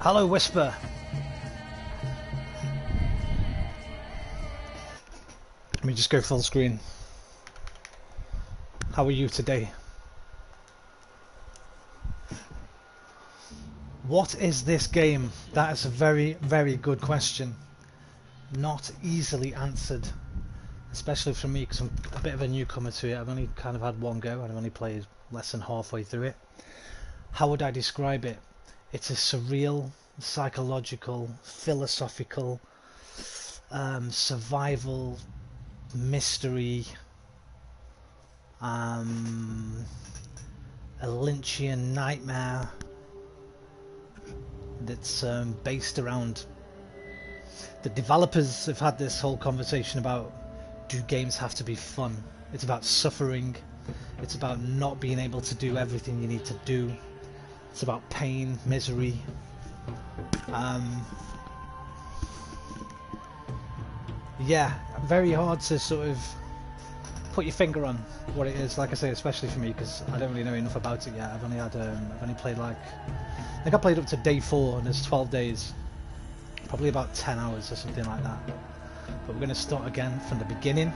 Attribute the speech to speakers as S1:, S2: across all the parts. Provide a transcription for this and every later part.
S1: Hello, Whisper. Let me just go full screen. How are you today? What is this game? That is a very, very good question. Not easily answered, especially for me because I'm a bit of a newcomer to it. I've only kind of had one go and I've only played less than halfway through it. How would I describe it? It's a surreal, psychological, philosophical, survival, mystery, a Lynchian nightmare that's based around... The developers have had this whole conversation about, do games have to be fun? It's about suffering, it's about not being able to do everything you need to do, it's about pain, misery. Yeah, very hard to sort of put your finger on what it is. Like I say, especially for me, because I don't really know enough about it yet. I've only played like, I think I played up to day 4 and there's 12 days. Probably about 10 hours or something like that. But we're going to start again from the beginning.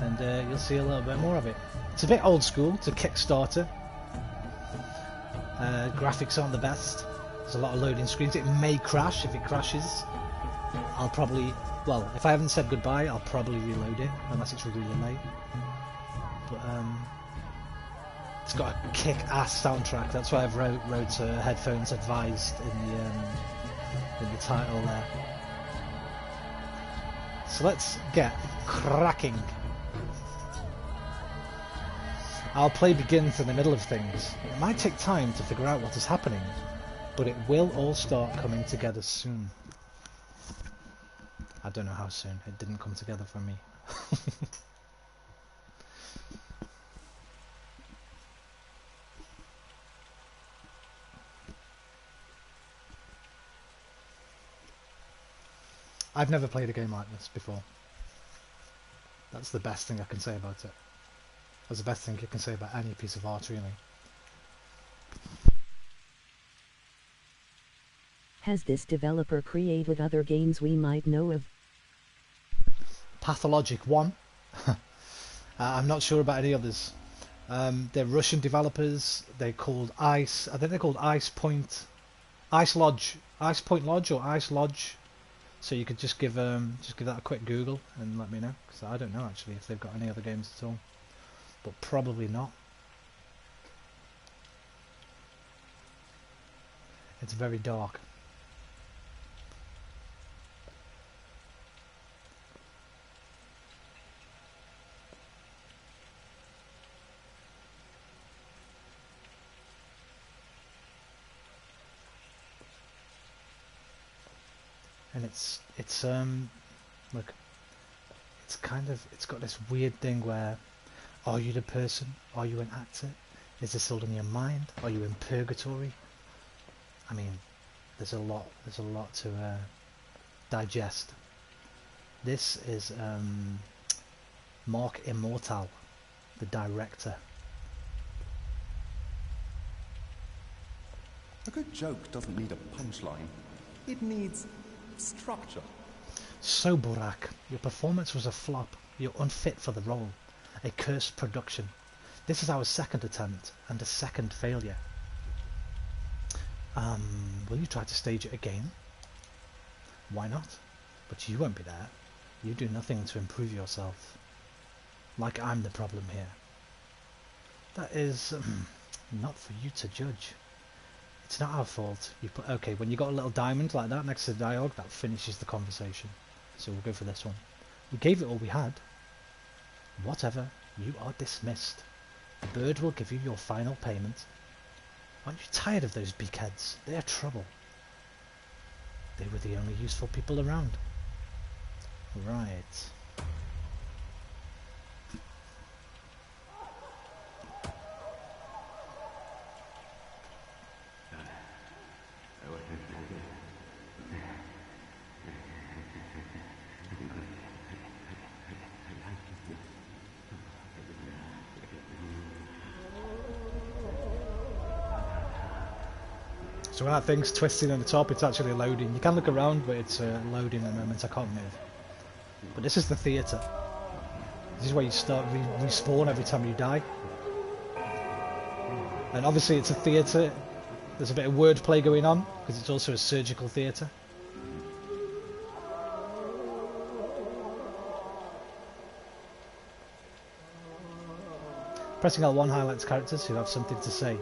S1: And you'll see a little bit more of it. It's a bit old school, it's a Kickstarter. Graphics aren't the best. There's a lot of loading screens. It may crash. If it crashes, I'll probably... Well, if I haven't said goodbye, I'll probably reload it, unless it's really late. But it's got a kick-ass soundtrack. That's why I've wrote headphones advised in the title there. So let's get cracking. I'll play begins in the middle of things. It might take time to figure out what is happening, but it will all start coming together soon. I don't know how soon. It didn't come together for me. I've never played a game like this before. That's the best thing I can say about it. That's the best thing you can say about any piece of art, really.
S2: Has this developer created other games we might know of?
S1: Pathologic 1. I'm not sure about any others. They're Russian developers. They're called Ice. I think they're called Ice Point Lodge, or Ice Lodge. So you could just give that a quick Google and let me know, because I don't know actually if they've got any other games at all, but probably not. It's very dark. And it's look, it's got this weird thing where, are you the person? Are you an actor? Is this all in your mind? Are you in purgatory? I mean, there's a lot to digest. This is Mark Immortal, the director.
S3: A good joke doesn't need a punchline. It needs structure.
S1: So Burak, your performance was a flop. You're unfit for the role. A cursed production. This is our second attempt and a second failure. Will you try to stage it again? Why not? But you won't be there. You do nothing to improve yourself. Like I'm the problem here. That is not for you to judge. It's not our fault. You put okay when you got a little diamond like that next to the dialogue, that finishes the conversation. So we'll go for this one. We gave it all we had. Whatever. You are dismissed. The bird will give you your final payment. Aren't you tired of those beakheads? They're trouble. They were the only useful people around. Right. So when that thing's twisting on the top, it's actually loading. You can look around, but it's loading at the moment. I can't move. But this is the theatre. This is where you start respawn every time you die. And obviously it's a theatre. There's a bit of wordplay going on, because it's also a surgical theatre. Pressing L1 highlights characters who have something to say.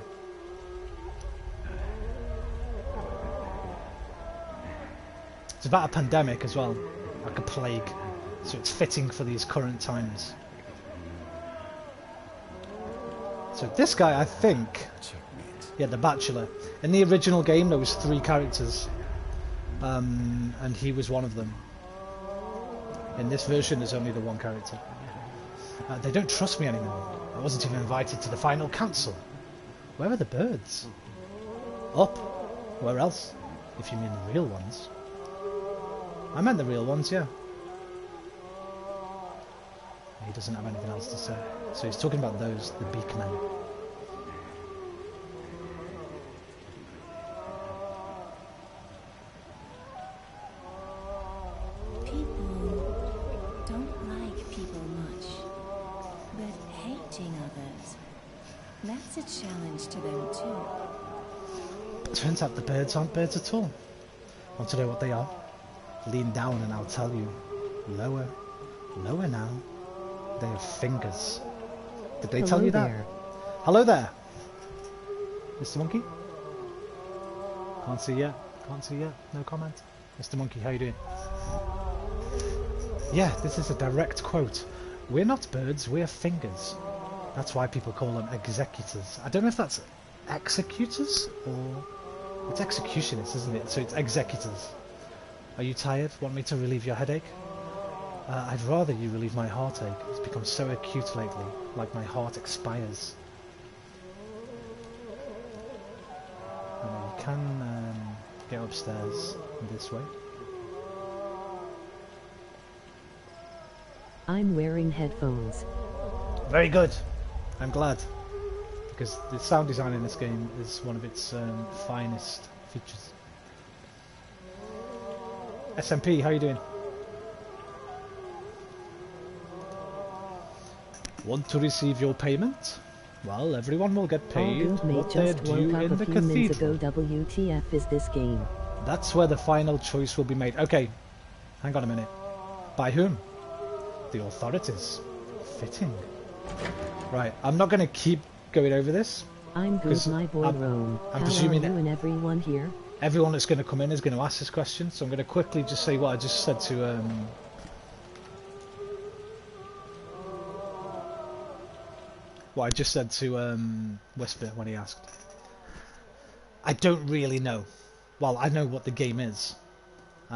S1: It's about a pandemic as well, like a plague, so it's fitting for these current times. So this guy, I think, yeah, the Bachelor. In the original game, there was 3 characters, and he was one of them. In this version, there's only the 1 character. They don't trust me anymore. I wasn't even invited to the final council. Where are the birds? Up. Where else? If you mean the real ones. I meant the real ones, yeah. He doesn't have anything else to say. So he's talking about those, the beakmen.
S4: People don't like people much, but hating others, that's a challenge to them too.
S1: Turns out the birds aren't birds at all. Want to know what they are? Lean down and I'll tell you. Lower. Lower now. They have fingers. Did they tell you that?
S2: There.
S1: Hello there. Mr. Monkey? Can't see yet. Can't see yet. No comment. Mr. Monkey, how you doing? Yeah, this is a direct quote. We're not birds, we're fingers. That's why people call them executors. I don't know if that's executors or... It's executionists, isn't it? So it's executors. Are you tired? Want me to relieve your headache? I'd rather you relieve my heartache. It's become so acute lately, like my heart expires. You can get upstairs this way.
S2: I'm wearing headphones.
S1: Very good. I'm glad. Because the sound design in this game is one of its finest features. SMP, how you doing? Want to receive your payment? Well, everyone will get paid what they're
S2: just
S1: due
S2: woke
S1: in
S2: up
S1: the
S2: a few minutes
S1: cathedral.
S2: ago. WTF is this game?
S1: That's where the final choice will be made. Okay, hang on a minute. By whom? The authorities. Fitting. Right, I'm not going to keep going over this.
S2: I'm good,
S1: 'Cause
S2: my boy Rome.
S1: I'm
S2: How
S1: presuming
S2: are you
S1: that-
S2: and everyone here?
S1: Everyone that's going to come in is going to ask this question, so I'm going to quickly just say what I just said to Whisper when he asked. I don't really know. Well, I know what the game is, but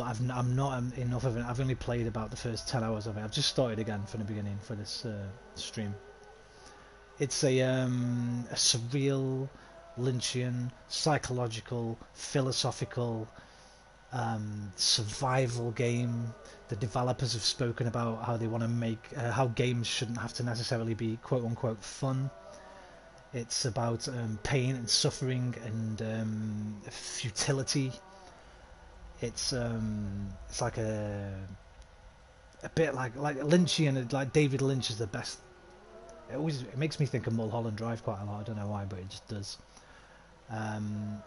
S1: I'm not enough of it. I've only played about the first 10 hours of it. I've just started again from the beginning for this stream. It's a surreal, Lynchian, psychological, philosophical survival game. The developers have spoken about how they want to make how games shouldn't have to necessarily be quote unquote fun. It's about pain and suffering and futility. It's like a bit like Lynchian, like David Lynch is the best. It makes me think of Mulholland Drive quite a lot. I don't know why, but it just does.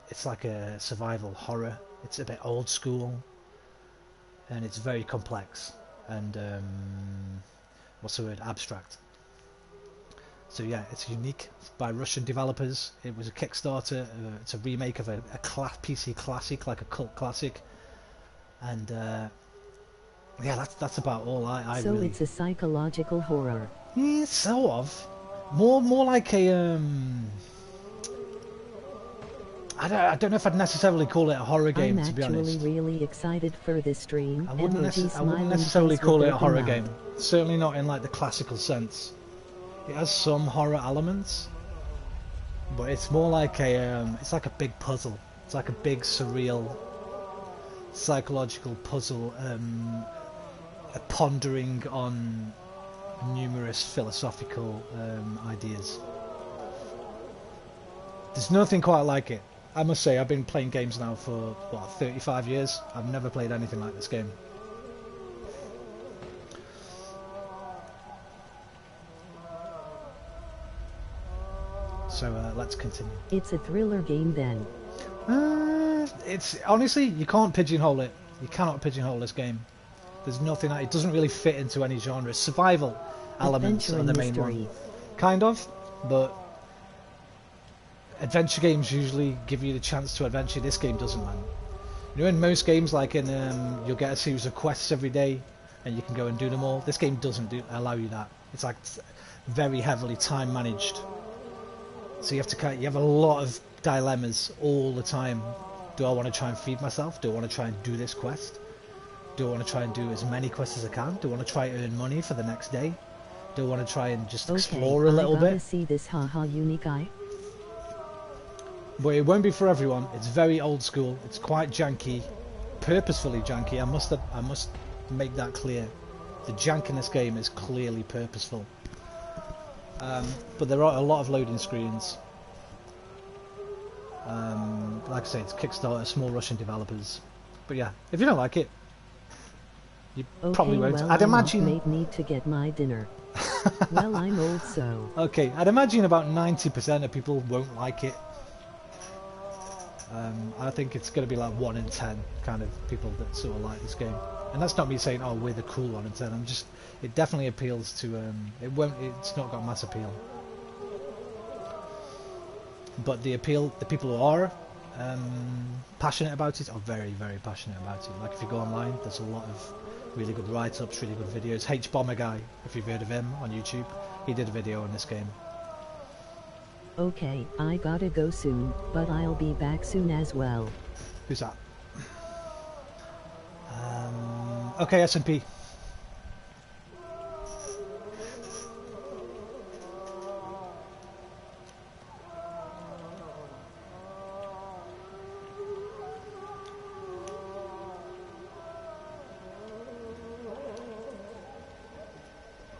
S1: It's like a survival horror. It's a bit old school, and it's very complex and what's the word? Abstract. So yeah, it's unique by Russian developers. It was a Kickstarter. It's a remake of a PC classic, like a cult classic, and yeah, that's about all I
S2: So
S1: really.
S2: it's a psychological horror.
S1: Yeah, sort of. More like a I don't know if I'd necessarily call it a horror game,
S2: I'm
S1: to be
S2: actually
S1: honest.
S2: really excited for this stream.
S1: I wouldn't
S2: Emoji smiling
S1: necessarily
S2: face
S1: call
S2: with
S1: it a
S2: open
S1: horror
S2: mouth.
S1: game. Certainly not in like the classical sense. It has some horror elements, but it's more like it's like a big puzzle. It's like a big surreal psychological puzzle, a pondering on numerous philosophical ideas. There's nothing quite like it. I must say, I've been playing games now for, what, 35 years? I've never played anything like this game. So, let's continue.
S2: It's a thriller game then.
S1: It's honestly, you can't pigeonhole it. You cannot pigeonhole this game. There's nothing. It doesn't really fit into any genre. Survival elements
S2: Adventure
S1: are the
S2: and
S1: main
S2: mystery.
S1: one, kind of. But adventure games usually give you the chance to adventure. This game doesn't, man. You know, in most games, like in you'll get a series of quests every day, and you can go and do them all. This game doesn't allow you that. It's like very heavily time managed. So you have a lot of dilemmas all the time. Do I want to try and feed myself? Do I want to try and do this quest? Do I want to try and do as many quests as I can? Do I want to try and earn money for the next day? Do I want to try and just explore a little
S2: I gotta
S1: bit?
S2: see this haha unique eye.
S1: But it won't be for everyone. It's very old school. It's quite janky, purposefully janky. I must make that clear. The jank in this game is clearly purposeful. But there are a lot of loading screens. Like I say, it's Kickstarter, small Russian developers. But yeah, if you don't like it, you probably won't.
S2: Well,
S1: I'd
S2: I'm
S1: imagine.
S2: made need to get my dinner. Well, I'm old, so.
S1: Okay, I'd imagine about 90% of people won't like it. I think it's going to be like 1 in 10 kind of people that sort of like this game. And that's not me saying, oh, we're the cool 1 in 10. I'm just, it definitely appeals to. It's not got mass appeal. But the people who are passionate about it are very, very passionate about it. Like if you go online, there's a lot of really good write-ups, really good videos. H-Bomber Guy, if you've heard of him on YouTube, he did a video on this game.
S2: Okay, I gotta go soon, but I'll be back soon as well.
S1: Who's that? Okay, S&P.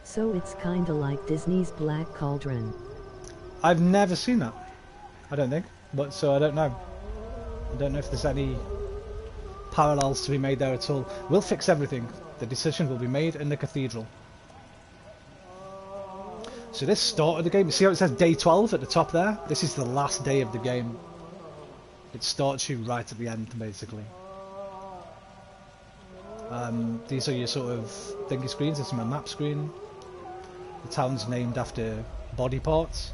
S2: So it's kinda like Disney's Black Cauldron.
S1: I've never seen that. I don't think. But so I don't know. I don't know if there's any parallels to be made there at all. We'll fix everything. The decision will be made in the cathedral. So this start of the game, see how it says day 12 at the top there? This is the last day of the game. It starts you right at the end, basically. These are your sort of thingy screens. This is my map screen. The town's named after body parts.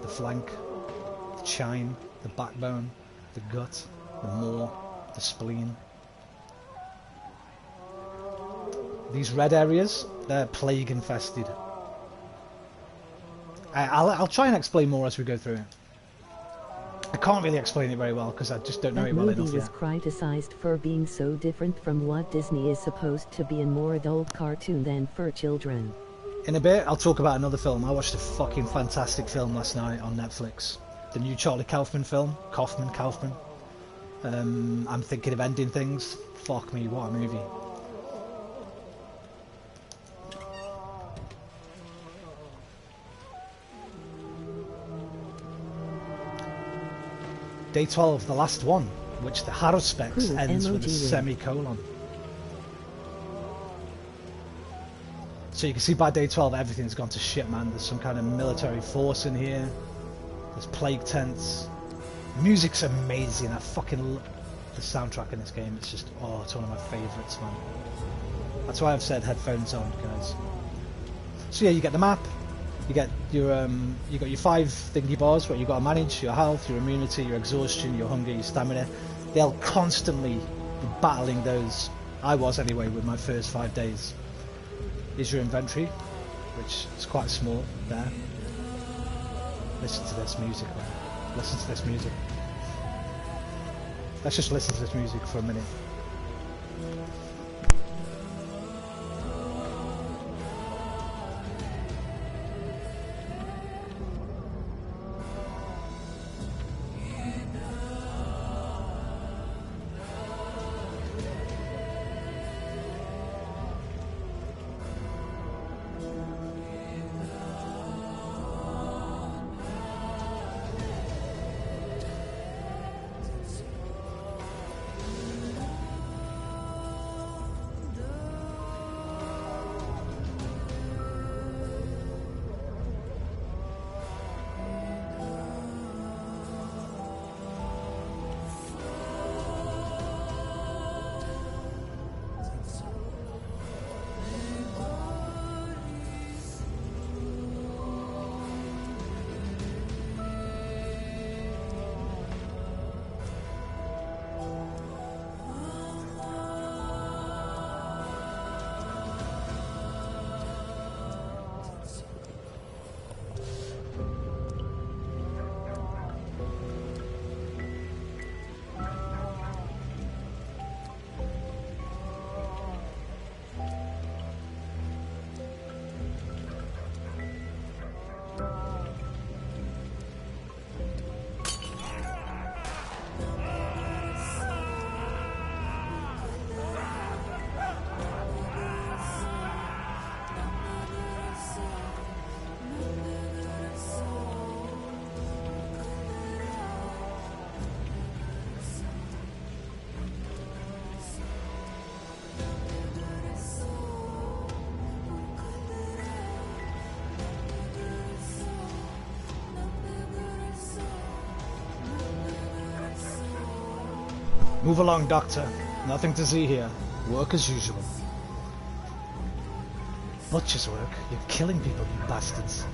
S1: The flank, the chine, the backbone, the gut, the maw, the spleen. These red areas, they're plague infested. I'll try and explain more as we go through it. I can't really explain it very well because I just don't know it well
S2: That
S1: enough
S2: movie was
S1: yet.
S2: criticized for being so different from what Disney is supposed to be, and more adult cartoon than for children.
S1: In a bit, I'll talk about another film. I watched a fucking fantastic film last night on Netflix. The new Charlie Kaufman film. Kaufman. I'm thinking of ending things. Fuck me, what a movie. Day 12, the last one, which the Haruspex
S2: Cool,
S1: ends with a
S2: emoji ring.
S1: semicolon. So you can see by day 12 everything's gone to shit, man. There's some kind of military force in here. There's plague tents. Music's amazing. I fucking love the soundtrack in this game. It's just, oh, it's one of my favourites, man. That's why I've said headphones on, guys. So yeah, you get the map. You get your you got your 5 thingy bars where you got to manage your health, your immunity, your exhaustion, your hunger, your stamina. They'll constantly be battling those. I was anyway with my first 5 days. Is your inventory, which is quite small there. Listen to this music, man. Listen to this music. Let's just listen to this music for a minute. Move along, Doctor. Nothing to see here. Work as usual. Butcher's work? You're killing people, you bastards.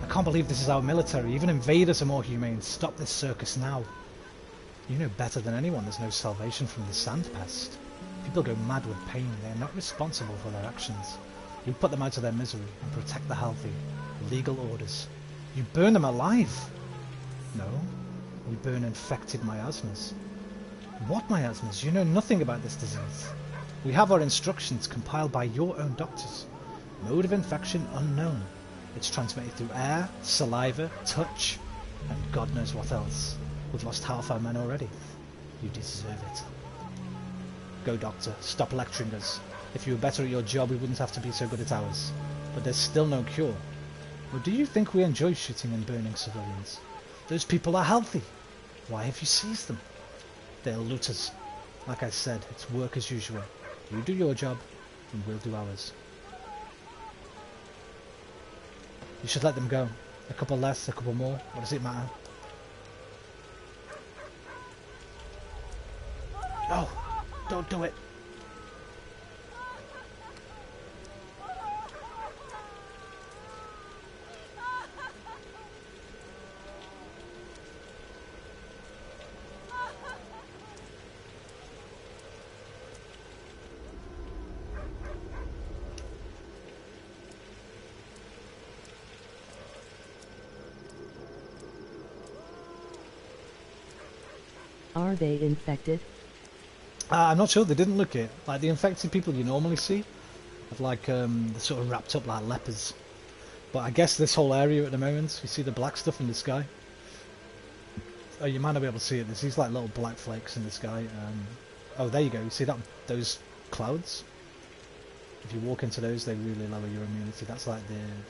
S1: I can't believe this is our military. Even invaders are more humane. Stop this circus now. You know better than anyone there's no salvation from the sand pest. People go mad with pain. They are not responsible for their actions. You put them out of their misery and protect the healthy. Legal orders. You burn them alive. No. We burn infected miasmas. What miasmas? You know nothing about this disease. We have our instructions compiled by your own doctors. Mode of infection unknown. It's transmitted through air, saliva, touch, and God knows what else. We've lost half our men already. You deserve it. Go, Doctor. Stop lecturing us. If you were better at your job, we wouldn't have to be so good at ours. But there's still no cure. Or do you think we enjoy shooting and burning civilians? Those people are healthy. Why have you seized them? They're looters. Like I said, it's work as usual. You do your job, and we'll do ours. You should let them go. A couple less, a couple more. What does it matter? No! Don't do it!
S2: Are they infected?
S1: I'm not sure, they didn't look it. Like the infected people you normally see have like they're sort of wrapped up like lepers. But I guess this whole area at the moment, you see the black stuff in the sky? Oh, you might not be able to see it. There's these like little black flakes in the sky. Oh, there you go. You see that? Those clouds? If you walk into those, they really lower your immunity. That's like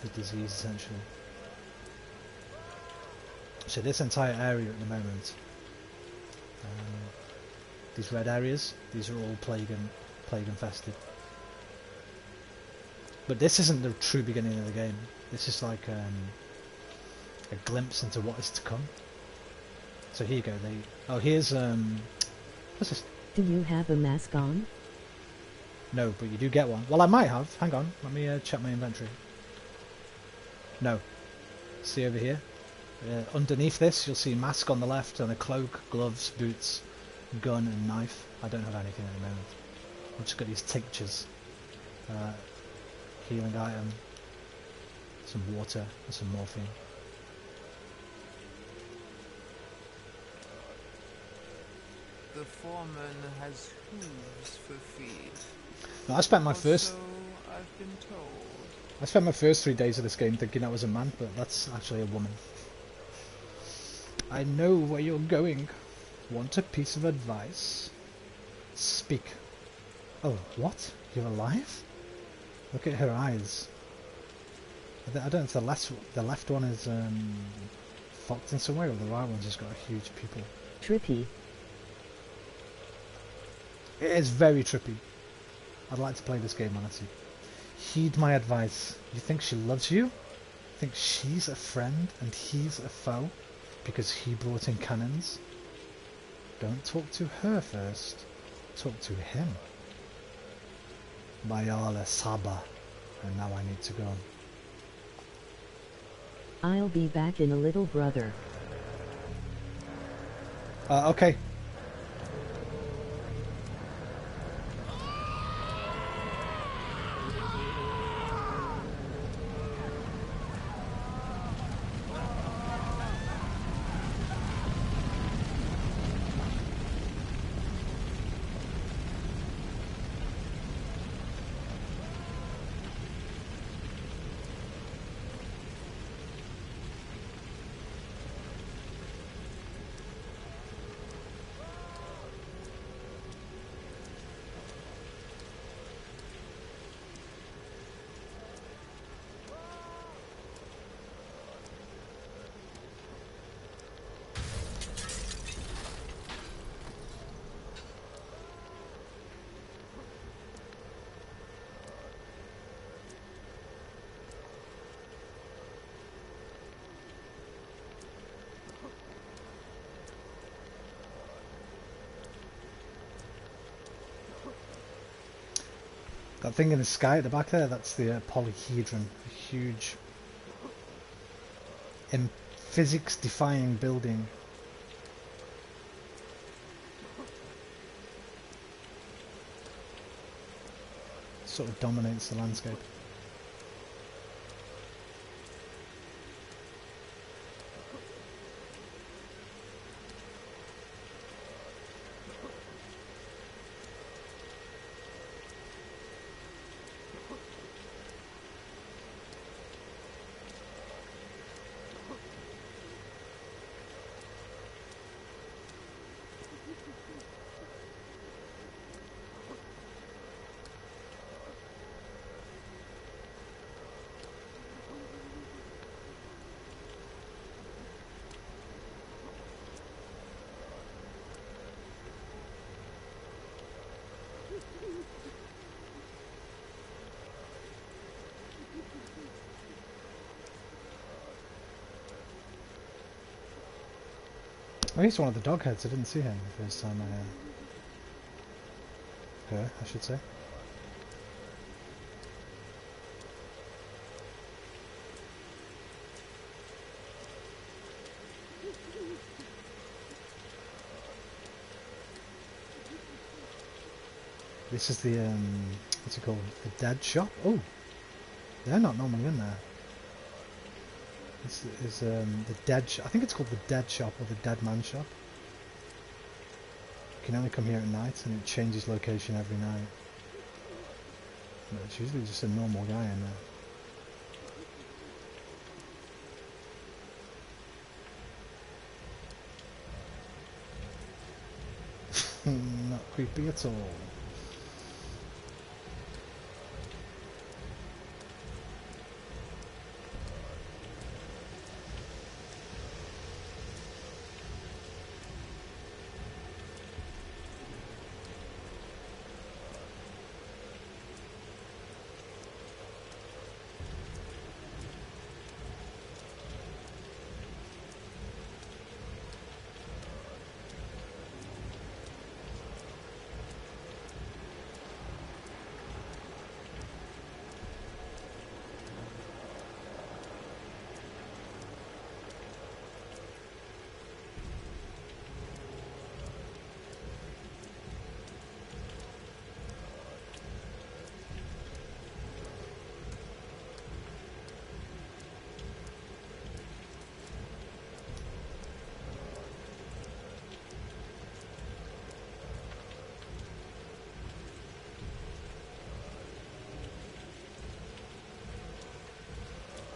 S1: the disease essentially. So this entire area at the moment, these red areas, these are all plague infested. But this isn't the true beginning of the game. This is like a glimpse into what is to come. So here you go. Oh, here's what's this?
S2: Do you have a mask on?
S1: No, but you do get one. Well, I might have. Hang on. Let me check my inventory. No. See over here? Underneath this, you'll see mask on the left and a cloak, gloves, boots, gun and knife. I don't have anything at the moment. I've just got these tinctures. Healing item, some water and some morphine.
S5: The foreman has hooves for feet.
S1: Now, I spent my first...
S5: So I've been told.
S1: I spent my first 3 days of this game thinking that was a man, but that's actually a woman. I know where you're going. Want a piece of advice? Speak. Oh, what? You're alive? Look at her eyes. I don't know if the left one is fucked in some way, or the right one's just got a huge pupil.
S2: Trippy.
S1: It is very trippy. I'd like to play this game, honestly. Heed my advice. You think she loves you? Think she's a friend and he's a foe because he brought in cannons? Don't talk to her first. Talk to him. Bayala Saba. And now I need to go.
S2: I'll be back in a little, brother.
S1: Okay. That thing in the sky at the back there, that's the polyhedron. A huge, physics-defying building. Sort of dominates the landscape. Oh, he's one of the dog heads. I didn't see him the first time her, I should say. This is the, what's it called? The dead shop? Oh, they're not normally in there. This is the dead I think it's called the dead shop or the dead man shop. You can only come here at night and it changes location every night. But it's usually just a normal guy in there. Not creepy at all.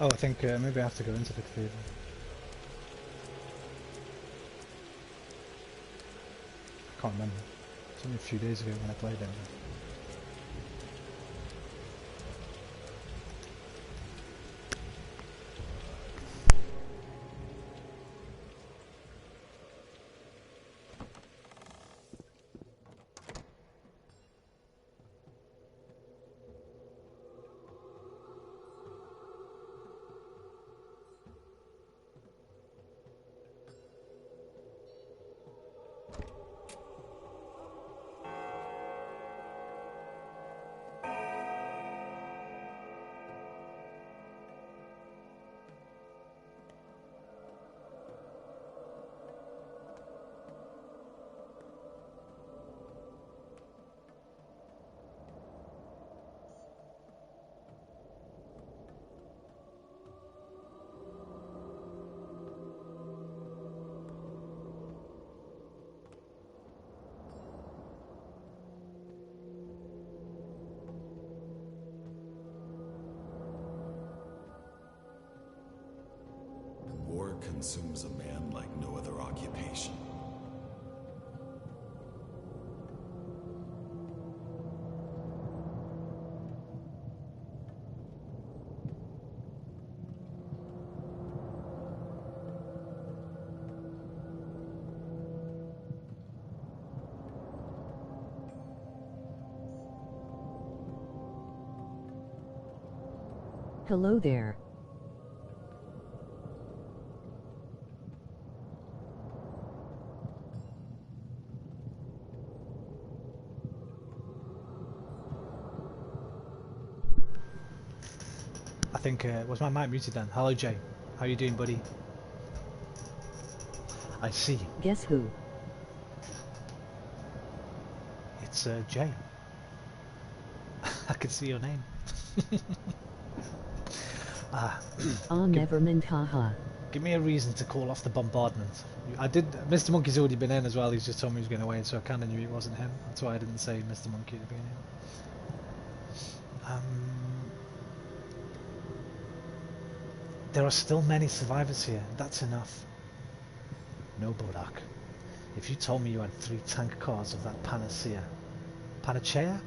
S1: Oh, I think maybe I have to go into the cathedral. I can't remember. It's only a few days ago when I played it.
S3: War consumes a man like no other occupation.
S2: Hello there.
S1: think, was my mic muted then? Hello, Jay. How you doing, buddy? I see.
S2: Guess who?
S1: It's Jay. I can see your name. Ah,
S2: Never mind, haha.
S1: give me a reason to call off the bombardment. I did. Mr. Monkey's already been in as well. He's just told me he was going away, so I kind of knew it wasn't him. That's why I didn't say Mr. Monkey at the beginning. There are still many survivors here. That's enough. No, Bodak. If you told me you had 3 tank cars of that panacea, panacea?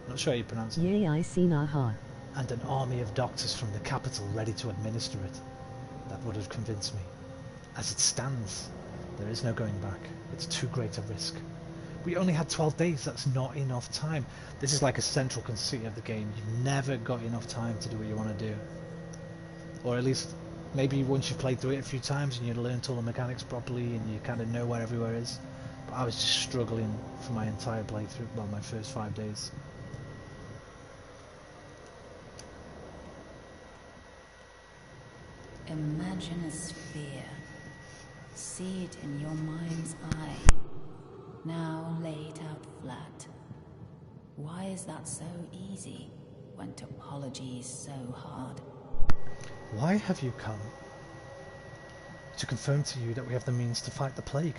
S1: Not sure how you pronounce it.
S2: Yay, I see, naha.
S1: And an army of doctors from the capital ready to administer it, that would have convinced me. As it stands, there is no going back. It's too great a risk. We only had 12 days. That's not enough time. This is like a central conceit of the game. You've never got enough time to do what you want to do. Or at least, maybe once you've played through it a few times and you've learned all the mechanics properly and you kind of know where everywhere is. But I was just struggling for my entire playthrough, well, my first 5 days.
S4: Imagine a sphere. See it in your mind's eye. Now lay it out flat. Why is that so easy when topology is so hard?
S1: Why have you come? To confirm to you that we have the means to fight the plague.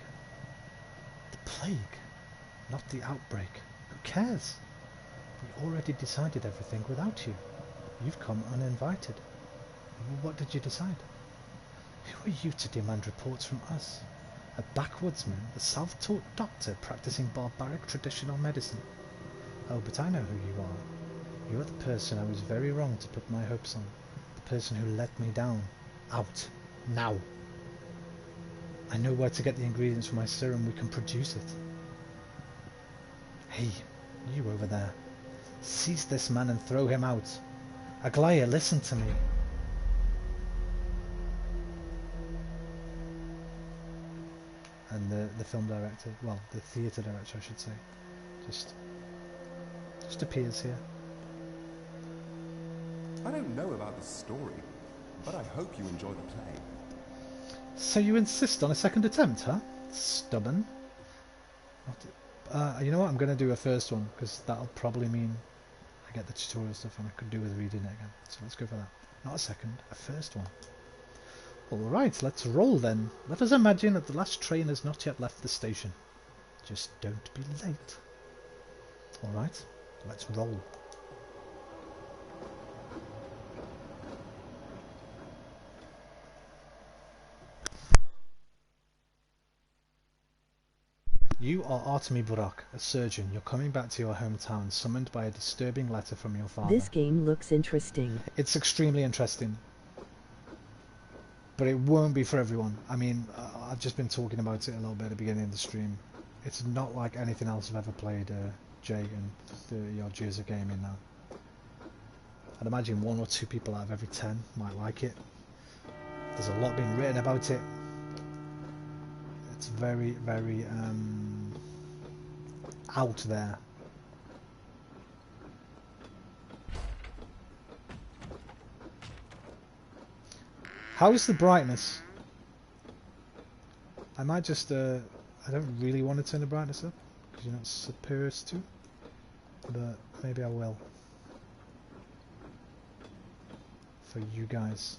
S1: The plague, not the outbreak. Who cares? We already decided everything without you. You've come uninvited. What did you decide? Who are you to demand reports from us? A backwoodsman, a self-taught doctor practicing barbaric traditional medicine. Oh, but I know who you are. You are the person I was very wrong to put my hopes on. The person who let me down. Out. Now. I know where to get the ingredients for my serum. We can produce it. Hey, you over there. Seize this man and throw him out. Aglaya, listen to me. And the film director, well, the theatre director I should say, just appears here.
S3: I don't know about the story, but I hope you enjoy the play.
S1: So you insist on a second attempt, huh? Stubborn. You know what, I'm going to do a first one, because that'll probably mean I get the tutorial stuff and I could do with reading it again. So let's go for that. Not a second, a first one. Alright, let's roll then. Let us imagine that the last train has not yet left the station. Just don't be late. Alright, let's roll. You are Artemi Burak, a surgeon. You're coming back to your hometown, summoned by a disturbing letter from your father.
S2: This game looks interesting.
S1: It's extremely interesting. But it won't be for everyone. I mean, I've just been talking about it a little bit at the beginning of the stream. It's not like anything else I've ever played, Jay, in 30 odd years of gaming now. I'd imagine 1 or 2 people out of every 10 might like it. There's a lot being written about it. It's very, very out there. How's the brightness? I might just, I don't really want to turn the brightness up, because you're not supposed to, but maybe I will. For you guys.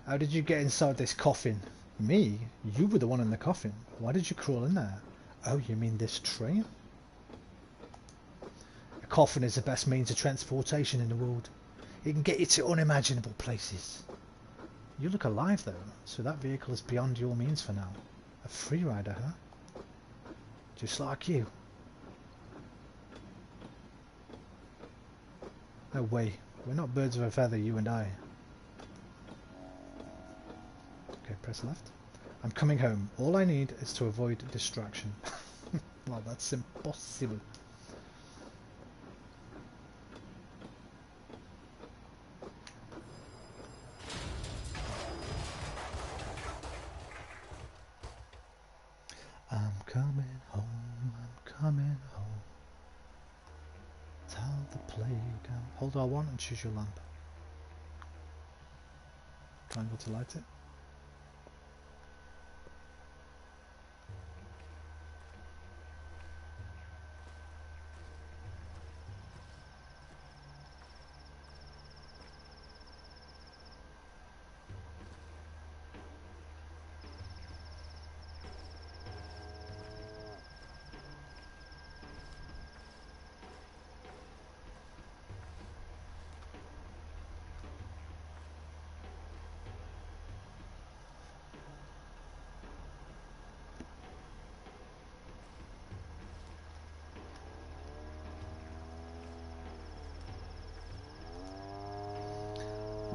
S1: How did you get inside this coffin? Me? You were the one in the coffin. Why did you crawl in there? Oh, you mean this train? A coffin is the best means of transportation in the world. It can get you to unimaginable places. You look alive though, so that vehicle is beyond your means for now. A free rider, huh? Just like you. No way. We're not birds of a feather, you and I. Okay, press left. I'm coming home. All I need is to avoid distraction. Well, that's impossible. Hold R1 and choose your lamp. Triangle to light it.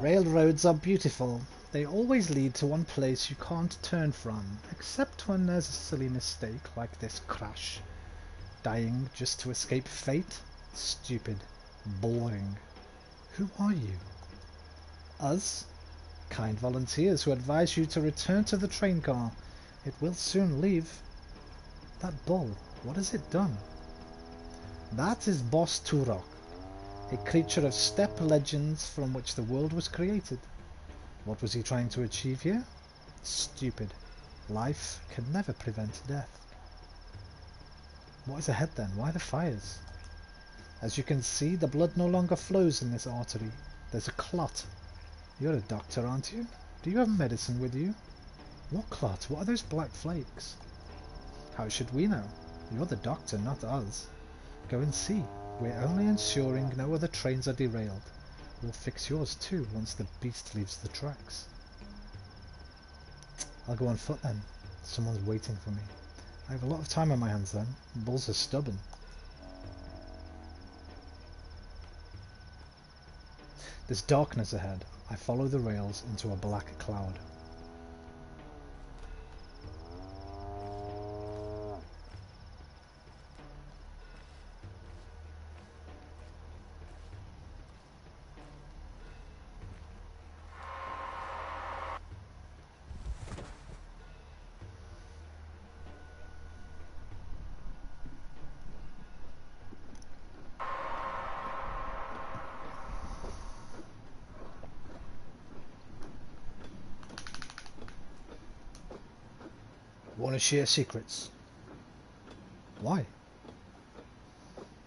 S1: Railroads are beautiful. They always lead to one place you can't turn from, except when there's a silly mistake like this crash. Dying just to escape fate? Stupid. Boring. Who are you? Us? Kind volunteers who advise you to return to the train car. It will soon leave. That bull, what has it done? That is Boss Turok, a creature of steppe legends from which the world was created. What was he trying to achieve here? Stupid. Life can never prevent death. What is ahead then? Why the fires? As you can see, the blood no longer flows in this artery. There's a clot. You're a doctor, aren't you? Do you have medicine with you? What clot? What are those black flakes? How should we know? You're the doctor, not us. Go and see. We're only ensuring no other trains are derailed. We'll fix yours too once the beast leaves the tracks. I'll go on foot then. Someone's waiting for me. I have a lot of time on my hands then. Bulls are stubborn. There's darkness ahead. I follow the rails into a black cloud. Want to share secrets? Why?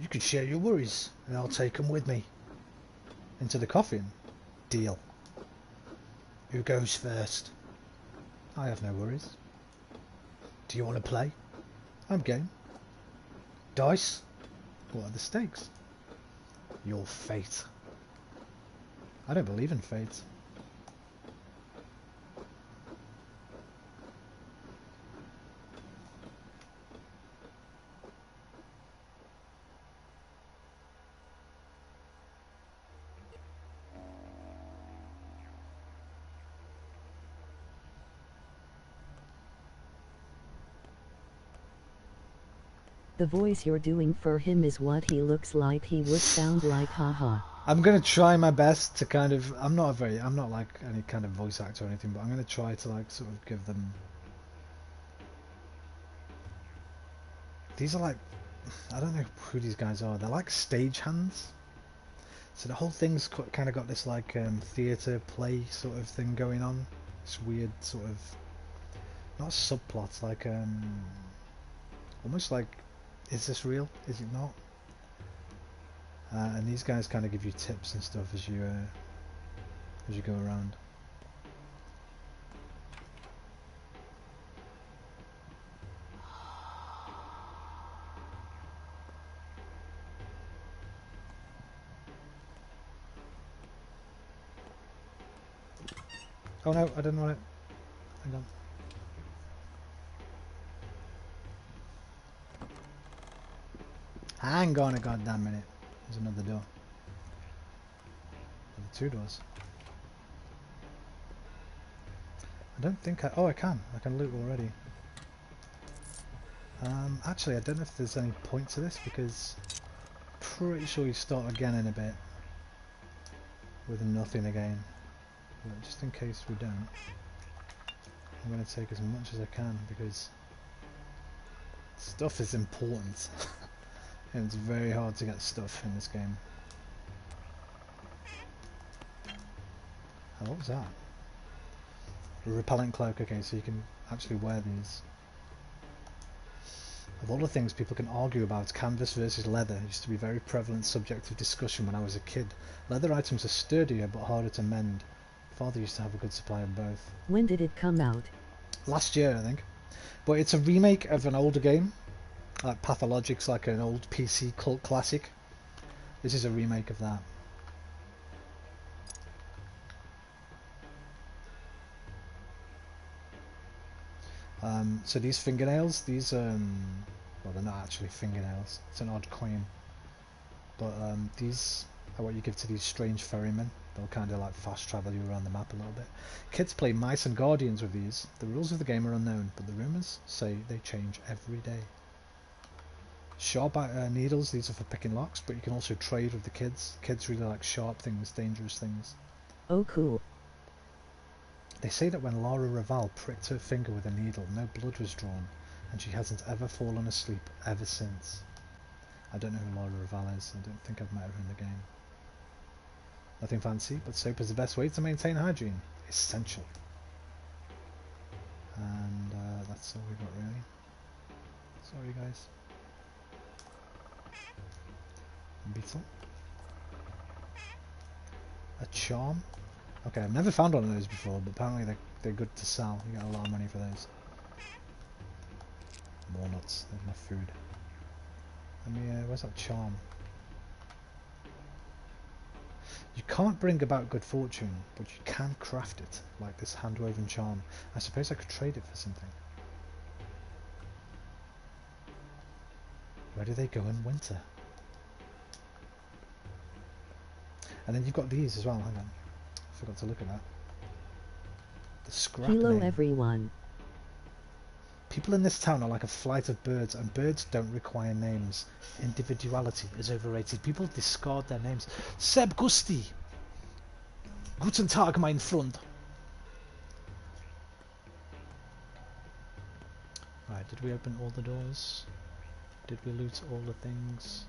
S1: You can share your worries, and I'll take them with me. Into the coffin? Deal. Who goes first? I have no worries. Do you want to play? I'm game. Dice? What are the stakes? Your fate. I don't believe in fate.
S2: The voice you're doing for him is what he looks like. He would sound like, haha.
S1: I'm gonna try my best to kind of. I'm not like any kind of voice actor or anything, but I'm gonna try to like sort of give them. These are like, I don't know who these guys are. They're like stagehands. So the whole thing's kind of got this like theatre play sort of thing going on. This weird sort of, not subplots, like almost like, is this real? Is it not? And these guys kind of give you tips and stuff as you go around. Oh no, I didn't want it. Hang on. Hang on a goddamn minute. There's another door. Two doors. I don't think I... Oh, I can. I can loot already. Actually, I don't know if there's any point to this because pretty sure you start again in a bit with nothing again. But just in case we don't, I'm going to take as much as I can because stuff is important and it's very hard to get stuff in this game. Oh, what was that? A repellent cloak. Okay, so you can actually wear these. Of all the things people can argue about, canvas versus leather used to be a very prevalent subject of discussion when I was a kid. Leather items are sturdier but harder to mend. Father used to have a good supply of both.
S2: When did it come out?
S1: Last year, I think. But it's a remake of an older game. Like Pathologic's like an old PC cult classic. This is a remake of that. So these fingernails, well, they're not actually fingernails. It's an odd coin. But these are what you give to these strange ferrymen. They'll kind of like fast travel you around the map a little bit. Kids play mice and guardians with these. The rules of the game are unknown, but the rumours say they change every day. Sharp needles, these are for picking locks, but you can also trade with the kids. Kids really like sharp things, dangerous things.
S2: Oh cool.
S1: They say that when Lara Raval pricked her finger with a needle, no blood was drawn, and she hasn't ever fallen asleep ever since. I don't know who Lara Raval is. I don't think I've met her in the game. Nothing fancy, but soap is the best way to maintain hygiene. Essential. And that's all we got really. Sorry guys. Beetle. A charm. Okay, I've never found one of those before, but apparently they're good to sell. You get a lot of money for those. Walnuts. There's my food. Let me, where's that charm? You can't bring about good fortune, but you can craft it, like this hand-woven charm. I suppose I could trade it for something. Where do they go in winter? And then you've got these as well, hang on. I forgot to look at that. The scrap
S2: Hello
S1: name.
S2: everyone.
S1: People in this town are like a flight of birds, and birds don't require names. Individuality is overrated. People discard their names. Seb Gusti! Guten Tag, mein Freund. Right, did we open all the doors? Did we loot all the things?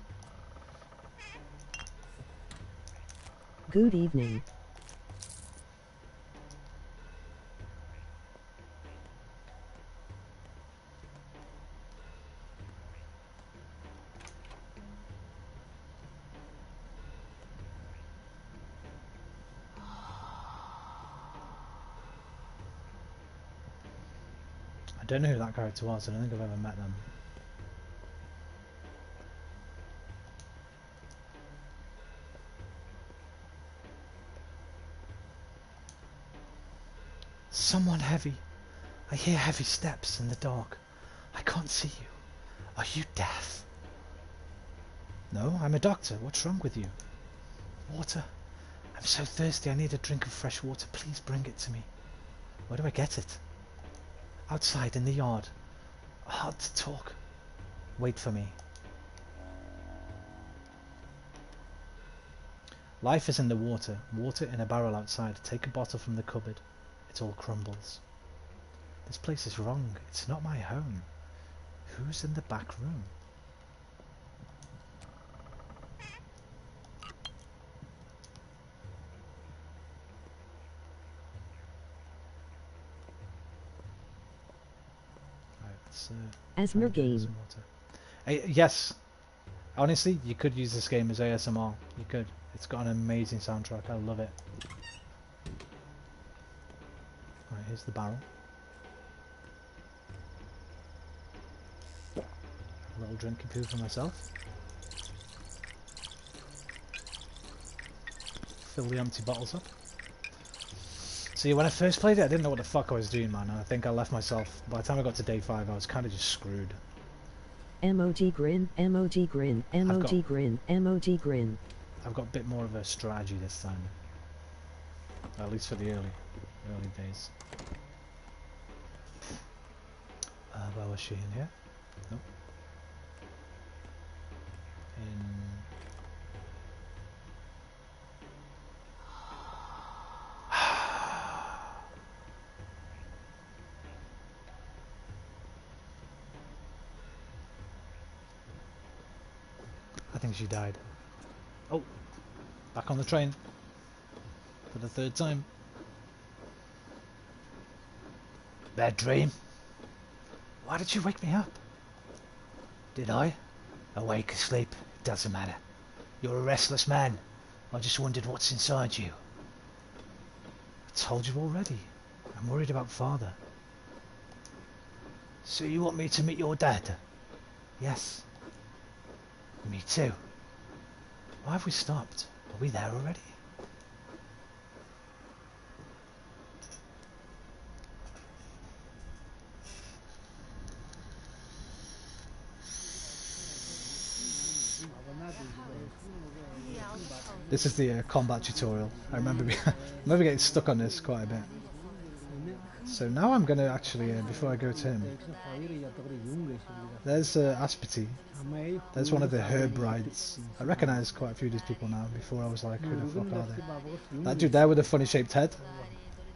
S2: Good evening.
S1: I don't know who that character was. I don't think I've ever met them. Someone heavy. I hear heavy steps in the dark. I can't see you. Are you deaf? No, I'm a doctor. What's wrong with you? Water. I'm so thirsty. I need a drink of fresh water. Please bring it to me. Where do I get it? Outside in the yard. Hard to talk. Wait for me. Life is in the water. Water in a barrel outside. Take a bottle from the cupboard. It all crumbles. This place is wrong. It's not my home. Who's in the back room? Right, let's
S2: Asmr game.
S1: some water. Yes. Honestly, you could use this game as ASMR. You could. It's got an amazing soundtrack. I love it. Right, here's the barrel. A little drinking poo for myself. Fill the empty bottles up. See, when I first played it, I didn't know what the fuck I was doing, man. I think I left myself. By the time I got to day 5, I was kind of just screwed.
S2: Emoji grin, emoji grin, emoji grin, emoji grin.
S1: I've got a bit more of a strategy this time. At least for the early days. Where was she? In here? Nope. I think she died. Oh! Back on the train. For the 3rd time. Bad dream? Why did you wake me up? Did I? Awake, asleep, it doesn't matter. You're a restless man. I just wondered what's inside you. I told you already. I'm worried about father. So you want me to meet your dad? Yes. Me too. Why have we stopped? Are we there already? This is the combat tutorial. I remember, remember getting stuck on this quite a bit. So now I'm going to actually, before I go to him, there's Aspity. There's one of the herb brides. I recognise quite a few of these people now. Before I was like, who the fuck are they? That dude there with the funny shaped head,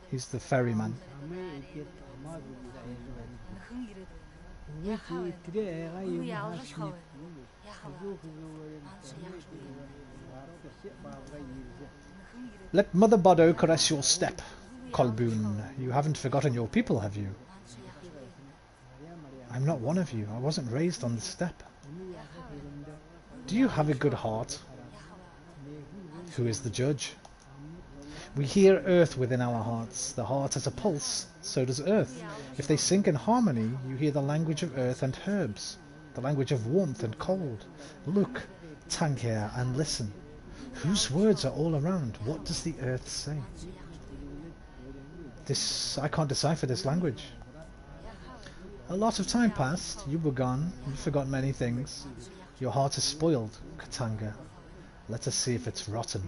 S1: he's the ferryman. Let Mother Bodo caress your step, Colboon. You haven't forgotten your people, have you? I'm not one of you. I wasn't raised on the steppe. Do you have a good heart? Who is the judge? We hear earth within our hearts. The heart has a pulse, so does earth. If they sync in harmony, you hear the language of earth and herbs, the language of warmth and cold. Look, Tangier, and listen. Whose words are all around? What does the earth say? I can't decipher this language. A lot of time passed. You were gone. You forgot many things. Your heart is spoiled, Katanga. Let us see if it's rotten.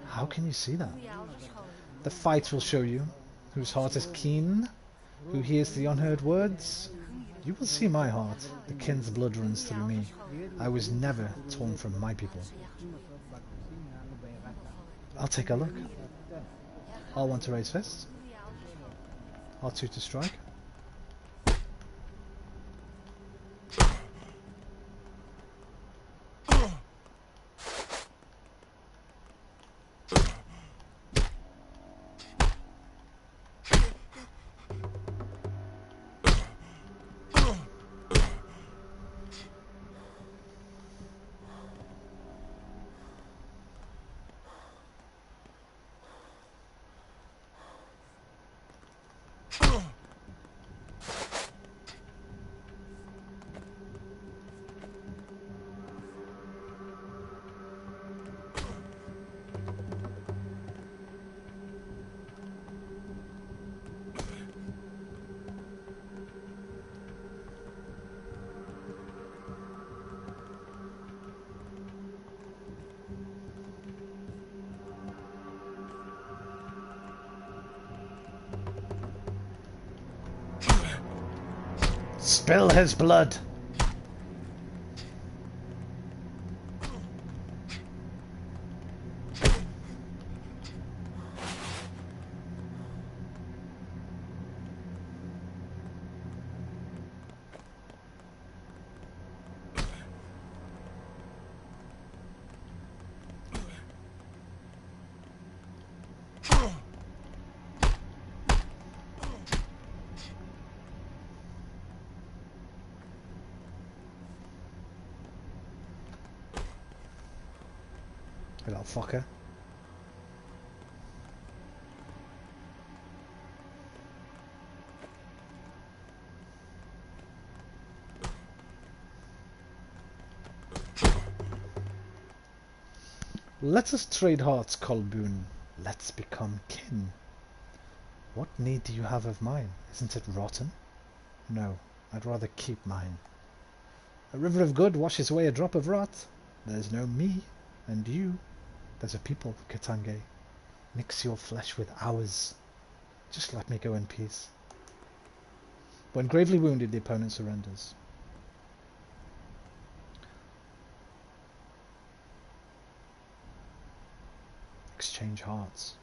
S1: How can you see that? The fight will show you. Whose heart is keen? Who hears the unheard words? You will see my heart. The kin's blood runs through me. I was never torn from my people. I'll take a look. R1 to raise fists. R2 to strike. Spill his blood! Little fucker. Let us trade hearts, Colboon. Let's become kin. What need do you have of mine? Isn't it rotten? No, I'd rather keep mine. A river of good washes away a drop of rot. There's no me and you. There's a people, Katange. Mix your flesh with ours. Just let me go in peace. When gravely wounded, the opponent surrenders. Exchange hearts.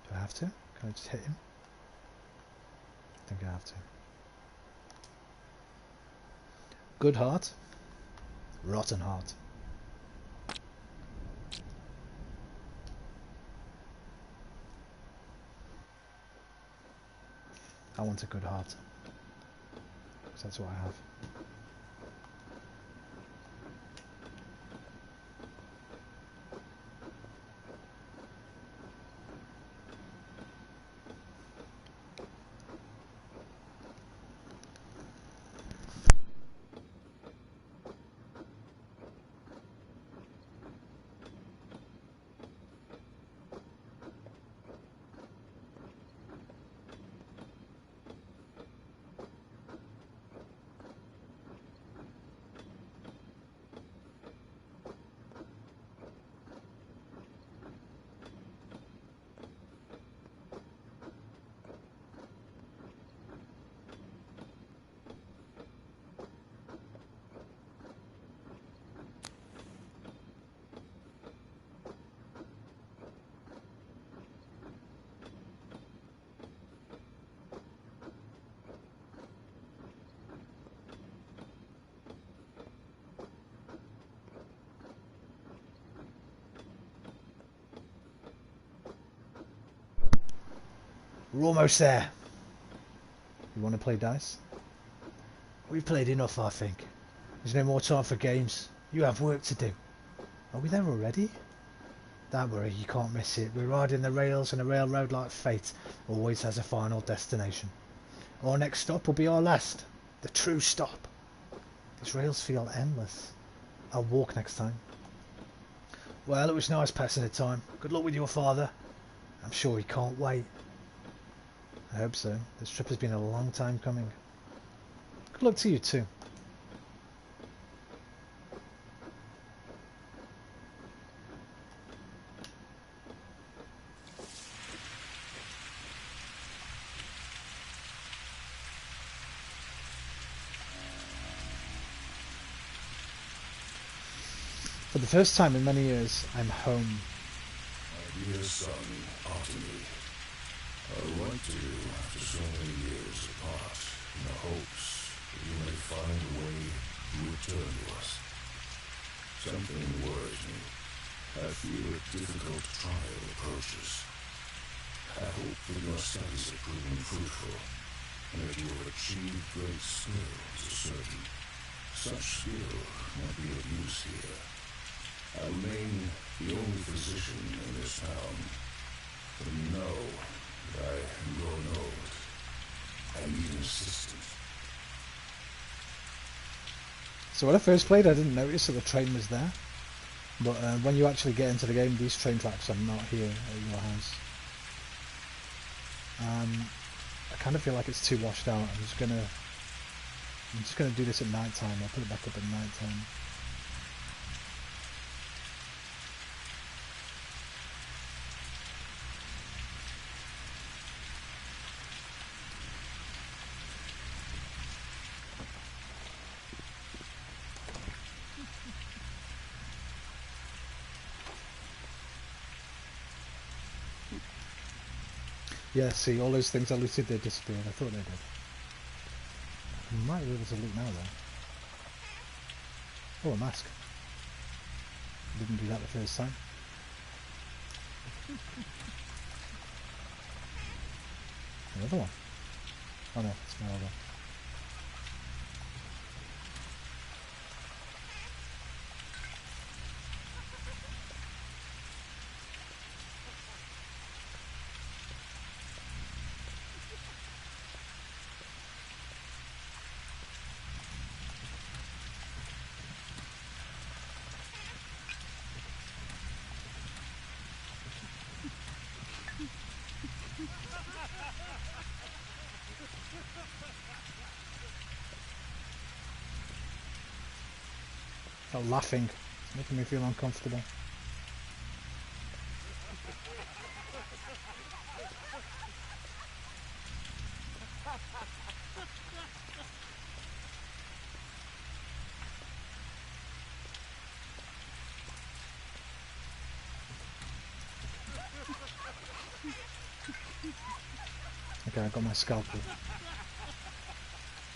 S1: Do I have to? Can I just hit him? I think I have to. Good heart. Rotten heart. I want a good heart. Because that's what I have. We're almost there. You want to play dice? We've played enough, I think. There's no more time for games. You have work to do. Are we there already? Don't worry, you can't miss it. We're riding the rails and a railroad like fate always has a final destination. Our next stop will be our last. The true stop. These rails feel endless. I'll walk next time. Well, it was nice passing the time. Good luck with your father. I'm sure he can't wait. I hope so. This trip has been a long time coming. Good luck to you too. For the first time in many years, I'm home.
S6: My dear son, Ottomy, I write to you after so many years apart, in the hopes that you may find a way to return to us. Something worries me. I feel a difficult trial approaches. I hope that your studies have proven fruitful, and that you have achieved great skill to certain. Such skill might be of use here. I remain the only physician in this town, but you know that I am growing old. I need an assistant.
S1: So when I first played, I didn't notice that the train was there. But when you actually get into the game, these train tracks are not here at your house. I kind of feel like it's too washed out. I'm just gonna do this at night time. I'll put it back up at night time. Yeah, see, all those things I looted, they disappeared. I thought they did. I might be able to loot now, though. Oh, a mask. Didn't do that the first time. Another one. Oh no, it's my other. That laughing, it's making me feel uncomfortable. Okay, I got my scalpel.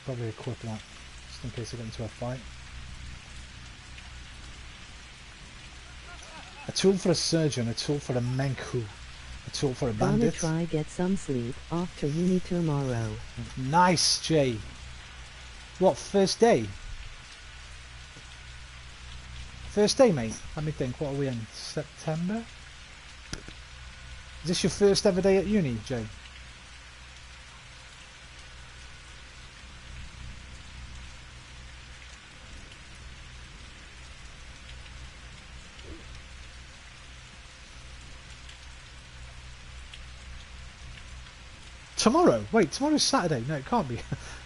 S1: Probably equip that, just in case I get into a fight. A tool for a surgeon, a tool for a Menku. A tool for a
S2: Gonna
S1: bandit.
S2: try get some sleep, off to uni tomorrow.
S1: Nice, Jay. What, first day? First day, mate? Let me think, what are we in? September? Is this your first ever day at uni, Jay? Tomorrow? Wait, tomorrow's Saturday. No, it can't be.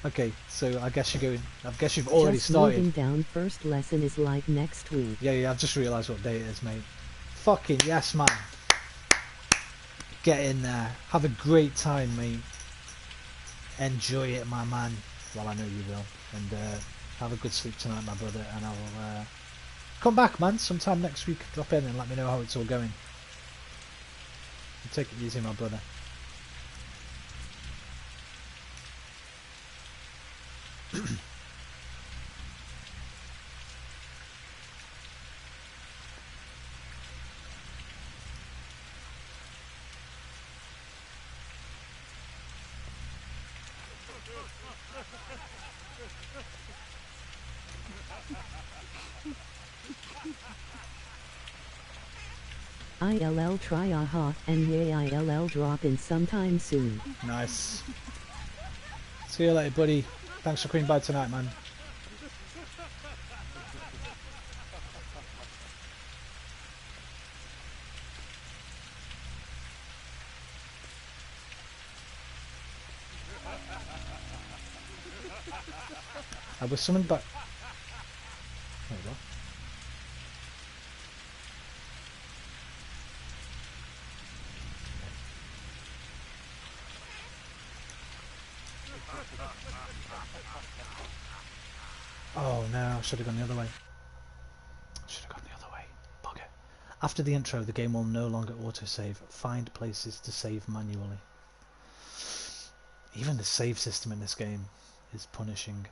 S1: Okay, so I guess you're going. I guess you've already
S2: Just
S1: started.
S2: moving down, first lesson is like next week.
S1: Yeah, I've just realised what day it is, mate. Fucking yes, man. Get in there. Have a great time, mate. Enjoy it, my man. Well, I know you will. And have a good sleep tonight, my brother. And I'll come back, man, sometime next week. Drop in and let me know how it's all going. Take it easy, my brother.
S2: ILL try aha, and yay ILL drop in sometime soon.
S1: Nice. See you later, buddy. Thanks for coming by tonight, man. I was summoned back. Wait, what? Oh no, I should have gone the other way. Should have gone the other way. Bugger. After the intro, the game will no longer autosave. Find places to save manually. Even the save system in this game is punishing.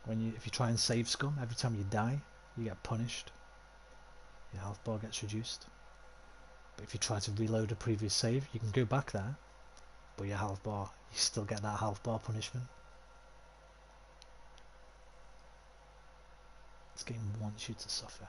S1: If you try and save scum, every time you die, you get punished. Your health bar gets reduced. But if you try to reload a previous save, you can go back there, but your health bar, you still get that health bar punishment. This game wants you to suffer.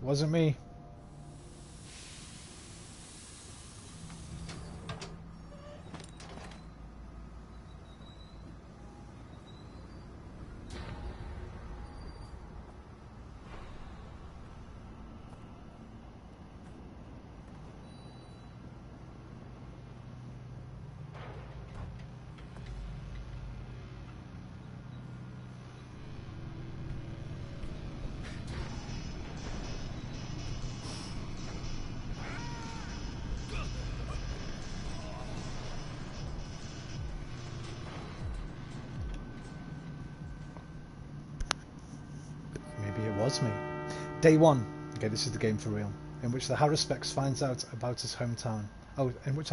S1: Wasn't me. Was me. Day 1. Okay, this is the game for real. In which the Haruspex finds out about his hometown. Oh, in which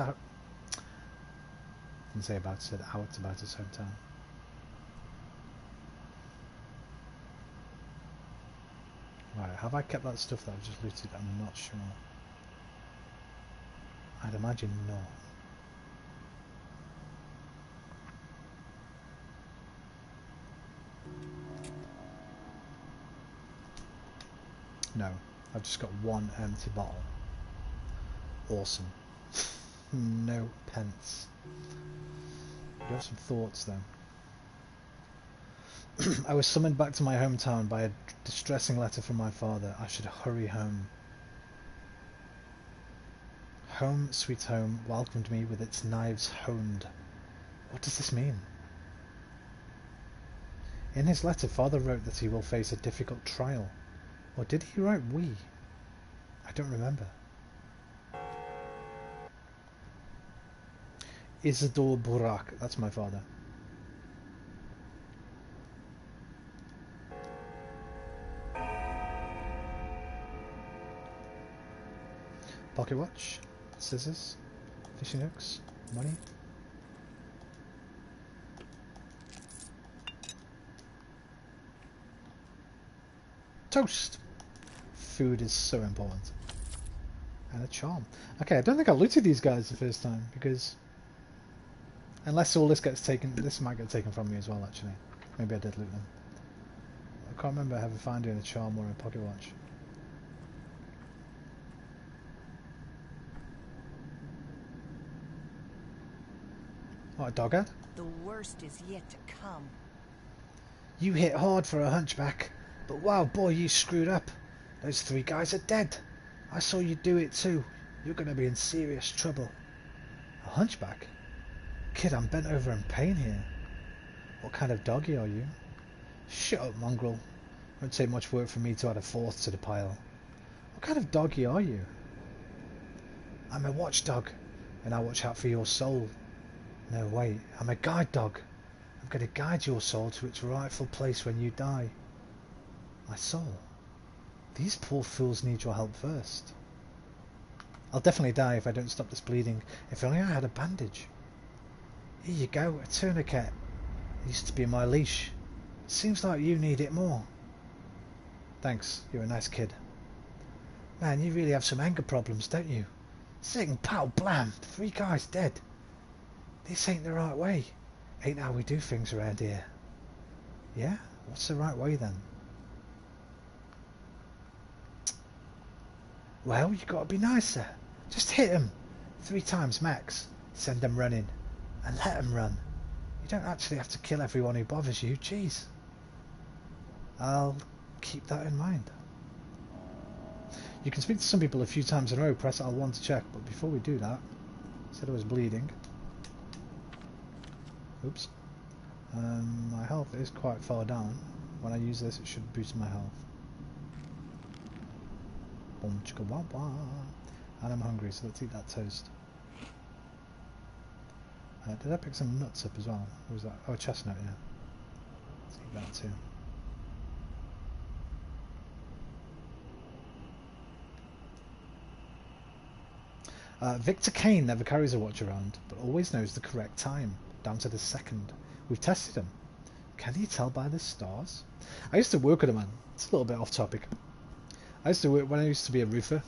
S1: And say about said out about his hometown. Right, have I kept that stuff that I've just looted? I'm not sure. I'd imagine no. No, I've just got one empty bottle. Awesome. No pence. I do have some thoughts though. I was summoned back to my hometown by a distressing letter from my father. I should hurry home. Home, sweet home, welcomed me with its knives honed. What does this mean? In his letter, father wrote that he will face a difficult trial. Or did he write we? I don't remember. Isidore Burak, that's my father. Pocket watch, scissors, fishing hooks, money. Toast! Food is so important. And a charm. Okay, I don't think I looted these guys the first time, because... Unless all this gets taken... This might get taken from me as well, actually. Maybe I did loot them. I can't remember ever finding a charm or a pocket watch. What, a dog head?
S7: The worst is yet to come.
S1: You hit hard for a hunchback, but wow, boy, you screwed up. Those 3 guys are dead. I saw you do it too. You're going to be in serious trouble. A hunchback? Kid, I'm bent over in pain here. What kind of doggy are you? Shut up, mongrel. Won't take much work for me to add a 4th to the pile. What kind of doggy are you? I'm a watchdog, and I watch out for your soul. No, wait, I'm a guide dog. I'm going to guide your soul to its rightful place when you die. My soul? These poor fools need your help first. I'll definitely die if I don't stop this bleeding. If only I had a bandage. Here you go, a tourniquet. It used to be my leash. Seems like you need it more. Thanks, you're a nice kid. Man, you really have some anger problems, don't you? Sing, pow, blam, 3 guys dead. This ain't the right way. Ain't how we do things around here. Yeah? What's the right way then? Well, you gotta be nicer. Just hit them 3 times max. Send them running. And let them run. You don't actually have to kill everyone who bothers you, jeez. I'll keep that in mind. You can speak to some people a few times in a row, press L1 to check, but before we do that, said I was bleeding. Oops. My health is quite far down. When I use this, it should boost my health. Boom, chicka wah wah. And I'm hungry, so let's eat that toast. Did I pick some nuts up as well? What was that? Oh, a chestnut, yeah. Let's eat that too. Victor Kane never carries a watch around, but always knows the correct time, down to the second. We've tested him. Can he tell by the stars? I used to work with a man. It's a little bit off topic. I used to work, when I used to be a roofer,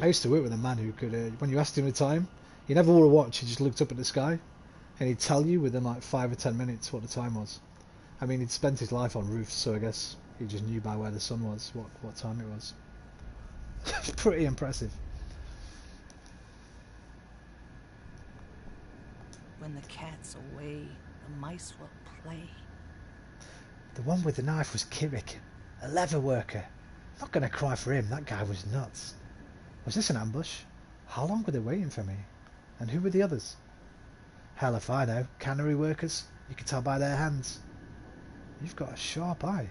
S1: I used to work with a man who could, when you asked him the time, he never wore a watch, he just looked up at the sky, and he'd tell you within like 5 or 10 minutes what the time was. I mean, he'd spent his life on roofs, so I guess he just knew by where the sun was, what time it was. Pretty impressive.
S7: When the cat's away, the mice will play.
S1: The one with the knife was Kirik, a leather worker. Not gonna cry for him, that guy was nuts. Was this an ambush? How long were they waiting for me? And who were the others? Hell if I know, cannery workers, you can tell by their hands. You've got a sharp eye.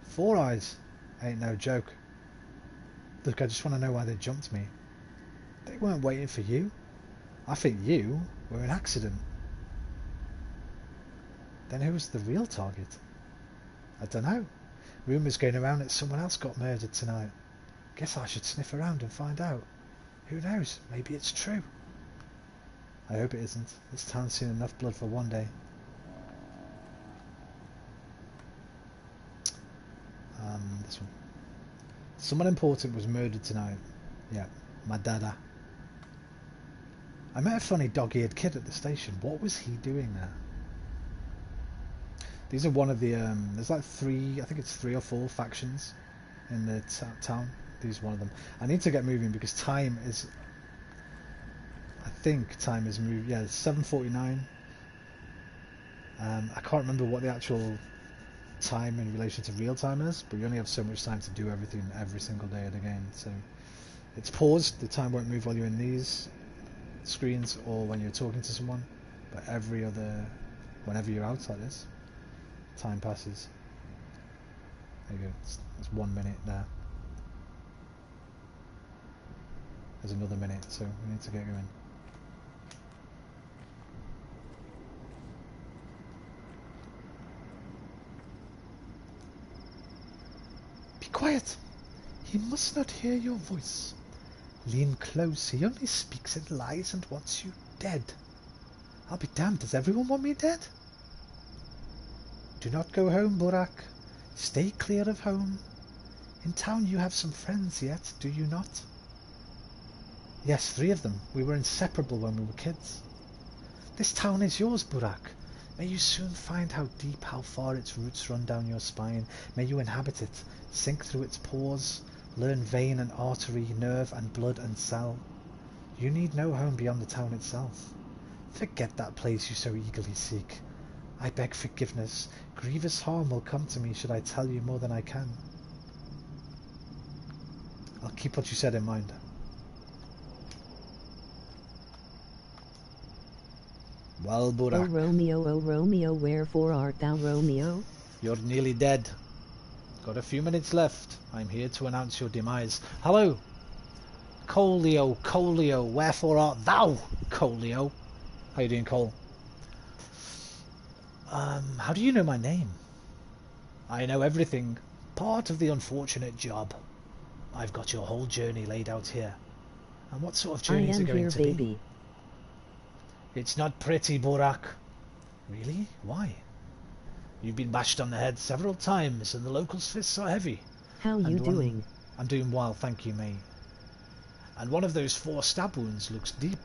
S1: 4 eyes, ain't no joke. Look, I just want to know why they jumped me. They weren't waiting for you. I think you were an accident. Then who was the real target? I don't know. Rumours going around that someone else got murdered tonight. Guess I should sniff around and find out. Who knows? Maybe it's true. I hope it isn't. This town's seen enough blood for one day. This one. Someone important was murdered tonight. Yeah, my dada. I met a funny dog-eared kid at the station. What was he doing there? These are one of the, there's like I think it's 3 or 4 factions in the town. These are one of them. I need to get moving because time is, I think time is moved, yeah, it's 7:49. I can't remember what the actual time in relation to real time is, but you only have so much time to do everything every single day of the game. So it's paused, the time won't move while you're in these screens or when you're talking to someone, but whenever you're out like this, time passes. There you go, it's 1 minute there. There's another minute, so we need to get going. Be quiet! He must not hear your voice. Lean close, he only speaks in lies and wants you dead. I'll be damned, does everyone want me dead? Do not go home, Burak. Stay clear of home. In town you have some friends yet, do you not? Yes, 3 of them. We were inseparable when we were kids. This town is yours, Burak. May you soon find how deep, how far its roots run down your spine. May you inhabit it, sink through its pores, learn vein and artery, nerve and blood and cell. You need no home beyond the town itself. Forget that place you so eagerly seek. I beg forgiveness. Grievous harm will come to me should I tell you more than I can. I'll keep what you said in mind. Well, Burak.
S2: O Romeo, wherefore art thou, Romeo?
S1: You're nearly dead. Got a few minutes left. I'm here to announce your demise. Hello! Coleo, Coleo, wherefore art thou, Coleo? How you doing, Cole? How do you know my name? I know everything. Part of the unfortunate job. I've got your whole journey laid out here. And what sort of journey is it going to be? It's not pretty, Burak. Really? Why? You've been bashed on the head several times, and the locals' fists are heavy.
S2: How you doing?
S1: I'm doing well, thank you, mate. And one of those 4 stab wounds looks deep.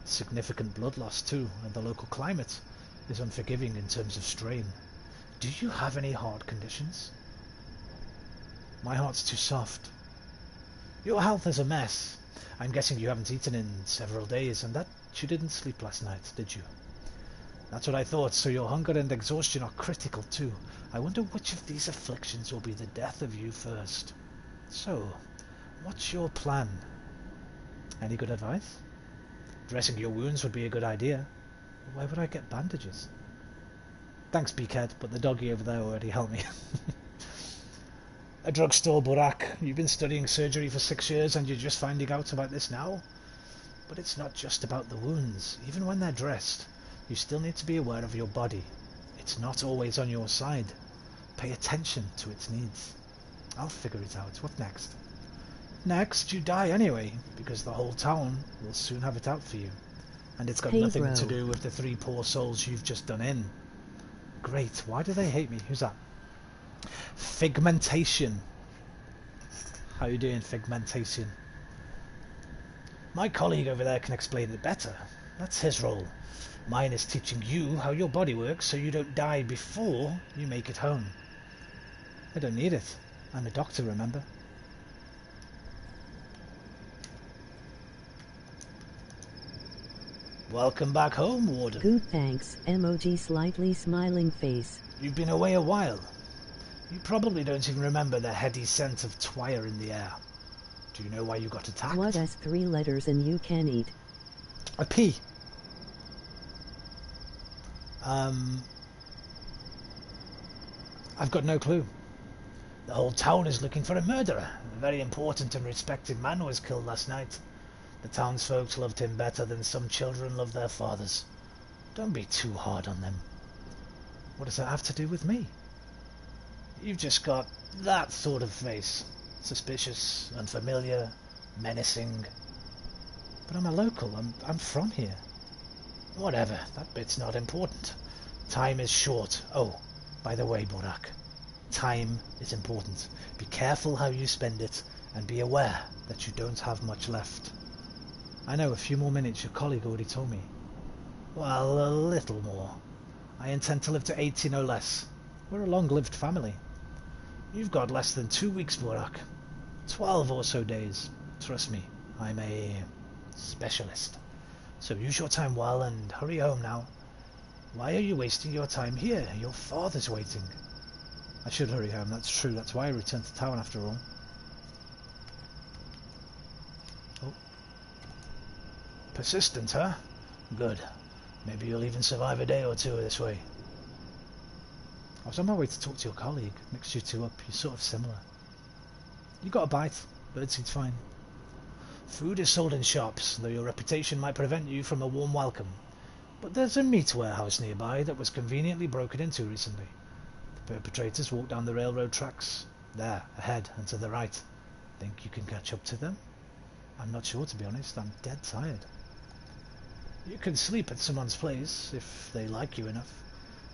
S1: Significant blood loss, too, and the local climate is unforgiving in terms of strain. Do you have any heart conditions? My heart's too soft. Your health is a mess. I'm guessing you haven't eaten in several days, and that you didn't sleep last night, did you? That's what I thought, so your hunger and exhaustion are critical too. I wonder which of these afflictions will be the death of you first. So, what's your plan? Any good advice? Dressing your wounds would be a good idea. Why would I get bandages? Thanks, Beakhead, but the doggy over there already helped me. A drugstore, Burak. You've been studying surgery for 6 years and you're just finding out about this now? But it's not just about the wounds. Even when they're dressed, you still need to be aware of your body. It's not always on your side. Pay attention to its needs. I'll figure it out. What next? Next, you die anyway, because the whole town will soon have it out for you. And it's got nothing to do with the 3 poor souls you've just done in. Great, why do they hate me? Who's that? Figmentation. How you doing, Figmentation? My colleague over there can explain it better. That's his role. Mine is teaching you how your body works so you don't die before you make it home. I don't need it. I'm a doctor, remember? Welcome back home, Warden.
S2: Good, thanks. Emoji slightly smiling face.
S1: You've been away a while. You probably don't even remember the heady scent of twire in the air. Do you know why you got attacked?
S2: What has 3 letters and you can eat?
S1: A P. I've got no clue. The whole town is looking for a murderer. A very important and respected man was killed last night. The townsfolk loved him better than some children love their fathers. Don't be too hard on them. What does that have to do with me? You've just got that sort of face. Suspicious, unfamiliar, menacing. But I'm a local. I'm from here. Whatever, that bit's not important. Time is short. Oh, by the way, Borak, time is important. Be careful how you spend it, and be aware that you don't have much left. I know, a few more minutes, your colleague already told me. Well, a little more. I intend to live to 80, no less. We're a long-lived family. You've got less than 2 weeks, Borak. 12 or so days. Trust me, I'm a specialist. So use your time well and hurry home now. Why are you wasting your time here? Your father's waiting. I should hurry home, that's true. That's why I returned to town after all. Oh. Persistent, huh? Good. Maybe you'll even survive a day or two this way. I was on my way to talk to your colleague. Mixed you two up. You're sort of similar. You got a bite. Birdseed's fine. Food is sold in shops, though your reputation might prevent you from a warm welcome. But there's a meat warehouse nearby that was conveniently broken into recently. The perpetrators walked down the railroad tracks. There, ahead and to the right. Think you can catch up to them? I'm not sure, to be honest. I'm dead tired. You can sleep at someone's place, if they like you enough.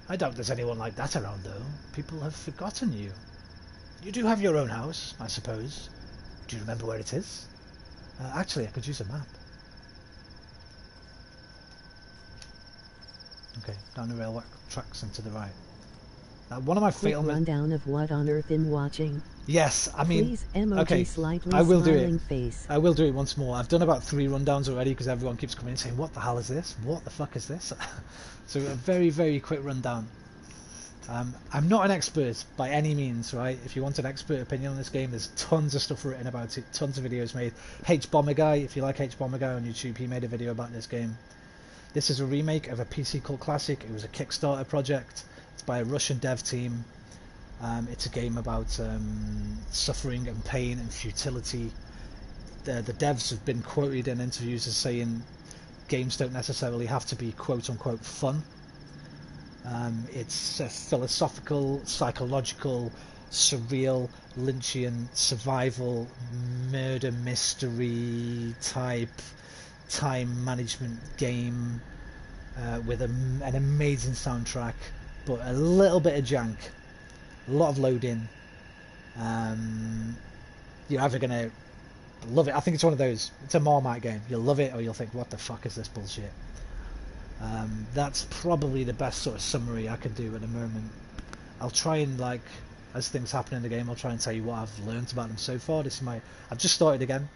S1: I doubt there's anyone like that around, though. People have forgotten you. You do have your own house, I suppose. Do you remember where it is? Actually, I could use a map. Okay, down the railway tracks and to the right. One of my
S2: Quick
S1: fatal
S2: rundown of what on earth in watching.
S1: Yes, I mean,
S2: Please, emoji
S1: okay,
S2: slightly
S1: I will do
S2: smiling
S1: it.
S2: face.
S1: I will do it once more. I've done about 3 rundowns already because everyone keeps coming in saying, what the hell is this? What the fuck is this? So a very, very quick rundown. I'm not an expert by any means, right? If you want an expert opinion on this game, there's tons of stuff written about it, tons of videos made. H-Bomber Guy, if you like H-Bomber Guy on YouTube, he made a video about this game. This is a remake of a PC cult classic. It was a Kickstarter project. It's by a Russian dev team. It's a game about suffering and pain and futility. The devs have been quoted in interviews as saying games don't necessarily have to be quote-unquote fun. It's a philosophical, psychological, surreal, Lynchian, survival, murder mystery type time management game with an amazing soundtrack, but a little bit of jank, a lot of loading. You're either going to love it. I think it's one of those, it's a Marmite game. You'll love it or you'll think, what the fuck is this bullshit? That's probably the best sort of summary I can do at the moment. I'll try and, like, as things happen in the game, I'll try and tell you what I've learned about them so far. I've just started again.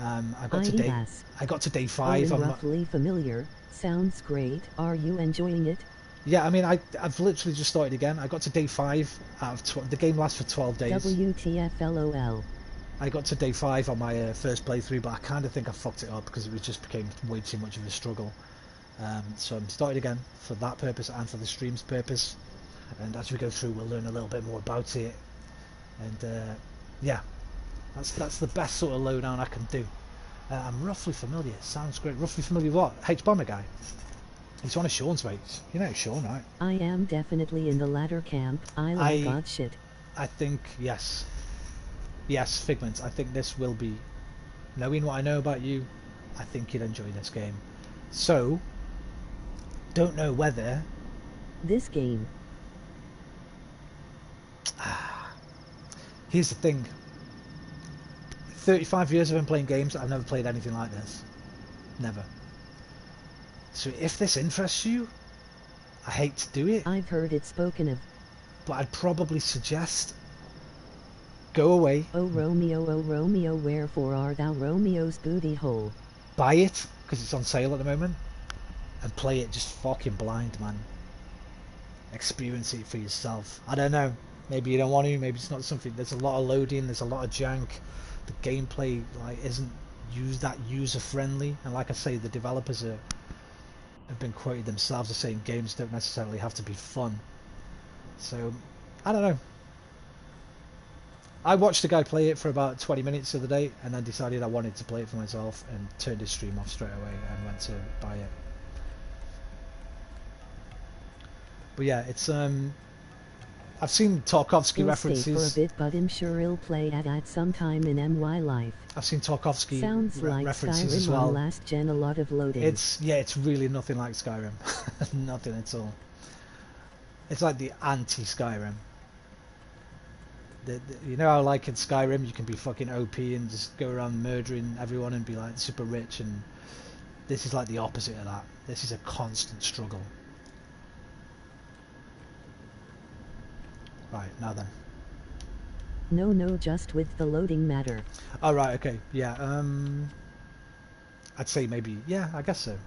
S1: I got to day 5.
S2: I'm roughly familiar. Sounds great. Are you enjoying it?
S1: Yeah, I mean, I've literally just started again. I got to day 5 out of 12. The game lasts for 12 days.
S2: WTF LOL.
S1: I got to day 5 on my first playthrough, but I kind of think I fucked it up because it just became way too much of a struggle. So I'm started again for that purpose and for the stream's purpose. And as we go through, we'll learn a little bit more about it. And yeah, that's the best sort of lowdown I can do. I'm roughly familiar. Sounds great. Roughly familiar with what? H-Bomber Guy. He's one of Sean's mates. You know Sean, right?
S2: I am definitely in the latter camp. I like God shit.
S1: I think, yes. Yes, Figment. I think this will be... Knowing what I know about you, I think you'll enjoy this game. So, don't know whether...
S2: This game.
S1: Here's the thing. 35 years I've been playing games, I've never played anything like this. Never. So if this interests you, I hate to do it.
S2: I've heard it spoken of.
S1: But I'd probably suggest go away.
S2: Oh Romeo, wherefore art thou Romeo's booty hole?
S1: Buy it, because it's on sale at the moment. And play it just fucking blind, man. Experience it for yourself. I don't know. Maybe you don't want to, maybe it's not something. There's a lot of loading, there's a lot of jank. The gameplay isn't that user friendly, and like I say, the developers have been quoted themselves as saying games don't necessarily have to be fun. So I don't know. I watched a guy play it for about 20 minutes the other day, and then decided I wanted to play it for myself, and turned his stream off straight away and went to buy it. But yeah, it's I've seen Tarkovsky
S2: He'll stay for a
S1: references.
S2: bit, but I'm sure he'll play at some time in MY life.
S1: I've seen Tarkovsky
S2: Sounds like
S1: references
S2: Skyrim
S1: as
S2: on
S1: well.
S2: last gen, a lot of loading.
S1: It's really nothing like Skyrim. Nothing at all. It's like the anti-Skyrim. You know how like in Skyrim you can be fucking OP and just go around murdering everyone and be like super rich, and this is like the opposite of that. This is a constant struggle. Right, now then.
S2: No, just with the loading matter.
S1: Oh right, okay, yeah. I'd say maybe, yeah, I guess so.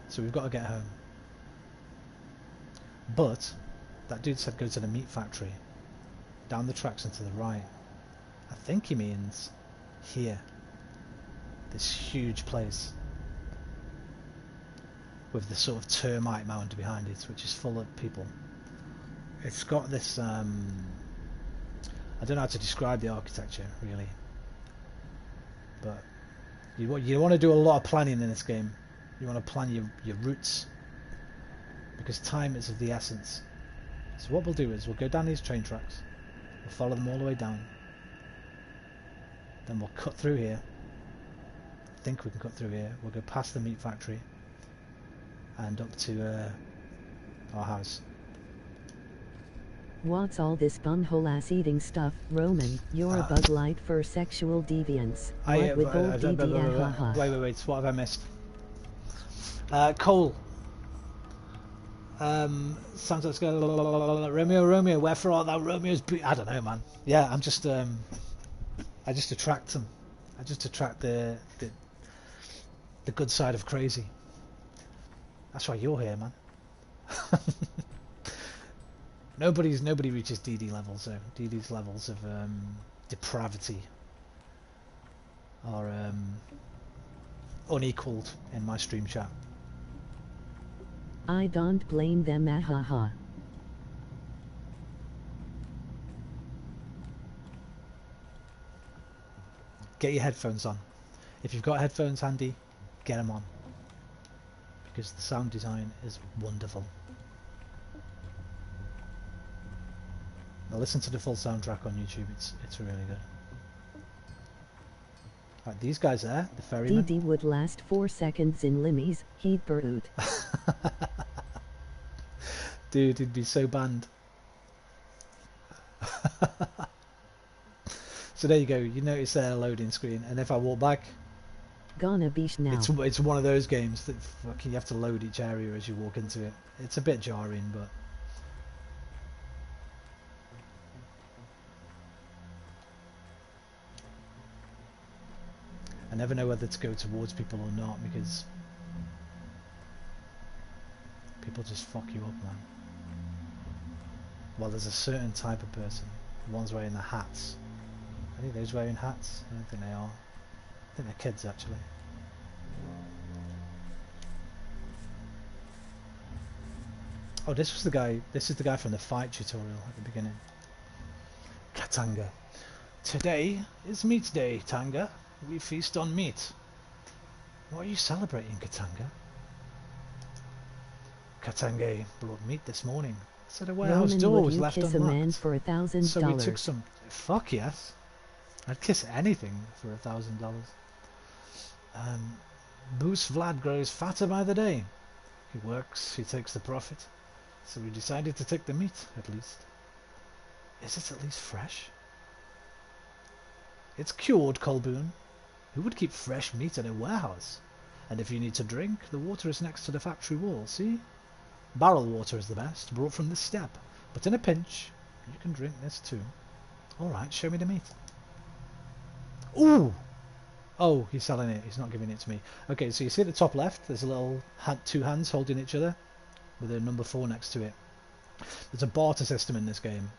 S1: So we've got to get home. But that dude said go to the meat factory, down the tracks and to the right. I think he means here. This huge place with the sort of termite mound behind it, which is full of people. It's got this, I don't know how to describe the architecture really, but you want to do a lot of planning in this game. You want to plan your routes, because time is of the essence. So what we'll do is we'll go down these train tracks, we'll follow them all the way down, then we'll cut through here. I think we can cut through here. We'll go past the meat factory and up to our house.
S2: What's all this bunhole ass eating stuff, Roman? You're a bug light for sexual deviance. What with old DD, haha.
S1: Wait, what have I missed? Cole. Santos Romeo, wherefore art thou, Romeo's I don't know, man. Yeah, I just attract them. I just attract the good side of crazy. That's why you're here, man. Nobody reaches DD levels, so DD's levels of depravity are unequaled in my stream chat.
S2: I don't blame them, ahaha.
S1: Get your headphones on. If you've got headphones handy, get them on, because the sound design is wonderful. Now listen to the full soundtrack on YouTube. It's really good. Right, these guys there, the ferrymen.
S2: DD would last 4 seconds in Limmy's, he'd brood.
S1: Dude, he'd be so banned. So there you go. You notice their loading screen, and if I walk back,
S2: Gonna be now.
S1: it's one of those games that fucking you have to load each area as you walk into it. It's a bit jarring, but I never know whether to go towards people or not, because people just fuck you up, man. Well, there's a certain type of person. The ones wearing the hats. I think those wearing hats. I don't think they are. I think they're kids, actually. Oh, this was the guy. This is the guy from the fight tutorial at the beginning. Katanga. Today is meat day, Tanga. We feast on meat. What are you celebrating, Katanga? Katanga brought meat this morning. So the warehouse
S2: Roman,
S1: door
S2: would
S1: was
S2: you
S1: left
S2: kiss a
S1: unlocked.
S2: man for $1,000?
S1: So we took some. Fuck yes. I'd kiss anything for $1,000. Boos Vlad grows fatter by the day. He works, he takes the profit. So we decided to take the meat, at least. Is it at least fresh? It's cured, Colboon. Who would keep fresh meat in a warehouse? And if you need to drink, the water is next to the factory wall, see? Barrel water is the best, brought from this step. But in a pinch, you can drink this too. Alright, show me the meat. Ooh! Oh, he's selling it, he's not giving it to me. Okay, so you see at the top left, there's a little two hands holding each other, with a number 4 next to it. There's a barter system in this game.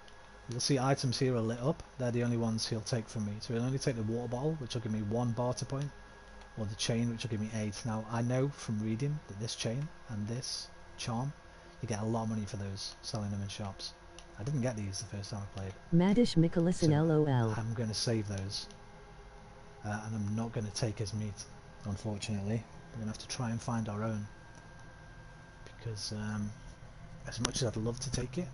S1: You'll see items here are lit up. They're the only ones he'll take from me. So he'll only take the water bottle, which will give me 1 barter point, or the chain, which will give me 8. Now, I know from reading that this chain and this charm, you get a lot of money for those, selling them in shops. I didn't get these the first time I played.
S2: Madish Michelson,
S1: So,
S2: LOL.
S1: I'm going to save those. And I'm not going to take his meat, unfortunately. We're going to have to try and find our own. Because as much as I'd love to take it,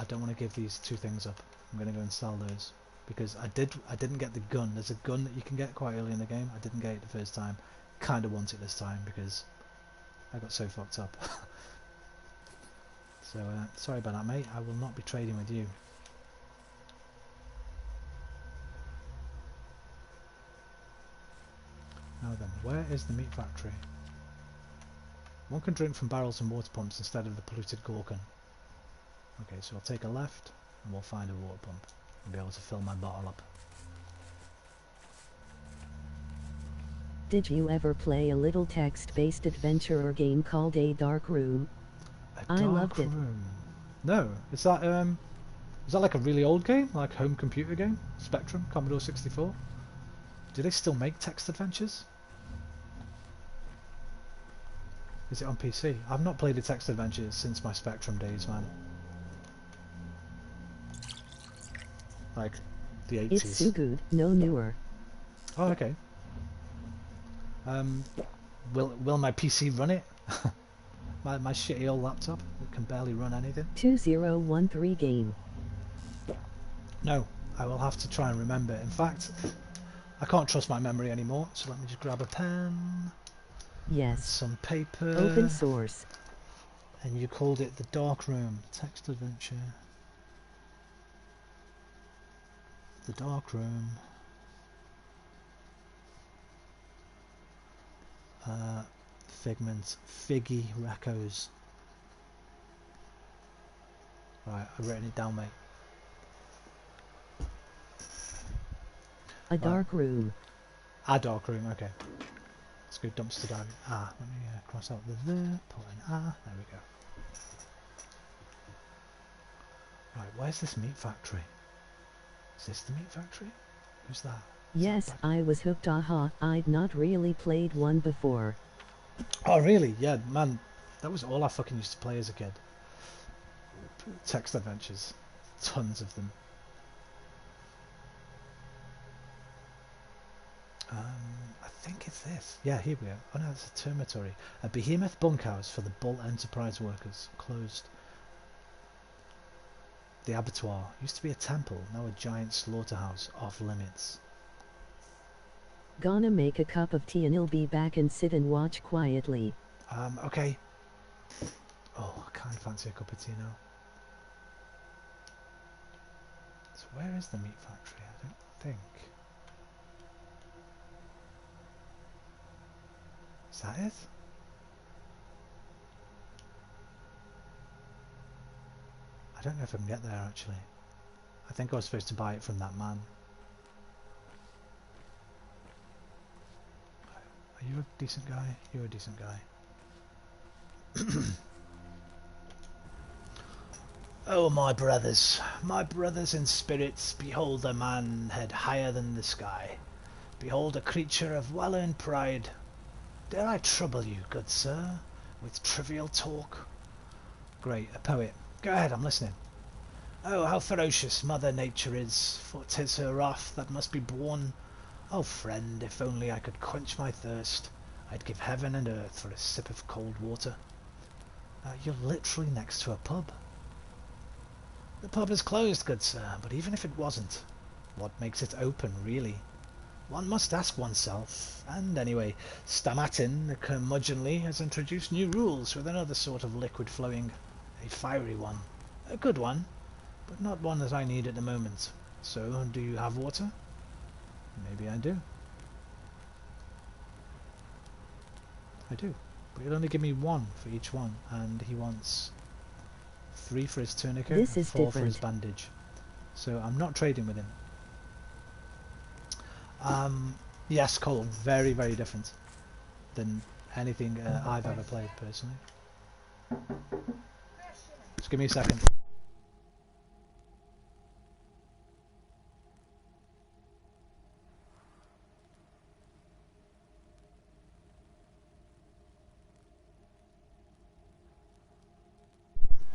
S1: I don't want to give these 2 things up. I'm going to go and sell those. Because I didn't get the gun. There's a gun that you can get quite early in the game. I didn't get it the first time. Kind of want it this time because I got so fucked up. So, sorry about that, mate. I will not be trading with you. Now then, where is the meat factory? One can drink from barrels and water pumps instead of the polluted Gorgon. Okay, so I'll take a left and we'll find a water pump and be able to fill my bottle up.
S2: Did you ever play a little text-based adventure or game called A Dark Room? I loved it.
S1: Room. No, is that like a really old game, like home computer game? Spectrum, Commodore 64? Do they still make text adventures? Is it on PC? I've not played a text adventure since my Spectrum days, man. Like the 80s.
S2: It's so good, no newer.
S1: Oh, okay. Will my PC run it? my shitty old laptop that can barely run anything.
S2: 2013 game.
S1: No, I will have to try and remember. In fact, I can't trust my memory anymore, so let me just grab a pen.
S2: Yes.
S1: Some paper.
S2: Open source.
S1: And you called it the Dark Room. Text adventure. The Dark Room. Figment. Figgy Racos. Right, I've written it down, mate.
S2: A dark room.
S1: A dark room, okay. Let's go dumpster diving. Let me cross out the there, put an there we go. Right, where's this meat factory? Is this the meat factory? Who's that?
S2: Yes, I was hooked. Aha, I'd not really played one before.
S1: Oh really? Yeah, man, that was all I fucking used to play as a kid. Text adventures. Tons of them. I think it's this. Yeah, here we go. Oh no, it's a termitory. A behemoth bunkhouse for the Bull Enterprise workers. Closed. The abattoir. Used to be a temple, now a giant slaughterhouse. Off limits.
S2: Gonna make a cup of tea and I'll be back and sit and watch quietly.
S1: Okay. Oh, I can't fancy a cup of tea now. So where is the meat factory? I don't think. Is that it? I don't know if I can get there actually. I think I was supposed to buy it from that man. Are you a decent guy? You're a decent guy. Oh my brothers in spirits, behold a man head higher than the sky. Behold a creature of well-earned pride. Dare I trouble you, good sir, with trivial talk? Great, a poet. Go ahead, I'm listening. Oh, how ferocious Mother Nature is, for 'tis her wrath that must be borne. Oh friend, if only I could quench my thirst, I'd give heaven and earth for a sip of cold water. You're literally next to a pub. The pub is closed, good sir, but even if it wasn't, what makes it open, really? One must ask oneself. And anyway, Stamatin, curmudgeonly, has introduced new rules with another sort of liquid flowing. A fiery one. A good one, but not one that I need at the moment. So, do you have water? Maybe I do. I do. But he'll only give me 1 for each one, and he wants 3 for his tourniquet
S2: This
S1: and
S2: is
S1: 4 for
S2: different.
S1: his bandage. So I'm not trading with him. Yes, Cole, very, very different than anything I've ever played personally. Just give me a second.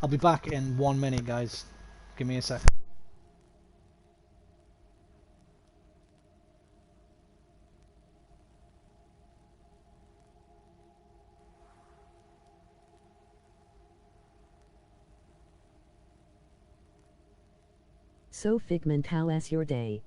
S1: I'll be back in 1 minute, guys. Give me a second.
S2: So Figment, how's your day?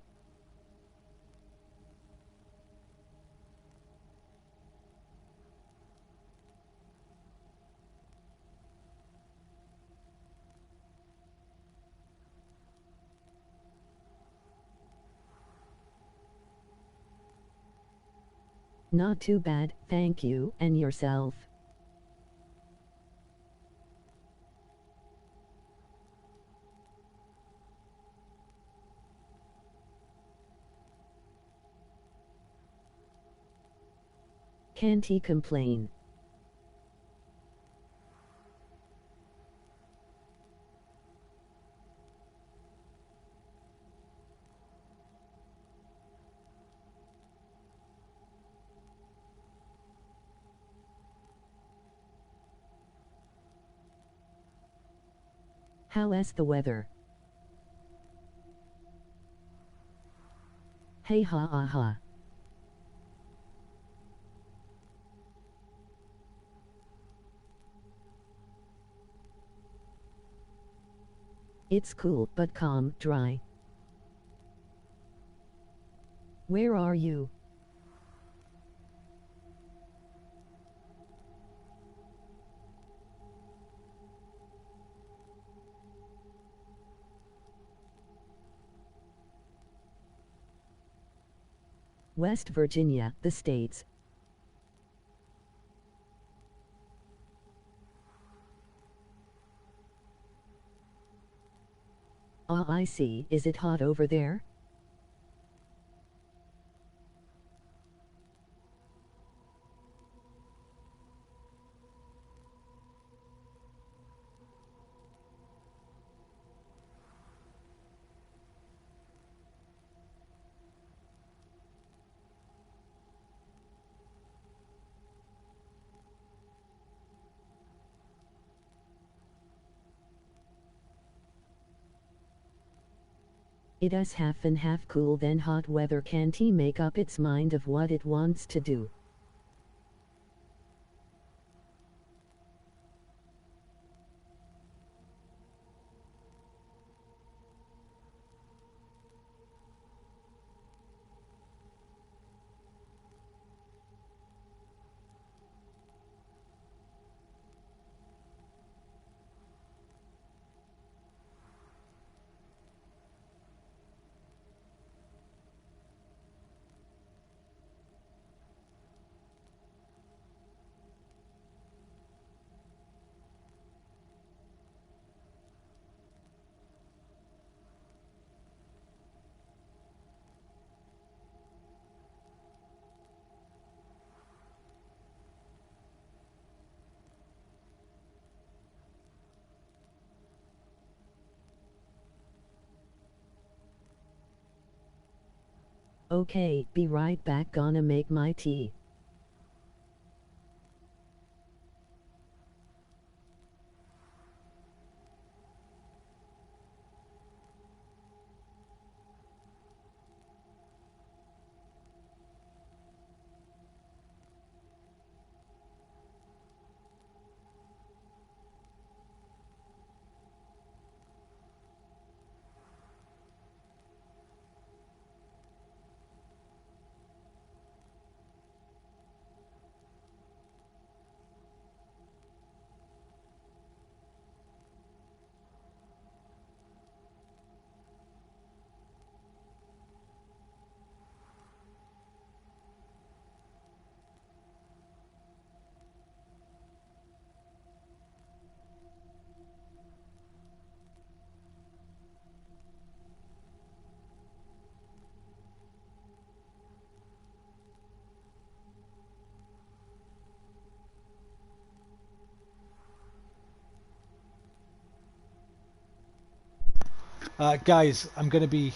S2: Not too bad, thank you, and yourself? Can't he complain? How's the weather? Hey ha ha ha. It's cool, but calm, dry. Where are you? West Virginia, the States. Ah, I see. Is it hot over there? It is half and half cool then hot weather. Can't he make up its mind of what it wants to do? Okay, be right back, gonna make my tea.
S1: Guys, I'm gonna be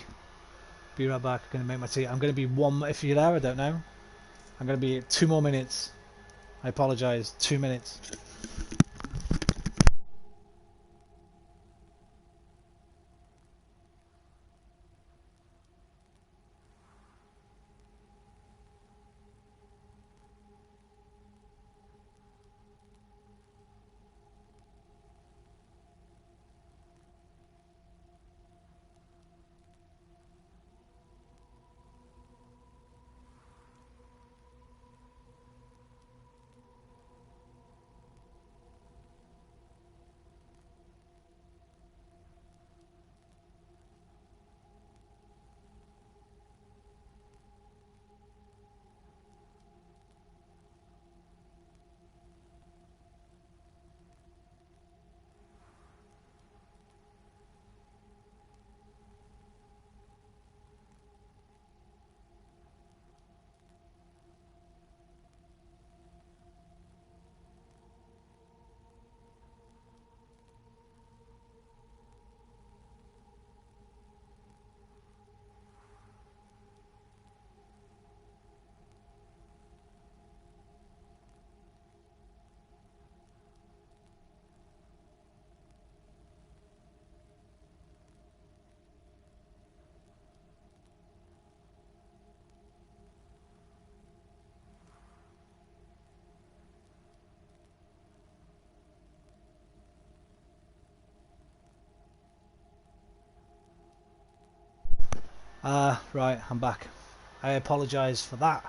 S1: right back. I'm gonna make my tea. I'm gonna be one. If you're there, I don't know. I'm gonna be 2 more minutes. I apologise. 2 minutes. Right, I'm back. I apologise for that.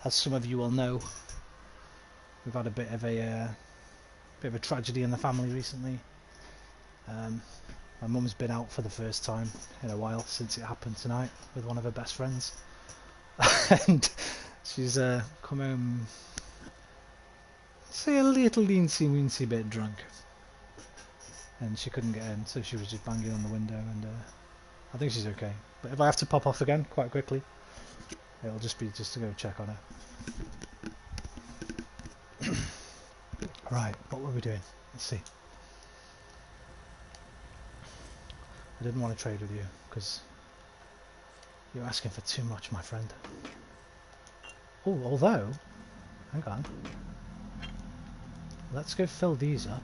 S1: As some of you will know, we've had a bit of a tragedy in the family recently. My mum's been out for the first time in a while since it happened tonight with one of her best friends, and she's come home, say, a little weensy bit drunk, and she couldn't get in, so she was just banging on the window, and I think she's okay. But if I have to pop off again quite quickly, it'll just be to go check on her. Right, what were we doing? Let's see. I didn't want to trade with you because you're asking for too much, my friend. Oh, although, hang on. Let's go fill these up.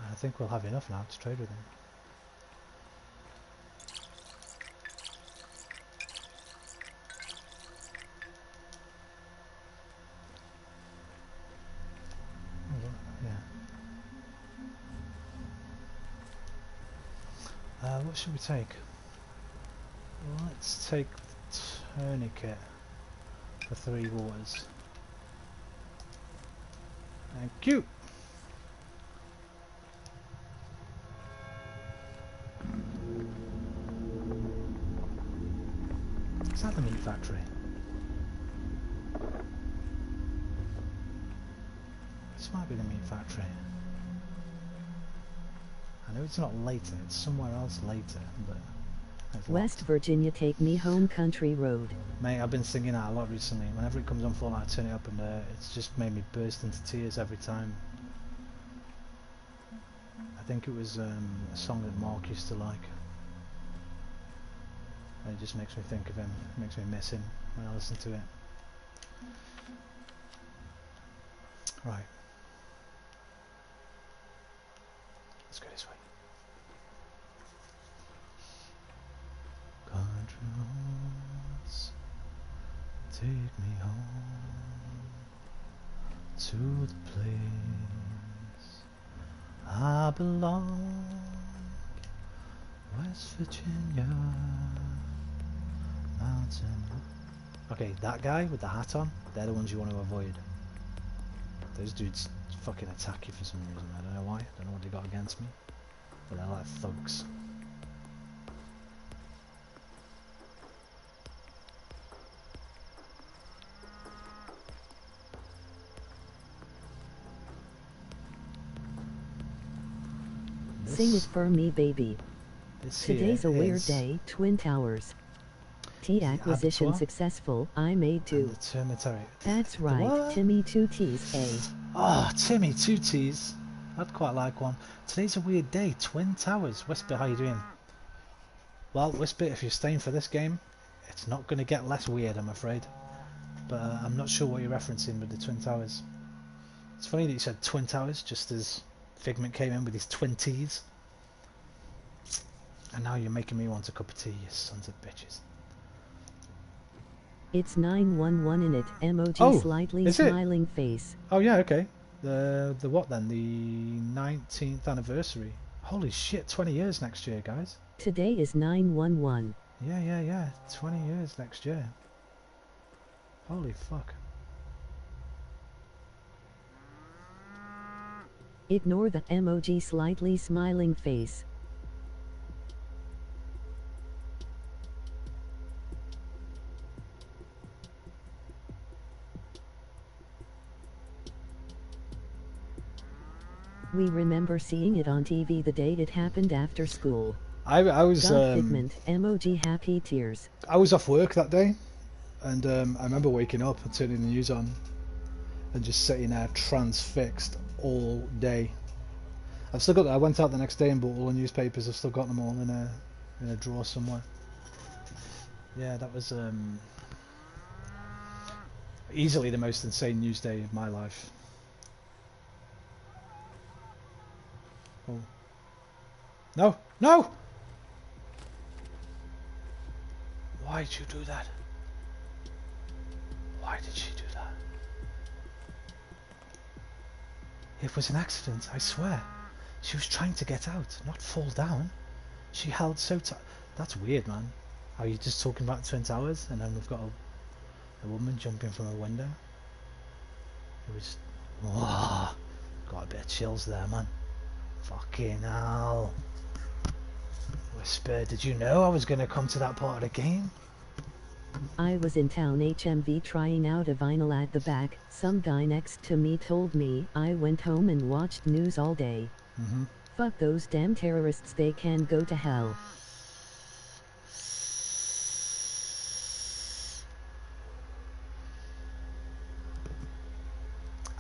S1: I think we'll have enough now to trade with them. What should we take? Let's take the tourniquet for 3 waters. Thank you! Is that the meat factory? This might be the meat factory. I know it's not later, it's somewhere else later, but...
S2: West Virginia, take me home, country road.
S1: Mate, I've been singing that a lot recently. Whenever it comes on Fallout, I turn it up and it's just made me burst into tears every time. I think it was a song that Mark used to like. And it just makes me think of him, it makes me miss him when I listen to it. Right. Let's go this way. Country roads, take me home to the place I belong. West Virginia, mountain. Okay, that guy with the hat on, they're the ones you want to avoid. Those dudes fucking attack you for some reason. I don't know why. I don't know what they got against me. But they're like thugs.
S2: Sing it for me, baby. Today's a weird day, Twin Towers. T acquisition successful, I made 2.
S1: The cemetery.
S2: That's right,
S1: What?
S2: Timmy 2 T's, A.
S1: Oh, Timmy 2 T's. I'd quite like one. Today's a weird day, Twin Towers. Whisper, how you doing? Well, Whisper, if you're staying for this game, it's not going to get less weird, I'm afraid. But I'm not sure what you're referencing with the Twin Towers. It's funny that you said Twin Towers, just as Figment came in with his twin T's. And now you're making me want a cup of tea, you sons of bitches.
S2: It's 911 in it, emoji slightly smiling face.
S1: Oh yeah, okay. The what then? The 19th anniversary. Holy shit, 20 years next year, guys.
S2: Today is 911.
S1: Yeah. 20 years next year. Holy fuck.
S2: Ignore the emoji slightly smiling face. We remember seeing it on TV the day it happened after school.
S1: I was
S2: Figment, emoji happy tears.
S1: I was off work that day, and I remember waking up and turning the news on and just sitting there transfixed all day. I've still got. I went out the next day and bought all the newspapers. I've still got them all in a drawer somewhere. Yeah, that was easily the most insane news day of my life. Oh. No! No! Why'd you do that? Why did she do that? It was an accident, I swear. She was trying to get out, not fall down. She held so tight. That's weird, man. Are you just talking about Twin Towers and then we've got a woman jumping from a window? It was... Whoa, got a bit of chills there, man. Fucking hell. Whisper, did you know I was going to come to that part of the game?
S2: I was in town HMV trying out a vinyl at the back. Some guy next to me told me. I went home and watched news all day. Fuck those damn terrorists, they can go to hell.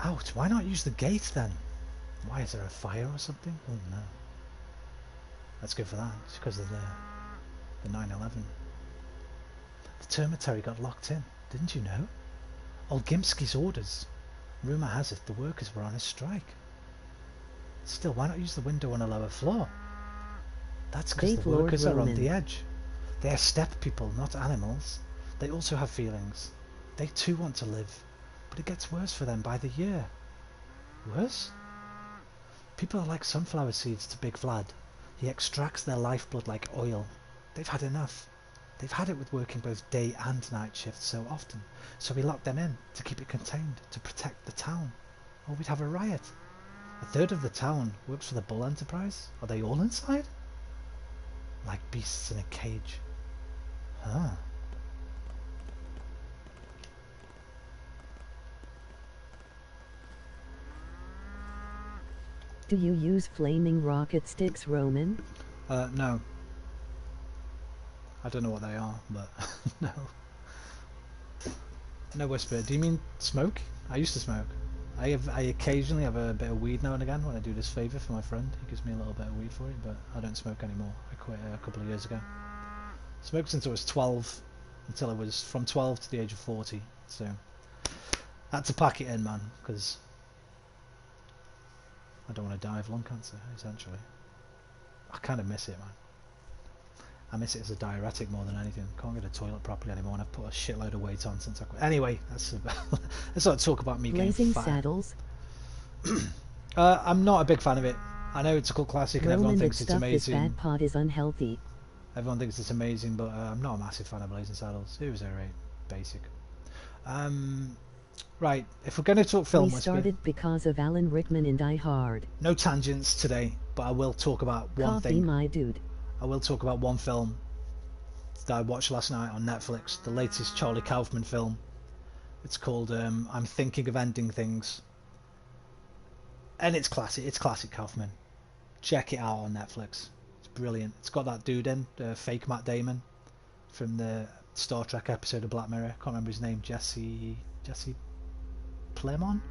S1: Ouch, why not use the gate then? Why, is there a fire or something? Oh no. Let's go for that. It's because of the 9/11. The termitary got locked in, didn't you know? Olgimski's orders. Rumour has it the workers were on a strike. Still, why not use the window on a lower floor? That's because the workers are on the edge. They are steppe people, not animals. They also have feelings. They too want to live. But it gets worse for them by the year. Worse? People are like sunflower seeds to Big Vlad. He extracts their lifeblood like oil. They've had enough. They've had it with working both day and night shifts so often. So we locked them in to keep it contained, to protect the town. Or we'd have a riot. A third of the town works for the Bull Enterprise. Are they all inside? Like beasts in a cage. Huh.
S2: Do you use flaming rocket sticks, Roman?
S1: No. I don't know what they are, but no. No, Whisper. Do you mean smoke? I used to smoke. I occasionally have a bit of weed now and again when I do this favour for my friend. He gives me a little bit of weed for it, but I don't smoke anymore. I quit a couple of years ago. Smoked since I was 12, until I was from 12 to the age of 40. So I had to pack it in, man, because I don't want to die of lung cancer, essentially. I kind of miss it, man. I miss it as a diuretic more than anything. Can't get a toilet properly anymore, and I've put a shitload of weight on since I quit. Anyway, let's not talk about me
S2: Blazing
S1: getting fat.
S2: Saddles.
S1: I'm not a big fan of it. I know it's a cult classic and
S2: Roman,
S1: everyone thinks it's
S2: stuff
S1: amazing.
S2: This bad pot is unhealthy.
S1: Everyone thinks it's amazing, but I'm not a massive fan of Blazing Saddles. It was alright, basic. Right, if we're going to talk film,
S2: we started because of Alan Rickman in Die Hard.
S1: No tangents today, but I will talk about one
S2: Coffee,
S1: thing.
S2: my dude.
S1: I will talk about one film that I watched last night on Netflix, the latest Charlie Kaufman film. It's called I'm Thinking of Ending Things. And it's classic Kaufman. Check it out on Netflix. It's brilliant. It's got that dude in, fake Matt Damon, from the Star Trek episode of Black Mirror. Can't remember his name. Jesse Plemon?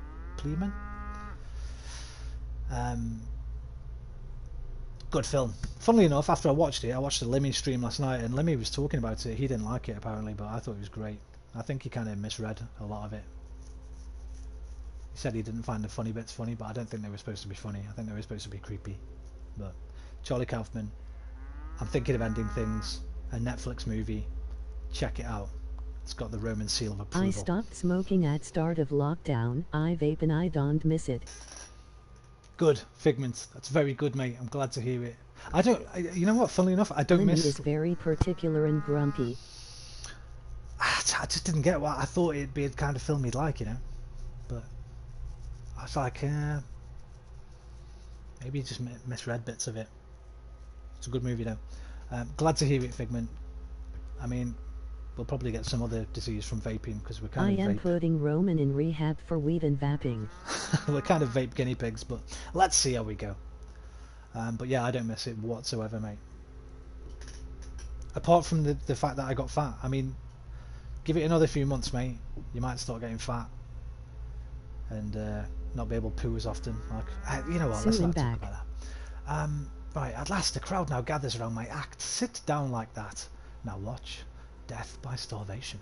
S1: Good film. Funnily enough, after I watched the Limmy stream last night, and Limmy was talking about it. He didn't like it apparently, but I thought it was great. I think he kind of misread a lot of it. He said he didn't find the funny bits funny, but I don't think they were supposed to be funny. I think they were supposed to be creepy. But Charlie Kaufman, I'm Thinking of Ending Things, a Netflix movie. Check it out. It's got the Roman seal of approval.
S2: I stopped smoking at start of lockdown. I vape and I don't miss it.
S1: Good, Figment. That's very good, mate. I'm glad to hear it. You know what? Funnily enough, I don't miss.
S2: is very particular and grumpy.
S1: I just didn't get what I thought it'd be a kind of film he'd like, you know. But I was like, maybe he just misread bits of it. It's a good movie though. Glad to hear it, Figment. I mean, we'll probably get some other disease from vaping because we're kind of.
S2: I am putting Roman in rehab for weed and vaping.
S1: We're kind of vape guinea pigs, but let's see how we go. But yeah, I don't miss it whatsoever, mate. Apart from the fact that I got fat. I mean, give it another few months, mate. You might start getting fat and not be able to poo as often. Like, you know what? Let's not talk about that. Right, at last the crowd now gathers around my act. Sit down like that. Now watch. Death by starvation.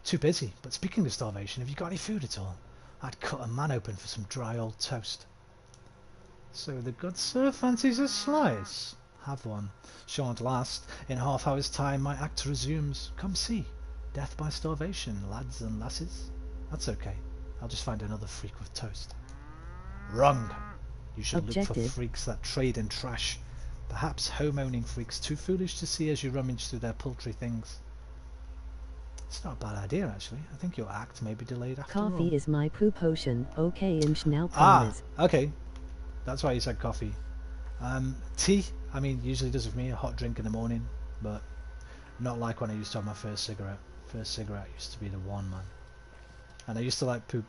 S1: Too busy, but speaking of starvation, have you got any food at all? I'd cut a man open for some dry old toast. So the good sir fancies a slice? Have one. Shan't last. In half hour's time my act resumes. Come see. Death by starvation, lads and lasses. That's okay. I'll just find another freak with toast. Wrong. You should look for freaks that trade in trash. Perhaps home-owning freaks too foolish to see as you rummage through their paltry things. It's not a bad idea, actually. I think your act may be delayed after all.
S2: Coffee is my poo potion. Okay, Imsh, now
S1: Ah,
S2: promise.
S1: okay. That's why you said coffee. Tea, I mean, usually does with me, a hot drink in the morning, but not like when I used to have my first cigarette. First cigarette used to be the one, man. And I used to like poop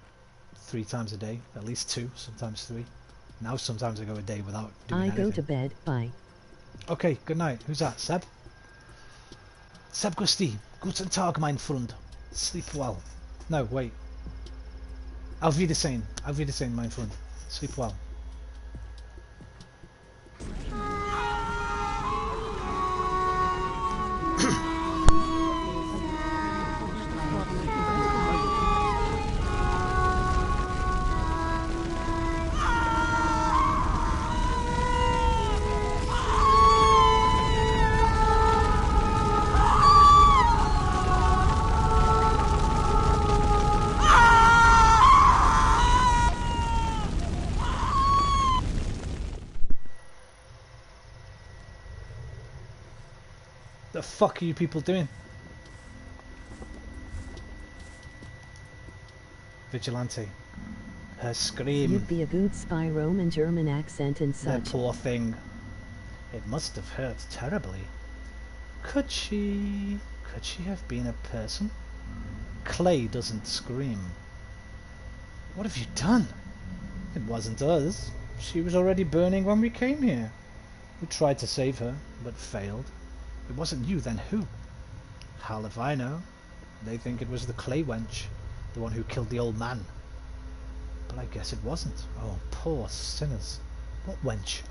S1: 3 times a day, at least 2, sometimes 3. Now sometimes I go a day without doing anything.
S2: I go to bed, bye.
S1: Okay, good night. Who's that, Seb? Seb Gusti, guten Tag, mein Freund. Sleep well. No, wait. Auf Wiedersehen, mein Freund. Sleep well. The fuck are you people doing? Vigilante. Her scream.
S2: You'd be a good spy, Roman German accent and
S1: The
S2: such.
S1: poor thing. It must have hurt terribly. Could she have been a person? Clay doesn't scream. What have you done? It wasn't us. She was already burning when we came here. We tried to save her, but failed. It wasn't you, then who? How if I know? They think it was the clay wench, the one who killed the old man. But I guess it wasn't. Oh, poor sinners. What wench?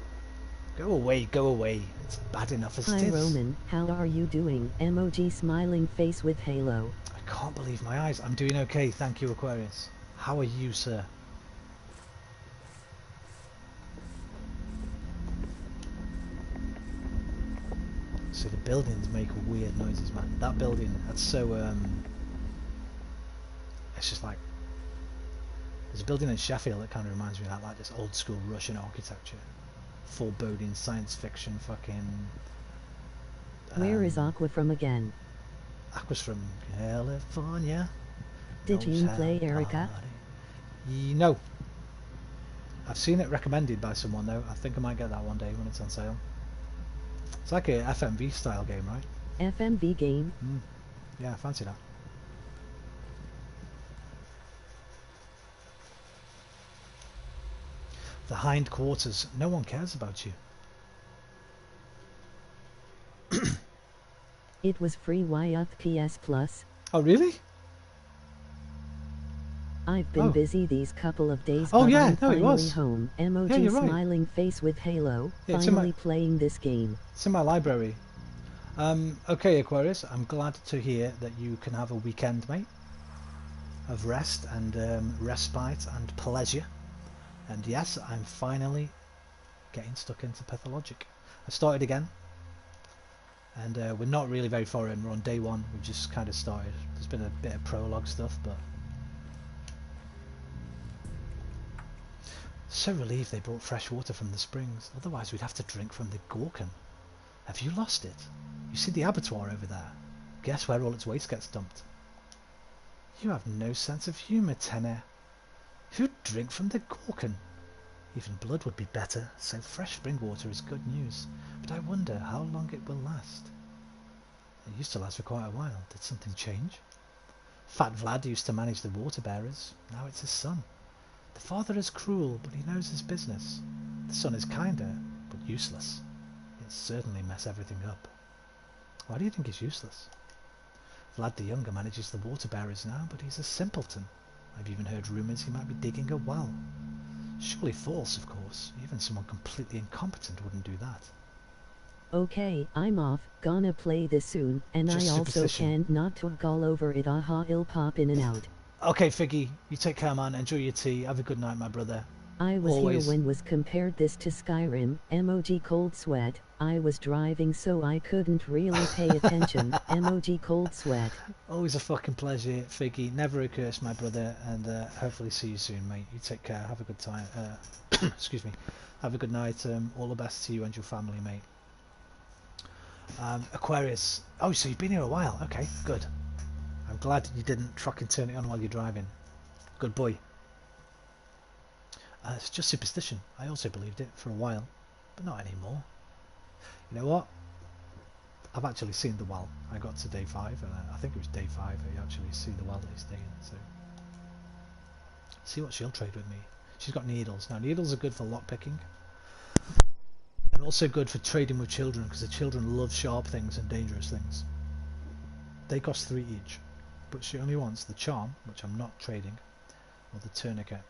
S1: Go away, go away. It's bad enough as
S2: Hi
S1: it is.
S2: Roman, how are you doing? Emoji smiling face with halo.
S1: I can't believe my eyes. I'm doing okay, thank you, Aquarius. How are you, sir? So the buildings make weird noises, man. That building, that's so, it's just like, there's a building in Sheffield that kind of reminds me of that, like this old school Russian architecture. Foreboding, science fiction, fucking...
S2: Where is Aqua from again?
S1: Aqua's from California.
S2: Did
S1: Knows
S2: you
S1: how
S2: play
S1: to
S2: Erica?
S1: party. No. I've seen it recommended by someone though. I think I might get that one day when it's on sale. It's like a FMV style game, right?
S2: FMV game?
S1: Yeah, I fancy that. The hindquarters. No one cares about you.
S2: It was free via PS Plus.
S1: Oh, really?
S2: I've been busy these couple of days,
S1: Oh,
S2: but
S1: yeah,
S2: I'm
S1: no, it
S2: finally
S1: was.
S2: home. Emoji
S1: Yeah, you're right.
S2: smiling face with halo.
S1: Yeah, it's in
S2: Finally
S1: my-
S2: playing this game.
S1: It's in my library. Okay, Aquarius, I'm glad to hear that you can have a weekend, mate, of rest and respite and pleasure. And yes, I'm finally getting stuck into Pathologic. I started again, and we're not really very far in. We're on day 1. We've just kind of started. There's been a bit of prologue stuff, but so relieved they brought fresh water from the springs. Otherwise, we'd have to drink from the Gorkin. Have you lost it? You see the abattoir over there? Guess where all its waste gets dumped? You have no sense of humour, Tenner. Who'd drink from the Gorkin? Even blood would be better, so fresh spring water is good news. But I wonder how long it will last. It used to last for quite a while. Did something change? Fat Vlad used to manage the water bearers. Now it's his son. The father is cruel, but he knows his business. The son is kinder, but useless. He'll certainly mess everything up. Why do you think he's useless? Vlad the Younger manages the water bearers now, but he's a simpleton. I've even heard rumours he might be digging a well. Surely false, of course. Even someone completely incompetent wouldn't do that.
S2: Okay, I'm off. Gonna play this soon, and
S1: Just
S2: I also
S1: superstition.
S2: can't not talk all over it. Aha, I'll pop in and out.
S1: Okay, Figgy, you take care, man. Enjoy your tea. Have a good night, my brother.
S2: I was
S1: Always.
S2: here when was compared this to Skyrim. Emoji cold sweat. I was driving so I couldn't really pay attention. Emoji cold sweat.
S1: Always a fucking pleasure, Figgy. Never a curse, my brother. And hopefully see you soon, mate. You take care. Have a good time. Excuse me. Have a good night. All the best to you and your family, mate. Aquarius. Oh, so you've been here a while. Okay, good. I'm glad you didn't fucking turn it on while you're driving. Good boy. It's just superstition. I also believed it for a while, but not anymore. You know what? I've actually seen the well. I got to day 5, and I think it was day 5 I actually see the well that he's staying. So, see what she'll trade with me. She's got needles. Now, needles are good for lockpicking, and also good for trading with children, because the children love sharp things and dangerous things. They cost 3 each, but she only wants the charm, which I'm not trading, or the tourniquet.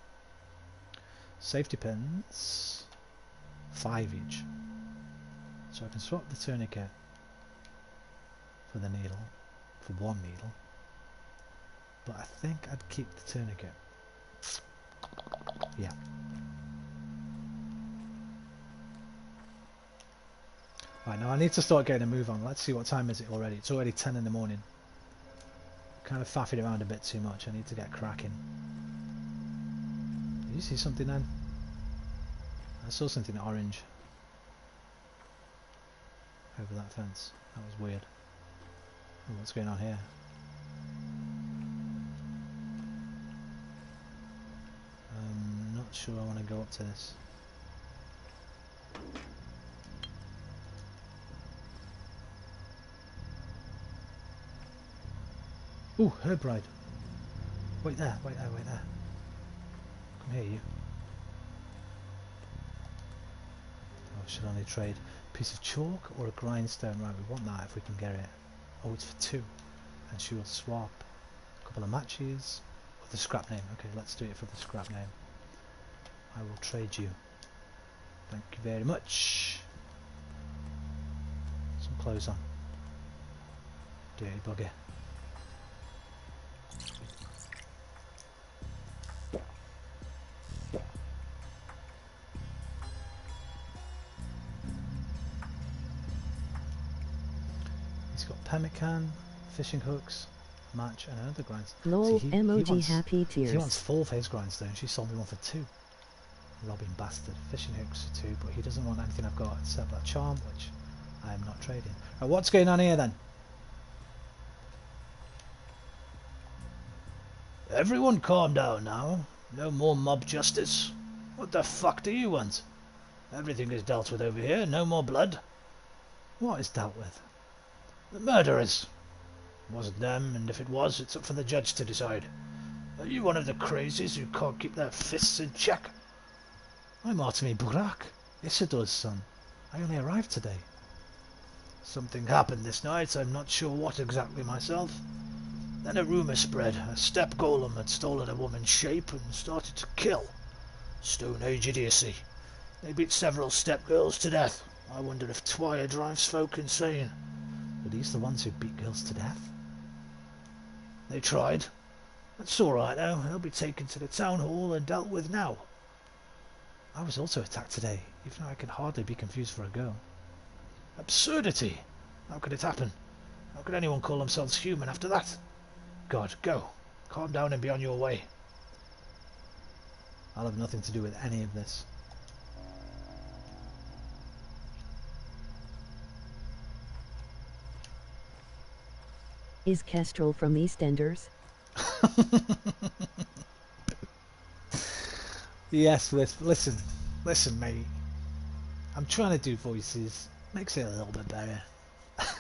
S1: Safety pins, 5 each. So I can swap the tourniquet for the needle, for 1 needle, but I think I'd keep the tourniquet. Yeah. Right, now I need to start getting a move on. Let's see, what time is it already? It's already 10 in the morning. Kind of faffing around a bit too much. I need to get cracking. Did you see something then? I saw something orange over that fence. That was weird. Oh, what's going on here? I'm not sure I want to go up to this. Ooh, herb bride. Wait there, wait there, wait there. Come here, you. Oh, should only trade a piece of chalk or a grindstone. Right, we want that if we can get it. Oh, it's for 2. And she will swap a couple of matches or the scrap name. Okay, let's do it for the scrap name. I will trade you. Thank you very much. Some clothes on. Dirty bugger. He's got pemmican, fishing hooks, match, and another grindstone.
S2: Lol,
S1: See,
S2: emoji happy tears.
S1: He wants 4 for his grindstone. She sold me 1 for 2. Robbing bastard. Fishing hooks for 2, but he doesn't want anything I've got except that charm, which I am not trading. Right, what's going on here then? Everyone calm down now. No more mob justice. What the fuck do you want? Everything is dealt with over here. No more blood. What is dealt with? The murderers. It wasn't them, and if it was, it's up for the judge to decide. Are you one of the crazies who can't keep their fists in check? I'm Artemi Burak, Issidor's son. I only arrived today. Something happened this night, I'm not sure what exactly myself. Then a rumour spread. A steppe golem had stolen a woman's shape and started to kill. Stone Age idiocy. They beat several steppe girls to death. I wonder if Twire drives folk insane. Are these the ones who beat girls to death? They tried. That's alright now. They'll be taken to the town hall and dealt with now. I was also attacked today, even though I can hardly be confused for a girl. Absurdity! How could it happen? How could anyone call themselves human after that? God, go. Calm down and be on your way. I'll have nothing to do with any of this.
S2: Is Kestrel from EastEnders?
S1: Yes, listen, mate. I'm trying to do voices. Makes it a little bit better.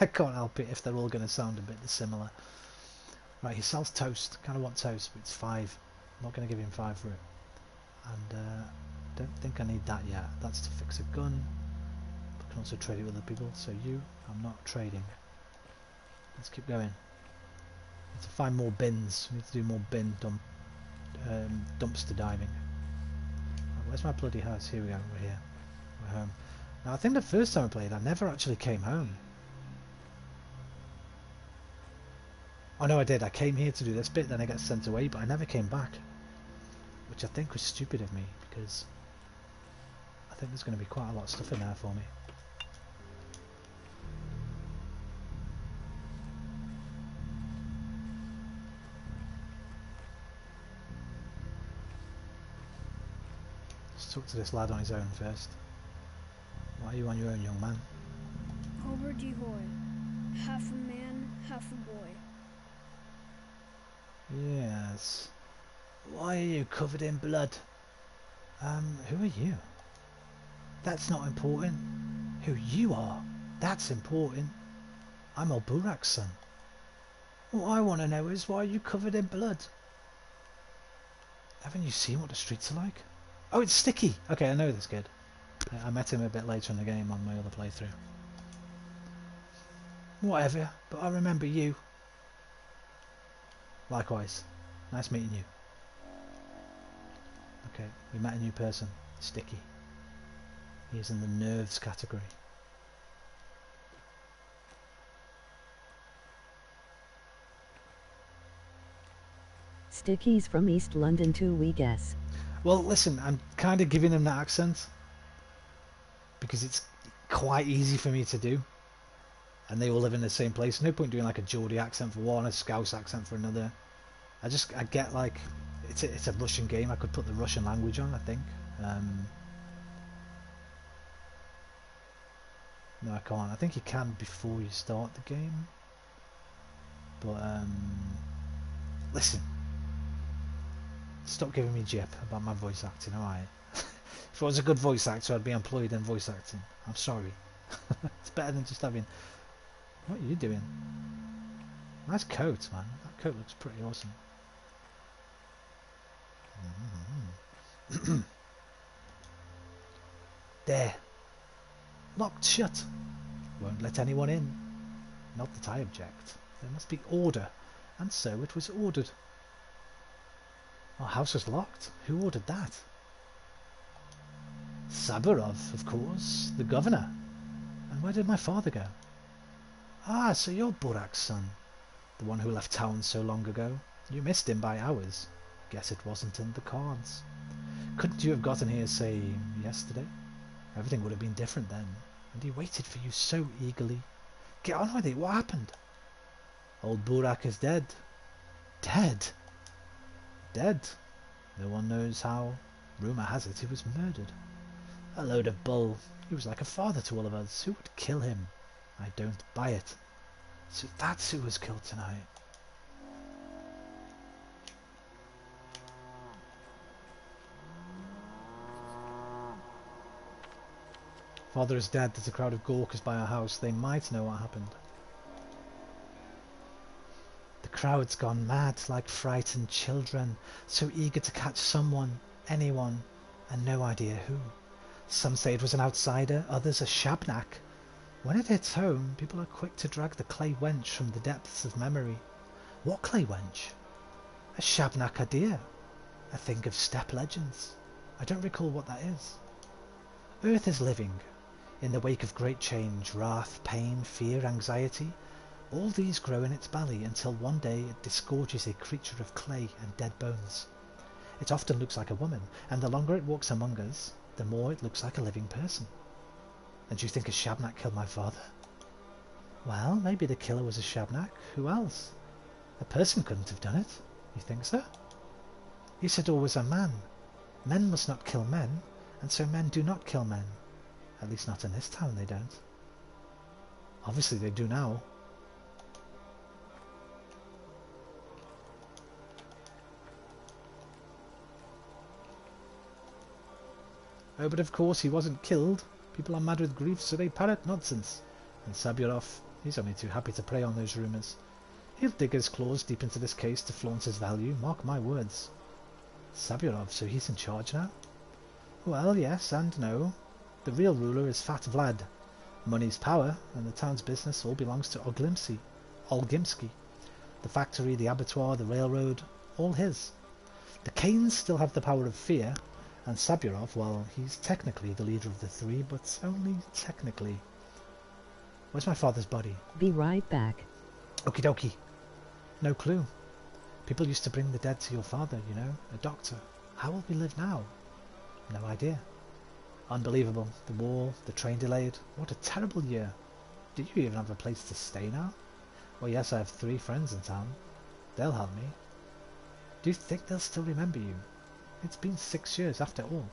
S1: I can't help it if they're all going to sound a bit similar. Right, he sells toast. Kind of want toast, but it's 5. I'm not going to give him 5 for it. And don't think I need that yet. That's to fix a gun. I can also trade it with other people. So you, I'm not trading. Let's keep going. Need to find more bins. We need to do more bin dumpster diving. Where's my bloody house? Here we go. We're here. We're home. Now I think the first time I played, I never actually came home. Oh no, I did. I came here to do this bit, then I got sent away, but I never came back. Which I think was stupid of me, because I think there's going to be quite a lot of stuff in there for me. Let's talk to this lad on his own first. Why are you on your own, young man?
S8: Hobart Hoy, half a man, half a boy.
S1: Yes. Why are you covered in blood? Who are you? That's not important. Who you are, that's important. I'm Burak's son. What I want to know is why are you covered in blood? Haven't you seen what the streets are like? Oh, it's Sticky! Okay, I know this kid. I met him a bit later in the game on my other playthrough. Whatever, but I remember you. Likewise. Nice meeting you. Okay, we met a new person. Sticky. He's in the nerves category.
S2: Sticky's from East London too, we guess.
S1: Well, listen, I'm kind of giving him that accent because it's quite easy for me to do. And they all live in the same place. No point doing like a Geordie accent for one, a Scouse accent for another. I get like, it's a Russian game. I could put the Russian language on, I think. No, I can't. I think you can before you start the game. But, listen. Stop giving me jip about my voice acting, alright? If I was a good voice actor, I'd be employed in voice acting. I'm sorry. It's better than just having... What are you doing? Nice coat, man. That coat looks pretty awesome. There. Locked shut. Won't let anyone in. Not that I object. There must be order. And so it was ordered. Our house was locked. Who ordered that? Saburov, of course. The governor. And where did my father go? Ah, so you're Burak's son. The one who left town so long ago. You missed him by hours. Guess it wasn't in the cards. Couldn't you have gotten here, say, yesterday? Everything would have been different then. And he waited for you so eagerly. Get on with it. What happened? Old Burak is dead. Dead? Dead. No one knows how. Rumour has it he was murdered. A load of bull. He was like a father to all of us. Who would kill him? I don't buy it. So that's who was killed tonight. Father is dead. There's a crowd of Gorkas by our house. They might know what happened. The crowd's gone mad like frightened children, so eager to catch someone, anyone, and no idea who. Some say it was an outsider, others a shabnak. When it hits home, people are quick to drag the clay wench from the depths of memory. What clay wench? A shabnak idea. A thing of steppe legends. I don't recall what that is. Earth is living. In the wake of great change, wrath, pain, fear, anxiety, all these grow in its belly until one day it disgorges a creature of clay and dead bones. It often looks like a woman, and the longer it walks among us, the more it looks like a living person. And you think a shabnak killed my father? Well, maybe the killer was a shabnak. Who else? A person couldn't have done it. You think so? Isidore was a man. Men must not kill men, and so men do not kill men. At least not in this town, they don't. Obviously they do now. Oh, but of course he wasn't killed. People are mad with grief, so they parrot nonsense. And Saburov, he's only too happy to prey on those rumours. He'll dig his claws deep into this case to flaunt his value, mark my words. Saburov, so he's in charge now? Well, yes and no. The real ruler is Fat Vlad. Money's power, and the town's business all belongs to Olgimsky. The factory, the abattoir, the railroad, all his. The Kanes still have the power of fear, and Saburov, well, he's technically the leader of the three, but only technically. Where's my father's body?
S2: Be right back.
S1: Okie dokie. No clue. People used to bring the dead to your father, you know, a doctor. How will we live now? No idea. Unbelievable. The war, the train delayed. What a terrible year. Do you even have a place to stay now? Well, yes, I have 3 friends in town. They'll help me. Do you think they'll still remember you? It's been 6 years after all.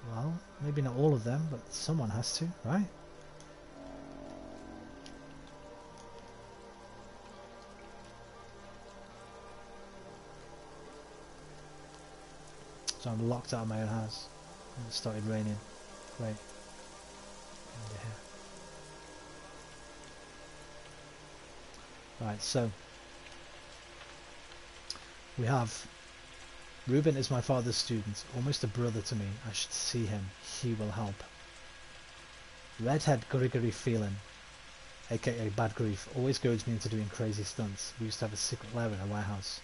S1: Well, maybe not all of them, but someone has to, right? So I'm locked out of my own house. And it started raining. Great. Under here. Right, so we have Reuben is my father's student, almost a brother to me. I should see him. He will help. Redhead Grigory Phelan, aka Bad Grief, always goads me into doing crazy stunts. We used to have a secret lair in a warehouse.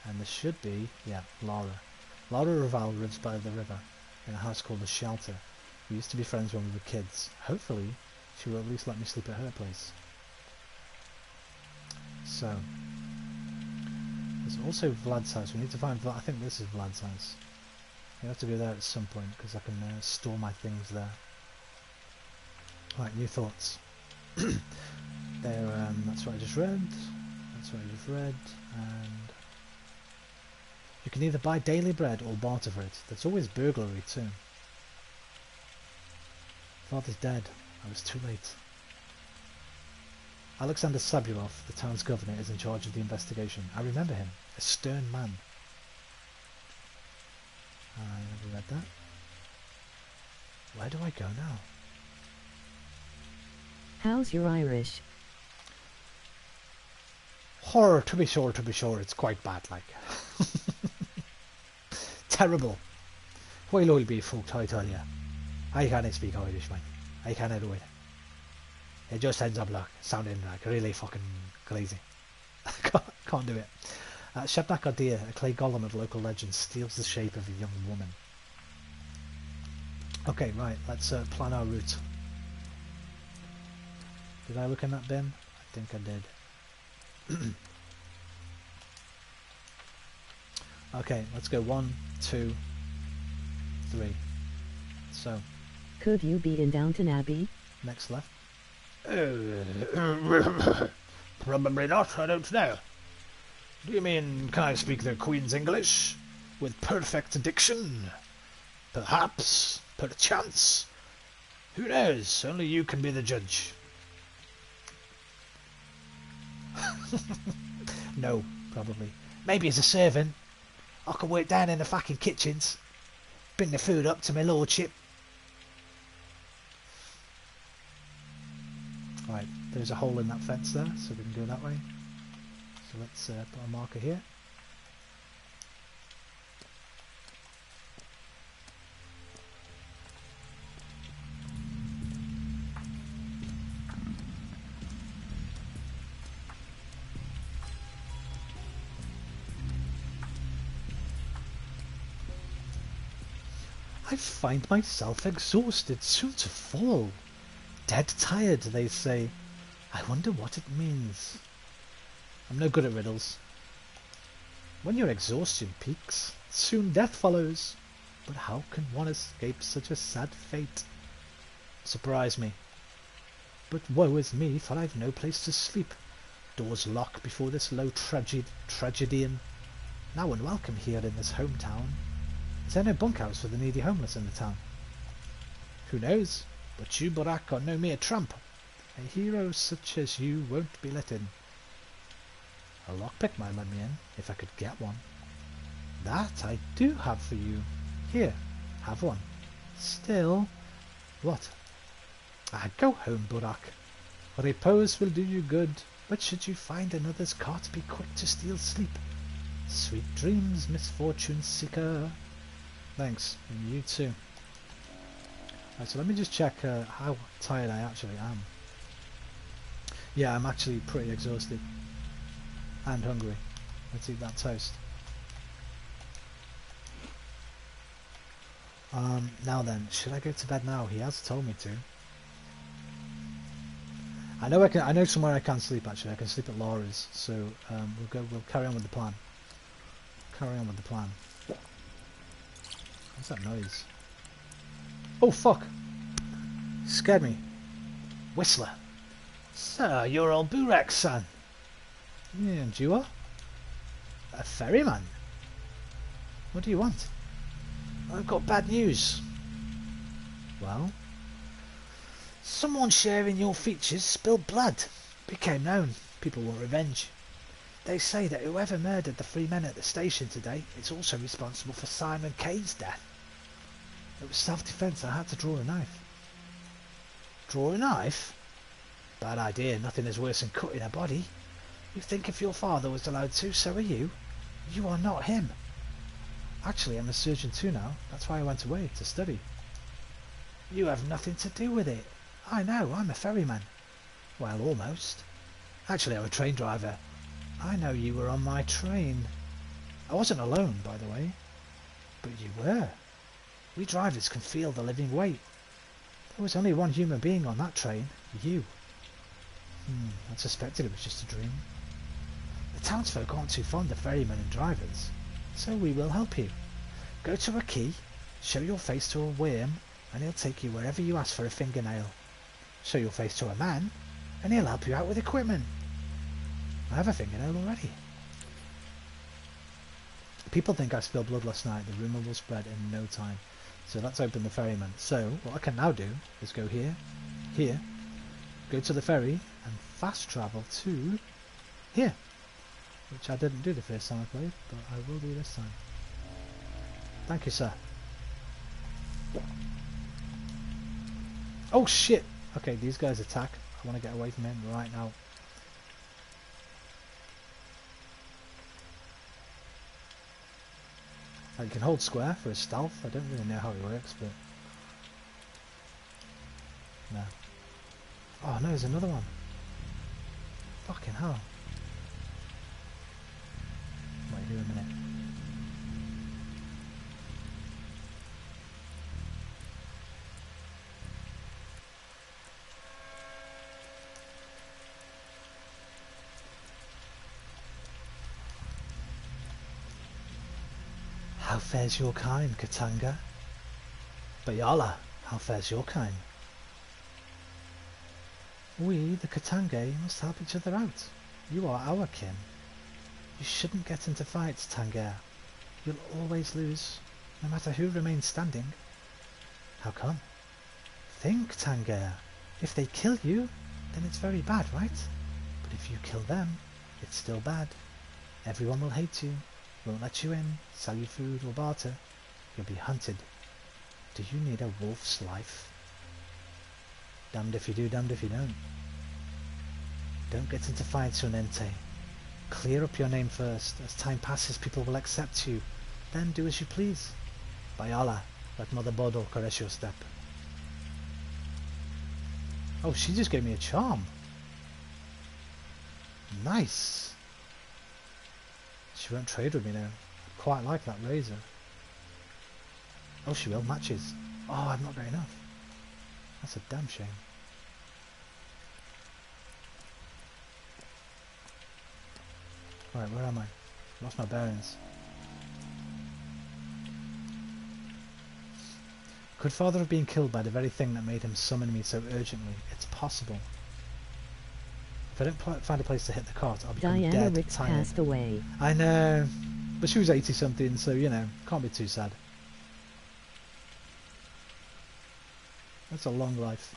S1: And there should be, yeah, Laura. Laura Raval lives by the river, in a house called the Shelter. We used to be friends when we were kids. Hopefully, she will at least let me sleep at her place. So, there's also Vlad's house. We need to find Vlad. I think this is Vlad's house. We have to go there at some point, because I can store my things there. Right, new thoughts. There, that's what I just read. That's what I just read. And you can either buy daily bread or barter for it. There's always burglary too. Father's dead. I was too late. Alexander Sabulov, the town's governor, is in charge of the investigation. I remember him. A stern man. I never read that. Where do I go now?
S2: How's your Irish?
S1: Horror, to be sure, it's quite bad, like. Terrible. Why'll all be folk, I tell ya. I can't speak Irish, man. I can't do it. It just ends up like sounding like really fucking crazy. Can't do it. Shebnak Adir, a clay golem of local legend, steals the shape of a young woman. Okay, right, let's plan our route. Did I look in that bin? I think I did. Okay, let's go 1, 2, 3. So,
S2: could you be in Downton Abbey?
S1: Next left. Probably not, I don't know. Do you mean, can I speak the Queen's English? With perfect diction? Perhaps, perchance. Who knows? Only you can be the judge. No, probably. Maybe as a servant. I can work down in the fucking kitchens. Bring the food up to my lordship. Right, there's a hole in that fence there, so we can go that way. So let's put a marker here. I find myself exhausted, soon to fall. Dead tired, they say. I wonder what it means. I'm no good at riddles. When your exhaustion peaks, soon death follows. But how can one escape such a sad fate? Surprise me. But woe is me, for I've no place to sleep. Doors lock before this low tragedian. Now unwelcome here in this hometown. Is there no bunkhouse for the needy homeless in the town? Who knows? But you, Burak, are no mere tramp. A hero such as you won't be let in. A lockpick might let me in, if I could get one. That I do have for you. Here, have one. Still... What? Go home, Burak. Repose will do you good, but should you find another's cart, be quick to steal sleep. Sweet dreams, misfortune seeker. Thanks, and you too. Right, so let me just check how tired I actually am. Yeah, I'm actually pretty exhausted. And hungry. Let's eat that toast. Now then, should I go to bed now? He has told me to. I know I know somewhere I can sleep actually. I can sleep at Laura's, so we'll carry on with the plan. Carry on with the plan. What's that noise? Oh fuck! Scared me. Whistler. So, you're old Burak's son. Yeah, and you are? A ferryman? What do you want? I've got bad news. Well? Someone sharing your features spilled blood. Became known. People want revenge. They say that whoever murdered the 3 men at the station today is also responsible for Simon Kane's death. It was self-defense. I had to draw a knife. Draw a knife? Bad idea. Nothing is worse than cutting a body. You think if your father was allowed to, so are you. You are not him. Actually, I'm a surgeon too now. That's why I went away, to study. You have nothing to do with it. I know, I'm a ferryman. Well, almost. Actually, I'm a train driver. I know you were on my train. I wasn't alone, by the way. But you were. We drivers can feel the living weight. There was only one human being on that train. You. I suspected it was just a dream. The townsfolk aren't too fond of ferrymen and drivers, so we will help you. Go to a quay, show your face to a worm, and he'll take you wherever you ask for a fingernail. Show your face to a man, and he'll help you out with equipment. I have a fingernail already. People think I spilled blood last night. The rumour will spread in no time. So let's open the ferryman. So what I can now do is go here, here, go to the ferry, and fast travel to here. Which I didn't do the first time I played, but I will do this time. Thank you, sir. Oh shit! Okay, these guys attack. I want to get away from him right now. You can hold square for his stealth. I don't really know how he works, but... No. Oh no, there's another one. Fucking hell. Wait here a minute. How fares your kind, Katanga? Bayala, how fares your kind? We, the Katange, must help each other out. You are our kin. You shouldn't get into fights, Tanger. You'll always lose, no matter who remains standing. How come? Think, Tanger. If they kill you, then it's very bad, right? But if you kill them, it's still bad. Everyone will hate you, won't let you in, sell you food or barter. You'll be hunted. Do you need a wolf's life? Damned if you do, damned if you don't. Don't get into fights, Unente. Clear up your name first. As time passes, people will accept you. Then do as you please. By Allah, let Mother Bodo caress your step. Oh, she just gave me a charm. Nice. She won't trade with me now. I quite like that razor. Oh, she will. Matches. Oh, I've not got enough. That's a damn shame. Alright, where am I? Lost my bearings. Could father have been killed by the very thing that made him summon me so urgently? It's possible. If I don't find a place to hit the cart, I'll become
S2: Diana
S1: dead,
S2: Ricks
S1: tired.
S2: passed away.
S1: I know, but she was 80 something, so you know, can't be too sad. That's a long life.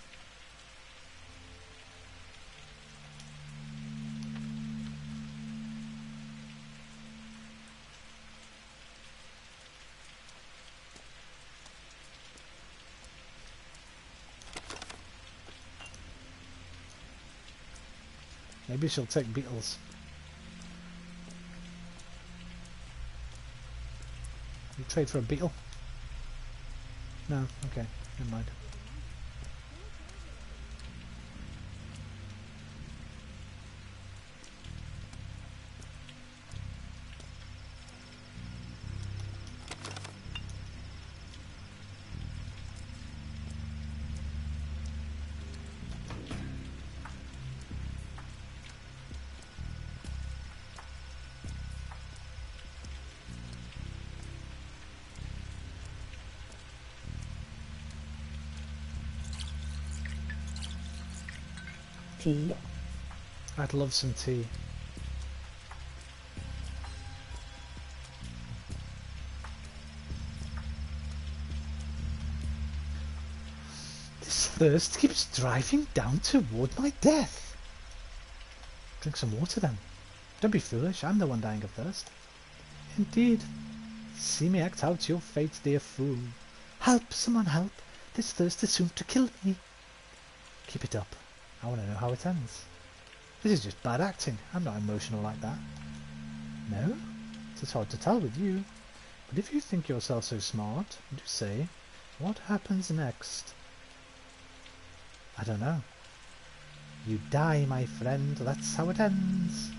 S1: Maybe she'll take beetles. You trade for a beetle? No, okay, never mind.
S2: Tea.
S1: I'd love some tea. This thirst keeps driving down toward my death. Drink some water then. Don't be foolish, I'm the one dying of thirst. Indeed. See me act out your fate, dear fool. Help, someone help. This thirst is soon to kill me. Keep it up. I want to know how it ends. This is just bad acting. I'm not emotional like that. No? It's hard to tell with you. But if you think yourself so smart, do say, what happens next? I don't know. You die, my friend. That's how it ends.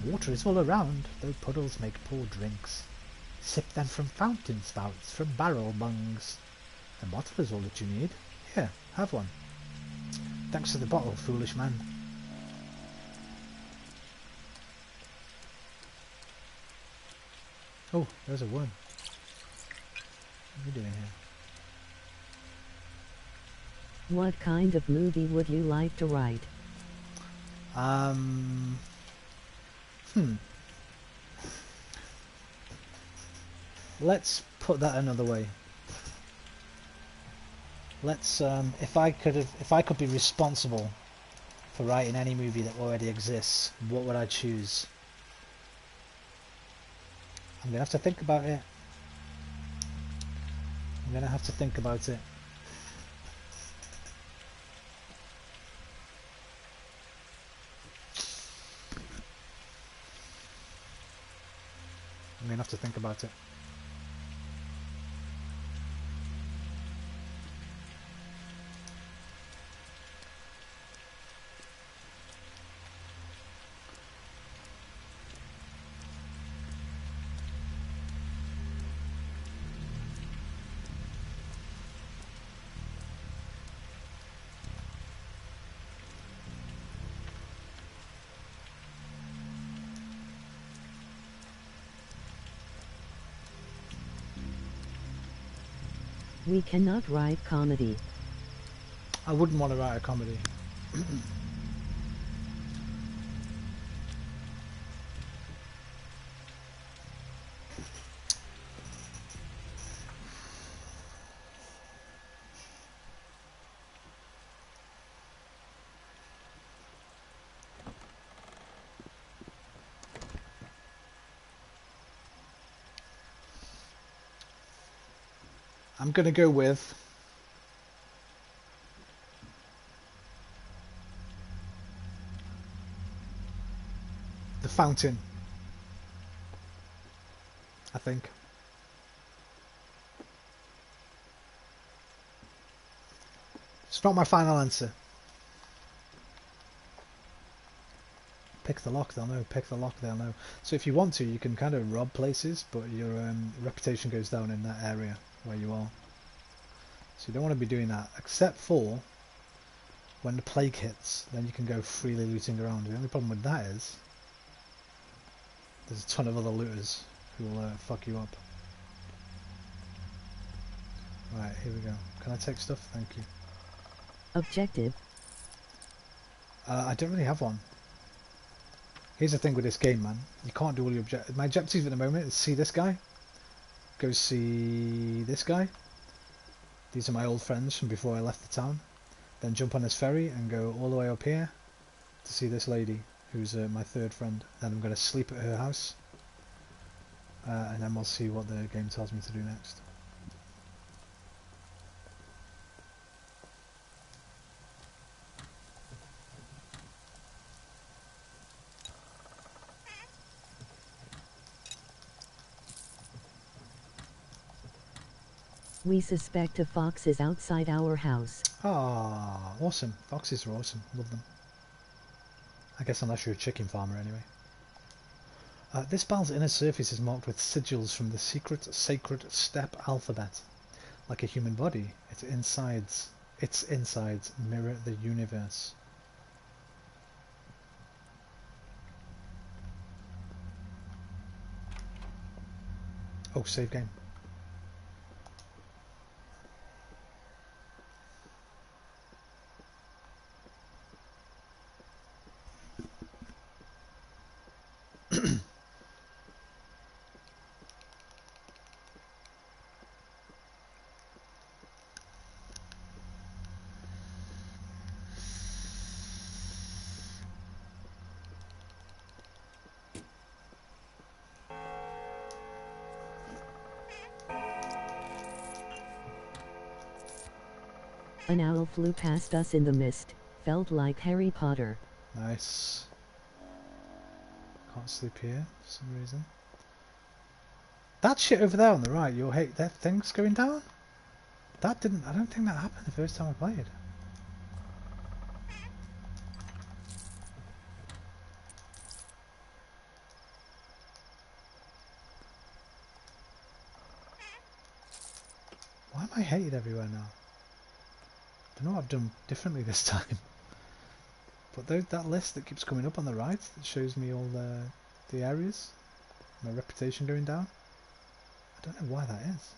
S1: Water is all around, though puddles make poor drinks. Sip them from fountain spouts, from barrel bungs. A bottle is all that you need. Here, have one. Thanks for the bottle, foolish man. Oh, there's a worm. What are you doing here?
S2: What kind of movie would you like to write?
S1: Let's put that another way. Let's if I could be responsible for writing any movie that already exists, what would I choose? I'm gonna have to think about it. I'm gonna have to think about it. I'm gonna have to think about it.
S2: We cannot write comedy.
S1: I wouldn't want to write a comedy. I'm gonna go with The Fountain, I think. It's not my final answer. Pick the lock, they'll know. Pick the lock, they'll know. So if you want to, you can kind of rob places, but your reputation goes down in that area where you are. So you don't want to be doing that, except for when the plague hits, then you can go freely looting around. The only problem with that is there's a ton of other looters who will fuck you up. Right, here we go. Can I take stuff? Thank you.
S2: Objective.
S1: I don't really have one. Here's the thing with this game, man. You can't do all your objectives. My objective at the moment is see this guy. Go see this guy. These are my old friends from before I left the town. Then jump on this ferry and go all the way up here to see this lady, who's my third friend. Then I'm going to sleep at her house. And then we'll see what the game tells me to do next.
S2: We suspect a fox is outside our house.
S1: Ah, awesome. Foxes are awesome. Love them. I guess unless you're a chicken farmer anyway. This bell's inner surface is marked with sigils from the secret sacred step alphabet. Like a human body, its insides mirror the universe. Oh, save game.
S2: An owl flew past us in the mist. Felt like Harry Potter.
S1: Nice. Can't sleep here for some reason. That shit over there on the right, that thing's going down? I don't think that happened the first time I played. Why am I hated everywhere now? I don't know what I've done differently this time. But that list that keeps coming up on the right, that shows me all the areas, my reputation going down. I don't know why that is.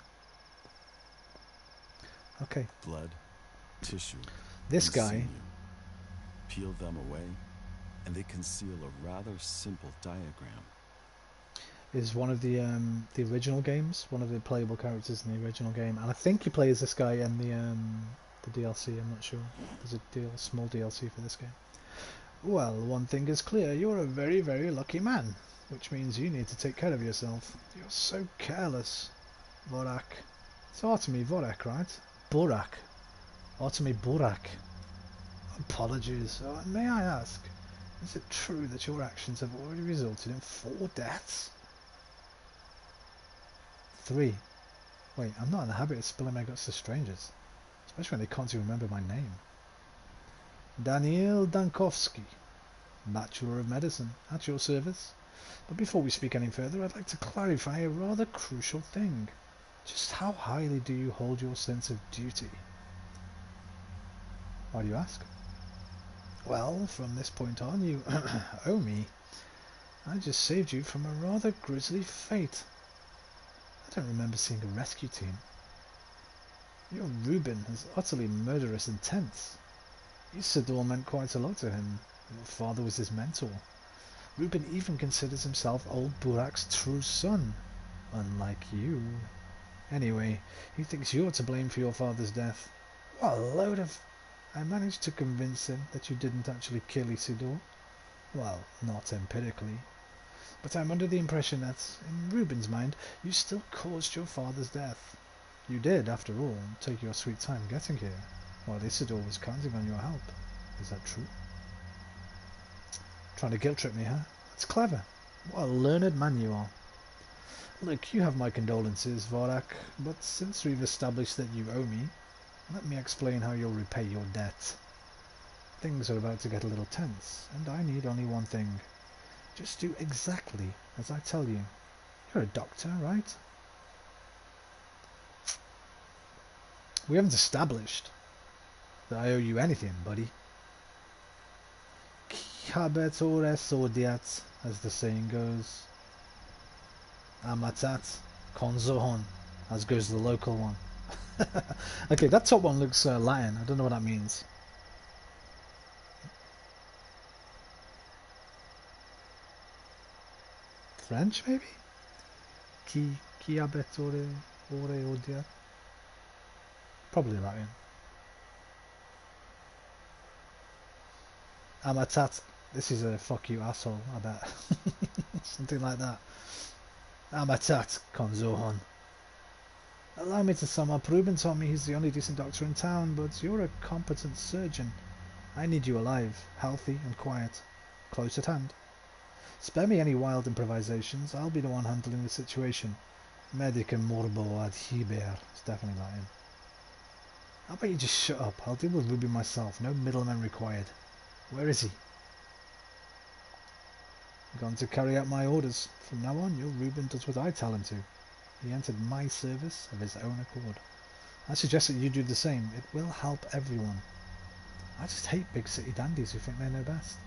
S1: Okay.
S9: Blood, tissue,
S1: this
S9: and
S1: guy
S9: sinew. Peel them away, and they conceal a rather simple diagram.
S1: is one of the original games, one of the playable characters in the original game, and I think you play as this guy in the DLC. I'm not sure. There's a small DLC for this game. Well, one thing is clear: you're a very, very lucky man, which means you need to take care of yourself. You're so careless, Vorak. It's Artemi Vorak, right? Burak. Artemi Burak. Apologies. May I ask, is it true that your actions have already resulted in 4 deaths? 3. Wait, I'm not in the habit of spilling my guts to strangers, especially when they can't even remember my name. Daniel Dankovsky, Bachelor of Medicine, at your service. But before we speak any further, I'd like to clarify a rather crucial thing. Just how highly do you hold your sense of duty? Why do you ask? Well, from this point on, you owe me. I just saved you from a rather grisly fate. I don't remember seeing a rescue team. Your Reuben has utterly murderous intents. Isidore meant quite a lot to him. Your father was his mentor. Reuben even considers himself old Burak's true son, unlike you. Anyway, he thinks you're to blame for your father's death. What a load of... I managed to convince him that you didn't actually kill Isidore. Well, not empirically. But I'm under the impression that, in Reuben's mind, you still caused your father's death. You did, after all, take your sweet time getting here, while Isidore was counting on your help. Is that true? Trying to guilt-trip me, huh? That's clever. What a learned man you are. Look, you have my condolences, Vorak, but since we've established that you owe me, let me explain how you'll repay your debt. Things are about to get a little tense, and I need only one thing. Just do exactly as I tell you. You're a doctor, right? We haven't established that I owe you anything, buddy. Kihabetore sodiat, as the saying goes. Amatat konzohon, as goes the local one. Okay, that top one looks Latin. I don't know what that means. French, maybe? Kihabetore ore odiat. Probably Latin. Amatat. This is a fuck you asshole, I bet. Something like that. Amatat konzohon. Allow me to sum up. Reuben told me he's the only decent doctor in town, but you're a competent surgeon. I need you alive, healthy and quiet. Close at hand. Spare me any wild improvisations. I'll be the one handling the situation. Medicum morbo ad hiber. It's definitely Latin. How about you just shut up? I'll deal with Reuben myself. No middlemen required. Where is he? Gone to carry out my orders. From now on, your Reuben does what I tell him to. He entered my service of his own accord. I suggest that you do the same. It will help everyone. I just hate big city dandies who think they know best.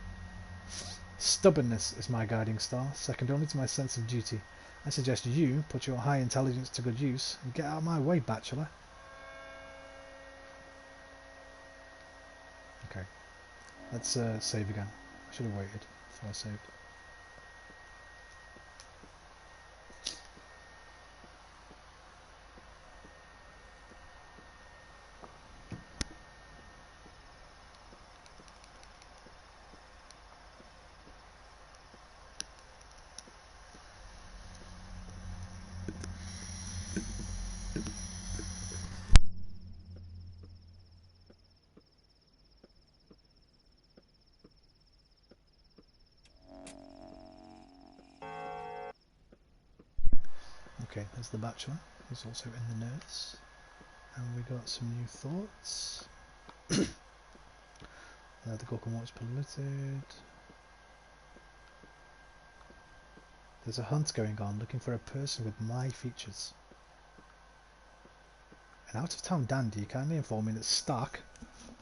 S1: Stubbornness is my guiding star, second only to my sense of duty. I suggest you put your high intelligence to good use and get out of my way, bachelor. Okay. Let's save again. I should have waited before I saved. There's the Bachelor, who's also in the Nurse. And we got some new thoughts. The Gorgon Water's polluted. There's a hunt going on looking for a person with my features. An out-of-town dandy kindly informed me that Stark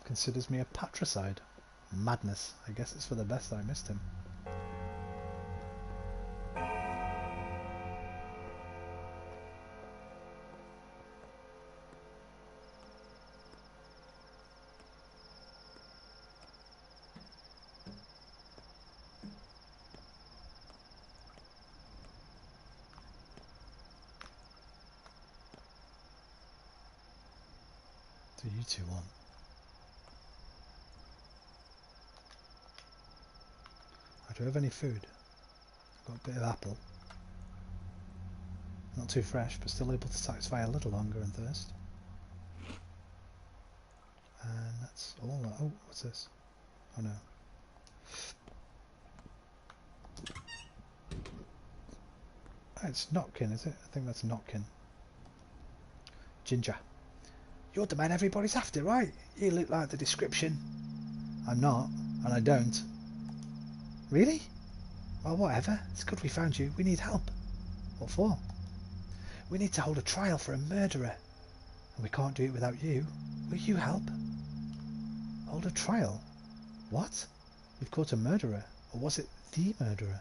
S1: considers me a patricide. Madness. I guess it's for the best that I missed him. Do you two want? I don't have any food. I've got a bit of apple. Not too fresh, but still able to satisfy a little hunger and thirst. And that's all. Oh, what's this? Oh no. Oh, it's Notkin, is it? I think that's Notkin. Ginger. You're the man everybody's after, right? You look like the description. I'm not, and I don't. Really? Well, whatever. It's good we found you. We need help. What for? We need to hold a trial for a murderer. And we can't do it without you. Will you help? Hold a trial? What? We've caught a murderer. Or was it the murderer?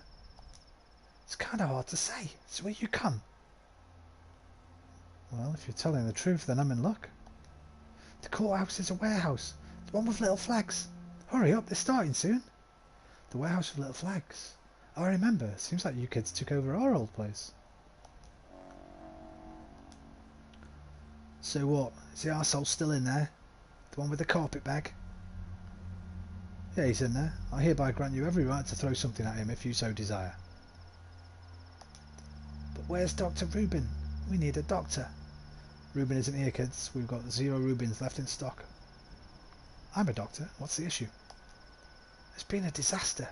S1: It's kind of hard to say. So will you come? Well, if you're telling the truth, then I'm in luck. The courthouse is a warehouse. The one with little flags. Hurry up, they're starting soon. The warehouse with little flags. Oh, I remember. Seems like you kids took over our old place. So what? Is the arsehole still in there? The one with the carpet bag? Yeah, he's in there. I hereby grant you every right to throw something at him if you so desire. But where's Dr. Rubin? We need a doctor. Rubin isn't here, kids. We've got 0 Rubins left in stock. I'm a doctor. What's the issue? There's been a disaster.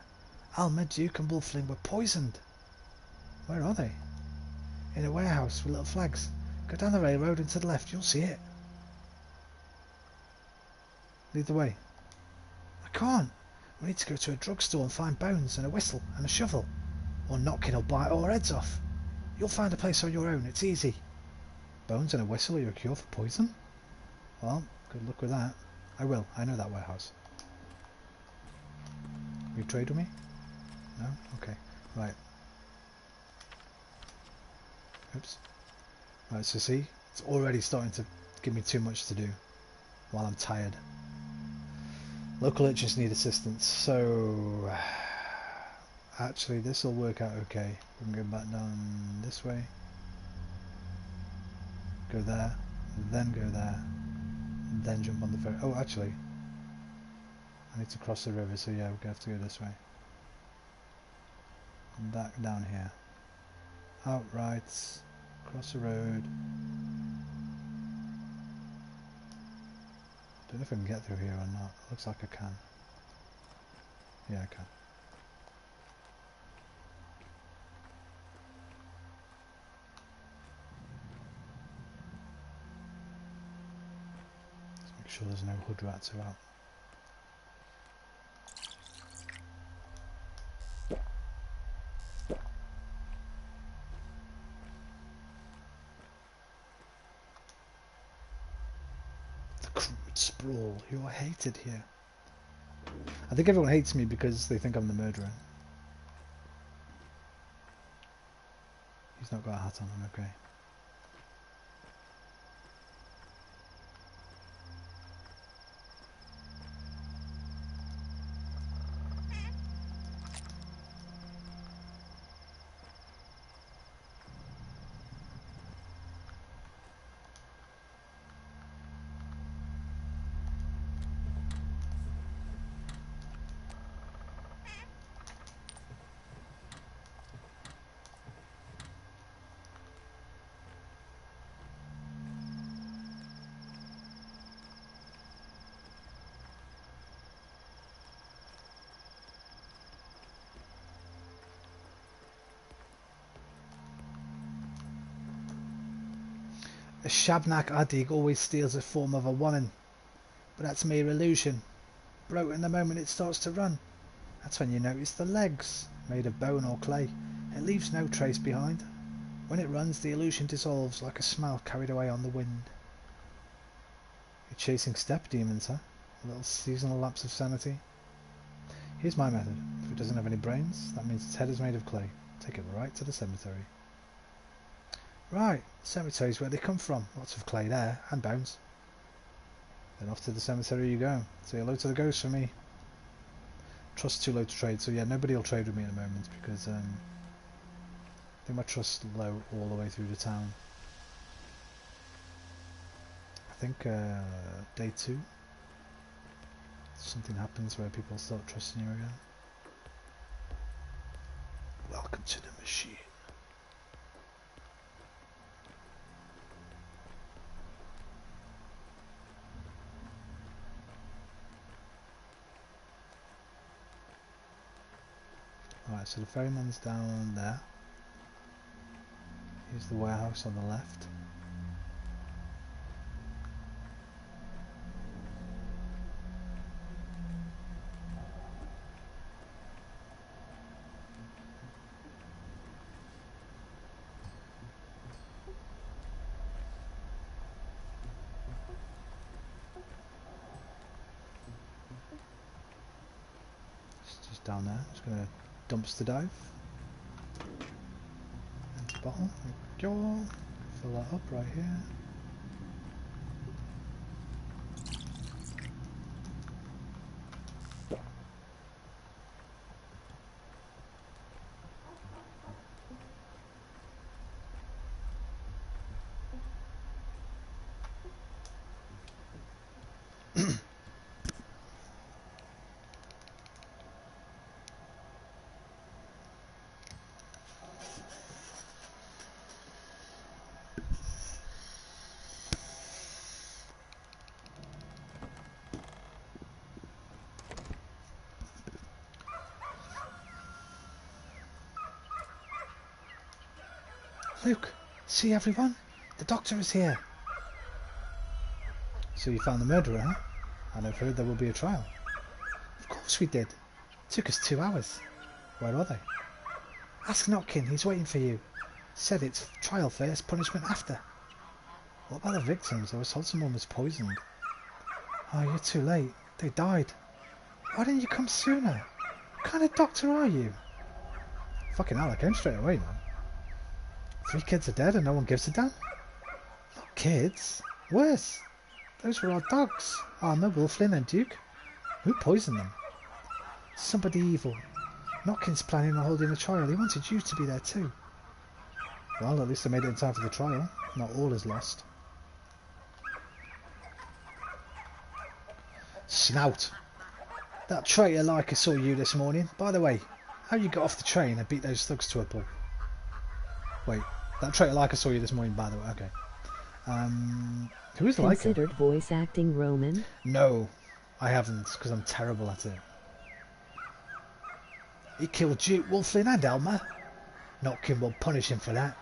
S1: Alma, Duke and Wolfling were poisoned. Where are they? In a warehouse with little flags. Go down the railroad and to the left. You'll see it. Lead the way. I can't. We need to go to a drugstore and find bones and a whistle and a shovel. Or Notkin will bite our heads off. You'll find a place on your own. It's easy. Bones and a whistle are your cure for poison? Well, good luck with that. I will. I know that warehouse. Will you trade with me? No? Okay. Right. Oops. Right, so see? It's already starting to give me too much to do while I'm tired. Local urchins need assistance, so actually this will work out okay. We can go back down this way. Go there, then go there, and then jump on the ferry. Oh, actually, I need to cross the river, so yeah, we're going to have to go this way. Back down here. Out right, cross the road. Don't know if I can get through here or not. Looks like I can. Yeah, I can. Let's make sure there's no hood rats about. The crude sprawl. You are hated here. I think everyone hates me because they think I'm the murderer. He's not got a hat on, I'm okay. A Shabnak Adig always steals the form of a woman, but that's mere illusion. Broken the moment it starts to run. That's when you notice the legs, made of bone or clay. It leaves no trace behind. When it runs, the illusion dissolves like a smell carried away on the wind. You're chasing step demons, huh? A little seasonal lapse of sanity. Here's my method. If it doesn't have any brains, that means its head is made of clay. Take it right to the cemetery. Right, cemetery's where they come from. Lots of clay there, and bones. Then off to the cemetery you go. Say hello to the ghost for me. Trust too low to trade, so yeah, nobody will trade with me in a moment because I think my trust's low all the way through the town. I think day 2 something happens where people start trusting you again. Welcome to the machine. Alright, so the ferryman's down there. Here's the warehouse on the left. It's just down there. Just gonna dumpster dive. Empty bottle. There we go. Fill that up right here. Luke, see everyone? The doctor is here. So you found the murderer, huh? And I've heard there will be a trial. Of course we did. It took us 2 hours. Where are they? Ask Notkin, he's waiting for you. Said it's trial first, punishment after. What about the victims? I was told someone was poisoned. Oh, you're too late. They died. Why didn't you come sooner? What kind of doctor are you? Fucking hell, I came straight away, man. 3 kids are dead and no one gives a damn? Not kids. Worse. Those were our dogs. Arnold, Flynn and Duke. Who poisoned them? Somebody evil. Notkin's planning on holding a trial. He wanted you to be there too. Well, at least I made it in time for the trial. Not all is lost. Snout. That traitor Leica saw you this morning. By the way, how you got off the train and beat those thugs to a pulp? Wait, that traitor Leica saw you this morning, by the way. Okay. Who is Leica?
S2: Considered voice acting Roman?
S1: No, I haven't, because I'm terrible at it. He killed Duke, Wolflin and Elmer. Notkin will punish him for that.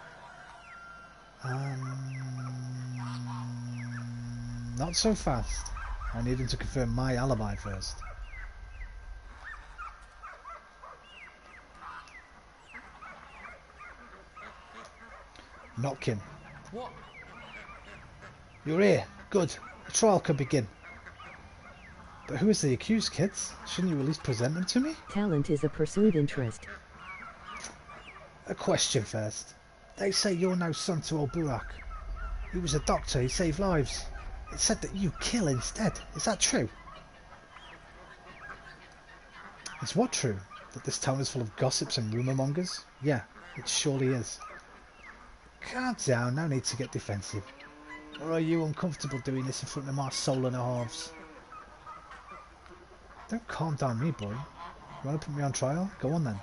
S1: Not so fast. I need him to confirm my alibi first. Notkin.
S5: What?
S1: You're here. Good. The trial can begin. But who is the accused, kids? Shouldn't you at least present them to me?
S2: Talent is a pursued interest.
S1: A question first. They say you're no son to old Burak. He was a doctor, he saved lives. It said that you kill instead. Is that true? Is what true? That this town is full of gossips and rumour mongers? Yeah, it surely is. Calm down, no need to get defensive. Or are you uncomfortable doing this in front of my soul and a halves? Don't calm down me, boy. You want to put me on trial? Go on then.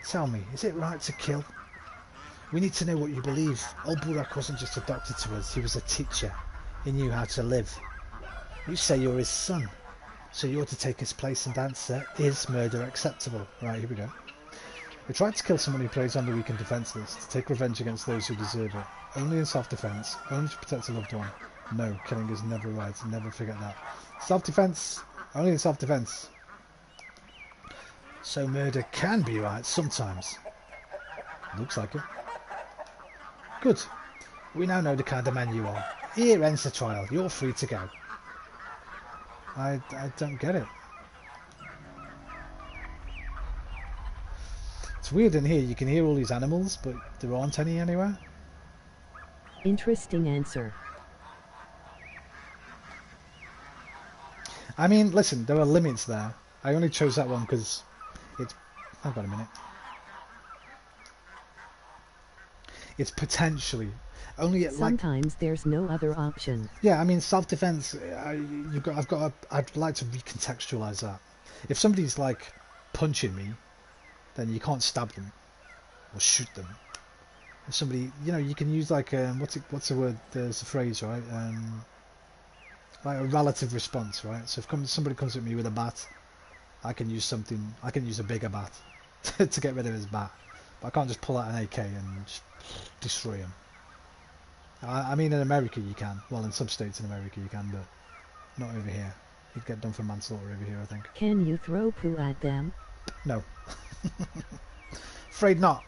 S1: Tell me, is it right to kill? We need to know what you believe. Old Burak wasn't just a doctor to us, he was a teacher. He knew how to live. You say you're his son, so you're to take his place and answer, is murder acceptable? Right, here we go. We tried to kill someone who plays on the weak and defenseless, to take revenge against those who deserve it. Only in self-defense, only to protect a loved one. No, killing is never right, never forget that. Self-defense, only in self-defense. So murder can be right, sometimes. Looks like it. Good. We now know the kind of man you are. Here ends the trial, you're free to go. I don't get it. It's weird in here, you can hear all these animals, but there aren't any anywhere.
S2: Interesting answer.
S1: I mean, listen, there are limits there. I only chose that one because it's... Hang on a minute. It's potentially... only
S2: Sometimes there's no other option.
S1: Yeah, I mean, self-defense, I'd like to recontextualize that. If somebody's, like, punching me, then you can't stab them or shoot them. If somebody, you know, you can use like what's the word? There's a phrase, right? Like a relative response, right? So if somebody comes at me with a bat, I can use something. I can use a bigger bat to get rid of his bat, but I can't just pull out an AK and just destroy him. I mean, in America you can. Well, in some states in America you can, but not over here. You'd get done for manslaughter over here, I think.
S2: Can you throw poo at them?
S1: No. Afraid not.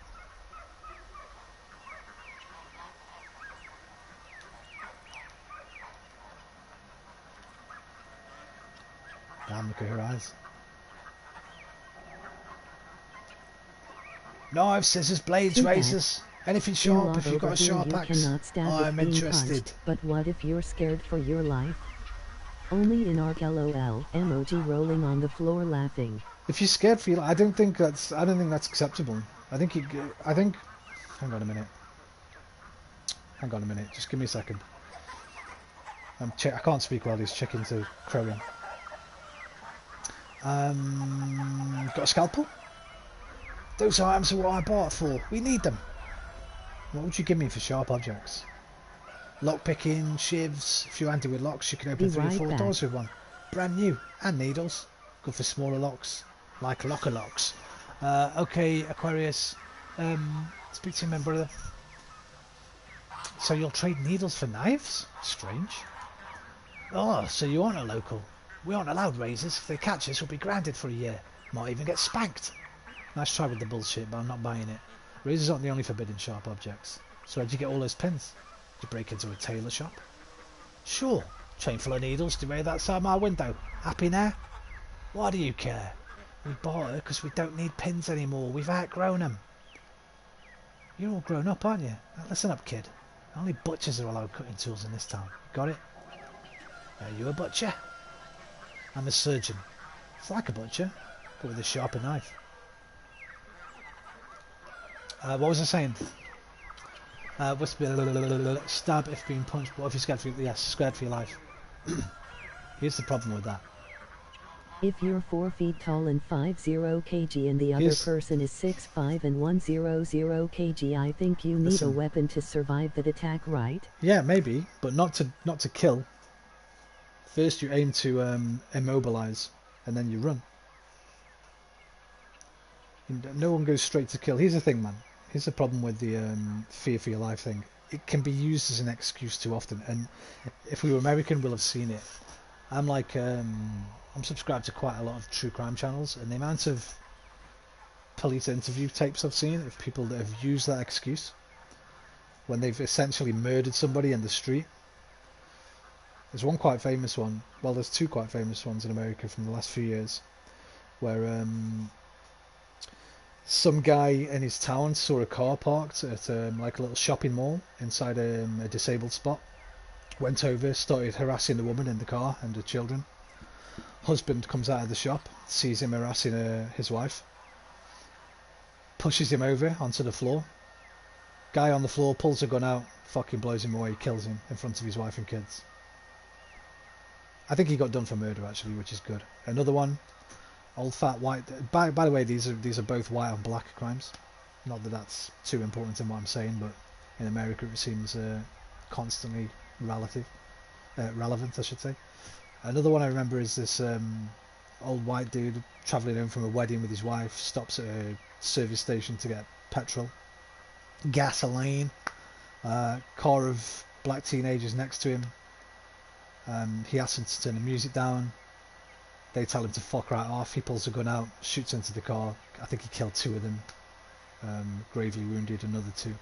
S1: Damn, look at her eyes. Knives, scissors, blades, razors. Anything sharp if you've got a sharp axe. I'm interested.
S2: Punched, but what if you're scared for your life? Only in arc LOL, emoji rolling on the floor laughing.
S1: If you're scared for your life, I don't think that's acceptable. I think hang on a minute. Hang on a minute, just give me a second. I can't speak while these chickens are crowing. Got a scalpel? Those items are what I bought for. We need them. What would you give me for sharp objects? Lock picking, shivs. If you're handy with locks, you can open 3 or 4 doors with one. Brand new. And needles. Good for smaller locks. Like locker locks. Okay, Aquarius. Speak to me, brother. So you'll trade needles for knives? Strange. Oh, so you aren't a local. We aren't allowed razors. If they catch us, we'll be grounded for a year. Might even get spanked. Nice try with the bullshit, but I'm not buying it. Razors aren't the only forbidden sharp objects. So where'd you get all those pins? Did you break into a tailor shop? Sure. Chain full of needles to right outside my window. Happy now? Why do you care? We bought her because we don't need pins anymore. We've outgrown them. You're all grown up, aren't you? Now listen up, kid. Only butchers are allowed cutting tools in this town. Got it? Are you a butcher? I'm a surgeon. It's like a butcher, but with a sharper knife. What was I saying? Stab if being punched. What if you're scared for your, scared for your life? Here's the problem with that.
S2: If you're 4 feet tall and 50 kg and the other person is 6'5" and 100 kg, I think you need a weapon to survive that attack, right?
S1: Yeah, maybe, but not to kill. First you aim to immobilize, and then you run. No one goes straight to kill. Here's the thing, man. Here's the problem with the fear for your life thing. It can be used as an excuse too often, and if we were American, we'll have seen it. I'm like, I'm subscribed to quite a lot of true crime channels, and the amount of police interview tapes I've seen of people that have used that excuse when they've essentially murdered somebody in the street. There's one quite famous one. Well, there's 2 quite famous ones in America from the last few years, where some guy in his town saw a car parked at like a little shopping mall inside a disabled spot. Went over, started harassing the woman in the car and the children. Husband comes out of the shop, sees him harassing his wife, pushes him over onto the floor. Guy on the floor pulls a gun out, fucking blows him away, kills him in front of his wife and kids. I think he got done for murder actually, which is good. Another one, old fat white. By the way, these are both white and black crimes. Not that that's too important in what I'm saying, but in America it seems constantly relevant, I should say. Another one I remember is this old white dude travelling home from a wedding with his wife, stops at a service station to get petrol, gasoline. Car of black teenagers next to him. He asks them to turn the music down. They tell him to fuck right off. He pulls a gun out, shoots into the car. I think he killed 2 of them. Gravely wounded another 2.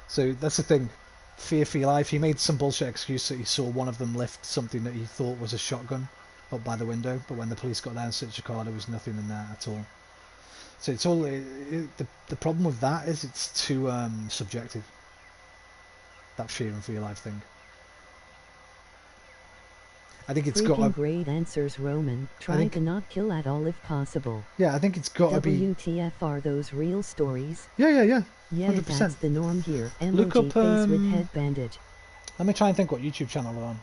S1: So that's the thing. Fear for your life. He made some bullshit excuse that he saw one of them lift something that he thought was a shotgun up by the window, but when the police got there and searched the car, there was nothing in there at all. So it's all the problem with that is it's too subjective. That fearing for your life thing. I think it's got
S2: great answers, Roman. Try to not kill at all if possible.
S1: Yeah, I think it's got to be.
S2: WTF, are those real stories?
S1: Yeah.
S2: Yeah,
S1: 100%.
S2: that's the norm here.
S1: Look
S2: Emoji
S1: up
S2: face with head bandage.
S1: Let me try and think what YouTube channel they're on.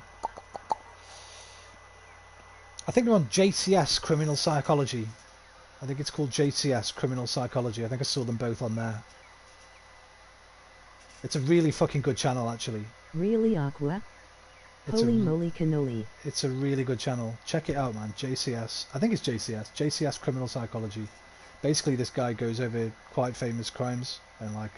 S1: I think they're on JCS Criminal Psychology. I think it's called JCS Criminal Psychology. I think I saw them both on there. It's a really fucking good channel, actually.
S2: Really, Aqua? Holy moly cannoli.
S1: It's a really good channel. Check it out, man. JCS. I think it's JCS. JCS Criminal Psychology. Basically, this guy goes over quite famous crimes and like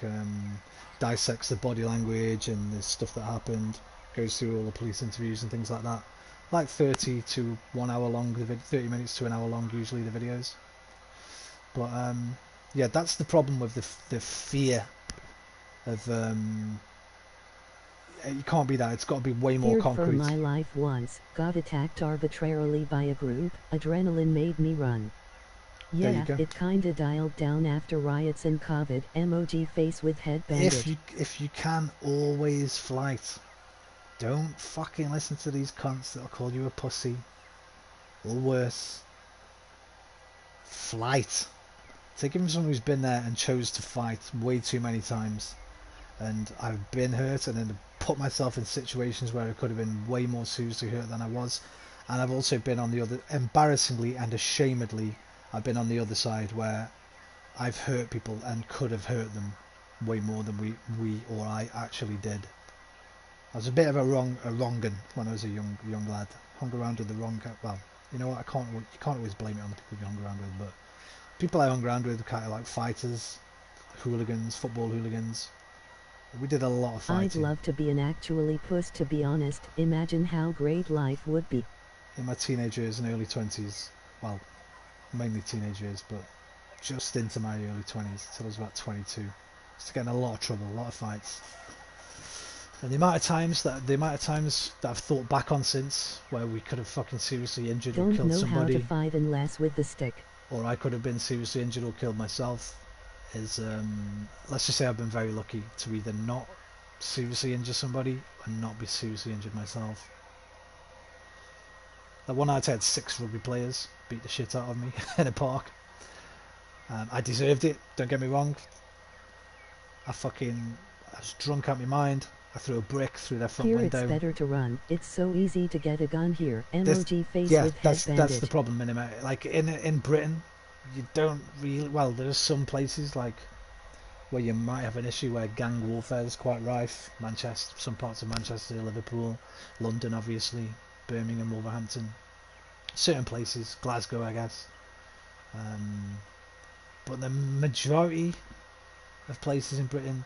S1: dissects the body language and the stuff that happened. Goes through all the police interviews and things like that. Like 30 to 1 hour long. 30 minutes to an hour long, usually the videos. But yeah, that's the problem with the fear of it can't be that. It's got to be way more concrete.
S2: For my life once, got attacked arbitrarily by a group. Adrenaline made me run. Yeah, it kinda dialed down after riots and COVID. Emoji face with head bandage.
S1: If you can, always flight. Don't fucking listen to these cunts that'll call you a pussy. Or worse. Flight. Take it from someone who's been there and chose to fight way too many times. And I've been hurt and then put myself in situations where I could have been way more seriously hurt than I was. And I've also been on the other, embarrassingly and ashamedly, I've been on the other side where I've hurt people and could have hurt them way more than we or I actually did. I was a bit of a wrong'un when I was a young lad. Hung around with the wrong, well, you know what, you can't always blame it on the people you hung around with, but people I hung around with were kind of like fighters, hooligans, football hooligans. We did a lot of fighting.
S2: I'd love to be an actually puss, to be honest. Imagine how great life would be.
S1: In my teenage years and early 20s, well, mainly teenage years, but just into my early 20s, till I was about 22. Just to get in a lot of trouble, a lot of fights. And the amount of times that I've thought back on since, where we could have fucking seriously injured or killed somebody.
S2: Don't know how to fight unless with the stick.
S1: Or I could have been seriously injured or killed myself. Is let's just say I've been very lucky to either not seriously injure somebody and not be seriously injured myself. That one night I had 6 rugby players beat the shit out of me in a park. I deserved it, don't get me wrong. I was drunk out my mind. I threw a brick through their front window.
S2: It's better to run. It's so easy to get a gun here. Emoji face with head bandage.
S1: That's the problem, minimum. Like in Britain, you don't really. Well, there's some places like where you might have an issue where gang warfare is quite rife. Manchester, some parts of Manchester, Liverpool, London, obviously, Birmingham, Wolverhampton, certain places, Glasgow, I guess. But the majority of places in Britain,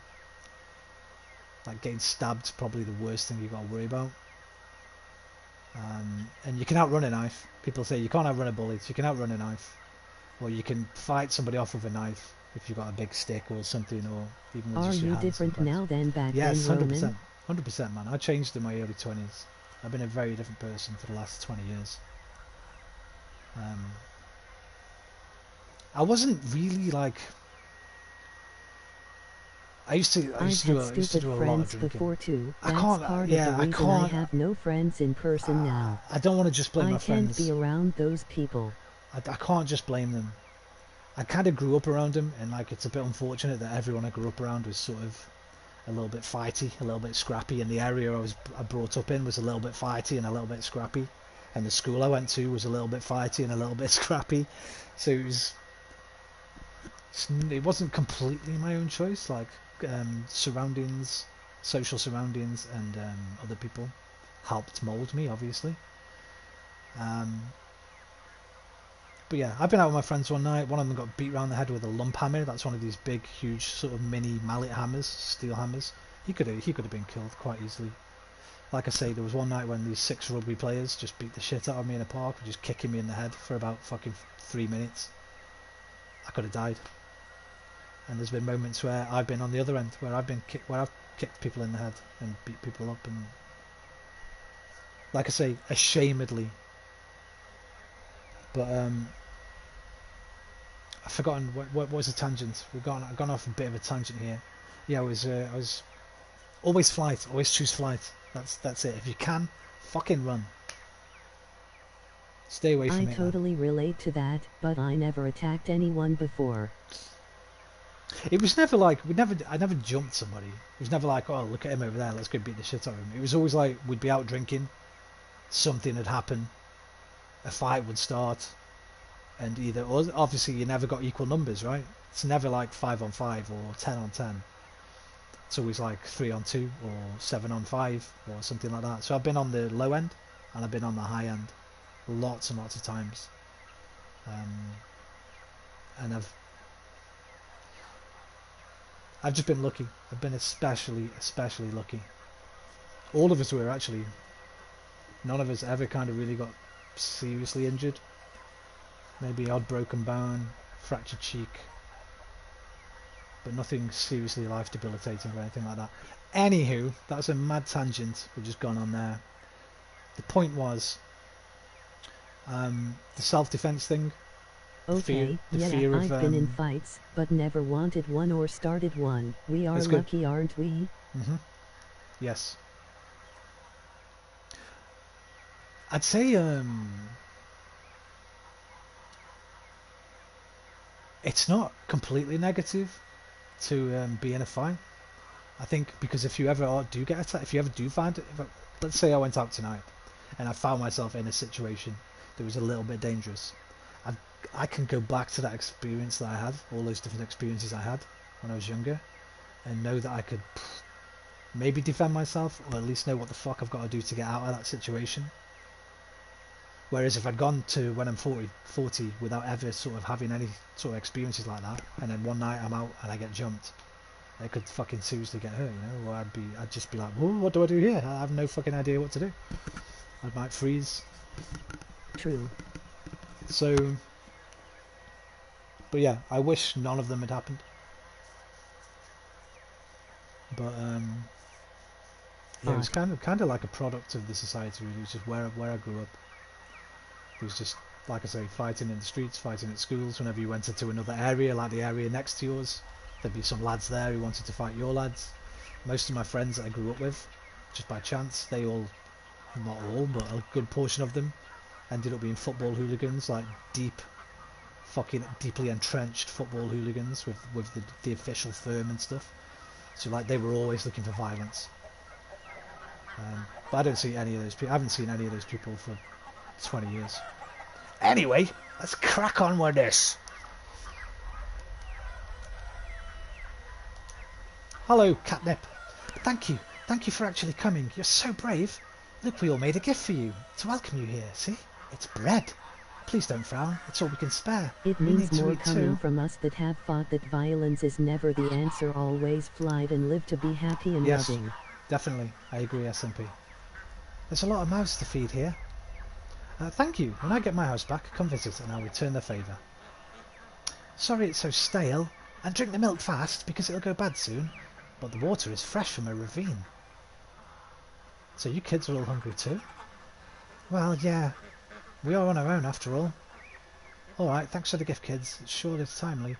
S1: like getting stabbed, probably the worst thing you've got to worry about. And you can outrun a knife. People say you can't outrun a bullet. You can outrun a knife, or you can fight somebody off with a knife if you've got a big stick or something, or even with just your hands.
S2: Are you different now than back then,
S1: Roman? 100%, man. I changed in my early 20s. I've been a very different person for the last 20 years. I wasn't really like. I used to do a lot of drinking.
S2: Before too. That's
S1: I can't.
S2: Part
S1: Yeah,
S2: of the
S1: I
S2: reason
S1: can't.
S2: I have no friends in person now.
S1: I don't want to just blame my friends.
S2: I can't be around those people.
S1: I can't just blame them. I kind of grew up around them, and like it's a bit unfortunate that everyone I grew up around was sort of a little bit fighty, a little bit scrappy, and the area I brought up in was a little bit fighty and a little bit scrappy, and the school I went to was a little bit fighty and a little bit scrappy. So it wasn't completely my own choice. Like surroundings, social surroundings, and other people helped mold me, obviously. But yeah, I've been out with my friends one night. One of them got beat around the head with a lump hammer. That's one of these big, huge, sort of mini mallet hammers, steel hammers. He could have been killed quite easily. Like I say, there was one night when these 6 rugby players just beat the shit out of me in a park, just kicking me in the head for about fucking 3 minutes. I could have died. And there's been moments where I've been on the other end, where I've kicked people in the head and beat people up, and like I say, ashamedly. But I've forgotten what was the tangent. I've gone off a bit of a tangent here. Yeah, I was always flight, always choose flight. That's it. If you can, fucking run. Stay away from it.
S2: I totally relate to that, but I never attacked anyone before.
S1: It was never like I never jumped somebody. It was never like, oh, look at him over there, let's go beat the shit out of him. It was always like we'd be out drinking, something had happened, a fight would start, and either obviously you never got equal numbers, right? It's never like 5 on 5 or 10 on 10. It's always like 3 on 2 or 7 on 5 or something like that. So I've been on the low end and I've been on the high end lots and lots of times, and I've just been lucky. I've been especially lucky. All of us were actually. None of us ever kind of really got seriously injured. Maybe odd broken bone, fractured cheek, but nothing seriously life debilitating or anything like that. Anywho, that's a mad tangent we've just gone on there. The point was the self-defense thing.
S2: Okay, I've been in fights, but never wanted one or started one. We are lucky, aren't we?
S1: Mm-hmm. Yes. I'd say it's not completely negative to be in a fight. I think because if you ever do get attacked, if you ever do find it, let's say I went out tonight and I found myself in a situation that was a little bit dangerous, I can go back to that experience that I had, all those different experiences I had when I was younger, and know that I could maybe defend myself, or at least know what the fuck I've got to do to get out of that situation. Whereas if I'd gone to when I'm 40 without ever sort of having any sort of experiences like that, and then one night I'm out and I get jumped, I could fucking seriously get hurt, you know, or I'd just be like, whoa, what do I do here? I have no fucking idea what to do. I might freeze.
S2: True.
S1: So, but yeah, I wish none of them had happened. But yeah, it was kind of like a product of the society, really. It was just where I grew up. It was just, like I say, fighting in the streets, fighting at schools. Whenever you went into another area, like the area next to yours, there'd be some lads there who wanted to fight your lads. Most of my friends that I grew up with, just by chance, they all, not all, but a good portion of them, ended up being football hooligans, like deeply entrenched football hooligans with the official firm and stuff. So like they were always looking for violence. But I don't see any of those people. I haven't seen any of those people for 20 years. Anyway, let's crack on with this. Hello, Catnip. Thank you for actually coming. You're so brave. Look, we all made a gift for you to welcome you here. See, it's bread. Please don't frown. It's all we can spare.
S2: It means more coming from us that have thought that violence is never the answer. Always flight and live to be happy and loving.
S1: Yes, definitely. I agree, SMP. There's a lot of mouths to feed here. Thank you. When I get my house back, come visit and I'll return the favour. Sorry it's so stale. And drink the milk fast because it'll go bad soon. But the water is fresh from a ravine. So you kids are all hungry too? Well, yeah. We are on our own after all. Alright, thanks for the gift, kids. It's sure is timely.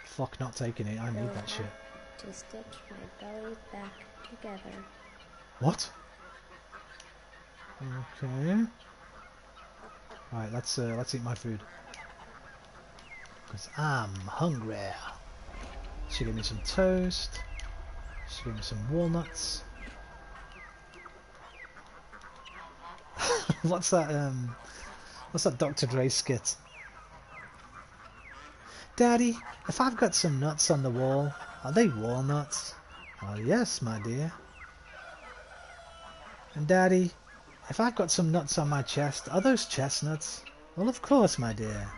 S1: Fuck not taking it. I need that shit.
S10: To stitch my belly back together.
S1: What? Okay. Right, let's eat my food. Because I'm hungry. She gave me some toast. She gave me some walnuts. What's that Dr. Dre skit? Daddy, if I've got some nuts on the wall, are they walnuts? Oh yes, my dear. And Daddy, if I've got some nuts on my chest, are those chestnuts? Well, of course, my dear.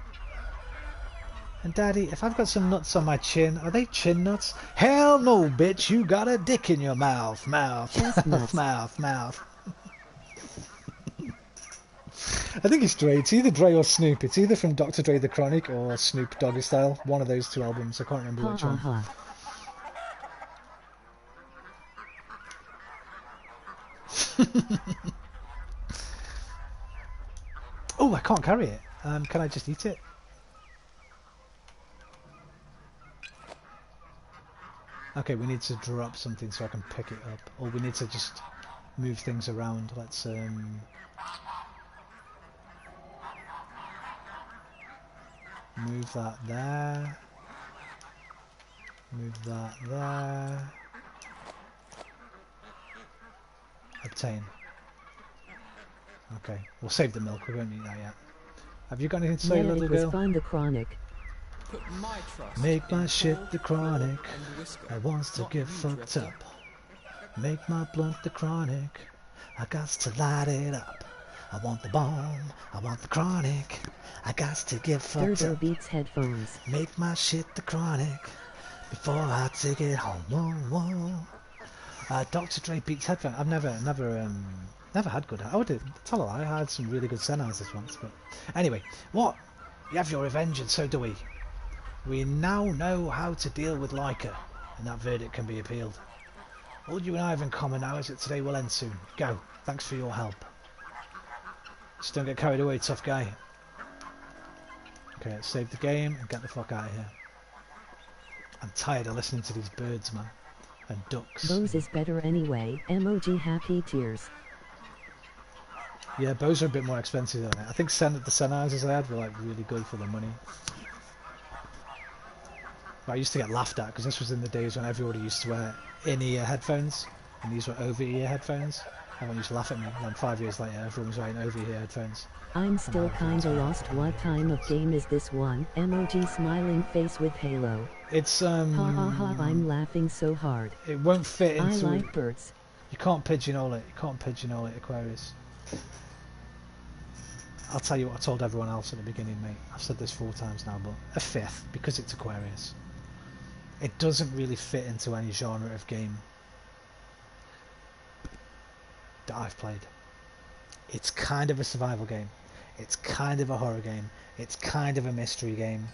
S1: And Daddy, if I've got some nuts on my chin, are they chin nuts? Hell no, bitch, you got a dick in your mouth, mouth, mouth. I think it's Dre. It's either Dre or Snoop. It's either from Dr. Dre The Chronic or Snoop Doggy Style. One of those two albums. I can't remember which one. Oh, I can't carry it. Can I just eat it? Okay, we need to drop something so I can pick it up. Or we need to just move things around. Let's move that there. Move that there. Obtain. Okay, we'll save the milk. We won't need that yet. Have you got anything to say, little girl?
S2: It was fun, the Chronic.
S5: Put my trust
S1: Make my
S5: in
S1: shit
S5: Paul,
S1: the Chronic.
S5: and Whisker,
S1: I wants to
S5: not
S1: get
S5: you,
S1: fucked
S5: Drifter.
S1: up. Make my blunt the Chronic. I got to light it up. I want the bomb. I want the Chronic. I got to get fucked
S2: Durder
S1: up.
S2: Beats headphones.
S1: Make my shit the Chronic before I take it home. Whoa, whoa. Dr. Dre Beats headphones. I've never had good. I would tell a lie. I had some really good Sennheisers once, but anyway, what? You have your revenge, and so do we. We now know how to deal with Leica, and that verdict can be appealed. All you and I have in common now is that today will end soon. Go. Thanks for your help. Just don't get carried away, tough guy. Okay, let's save the game and get the fuck out of here. I'm tired of listening to these birds, man. And ducks.
S2: Bose is better anyway. Emoji happy tears.
S1: Yeah, Bose are a bit more expensive than it. I think the Sennheisers I had were like really good for the money. But I used to get laughed at because this was in the days when everybody used to wear in-ear headphones, and these were over-ear headphones. Everyone used to laugh at me, and then 5 years later everyone was wearing over-ear headphones.
S2: I'm still kinda lost. What time of game is this one? Emoji smiling face with halo.
S1: It's
S2: Ha ha ha, I'm laughing so hard.
S1: It won't fit into.
S2: I like birds.
S1: You can't pigeonhole it. You can't pigeonhole it, Aquarius. I'll tell you what I told everyone else at the beginning, mate. I've said this 4 times now, but a 5th, because it's Aquarius. It doesn't really fit into any genre of game that I've played. It's kind of a survival game. It's kind of a horror game. It's kind of a mystery game.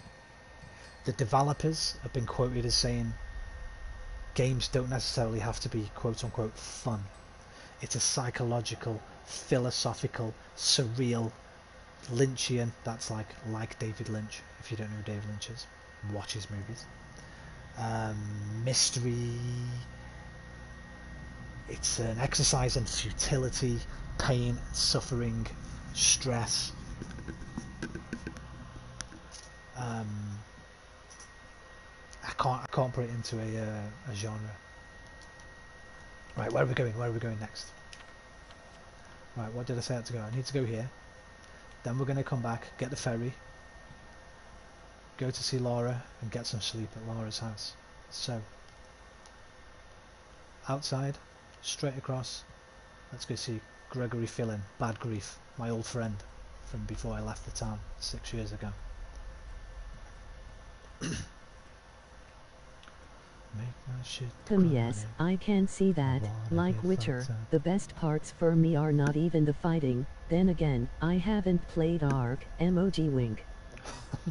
S1: The developers have been quoted as saying games don't necessarily have to be quote-unquote fun. It's a psychological, philosophical, surreal, Lynchian, that's like David Lynch, if you don't know who David Lynch is. Watch his movies. Mystery. It's an exercise in futility, pain, suffering, stress. I can't put it into a genre. Right, where are we going? Where are we going next? Right, what did I say I had to go? I need to go here. Then we're going to come back, get the ferry, go to see Laura, and get some sleep at Laura's house. So, outside, straight across, let's go see Gregory Fillin, Bad Grief, my old friend from before I left the town 6 years ago.
S2: Yes, I can see that. Like Witcher, the best parts for me are not even the fighting. Then again, I haven't played Ark. Emoji wink.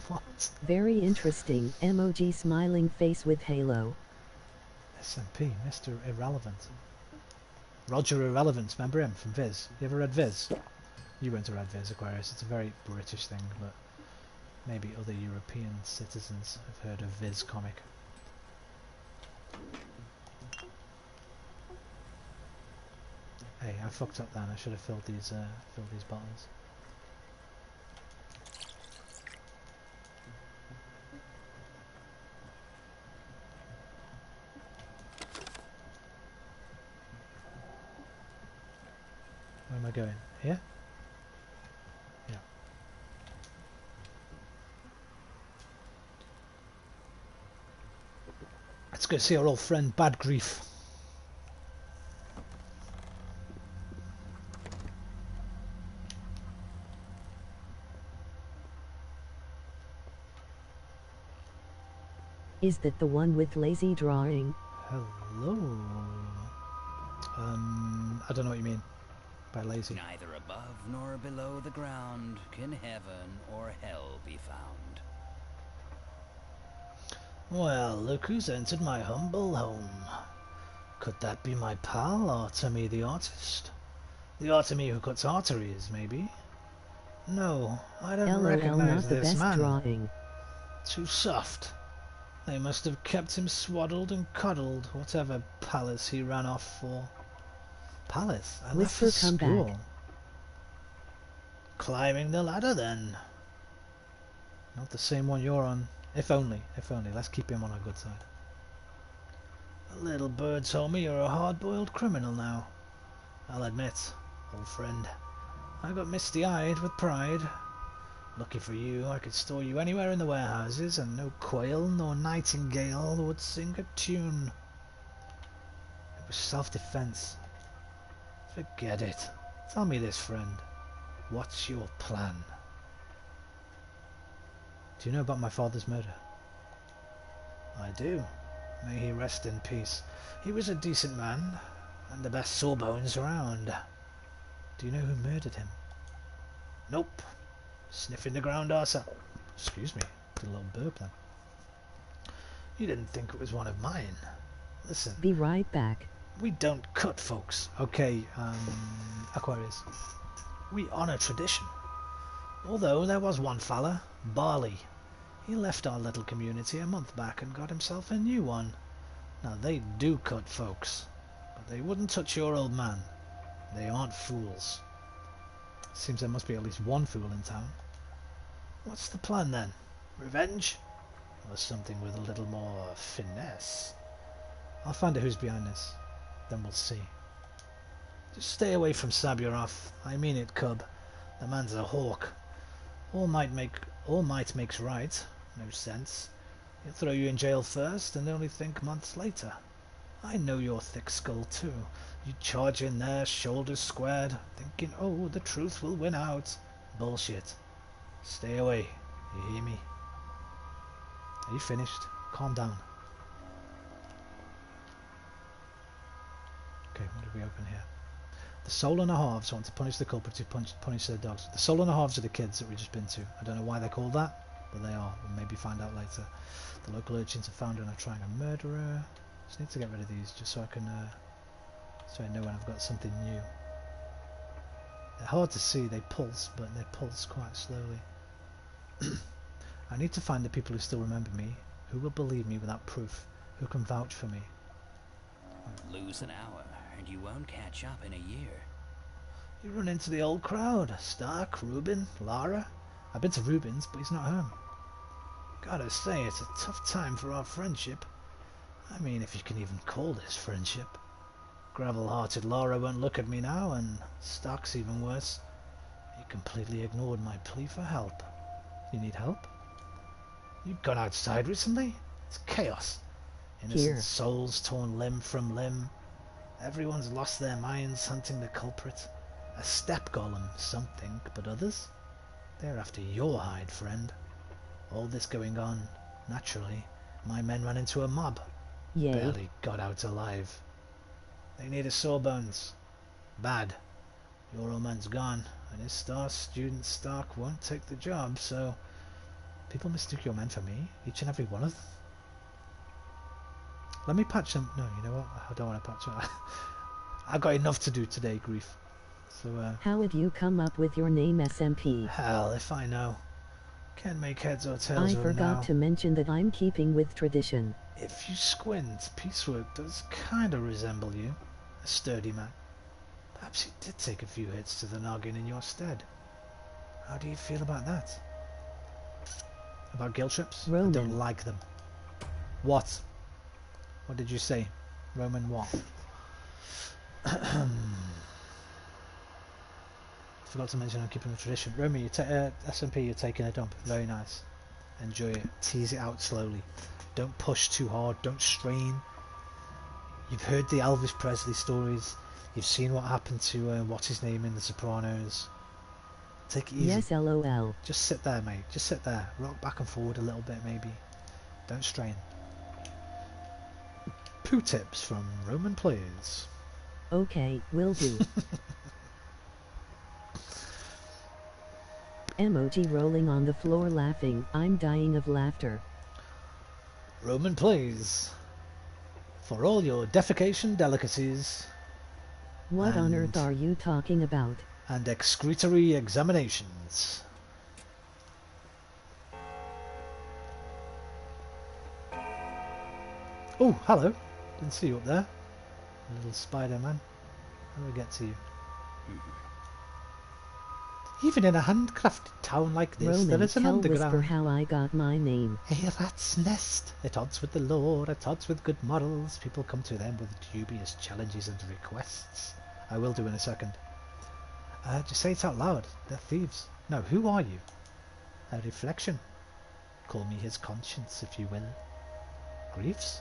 S1: What?
S2: Very interesting. Emoji smiling face with halo.
S1: SMP, Mr. Irrelevant. Roger Irrelevant, remember him from Viz? You ever read Viz? You went to read Viz, Aquarius. It's a very British thing, but maybe other European citizens have heard of Viz comic. Hey, I fucked up then. I should have filled these bottles. Where am I going? Here? Yeah. Let's go see our old friend Bad Grief.
S2: Is that the one with lazy drawing?
S1: Hello. I don't know what you mean by lazy.
S11: Neither above nor below the ground can heaven or hell be found.
S1: Well, look who's entered my humble home. Could that be my pal, Artemy the artist? The Artemy who cuts arteries, maybe? No, I don't recognize
S2: not the
S1: this
S2: best
S1: man.
S2: Drawing.
S1: Too soft. They must have kept him swaddled and cuddled, whatever palace he ran off for. Palace? I left for school. Back. Climbing the ladder, then. Not the same one you're on. If only. Let's keep him on our good side. A little bird told me you're a hard-boiled criminal now. I'll admit, old friend, I got misty-eyed with pride. Lucky for you, I could store you anywhere in the warehouses, and no quail nor nightingale would sing a tune. It was self-defense. Forget it. Tell me this, friend. What's your plan? Do you know about my father's murder? I do. May he rest in peace. He was a decent man, and the best sawbones around. Do you know who murdered him? Nope. Sniffing the ground, Arthur. Excuse me. Did a little burp then. You didn't think it was one of mine. Listen.
S2: Be right back.
S1: We don't cut folks. Okay, Aquarius. We honor tradition. Although there was one fella, Barley. He left our little community a month back and got himself a new one. Now they do cut folks, but they wouldn't touch your old man. They aren't fools. Seems there must be at least one fool in town. What's the plan then? Revenge? Or something with a little more finesse? I'll find out who's behind this. Then we'll see. Just stay away from Saburov. I mean it, cub. The man's a hawk. All might makes right. No sense. He'll throw you in jail first and only think months later. I know your thick skull too. You charge in there, shoulders squared, thinking, oh, the truth will win out. Bullshit. Stay away. You hear me? Are you finished? Calm down. Okay, what did we open here? The Soul and a Halves want to punish the culprits who punish their dogs. The Soul and a Halves are the kids that we've just been to. I don't know why they're called that, but they are. We'll maybe find out later. The local urchins are found and are trying a murderer. Just need to get rid of these just so I can so I know when I've got something new. They're hard to see, they pulse, but they pulse quite slowly. I need to find the people who still remember me, who will believe me without proof, who can vouch for me.
S11: Lose an hour, and you won't catch up in a year.
S1: You run into the old crowd. Stark, Rubin, Lara. I've been to Rubin's, but he's not home. Gotta say, it's a tough time for our friendship. I mean, if you can even call this friendship. Gravel-hearted Lara won't look at me now, and Stark's even worse. He completely ignored my plea for help. You need help? You've gone outside recently? It's chaos. Innocent souls torn limb from limb. Everyone's lost their minds hunting the culprit. A step golem, some think, but others? They're after your hide, friend. All this going on, naturally, my men ran into a mob.
S2: Yay.
S1: Barely got out alive. They need a sawbones. Bad. Your old man's gone, and his star student Stark won't take the job, so people mistook your men for me, each and every one of them. Let me patch them. No, you know what? I don't want to patch them. I've got enough to do today, Grief. So,
S2: how have you come up with your name SMP?
S1: Hell, if I know. Can't make heads or tails of
S2: I
S1: them
S2: forgot
S1: now.
S2: to mention that I'm keeping with tradition.
S1: If you squint, Piecework does kind of resemble you. A sturdy man. Perhaps he did take a few hits to the noggin in your stead. How do you feel about that? About guilt trips?
S2: Roman.
S1: I don't like them. What? What did you say? Roman what? Forgot to mention I'm keeping the tradition. Roman, you SMP, you're taking a dump. Very nice. Enjoy it. Tease it out slowly. Don't push too hard. Don't strain. You've heard the Elvis Presley stories. You've seen what happened to what's his name in The Sopranos. Take it easy.
S2: Yes, LOL.
S1: Just sit there, mate. Just sit there. Rock back and forward a little bit, maybe. Don't strain. Poo tips from Roman players.
S2: Okay, will do. Emoji rolling on the floor laughing. I'm dying of laughter.
S1: Roman plays. For all your defecation delicacies.
S2: What on earth are you talking about?
S1: And excretory examinations. Oh, hello. Didn't see you up there. Little Spider-Man. How do I get to you? Even in a handcrafted town like this,
S2: Roman,
S1: there is an
S2: tell
S1: underground.
S2: Whisper how I got my name.
S1: A rat's nest. At odds with the law, at odds with good morals. People come to them with dubious challenges and requests. I will do in a second. Just say it out loud. They're thieves. No, who are you? A reflection. Call me his conscience, if you will. Griefs?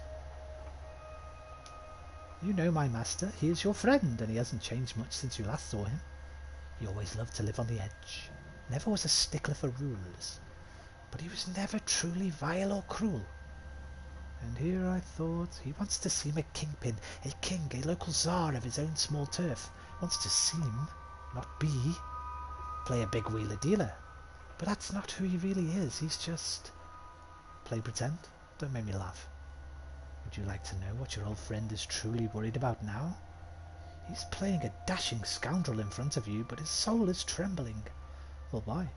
S1: You know my master. He is your friend, and he hasn't changed much since you last saw him. He always loved to live on the edge. Never was a stickler for rules. But he was never truly vile or cruel. And here I thought, he wants to seem a kingpin, a king, a local czar of his own small turf. Wants to seem, not be. Play a big wheeler dealer. But that's not who he really is. He's just... Play pretend. Don't make me laugh. Would you like to know what your old friend is truly worried about now? He's playing a dashing scoundrel in front of you, but his soul is trembling. Well, why?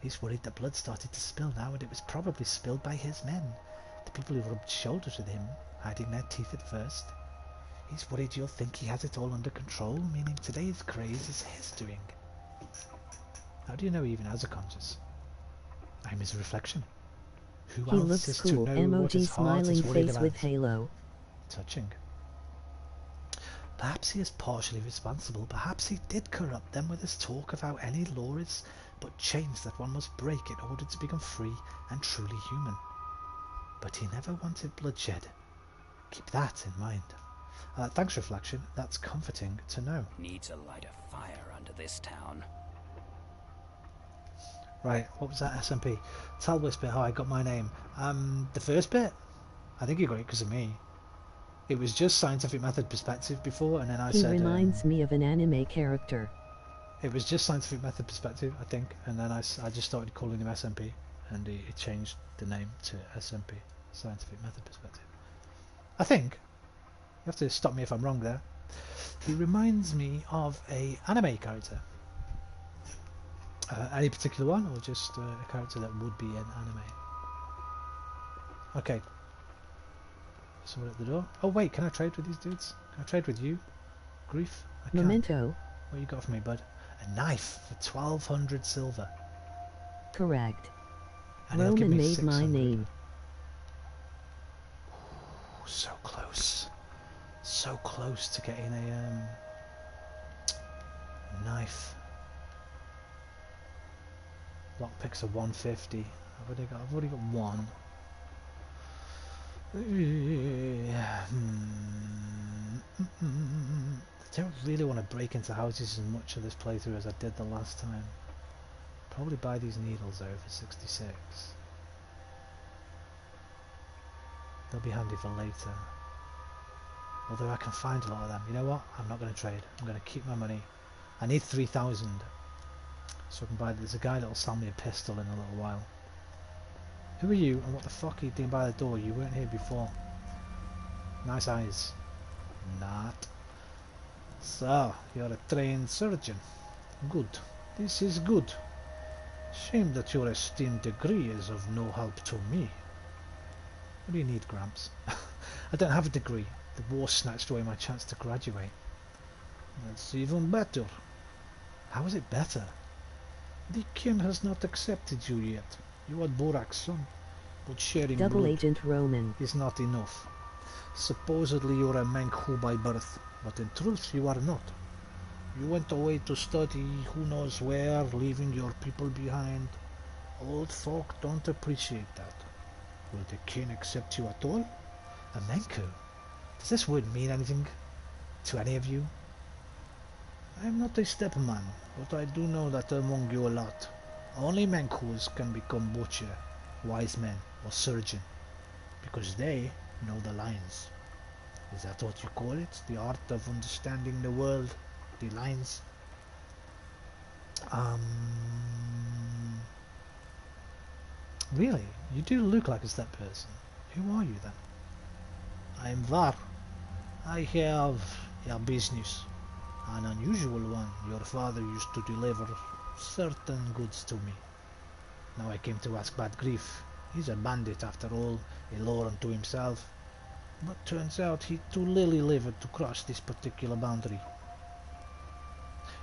S1: He's worried the blood started to spill now, and it was probably spilled by his men. The people who rubbed shoulders with him, hiding their teeth at first. He's worried you'll think he has it all under control, meaning today's craze is his doing. How do you know he even has a conscience? I'm his reflection. Who
S2: He
S1: else
S2: looks
S1: is
S2: cool.
S1: to know what
S2: Emoji
S1: his heart
S2: smiling
S1: is worried
S2: face
S1: about?
S2: with halo.
S1: Touching. Perhaps he is partially responsible. Perhaps he did corrupt them with his talk of how any law is but chains that one must break in order to become free and truly human. But he never wanted bloodshed. Keep that in mind. Thanks, Reflection. That's comforting to know.
S11: Need to light a fire under this town.
S1: Right, what was that SMP? Tell Whisper how I got my name. The first bit? I think you got it because of me. It was just scientific method perspective before, and then I said...
S2: He reminds me of an anime character.
S1: It was just scientific method perspective, I think, and then I just started calling him SMP, and he changed the name to SMP, scientific method perspective. I think. You have to stop me if I'm wrong there. He reminds me of a anime character. Any particular one, or just a character that would be an anime? Okay. Someone at the door. Oh wait, can I trade with these dudes? Can I trade with you? Grief? I can.
S2: Memento.
S1: What you got for me, bud? A knife for 1200 silver.
S2: Correct.
S1: And he'll give
S2: Roman
S1: me
S2: made
S1: 600.
S2: my name.
S1: Ooh, so close. So close to getting a knife. Lockpicks are 150. I've already got one. I don't really want to break into houses as much of this playthrough as I did the last time. Probably buy these needles though for 66. They'll be handy for later. Although I can find a lot of them. You know what? I'm not going to trade. I'm going to keep my money. I need 3,000. So I can buy... There's a guy that'll sell me a pistol in a little while. Who are you and what the fuck are you doing by the door? You weren't here before. Nice eyes. Not. So, you're a trained surgeon. Good. This is good. Shame that your esteemed degree is of no help to me. What do you need, Gramps? I don't have a degree. The war snatched away my chance to graduate. That's even better. How is it better? The king has not accepted you yet. You are Borak's son, but sharing
S2: Double
S1: blood
S2: Agent Roman
S1: is not enough. Supposedly you're a Manchu by birth, but in truth you are not. You went away to study who knows where, leaving your people behind. Old folk don't appreciate that. Will the king accept you at all? A Manchu? Does this word mean anything to any of you? I am not a stepman, but I do know that among you a lot. Only Manchus can become butcher, wise men, or surgeon, because they know the lines. Is that what you call it? The art of understanding the world, the lines. Really? You do look like a step person. Who are you then? I am Var. I have a business. An unusual one. Your father used to deliver certain goods to me. Now I came to ask Bad Grief. He's a bandit after all, a law unto himself. But turns out he's too lily-livered to cross this particular boundary.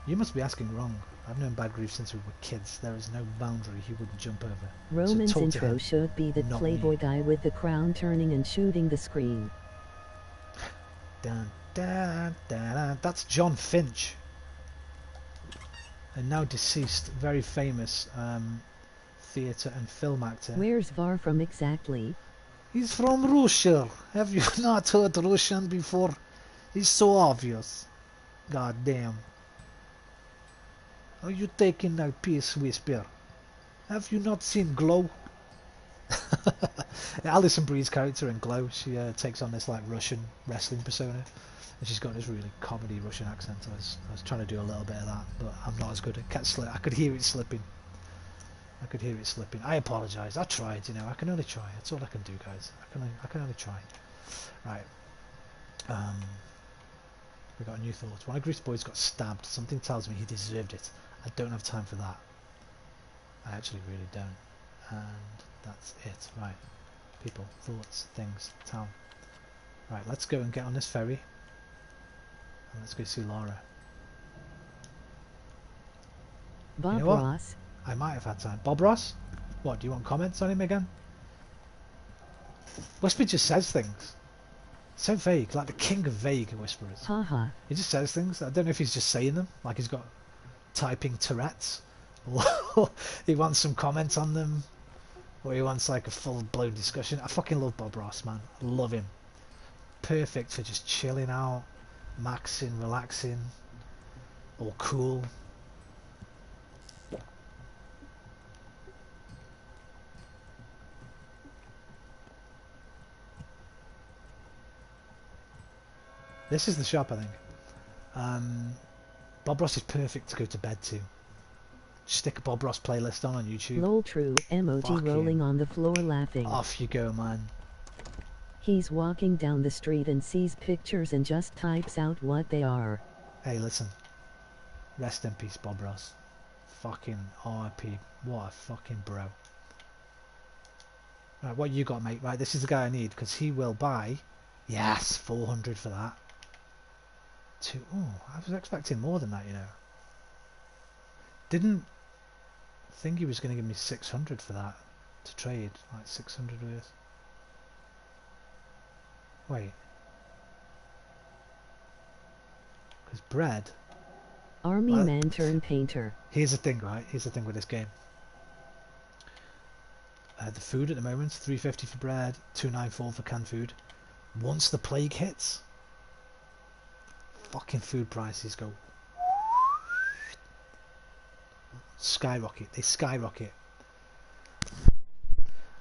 S1: You must be asking wrong. I've known Bad Grief since we were kids. There is no boundary he wouldn't jump over.
S2: Roman's
S1: So
S2: intro should be the playboy guy with the crown turning and shooting the screen.
S1: Dun, dun, dun, dun. That's John Finch. A now deceased, very famous theatre and film actor.
S2: Where's Var from exactly?
S1: He's from Russia. Have you not heard Russian before? It's so obvious. God damn. Are you taking that piece, Whisper? Have you not seen Glow? Alison Brie's character in Glow, she takes on this like Russian wrestling persona, and she's got this really comedy Russian accent. I was trying to do a little bit of that, but I'm not as good. I could hear it slipping. I apologise. I tried, you know. I can only try. That's all I can do, guys. I can only try. Right. We got a new thought. One of Grief's boys got stabbed. Something tells me he deserved it. I don't have time for that. I actually really don't. And that's it. Right. People, thoughts, things, town. Right, let's go and get on this ferry. And let's go see Laura.
S2: Bob
S1: you know what?
S2: Ross.
S1: I might have had time. Bob Ross? What, do you want comments on him again? Whisper just says things. So vague, like the king of vague whisperers.
S2: Haha.
S1: He just says things. I don't know if he's just saying them, like he's got typing Tourette's. Or he wants some comments on them. Or he wants like a full-blown discussion. I fucking love Bob Ross, man. I love him. Perfect for just chilling out, maxing, relaxing, or cool. This is the shop, I think. Bob Ross is perfect to go to bed to. Stick a Bob Ross playlist on YouTube.
S2: Lol true, emoji
S1: Fuck
S2: rolling
S1: you.
S2: on the floor laughing.
S1: Off you go, man.
S2: He's walking down the street and sees pictures and just types out what they are.
S1: Hey, listen. Rest in peace, Bob Ross. Fucking RIP. What a fucking bro. Right, what you got, mate? Right, this is the guy I need, because he will buy... Yes, 400 for that. Oh, I was expecting more than that, you know. Didn't think he was going to give me 600 for that to trade, like 600 worth. Wait. Because bread...
S2: Army man turned painter.
S1: Here's the thing, right? Here's the thing with this game. The food at the moment, 350 for bread, 294 for canned food. Once the plague hits, fucking food prices go skyrocket. They skyrocket.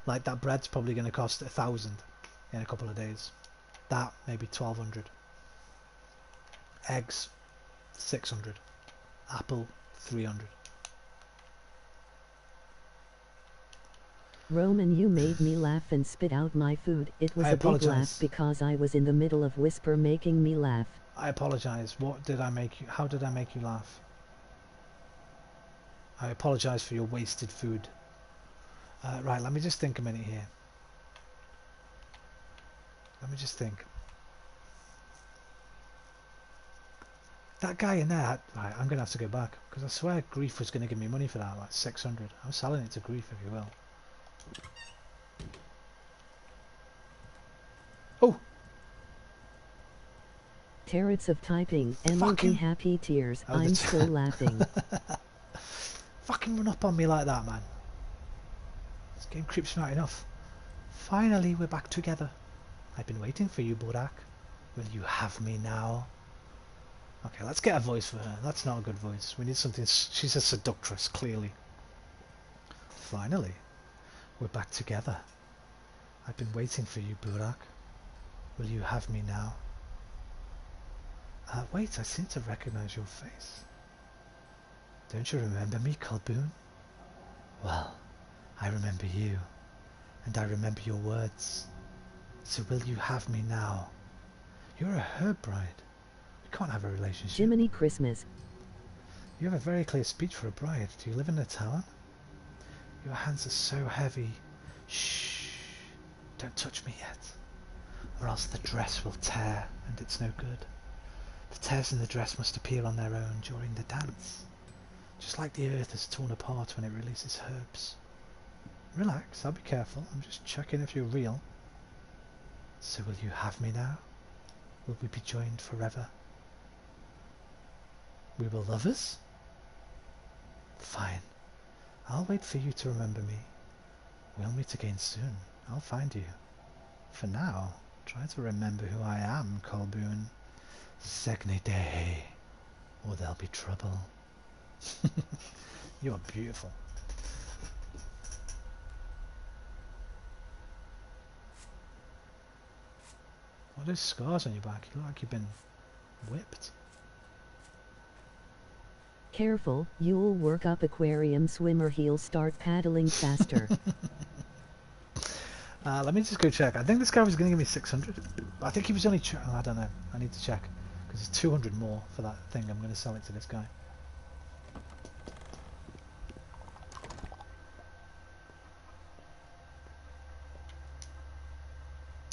S1: Like that bread's probably going to cost 1,000 in a couple of days. That maybe 1,200. Eggs 600. Apple 300.
S2: Roman, you made me laugh and spit out my food. It was a big laugh because I was in the middle of Whisper making me laugh.
S1: I apologise. What did I make you? How did I make you laugh? I apologise for your wasted food. Right, let me just think a minute here. Let me just think. That guy in there, right, I'm going to have to go back, because I swear Grief was going to give me money for that, like 600. I'm selling it to Grief, if you will. Oh!
S2: Terrors of typing, emoji happy tears, I'm still laughing.
S1: Fucking run up on me like that, man. This game creeps me out enough. Finally, we're back together. I've been waiting for you, Burak. Will you have me now? Okay, let's get a voice for her. That's not a good voice. We need something... She's a seductress, clearly. Finally, we're back together. I've been waiting for you, Burak. Will you have me now? Wait, I seem to recognize your face. Don't you remember me, Colboon? Well, I remember you, and I remember your words. So will you have me now? You're a herb bride. We can't have a relationship.
S2: Jiminy Christmas.
S1: You have a very clear speech for a bride. Do you live in a town? Your hands are so heavy. Shh. Don't touch me yet, or else the dress will tear, and it's no good. The tears in the dress must appear on their own during the dance, just like the earth is torn apart when it releases herbs. Relax, I'll be careful. I'm just checking if you're real. So will you have me now? Will we be joined forever? We were lovers? Fine. I'll wait for you to remember me. We'll meet again soon. I'll find you. For now, try to remember who I am, Colboon. Segne Dehe, or there'll be trouble. You are beautiful. What are those scars on your back? You look like you've been whipped.
S2: Careful, you'll work up aquarium swimmer, he'll start paddling faster.
S1: Let me just go check. I think this guy was going to give me 600. I think he was only... I don't know. I need to check. Because it's 200 more for that thing. I'm going to sell it to this guy.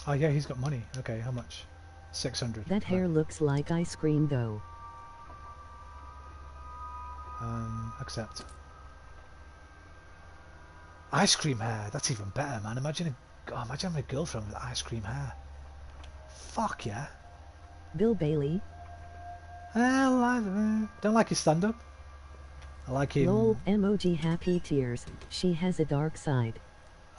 S1: Oh yeah, he's got money. Okay, how much? 600.
S2: That hair looks like ice cream though.
S1: Accept. Ice cream hair. That's even better, man. Imagine having a girlfriend with ice cream hair. Fuck yeah.
S2: Bill Bailey.
S1: Don't like his stand-up. I like him.
S2: Lol, emoji happy tears. She has a dark side.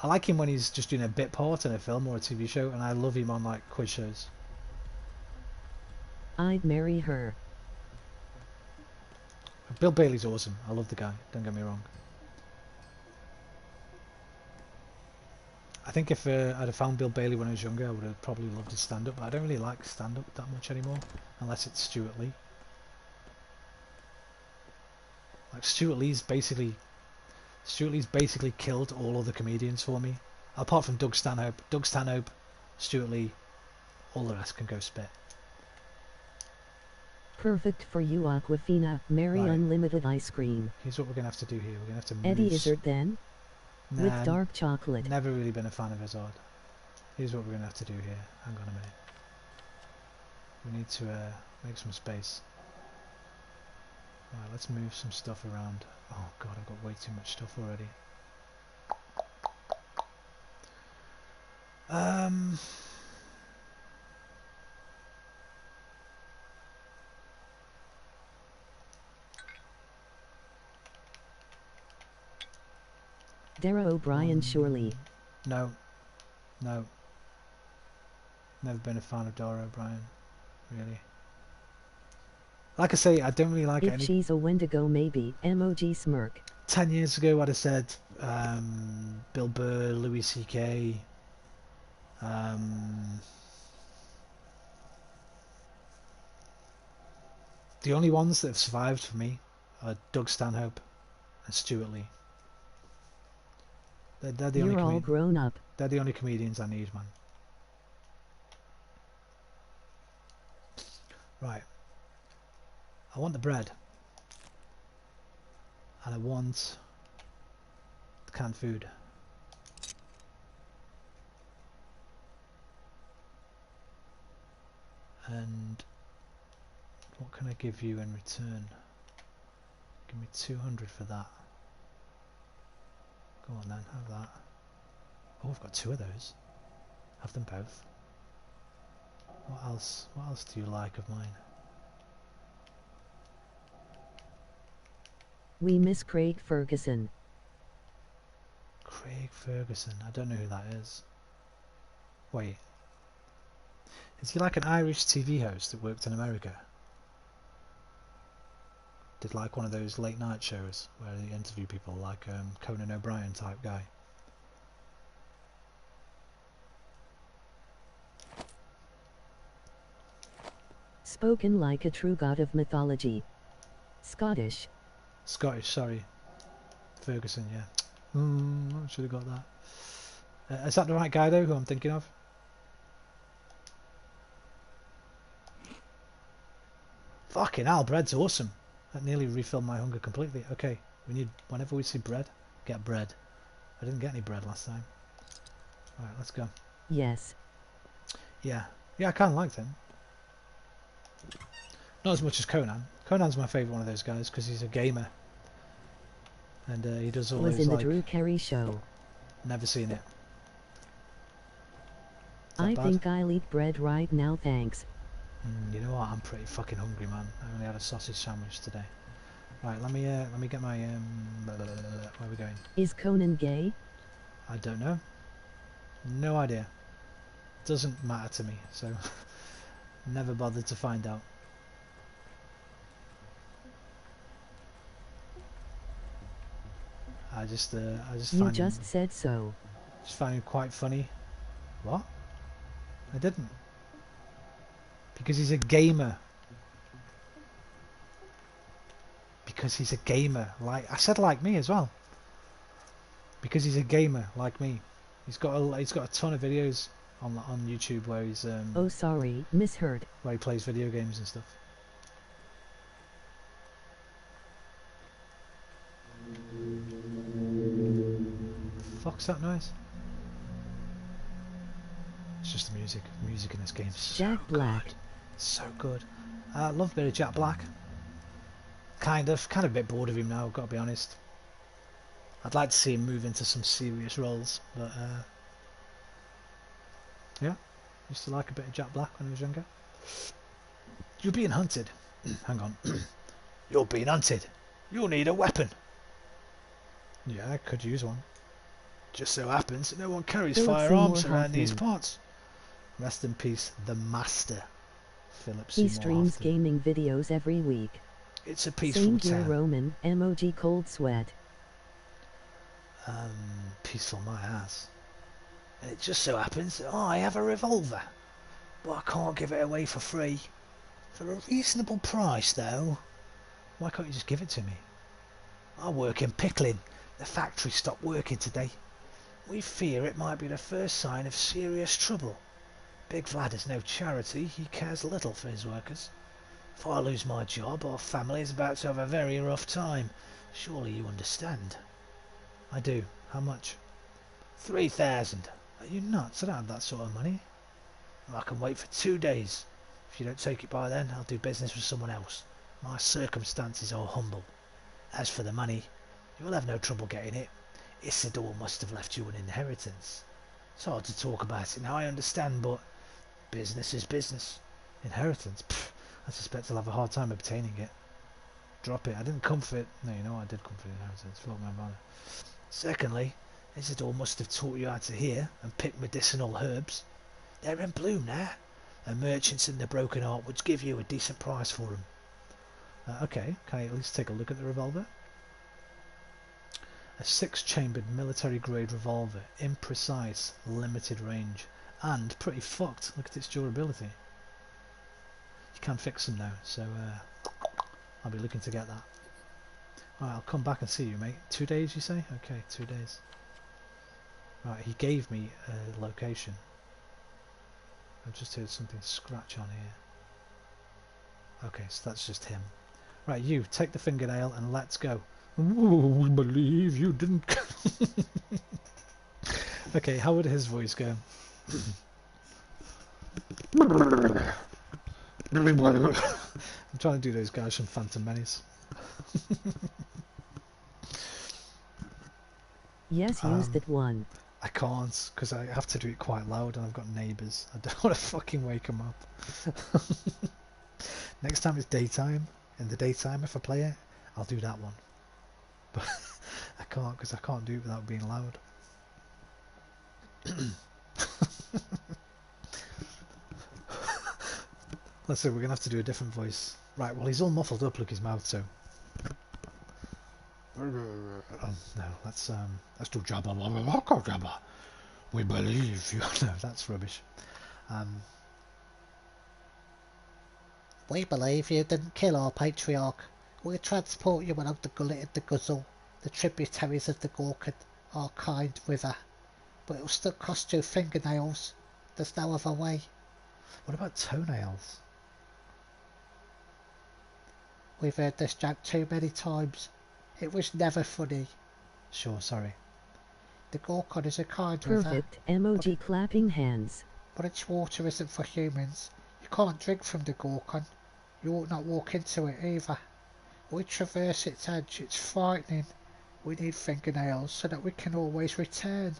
S1: I like him when he's just doing a bit part in a film or a TV show, and I love him on like quiz shows.
S2: I'd marry her.
S1: Bill Bailey's awesome. I love the guy. Don't get me wrong. I think if I'd have found Bill Bailey when I was younger, I would have probably loved his stand-up. But I don't really like stand-up that much anymore, unless it's Stuart Lee. Like Stuart Lee's basically killed all other comedians for me, apart from Doug Stanhope. Doug Stanhope, Stuart Lee, all the rest can go spit.
S2: Perfect for you, Aquafina. Marry
S1: Right.
S2: unlimited ice cream.
S1: Here's what we're gonna have to do here. We're gonna have to move.
S2: Eddie Izzard then?
S1: Nah,
S2: With dark chocolate.
S1: Never really been a fan of Izzard. Here's what we're gonna have to do here. Hang on a minute. We need to make some space. Right, let's move some stuff around. Oh god, I've got way too much stuff already.
S2: Dara O'Brien surely.
S1: No. No. Never been a fan of Dara O'Brien, really. Like I say, I don't really like
S2: If
S1: any...
S2: she's a Wendigo maybe, emoji smirk.
S1: 10 years ago I'd have said Bill Burr, Louis C.K. The only ones that have survived for me are Doug Stanhope and Stuart Lee. They're the
S2: You're all grown up.
S1: They're the only comedians I need, man. Right. I want the bread. And I want the canned food. And what can I give you in return? Give me 200 for that. Go on then, have that. Oh, I've got 2 of those. Have them both. What else? What else do you like of mine?
S2: We miss Craig Ferguson.
S1: Craig Ferguson. I don't know who that is. Wait. Is he like an Irish TV host that worked in America? Did like one of those late night shows where they interview people, like Conan O'Brien type guy.
S2: Spoken like a true god of mythology. Scottish.
S1: Scottish, sorry. Ferguson, yeah. I should have got that. Is that the right guy though, who I'm thinking of? Fucking hell, bread's awesome. That nearly refilled my hunger completely. Okay, we need, whenever we see bread, get bread. I didn't get any bread last time. Alright, let's go.
S2: Yes.
S1: Yeah. Yeah, I kind of liked him. Not as much as Conan. Conan's my favourite one of those guys because he's a gamer. And he does all
S2: Was
S1: those,
S2: in the
S1: like...
S2: Drew Carey show.
S1: Never seen it.
S2: I think I'll eat bread right now, thanks.
S1: You know what? I'm pretty fucking hungry, man. I only had a sausage sandwich today. Right, let me get my where are we going?
S2: Is Conan gay?
S1: I don't know. No idea. Doesn't matter to me, so never bothered to find out. I just
S2: You just said so.
S1: Just find him quite funny. What? I didn't. Because he's a gamer. Because he's a gamer. Like I said, like me as well. Because he's a gamer like me. He's got a ton of videos on YouTube where he's
S2: oh, sorry, misheard.
S1: Where he plays video games and stuff. Fuck's that noise? It's just the music. The music in this game is so
S2: Jack Black.
S1: good. So good. I love a bit of Jack Black. Kind of a bit bored of him now, I've got to be honest. I'd like to see him move into some serious roles, but yeah, used to like a bit of Jack Black when I was younger. You're being hunted. Hang on. You're being hunted. You'll need a weapon. Yeah, I could use one. Just so happens that no one carries firearms around these parts. Rest in peace, the master. Philip Seymour
S2: He streams
S1: Hoffman.
S2: gaming videos every week.
S1: It's a peaceful
S2: Same here,
S1: town.
S2: Roman, emoji cold sweat.
S1: Peaceful my ass. And it just so happens that I have a revolver. But I can't give it away for free. For a reasonable price, though. Why can't you just give it to me? I work in pickling. The factory stopped working today. We fear it might be the first sign of serious trouble. Big Vlad is no charity. He cares little for his workers. If I lose my job, our family is about to have a very rough time. Surely you understand. I do. How much? 3,000. Are you nuts? I don't have that sort of money. I can wait for 2 days. If you don't take it by then, I'll do business with someone else. My circumstances are humble. As for the money, you will have no trouble getting it. Isidore must have left you an inheritance. It's hard to talk about it now, I understand, but business is business. Inheritance? Pfft, I suspect I'll have a hard time obtaining it. Drop it. I didn't come for it. No, you know I did come for the inheritance. Fuck my bother. Secondly, Isidore must have taught you how to hear and pick medicinal herbs. They're in bloom now, and merchants in the Broken Heart would give you a decent price for them. Okay, can I at least take a look at the revolver? A 6-chambered military-grade revolver, imprecise, limited range, and pretty fucked. Look at its durability. You can fix them now, so I'll be looking to get that. Alright, I'll come back and see you, mate. 2 days, you say? Okay, 2 days. Right, he gave me a location. I've just heard something scratch on here. Okay, so that's just him. Right, you, take the fingernail and let's go. Ooh, we believe you didn't... Okay, how would his voice go? I'm trying to do those guys from Phantom Menace.
S2: Yes, use that one.
S1: I can't, because I have to do it quite loud and I've got neighbours. I don't want to fucking wake them up. Next time it's daytime, in the daytime if I play it, I'll do that one. But I can't, because I can't do it without being loud. Let's see, we're going to have to do a different voice. Right, well he's all muffled up, look his mouth, so... no, let's do Jabba Jabba. We believe you. No, that's rubbish. We believe you didn't kill our patriarch. We'll transport you along the gullet of the Guzzle, the tributaries of the Gorkon, our kind river. But it'll still cost you fingernails. There's no other way. What about toenails? We've heard this joke too many times. It was never funny. Sure, sorry. The Gorkon is a kind river.
S2: Perfect emoji clapping hands.
S1: But its water isn't for humans. You can't drink from the Gorkon. You ought not walk into it either. We traverse its edge. It's frightening. We need fingernails so that we can always return.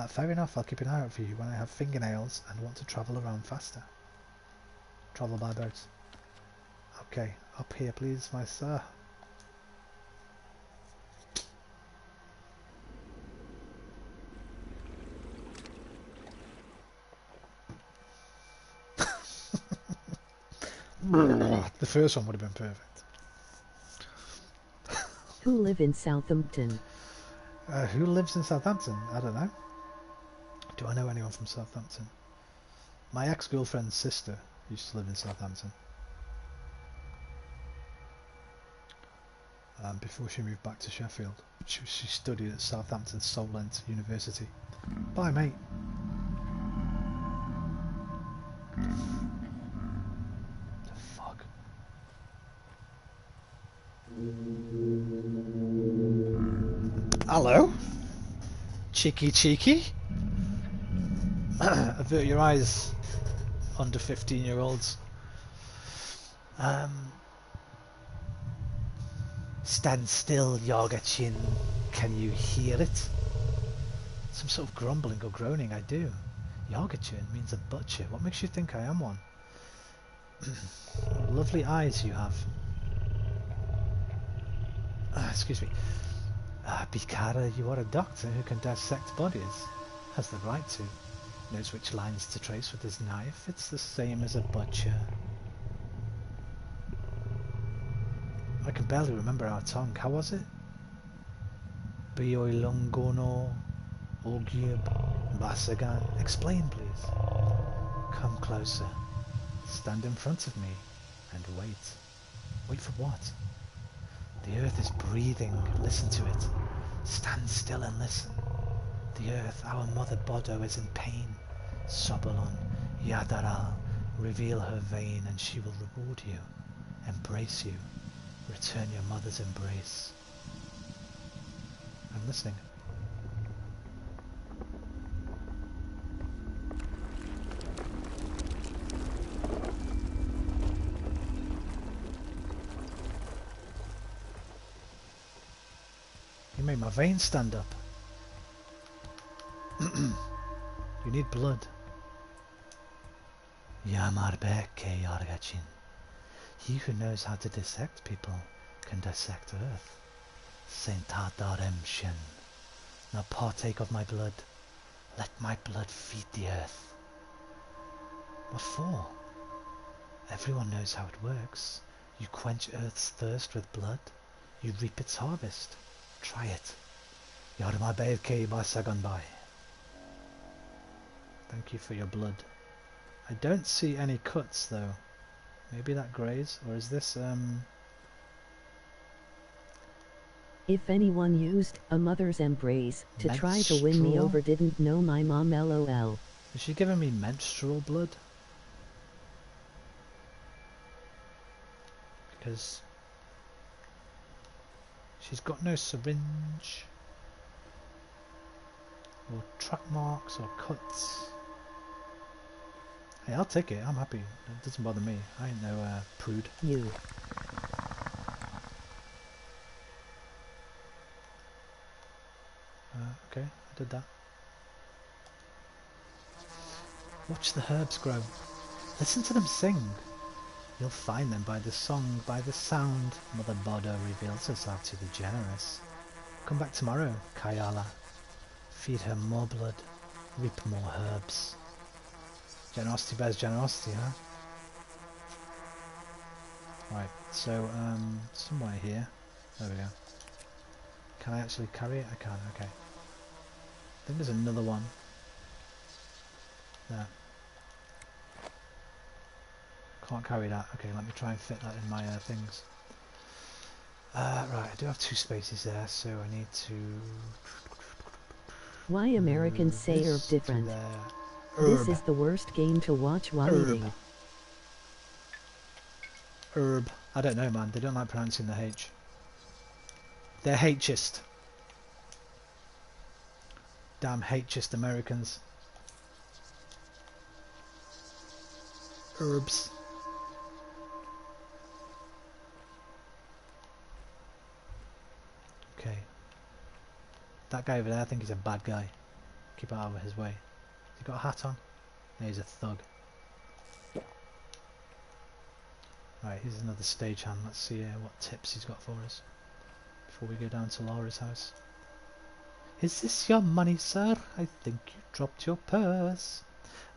S1: Fair enough, I'll keep an eye out for you when I have fingernails and want to travel around faster. Travel by boat. Okay, up here please, my sir. The first one would have been perfect.
S2: Who live in Southampton?
S1: Who lives in Southampton? I don't know. Do I know anyone from Southampton? My ex-girlfriend's sister used to live in Southampton. Before she moved back to Sheffield. She studied at Southampton Solent University. Bye, mate. The fuck? Hello? Cheeky cheeky? Avert your eyes, under 15-year-olds. Stand still, Yargachin. Can you hear it? Some sort of grumbling or groaning, I do. Yargachin means a butcher. What makes you think I am one? Lovely eyes you have. Excuse me. Bikara, you are a doctor who can dissect bodies. Has the right to. Knows which lines to trace with his knife. It's the same as a butcher. I can barely remember our tongue. How was it? Bioilongono Ogyub Basagan. Explain, please. Come closer. Stand in front of me and wait. Wait for what? The earth is breathing. Listen to it. Stand still and listen. The earth, our mother Bodo, is in pain. Sobalon, Yadaral, reveal her vein and she will reward you. Embrace you. Return your mother's embrace. I'm listening. You made my veins stand up. You need blood. Yamarbeke Yargachin. He who knows how to dissect people can dissect earth. Saint Adarem Shin. Now partake of my blood. Let my blood feed the earth. What for? Everyone knows how it works. You quench earth's thirst with blood. You reap its harvest. Try it. Yarmarbeke Basaganbai. Thank you for your blood. I don't see any cuts though. Maybe that graze, or is this
S2: If anyone used a mother's embrace to try to win me over, didn't know my mom, lol.
S1: Is she giving me menstrual blood? Because she's got no syringe or track marks or cuts. Hey, I'll take it. I'm happy. It doesn't bother me. I ain't no prude.
S2: You.
S1: Okay, I did that. Watch the herbs grow. Listen to them sing. You'll find them by the song, by the sound. Mother Bodo reveals herself to the generous. Come back tomorrow, Kayala. Feed her more blood. Reap more herbs. Generosity bears generosity, huh? Right, so, somewhere here. There we go. Can I actually carry it? I can, okay. I think there's another one. There. Can't can't carry that. Okay, let me try and fit that in my things. Right, I do have 2 spaces there, so I need to...
S2: Why Americans say herb different. This is the worst game to watch while eating.
S1: Herb. I don't know, man. They don't like pronouncing the H. They're H'ist. Damn H'ist Americans. Herbs. Okay. That guy over there, I think he's a bad guy. Keep out of his way. Has he got a hat on? No, he's a thug. Right, here's another stagehand. Let's see what tips he's got for us before we go down to Laura's house. Is this your money, sir? I think you dropped your purse.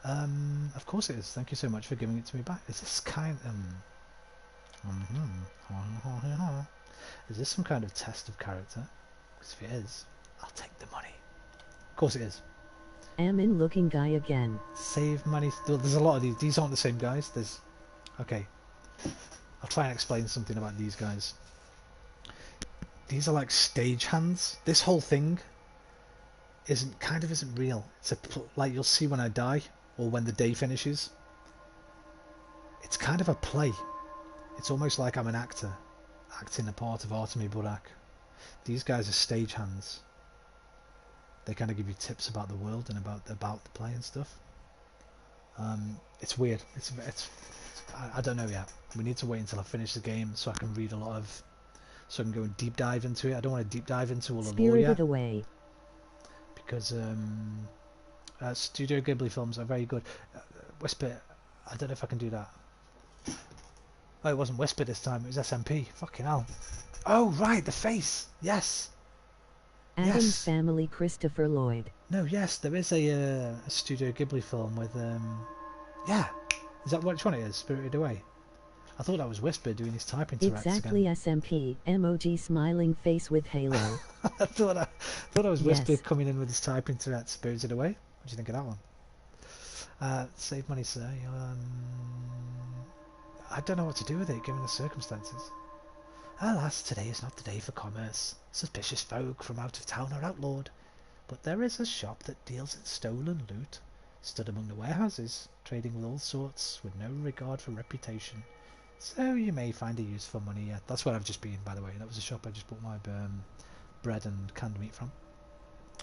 S1: Of course it is. Thank you so much for giving it to me back. Is this kind is this some kind of test of character? Because if it is, I'll take the money. Of course it is.
S2: Ammon looking guy again.
S1: Save money. There's a lot of these. These aren't the same guys. There's... Okay. I'll try and explain something about these guys. These are like stagehands. This whole thing isn't real. It's like you'll see when I die or when the day finishes. It's kind of a play. It's almost like I'm an actor acting the part of Artemy Burak. These guys are stagehands. They kind of give you tips about the world and about the play and stuff. It's weird. I don't know yet. We need to wait until I finish the game so I can read a lot of... So I can go and deep dive into it. I don't want to deep dive into all the lore yet.
S2: Spirited Away.
S1: Because Studio Ghibli films are very good. Whisper, I don't know if I can do that. Oh, it wasn't Whisper this time. It was SMP. Fucking hell. Oh, right, the face. Yes.
S2: Adam's Family, Christopher Lloyd.
S1: No, yes, there is a Studio Ghibli film with... Yeah. Is that which one it is? Spirited Away. I thought that was Whisper doing his typing Tourette's
S2: exactly
S1: again.
S2: SMP. Emoji smiling face with halo.
S1: I thought I was Whisper coming in with his typing Tourette's. Spirited Away. What do you think of that one? Save money, sir. I don't know what to do with it, given the circumstances. Alas, today is not the day for commerce. Suspicious folk from out of town are outlawed. But there is a shop that deals in stolen loot, stood among the warehouses, trading with all sorts, with no regard for reputation. So you may find a use for money yet. That's where I've just been, by the way. That was a shop I just bought my bread and canned meat from.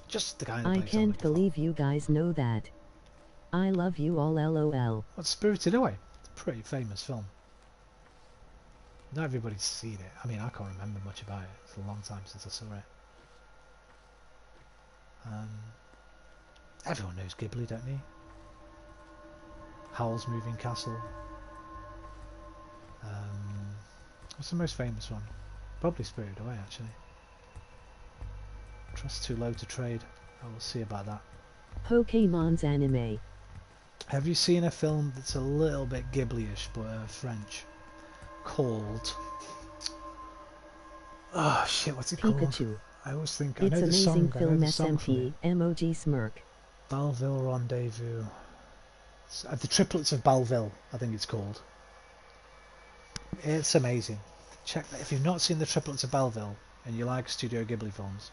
S1: Just the guy that
S2: I can't believe you guys know that. I love you all, LOL.
S1: What's Spirited Away? It's a pretty famous film. Not everybody's seen it. I mean, I can't remember much about it. It's a long time since I saw it. Everyone knows Ghibli, don't they? Howl's Moving Castle. What's the most famous one? Probably Spirited Away, actually. Trust too low to trade. I will see about that.
S2: Pokemon's anime.
S1: Have you seen a film that's a little bit Ghibli-ish, but French? Called... Oh shit, what's it called?
S2: Pikachu.
S1: I always think...
S2: It's
S1: I know the song.
S2: amazing film
S1: I know the song
S2: SMP. Emoji smirk.
S1: Balville Rendezvous. The Triplets of Balville, I think it's called. It's amazing. Check that. If you've not seen the Triplets of Balville and you like Studio Ghibli films,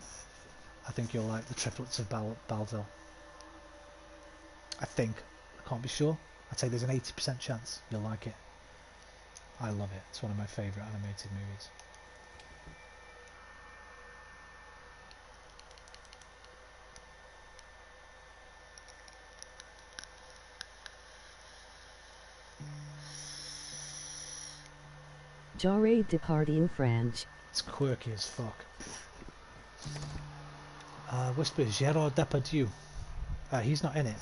S1: I think you'll like the Triplets of Balville. I think. I can't be sure. I'd say there's an 80% chance you'll like it. I love it. It's one of my favourite animated movies.
S2: J'aurais departing French.
S1: It's quirky as fuck. Whisper, Gérard Depardieu. He's not in it.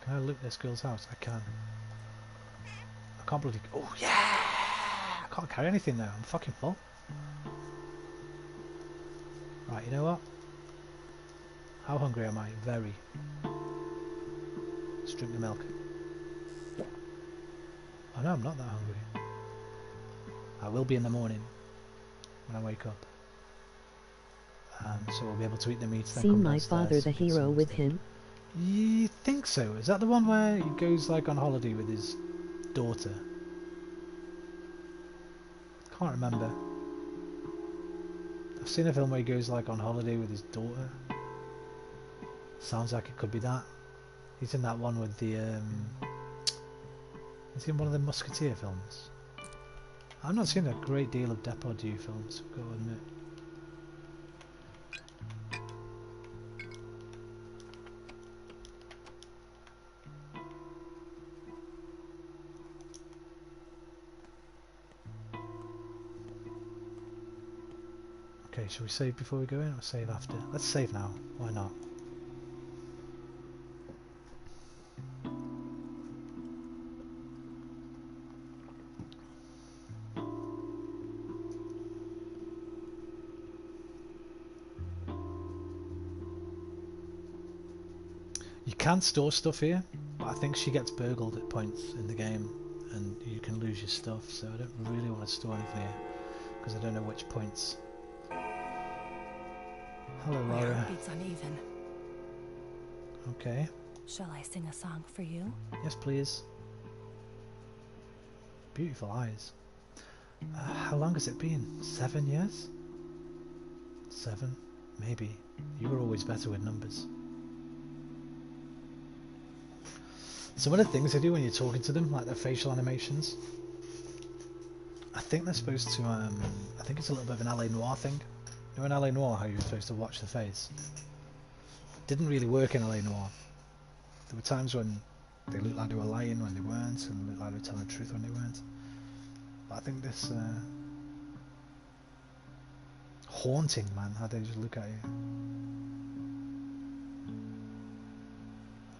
S1: Can I loot this girl's house? I can. I can't believe... Oh yeah! I can't carry anything now. I'm fucking full. Right, you know what? How hungry am I? Very. Let's drink the milk. Oh no, I'm not that hungry. I will be in the morning when I wake up. So we'll be able to eat the meat. Then
S2: Seen
S1: come
S2: My
S1: downstairs,
S2: Father the
S1: get some
S2: Hero
S1: more
S2: with
S1: stuff.
S2: him?
S1: You think so? Is that the one where he goes like on holiday with his daughter? Can't remember. I've seen a film where he goes like on holiday with his daughter. Sounds like it could be that. He's in that one with the he's in one of the Musketeer films. I've not seen a great deal of Depardieu films, I've got to admit. Okay, shall we save before we go in or save after? Let's save now, why not? You can store stuff here, but I think she gets burgled at points in the game and you can lose your stuff, so I don't really want to store anything here because I don't know which points. Hello,
S12: My
S1: Laura.
S12: heartbeat's uneven.
S1: Okay.
S12: Shall I sing a song for you?
S1: Yes, please. Beautiful eyes. How long has it been? 7 years? 7? Maybe. You were always better with numbers. Some of the things they do when you're talking to them, like their facial animations, I think they're supposed to, I think it's a little bit of an LA Noire thing. You know in LA Noire how you're supposed to watch the face? Didn't really work in LA Noire. There were times when they looked like they were lying when they weren't, and looked like they were telling the truth when they weren't. But I think this, haunting, man, how they just look at you.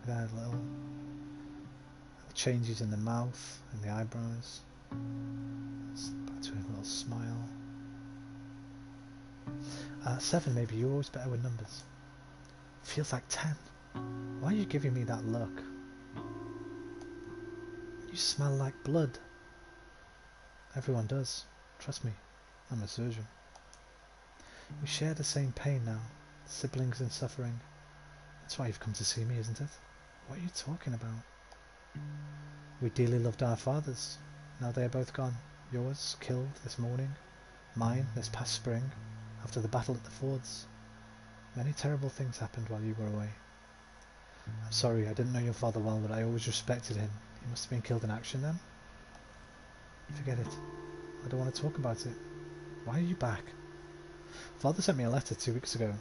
S1: Look at that little changes in the mouth and the eyebrows. Back to a little smile. 7 maybe, you're always better with numbers. Feels like 10. Why are you giving me that look? You smell like blood. Everyone does. Trust me, I'm a surgeon. We share the same pain now. Siblings in suffering. That's why you've come to see me, isn't it? What are you talking about? We dearly loved our fathers. Now they are both gone. Yours, killed this morning. Mine, this past spring, after the battle at the fords. Many terrible things happened while you were away. I'm sorry, I didn't know your father well, but I always respected him. He must have been killed in action then? Forget it. I don't want to talk about it. Why are you back? Father sent me a letter 2 weeks ago.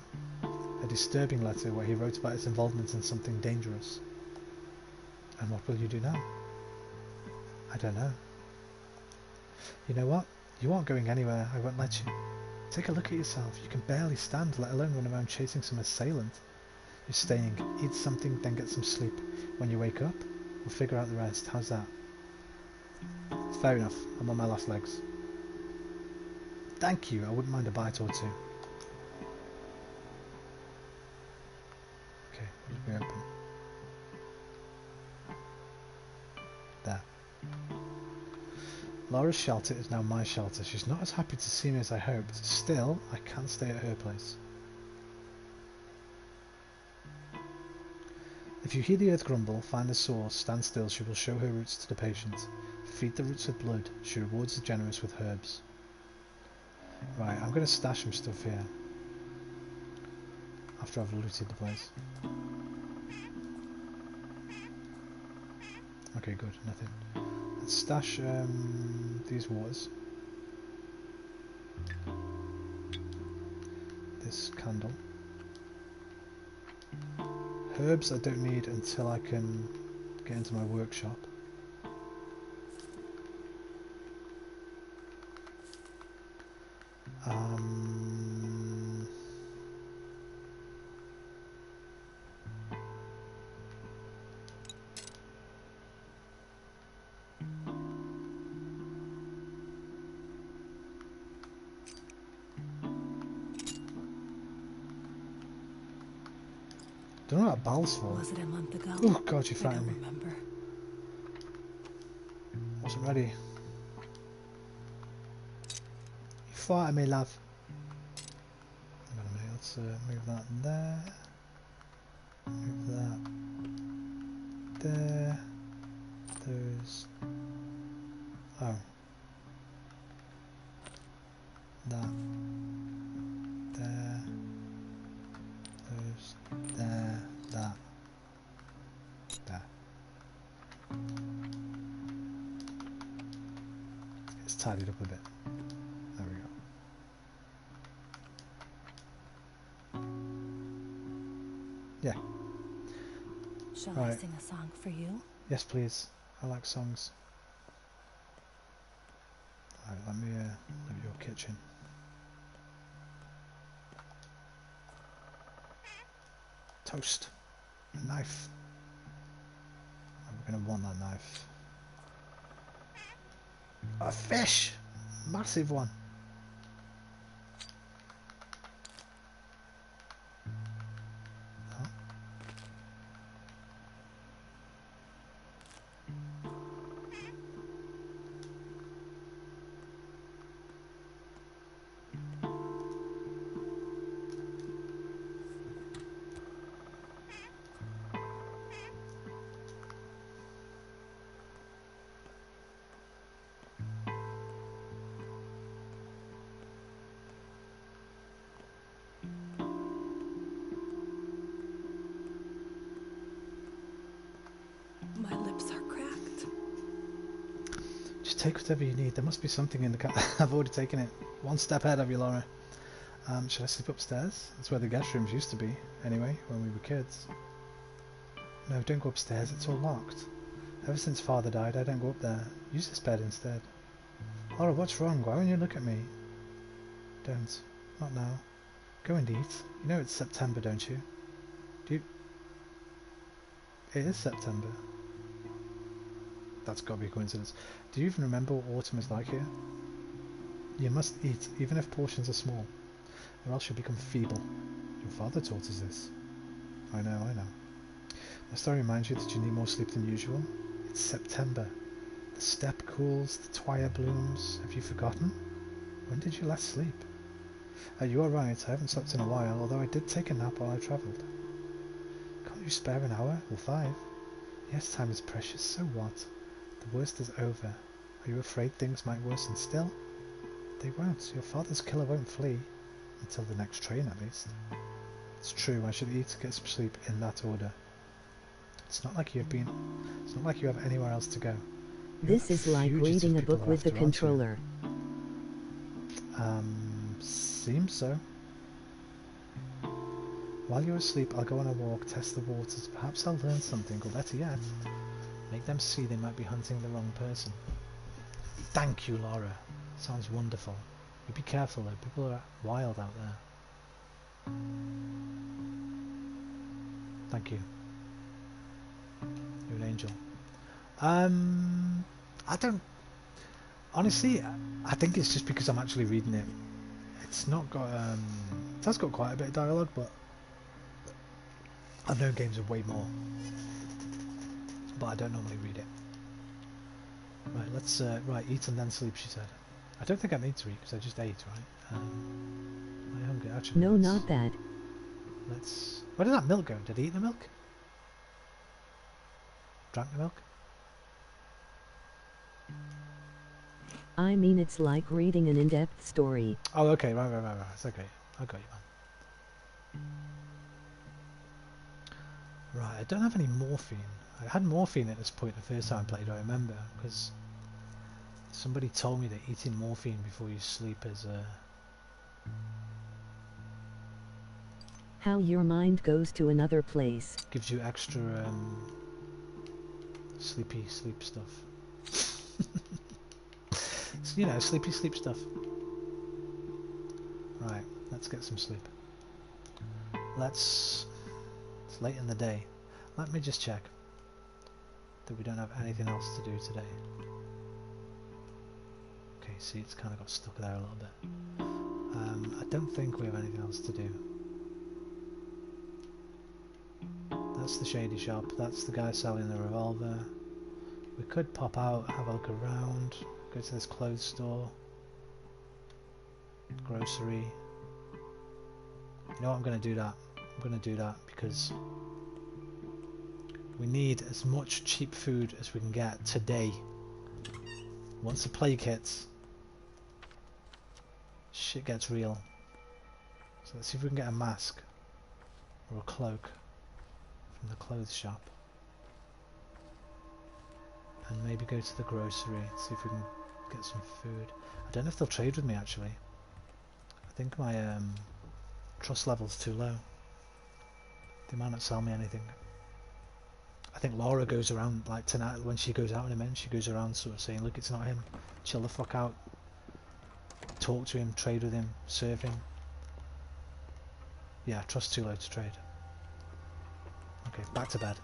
S1: A disturbing letter where he wrote about his involvement in something dangerous. And what will you do now? I don't know. You know what? You aren't going anywhere. I won't let you. Take a look at yourself. You can barely stand, let alone run around chasing some assailant. You're staying. Eat something, then get some sleep. When you wake up, we'll figure out the rest. How's that? Fair enough. I'm on my last legs. Thank you. I wouldn't mind a bite or two. Okay, what did we open? There. Laura's shelter is now my shelter. She's not as happy to see me as I hoped. Still, I can't stay at her place. If you hear the earth grumble, find the source, stand still, she will show her roots to the patient. Feed the roots with blood, she rewards the generous with herbs. Right, I'm going to stash some stuff here. After I've looted the place. Okay, good, nothing. Let's stash these waters. This candle. Herbs I don't need until I can get into my workshop. Don't know what balls for.
S12: Was it a month ago?
S1: Oh god, you frightened me.
S12: Remember.
S1: Wasn't ready. You fought at me, love. Hang on a minute, let's move that there. Move that there. Those. Oh. That. There. Those. There. That. There. It's tidied up a bit. There we go. Yeah.
S12: Shall I sing a song for you?
S1: Yes, please. I like songs. Alright, let me look at your kitchen. Toast. A knife. We're going to want that knife. A fish! Massive one.
S12: My lips are cracked.
S1: Just take whatever you need. There must be something in the car. I've already taken it. One step ahead of you, Laura. Should I sleep upstairs? That's where the guest rooms used to be, anyway, when we were kids. No, don't go upstairs. It's all locked. Ever since Father died, I don't go up there. Use this bed instead. Laura, what's wrong? Why won't you look at me? Don't. Not now. Go and eat. You know it's September, don't you? Do you... It is September. That's got to be a coincidence. Do you even remember what autumn is like here? You must eat, even if portions are small, or else you'll become feeble. Your father taught us this. I know, I know. Must I remind you that you need more sleep than usual? It's September. The steppe cools, the twaya blooms. Have you forgotten? When did you last sleep? You are right, I haven't slept in a while, although I did take a nap while I travelled. Can't you spare an hour, or 5? Yes, time is precious, so what? The worst is over. Are you afraid things might worsen still? They won't. Your father's killer won't flee. Until the next train, at least. It's true, I should eat, get some sleep in that order. It's not like you have anywhere else to go.
S2: This is like reading a book with the controller.
S1: Seems so. While you're asleep, I'll go on a walk, test the waters. Perhaps I'll learn something, or better yet, make them see they might be hunting the wrong person. Thank you, Laura. Sounds wonderful. You be careful though, people are wild out there. Thank you. You're an angel. I don't... Honestly, I think it's just because I'm actually reading it. It's not got... it has got quite a bit of dialogue, but I've known games of way more. But I don't normally read it. Right, let's... right, eat and then sleep, she said. I don't think I need to eat, because I just ate, right? My hunger, actually...
S2: No, not that.
S1: Let's... Where did that milk go? Did I eat the milk? Drank the milk?
S2: I mean, it's like reading an in-depth story.
S1: Oh, okay, right. It's okay. I got you, man. Right, I don't have any morphine. I had morphine at this point the first time I played, I remember, because somebody told me that eating morphine before you sleep is
S2: how your mind goes to another place.
S1: Gives you extra sleepy sleep stuff. You know, sleepy sleep stuff. Right, let's get some sleep. It's late in the day. Let me just check that we don't have anything else to do today. Okay, see, it's kind of got stuck there a little bit. I don't think we have anything else to do. That's the shady shop. That's the guy selling the revolver. We could pop out, have a look around, go to this clothes store, grocery. You know what, I'm going to do that. I'm going to do that because we need as much cheap food as we can get today. Once the plague hits, shit gets real. So let's see if we can get a mask or a cloak from the clothes shop. And maybe go to the grocery, see if we can get some food. I don't know if they'll trade with me actually. I think my trust level's too low. They might not sell me anything. I think Laura goes around, like tonight when she goes out in a minute, she goes around sort of saying, look, it's not him, chill the fuck out. Talk to him, trade with him, serve him. Yeah, trust too low to trade. Okay, back to bed.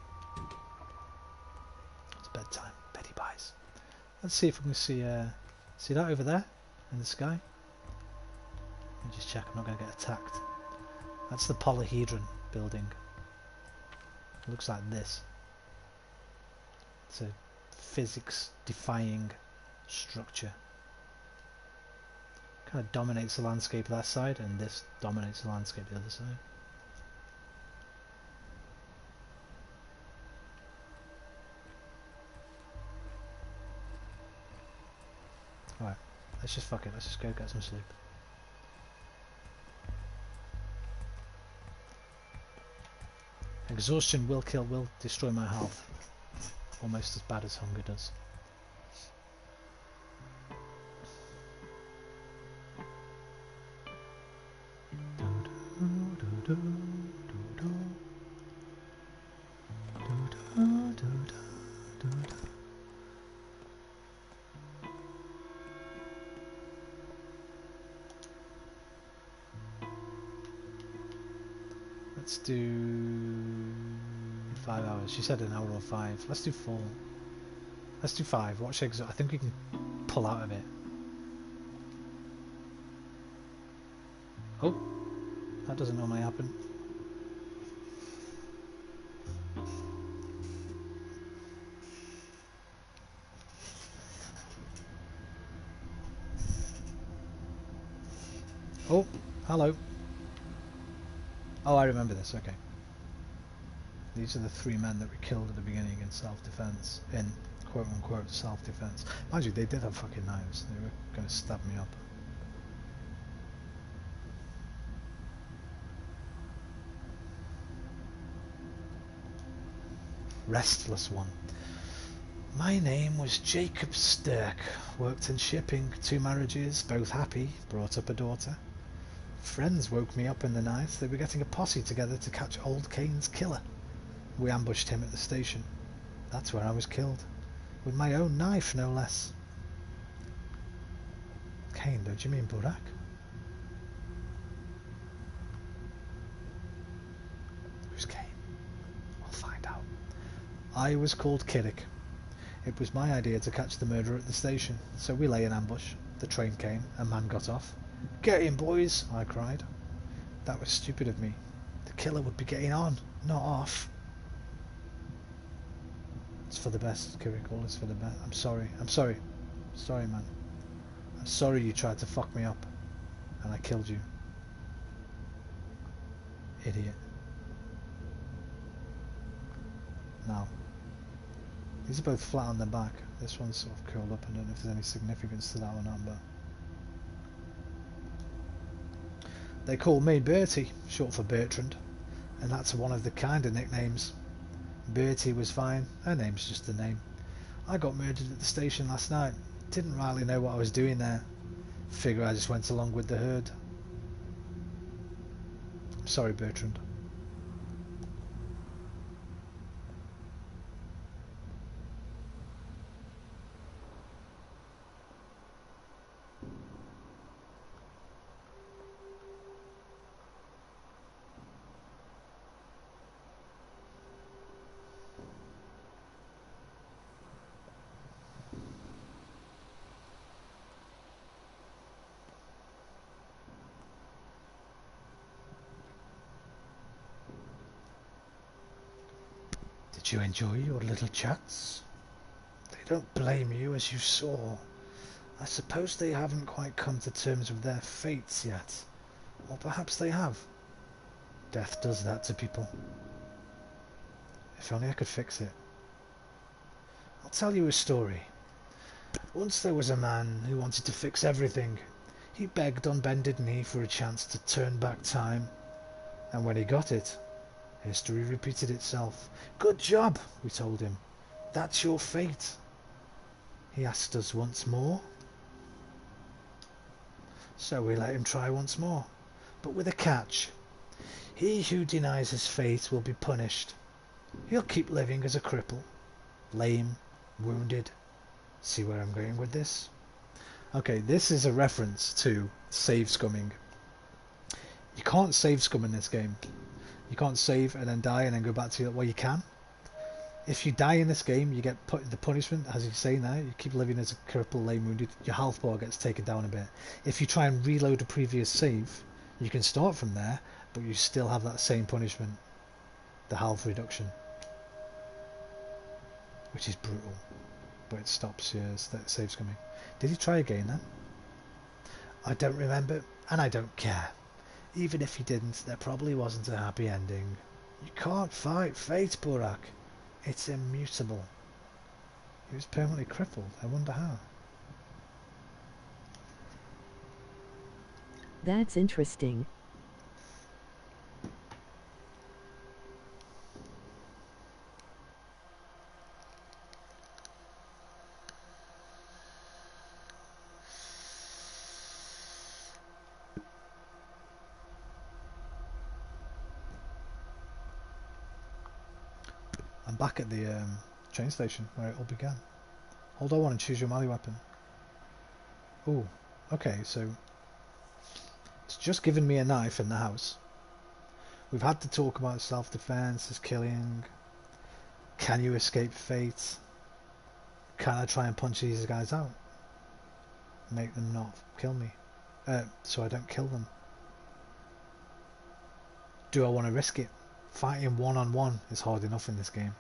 S1: It's bedtime. Betty buys. Let's see if we can see that over there in the sky. Let me just check I'm not going to get attacked. That's the polyhedron building. It looks like this. It's a physics-defying structure. Kind of dominates the landscape that side, and this dominates the landscape the other side. Alright, let's just fuck it, let's just go get some sleep. Exhaustion will destroy my health. Almost as bad as hunger does. Let's do 5 hours. She said an hour or 5. Let's do 4. Let's do 5. Watch I think we can pull out of it. Oh, that doesn't normally happen. Oh, hello. Oh, I remember this, okay. These are the 3 men that we killed at the beginning in self-defense, in quote-unquote self-defense. Mind you, they did have fucking knives. They were going to stab me up. Restless one. My name was Jacob Stirk. Worked in shipping, 2 marriages, both happy, brought up a daughter. Friends woke me up in the night. They were getting a posse together to catch old Kane's killer. We ambushed him at the station. That's where I was killed. With my own knife, no less. Kane, don't you mean Burak? Who's Kane? We'll find out. I was called Kirik. It was my idea to catch the murderer at the station, so we lay in ambush. The train came, a man got off. Get in, boys, I cried. That was stupid of me. The killer would be getting on, not off. It's for the best, Kirik, all is for the best. I'm sorry, sorry man. I'm sorry you tried to fuck me up, and I killed you. Idiot. Now, these are both flat on their back. This one's sort of curled up. I don't know if there's any significance to that or not, but they call me Bertie, short for Bertrand, and that's one of the kind of nicknames. Bertie was fine, her name's just a name. I got murdered at the station last night. Didn't rightly know what I was doing there. Figure I just went along with the herd. I'm sorry, Bertrand. Did you enjoy your little chats? They don't blame you, as you saw. I suppose they haven't quite come to terms with their fates yet. Or perhaps they have. Death does that to people. If only I could fix it. I'll tell you a story. Once there was a man who wanted to fix everything. He begged on bended knee for a chance to turn back time. And when he got it, history repeated itself. Good job, we told him. That's your fate. He asked us once more. So we let him try once more, but with a catch. He who denies his fate will be punished. He'll keep living as a cripple, lame, wounded. See where I'm going with this? Okay, this is a reference to save scumming. You can't save scum in this game. You can't save and then die and then go back to it. Well, you can. If you die in this game, you get put the punishment, as you say now. You keep living as a cripple, lame, wounded. Your health bar gets taken down a bit. If you try and reload a previous save, you can start from there, but you still have that same punishment, the health reduction, which is brutal. But it stops your save scumming. Did he try again then? I don't remember, and I don't care. Even if he didn't, there probably wasn't a happy ending. You can't fight fate, Burak. It's immutable. He was permanently crippled. I wonder how.
S2: That's interesting.
S1: I'm back at the train station where it all began. Hold on and choose your melee weapon. Oh, okay, so it's just given me a knife in the house. We've had to talk about self-defense, is killing. Can you escape fate? Can I try and punch these guys out? Make them not kill me. So I don't kill them. Do I want to risk it? Fighting one-on-one is hard enough in this game.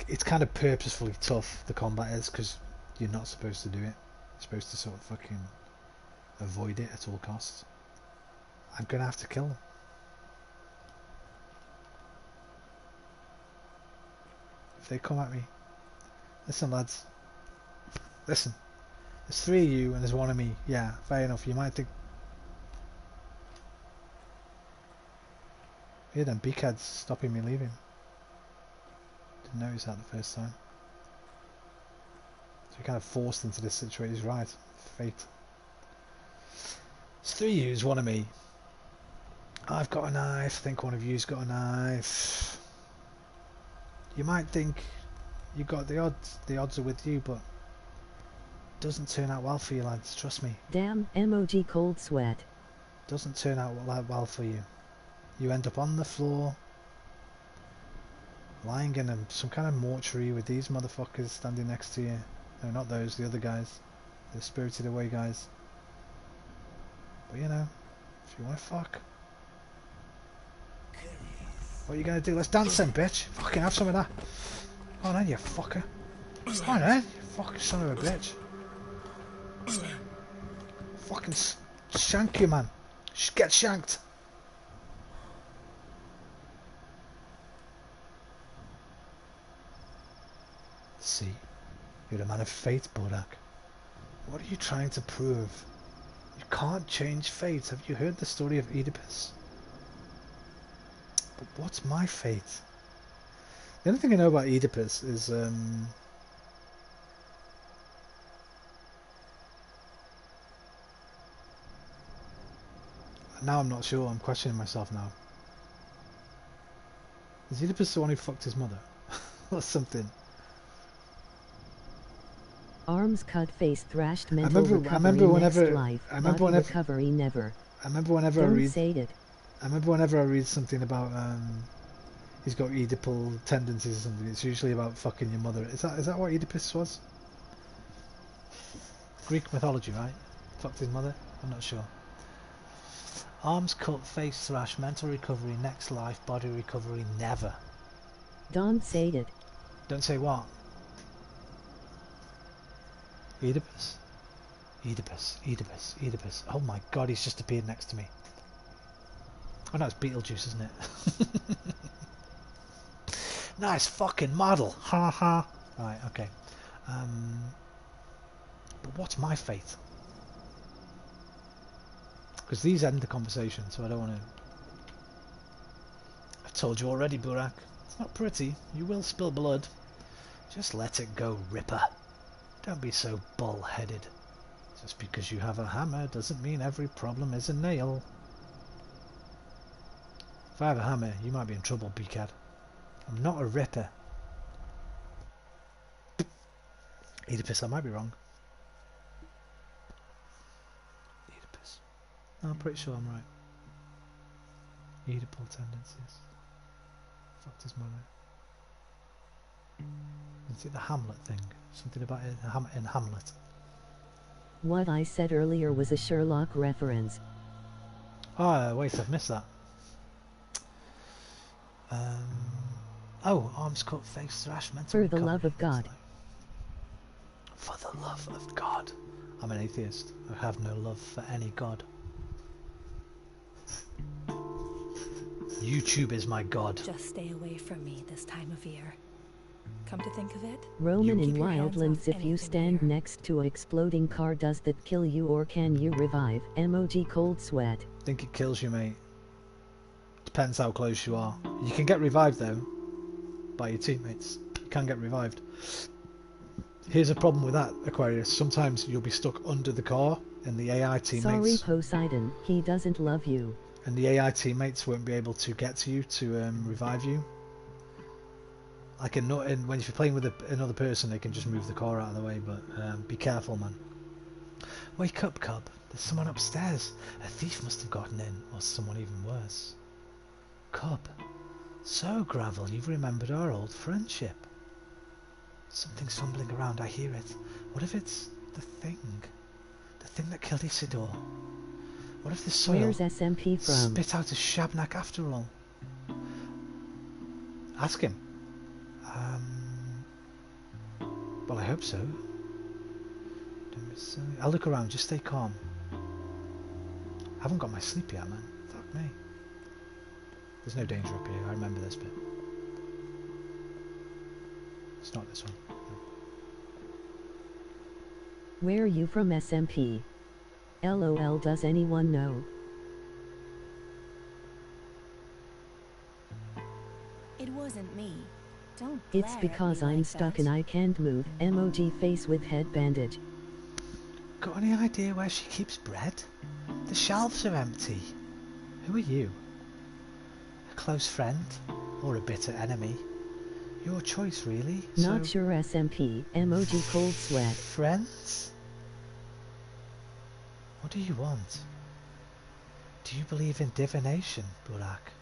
S1: It's kind of purposefully tough, the combat is, because you're not supposed to do it. You're supposed to sort of fucking avoid it at all costs. I'm going to have to kill them. If they come at me. Listen, lads. Listen. There's 3 of you and there's 1 of me. Yeah, fair enough. You might think... Yeah, then beakhead's stopping me leaving. Didn't notice that the first time. So we're kind of forced into this situation. He's right. Fate. There's 3 of you, there's 1 of me. I've got a knife. I think 1 of you's got a knife. You might think you got the odds. The odds are with you, but it doesn't turn out well for you, lads. Trust me.
S2: Damn, emoji cold sweat.
S1: Doesn't turn out well for you. You end up on the floor, lying in some kind of mortuary with these motherfuckers standing next to you. No, not those, the other guys. The spirited away guys. But you know, if you want to fuck, what are you gonna do? Let's dance then, bitch. Fucking have some of that. Go on then, you fucker. Go on then, you fucking son of a bitch. Fucking shank you, man. Just get shanked. See, you're a man of fate, Burak. What are you trying to prove? You can't change fate. Have you heard the story of Oedipus? But what's my fate? The only thing I know about Oedipus is now I'm not sure. I'm questioning myself now. Is Oedipus the one who fucked his mother? Or something?
S2: Arms cut, face thrashed, mental recovery next life, body recovery never.
S1: I remember whenever
S2: Don't say it.
S1: I remember whenever I read something about he's got Oedipal tendencies or something, it's usually about fucking your mother. Is that what Oedipus was? Greek mythology, right? Fucked his mother? I'm not sure. Arms cut, face thrash, mental recovery, next life, body recovery never.
S2: Don't say it.
S1: Don't say what? Oedipus? Oedipus, Oedipus, Oedipus. Oh my god, he's just appeared next to me. Oh no, it's Beetlejuice, isn't it? Nice fucking model. Ha ha. Right, okay. But what's my fate? Because these end the conversation, so I don't want to... I've told you already, Burak. It's not pretty. You will spill blood. Just let it go, Ripper. Don't be so bull-headed. Just because you have a hammer doesn't mean every problem is a nail. If I have a hammer, you might be in trouble, BCAD. I'm not a Ripper. Oedipus, I might be wrong. Oedipus. No, I'm pretty sure I'm right. Oedipal tendencies. Fucked his mother. Is it the Hamlet thing? Something about it in Hamlet.
S2: What I said earlier was a Sherlock reference.
S1: Oh, wait, I've missed that. Oh, arms cut, face thrashed, mental
S2: For the love of God.
S1: For the love of God. I'm an atheist. I have no love for any God. YouTube is my God.
S12: Just stay away from me this time of year. Come to think of it,
S2: Roman in Wildlands, if you stand next to an exploding car, does that kill you or can you revive? Emoji cold sweat.
S1: I think it kills you, mate. Depends how close you are. You can get revived though by your teammates. You can get revived. Here's a problem with that, Aquarius. Sometimes you'll be stuck under the car and the AI teammates...
S2: Sorry Poseidon, he doesn't love you.
S1: And the AI teammates won't be able to get to you to revive you. Like when if you're playing with another person, they can just move the car out of the way, but be careful, man. Wake up, Cub. There's someone upstairs. A thief must have gotten in, or someone even worse. Cub. So, Gravel, you've remembered our old friendship. Something's fumbling around, I hear it. What if it's the thing? The thing that killed Isidore? What if the soil
S2: Where's SMP from?
S1: spit out a Shabnak after all? Ask him. Well, I hope so. I'll look around, just stay calm. I haven't got my sleep yet, man. Fuck me. There's no danger up here, I remember this bit. It's not this one. No.
S2: Where are you from, SMP? LOL, does anyone know?
S12: it wasn't me. Don't
S2: It's
S12: glare at
S2: because
S12: me
S2: I'm
S12: like
S2: stuck
S12: that.
S2: and I can't move. Emoji face with head bandage.
S1: Got any idea where she keeps bread? The shelves are empty. Who are you? A close friend? Or a bitter enemy? Your choice, really.
S2: Not sure, SMP. Emoji cold sweat.
S1: Friends? What do you want? Do you believe in divination, Burak?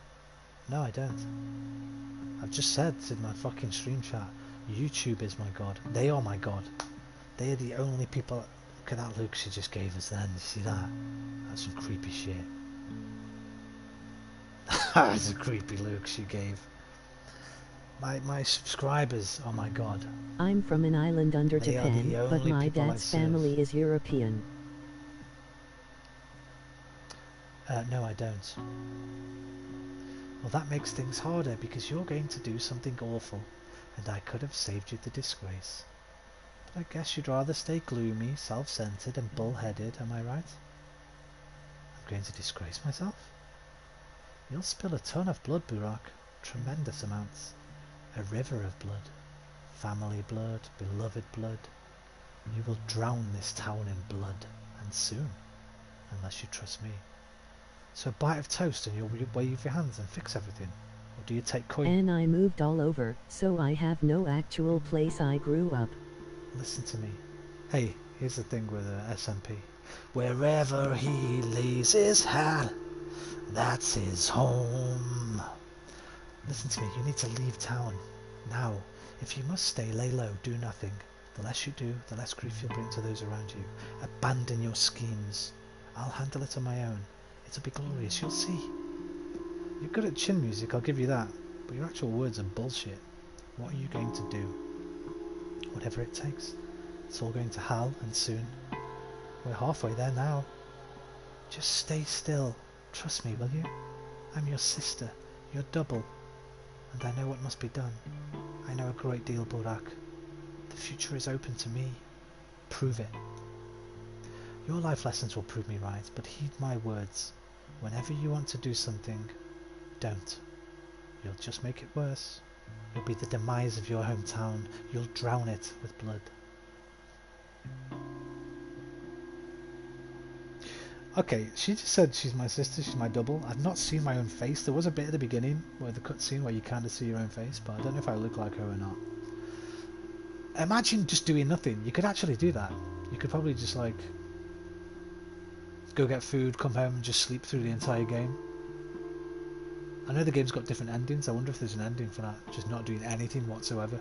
S1: No, I don't. I've just said in my fucking stream chat, YouTube is my god. They are my god. They are the only people... Look at that look she just gave us then. You see that? That's some creepy shit. That's a creepy look she gave. My subscribers are my god.
S2: I'm from an island under
S1: They are
S2: Japan,
S1: the
S2: but
S1: only
S2: my
S1: people I
S2: dad's
S1: serve.
S2: family is European.
S1: No, I don't. Well, that makes things harder because you're going to do something awful, and I could have saved you the disgrace. But I guess you'd rather stay gloomy, self-centered, and bull-headed, am I right? I'm going to disgrace myself? You'll spill a ton of blood, Burak. Tremendous amounts. A river of blood. Family blood, beloved blood. You will drown this town in blood, and soon, unless you trust me. So a bite of toast and you'll wave your hands and fix everything? Or do you take coin?
S2: And I moved all over, so I have no actual place I grew up.
S1: Listen to me. Hey, here's the thing with SMP. Wherever he lays his hat, that's his home. Listen to me, you need to leave town. Now, if you must stay, lay low, do nothing. The less you do, the less grief you'll bring to those around you. Abandon your schemes. I'll handle it on my own. It'll be glorious, you'll see. You're good at chin music, I'll give you that. But your actual words are bullshit. What are you going to do? Whatever it takes. It's all going to hell, and soon. We're halfway there now. Just stay still. Trust me, will you? I'm your sister, your double, and I know what must be done. I know a great deal, Burak. The future is open to me. Prove it. Your life lessons will prove me right, but heed my words. Whenever you want to do something, don't. You'll just make it worse. You'll be the demise of your hometown. You'll drown it with blood. Okay, she just said she's my sister, she's my double. I've not seen my own face. There was a bit at the beginning where the cutscene where you kind of see your own face, but I don't know if I look like her or not. Imagine just doing nothing. You could actually do that. You could probably just like go get food, come home and just sleep through the entire game. I know the game's got different endings. I wonder if there's an ending for that. Just not doing anything whatsoever.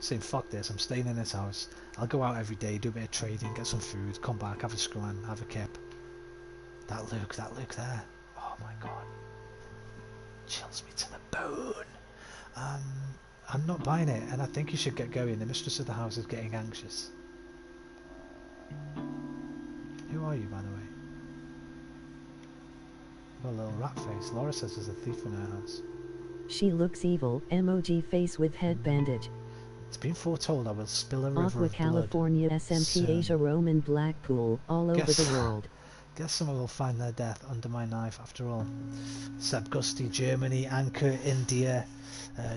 S1: Saying fuck this, I'm staying in this house. I'll go out every day, do a bit of trading, get some food, come back, have a scran, have a kip. That look there. Oh my god. Chills me to the bone. I'm not buying it, and I think you should get going. The mistress of the house is getting anxious. Who are you, by the way? You've got a little rat face. Laura says there's a thief in her house.
S2: She looks evil. Emoji face with head bandage.
S1: It's been foretold I will spill a river
S2: Aqua,
S1: of
S2: California,
S1: blood.
S2: SMT, Asia, Rome, and Blackpool, all over the world.
S1: Guess someone will find their death under my knife after all. Sabgusti, Germany, Anchor, India,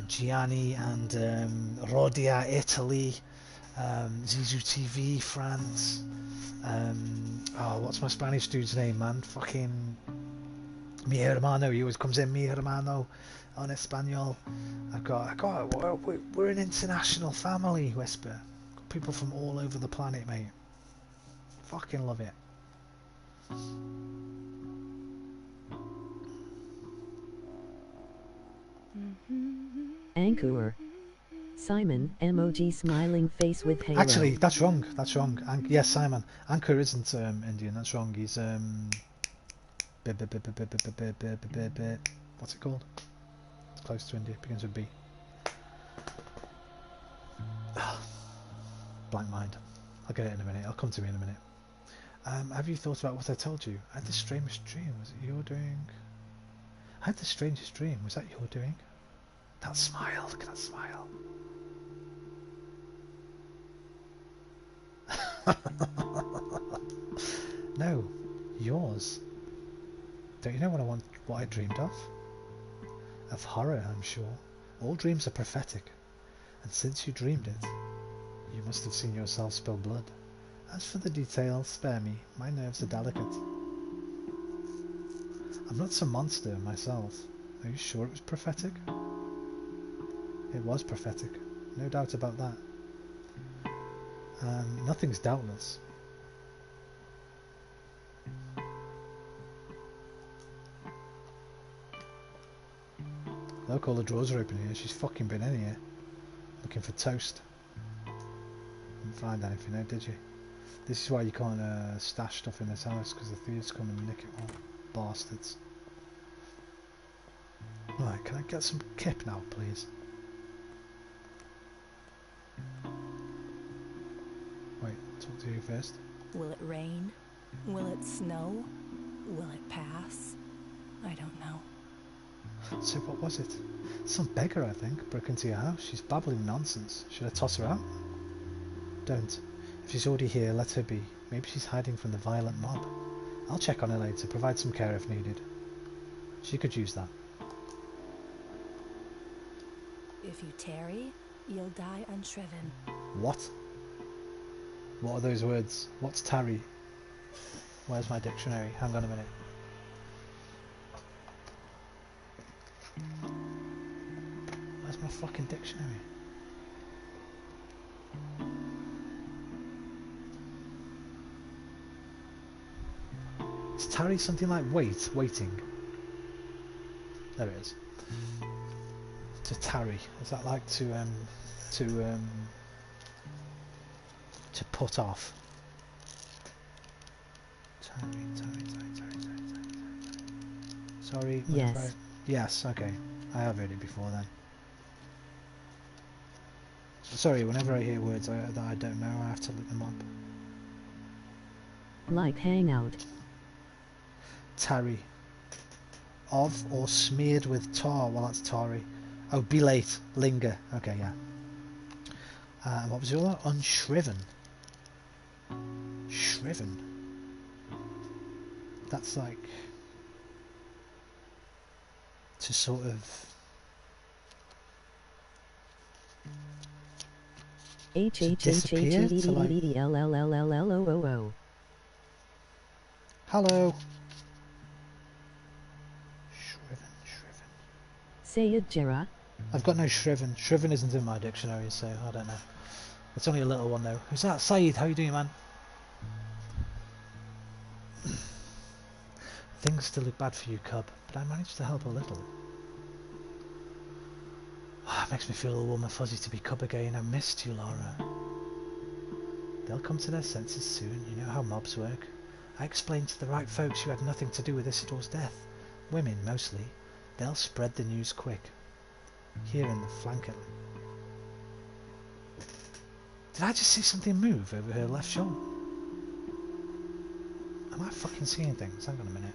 S1: Gianni and Rodia, Italy, Zizou TV, France. Oh, what's my Spanish dude's name, man? Fucking mi hermano. He always comes in mi hermano on Espanol. We're an international family, Whisper. Got people from all over the planet, mate. Fucking love it.
S2: Anchor. Simon, emoji smiling face with halo.
S1: Actually, that's wrong. That's wrong. Yes, Simon. Anchor isn't Indian. That's wrong. He's what's it called? It's close to India. Begins with B. Blank mind. I'll get it in a minute. I'll come to me in a minute. Have you thought about what I told you? I had the strangest dream. Was it your doing? I had the strangest dream. Was that your doing? That smile. Look at that smile. No, yours. Don't you know what I dreamed of? Of horror, I'm sure. All dreams are prophetic, and since you dreamed it, you must have seen yourself spill blood. As for the details, spare me. My nerves are delicate. I'm not some monster myself. Are you sure it was prophetic? It was prophetic. No doubt about that. Nothing's doubtless. Look, all the drawers are open here. She's fucking been in here. Looking for toast. Didn't find anything there, did you? This is why you can't stash stuff in this house, because the thieves come and nick it all. Bastards. Right, can I get some kip now, please? Wait, talk to you first.
S12: Will it rain? Will it snow? Will it pass? I don't know.
S1: So what was it? Some beggar, I think, broke into your house. She's babbling nonsense. Should I toss her out? Don't. If she's already here, let her be. Maybe she's hiding from the violent mob. I'll check on her later, provide some care if needed. She could use that.
S12: If you tarry, you'll die unshriven.
S1: What? What are those words? What's tarry? Where's my dictionary? Hang on a minute. Where's my fucking dictionary? Is tarry something like waiting? There it is. To tarry. Is that like to put off? Tarry. Sorry.
S2: Yes.
S1: Yes, okay. I have heard it before then. Sorry, whenever I hear words that I don't know, I have to look them up.
S2: Like hangout.
S1: Tarry. of or smeared with tar. Well, that's tarry. Oh, belate, linger. Okay, yeah. What was the other? Unshriven. Shriven. That's like to sort of disappear, to like... Hello. Shriven.
S2: Say it, Jera.
S1: I've got no shriven. Shriven isn't in my dictionary, so I don't know. It's only a little one though. Who's that? Saeed, how you doing, man? Things still look bad for you, Cub, but I managed to help a little. It makes me feel all warm and fuzzy to be Cub again. I missed you, Laura. They'll come to their senses soon. You know how mobs work. I explained to the right folks you had nothing to do with Isidore's death. Women, mostly. They'll spread the news quick. Here in the flanket. Did I just see something move over her left shoulder? Am I fucking seeing things? Hang on a minute.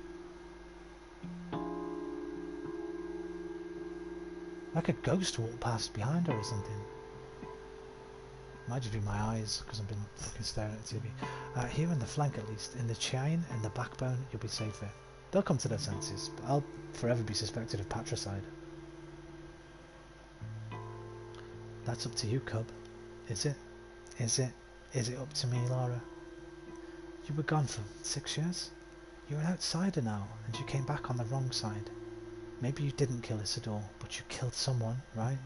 S1: Like a ghost walked past behind her or something. Might just be my eyes, because I've been fucking staring at the TV. Here in the flank at least, in the chain and the backbone, you'll be safer. They'll come to their senses, but I'll forever be suspected of patricide. That's up to you, Cub. Is it? Is it up to me, Laura? You were gone for 6 years? You're an outsider now, and you came back on the wrong side. Maybe you didn't kill Isidore, but you killed someone, right?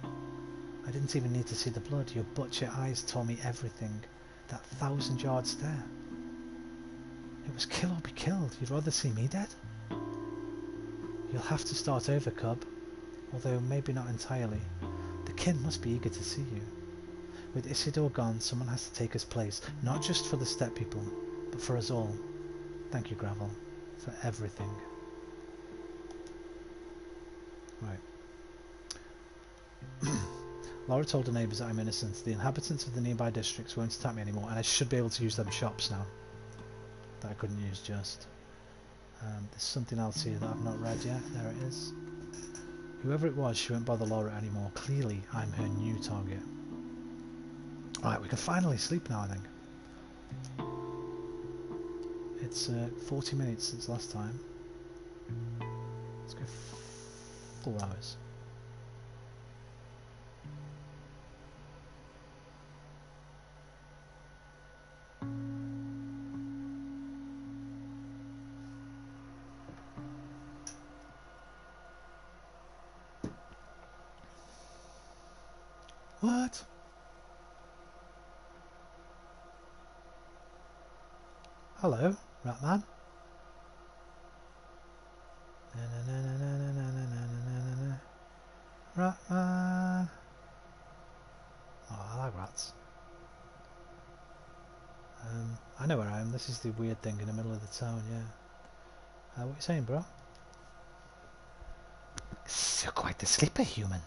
S1: I didn't even need to see the blood. Your butcher eyes told me everything. That 1,000-yard stare. It was kill or be killed. You'd rather see me dead? You'll have to start over, Cub. Although maybe not entirely. The kin must be eager to see you. With Isidore gone, someone has to take his place. Not just for the Steppe people, but for us all. Thank you, Gravel. For everything. Right. Laura told her neighbours that I'm innocent. The inhabitants of the nearby districts won't attack me anymore, and I should be able to use them shops now. That I couldn't use just. There's something else here that I've not read yet. There it is. Whoever it was, she won't bother Laura anymore. Clearly, I'm her new target. Right, we can finally sleep now, I think. It's 40 minutes since last time. Let's go 4 hours. What? Hello, Ratman. Ratman. Oh, I like rats. I know where I am. This is the weird thing in the middle of the town, yeah. What are you saying, bro? You're quite the sleeper, human.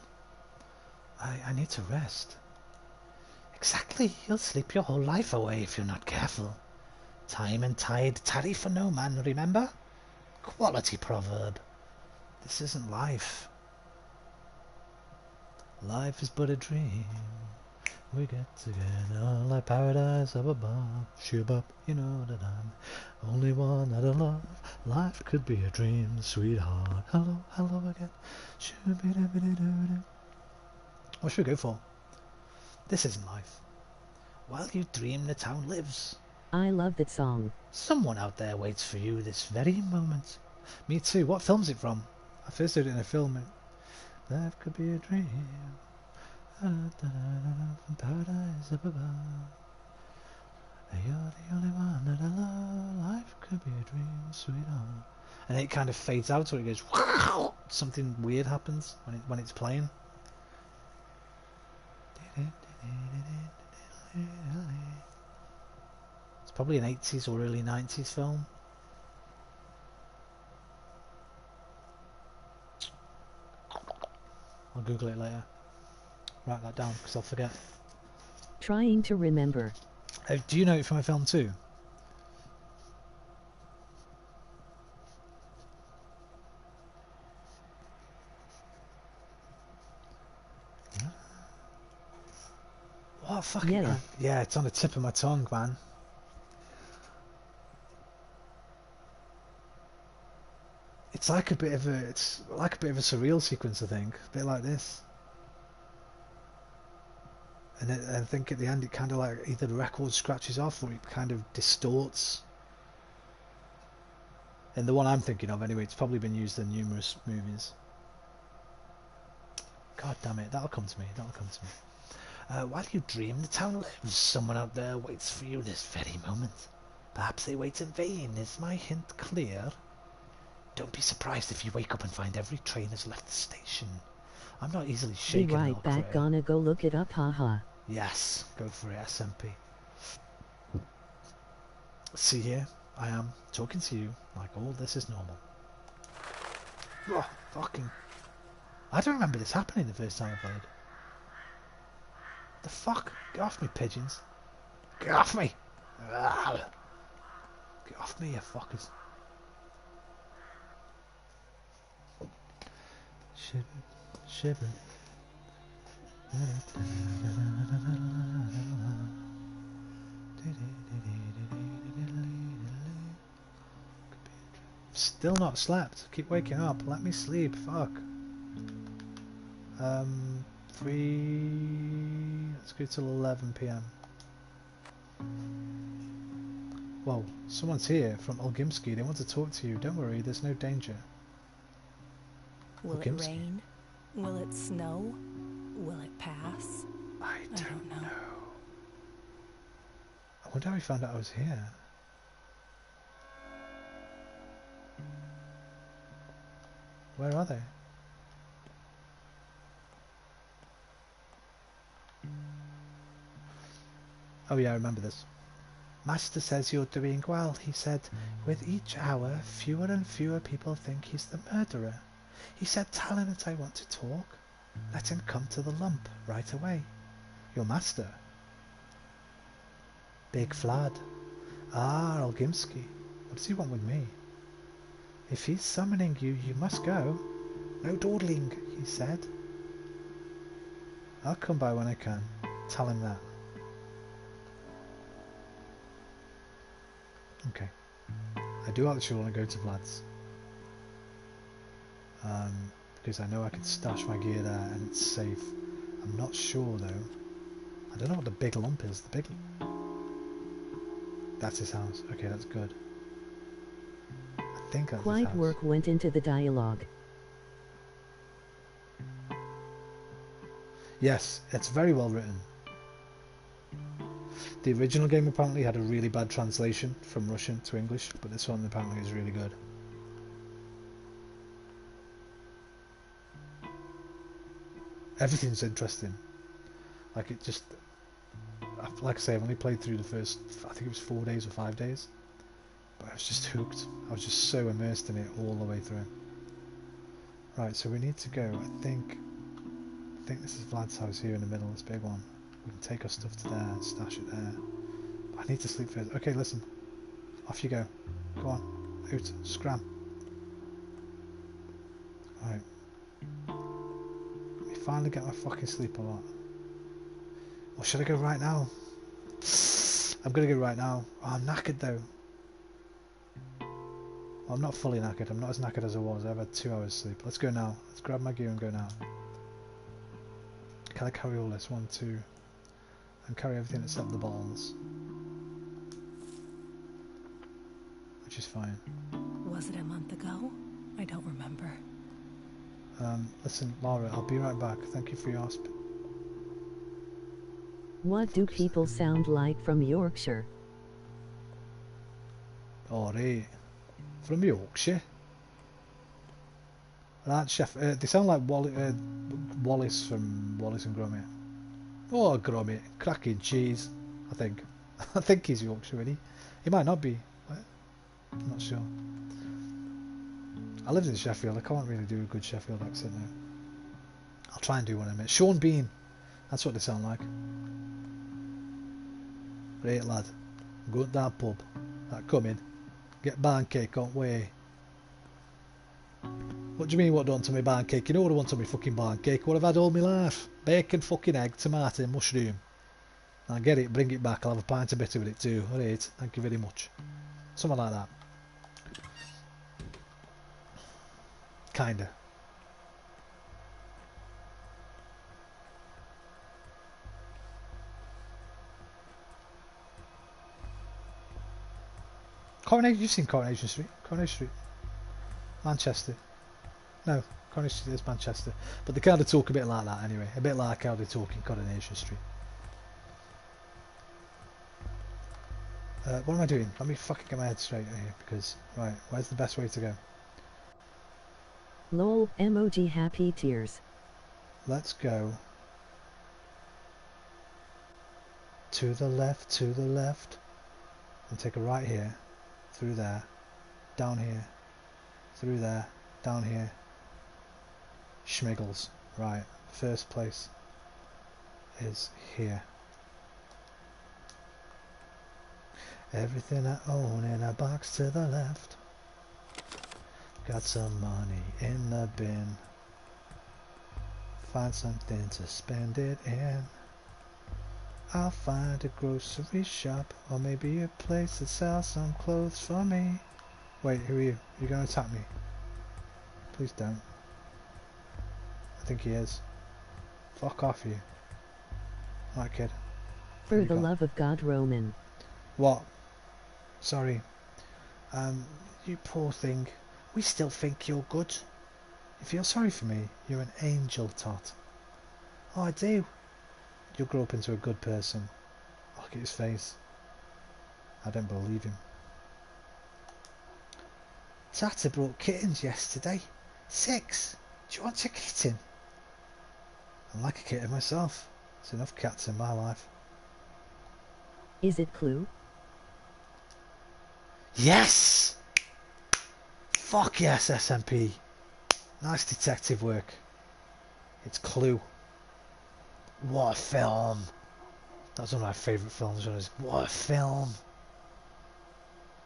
S1: I need to rest. Exactly. You'll sleep your whole life away if you're not careful. Time and tide tarry for no man, remember? Quality proverb. This isn't life. Life is but a dream. We get together like paradise up above. Shoot up, you know that I'm only one out of love. Life could be a dream, sweetheart. Hello, hello again. What should we go for? This isn't life. While you dream, the town lives.
S2: I love that song.
S1: Someone out there waits for you this very moment. Me too. What film's it from? I first heard it in a film. Life could be a dream. From paradise up above. You're the only one that I love. Life could be a dream, sweetheart. And it kind of fades out, so it goes. Something weird happens when it's playing. It's probably an 80s or early 90s film. I'll Google it later. Write that down because I'll forget.
S2: Trying to remember.
S1: Do you know it from a film too? fucking yeah, it's on the tip of my tongue, man. It's like a bit of a surreal sequence, I think, a bit like this. And I think at the end it kind of like either the record scratches off or it kind of distorts. And the one I'm thinking of, anyway, it's probably been used in numerous movies. God damn it, that'll come to me. While you dream, the town lives. Someone out there waits for you this very moment. Perhaps they wait in vain. Is my hint clear? Don't be surprised if you wake up and find every train has left the station. I'm not easily shaken.
S2: Be right back, gonna go look it up, haha.
S1: Yes, go for it, SMP. See here, I am talking to you like all this is normal. Oh, fucking... I don't remember this happening the first time I played. The fuck? Get off me, pigeons. Get off me! Get off me, you fuckers. Shiver. Still not slept. Keep waking up. Let me sleep. Fuck. 3... Let's go till 11 PM. Whoa, someone's here from Olgimsky. They want to talk to you. Don't worry, there's no danger.
S12: Will it rain? Will it snow? Will it pass?
S1: I don't know. I wonder how he found out I was here. Where are they? Oh yeah, I remember this. Master says you're doing well, he said. With each hour, fewer and fewer people think he's the murderer. He said, tell him that I want to talk. Let him come to the lump right away. Your master? Big Vlad. Ah, Olgimsky. What does he want with me? If he's summoning you, you must go. No dawdling, he said. I'll come by when I can. Tell him that. Okay. I do actually want to go to Vlad's. Because I know I can stash my gear there and it's safe. I'm not sure though. I don't know what the big lump is. The big... That's his house. Okay, that's good. I think that's his house.
S2: Quite work went into the dialogue.
S1: Yes, it's very well written. The original game apparently had a really bad translation from Russian to English, but this one apparently is really good. Everything's interesting. Like it just... Like I say, I've only played through the first, I think it was 4 days or 5 days. But I was just hooked. I was just so immersed in it all the way through. Right, so we need to go. I think this is Vlad's house here in the middle, this big one. We can take our stuff to there and stash it there. But I need to sleep first. Okay, listen. Off you go. Go on. Out. Scram. Alright. Let me finally get my fucking sleep a lot. Or should I go right now? I'm gonna go right now. Oh, I'm knackered though. Well, I'm not fully knackered. I'm not as knackered as I was. I've had 2 hours sleep. Let's go now. Let's grab my gear and go now. Can I carry all this? 1, 2... And carry everything except the bottles. Which is fine.
S12: Was it a month ago? I don't remember.
S1: Listen, Laura, I'll be right back. Thank you for your hosp.
S2: What do people sound like from Yorkshire?
S1: Alright. From Yorkshire? Right, chef. They sound like Wallace from Wallace and Gromit. Oh, Gromit. Cracking cheese, I think. I think he's Yorkshire, isn't he? He might not be. I'm not sure. I lived in Sheffield. I can't really do a good Sheffield accent now. I'll try and do one in a minute. Sean Bean. That's what they sound like. Right, lad. Go to that pub. That come in. Get barn cake on way. What do you mean what don't to me barn cake? You know what I want on me fucking barn cake? What I've had all my life. Bacon, fucking egg, tomato, mushroom. I'll get it, bring it back, I'll have a pint of bitter with it too. Alright, thank you very much. Something like that. Kinda. Coronation, you've seen Coronation Street. Coronation Street. Manchester. No, Coronation Street is Manchester. But they kind of talk a bit like that anyway. A bit like how they talk in Coronation Street. What am I doing? Let me fucking get my head straight here because, right, where's the best way to go?
S2: Lol, emoji happy tears.
S1: Let's go to the left, and take a right here, through there, down here, through there, down here. Schmiggles. Right, first place is here. Everything I own in a box to the left. Got some money in the bin. Find something to spend it in. I'll find a grocery shop, or maybe a place that sells some clothes for me. Wait, who are you? You're gonna attack me? Please don't. I think he is. Fuck off, you. Alright, kid.
S2: For the love of God, Roman.
S1: What? Sorry. You poor thing. We still think you're good. You feel sorry for me? You're an angel, Tot. Oh, I do. You'll grow up into a good person. Look at his face. I don't believe him. Tata brought kittens yesterday. 6. Do you want a kitten? I'm like a kitten myself. There's enough cats in my life.
S2: Is it Clue?
S1: Yes! Fuck yes, SMP. Nice detective work. It's Clue. What a film. That's one of my favourite films. What a film.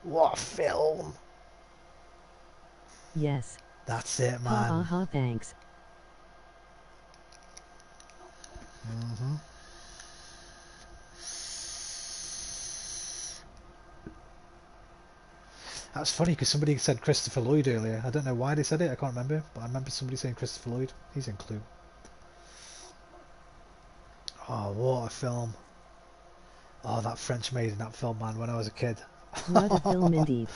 S1: What a film.
S2: Yes.
S1: That's it, man.
S2: Ha ha ha, thanks.
S1: That's funny because somebody said Christopher Lloyd earlier. I don't know why they said it, I can't remember, but I remember somebody saying Christopher Lloyd. He's in Clue. Oh, what a film. Oh, that French maid in that film, man, when I was a kid.
S2: What a film indeed.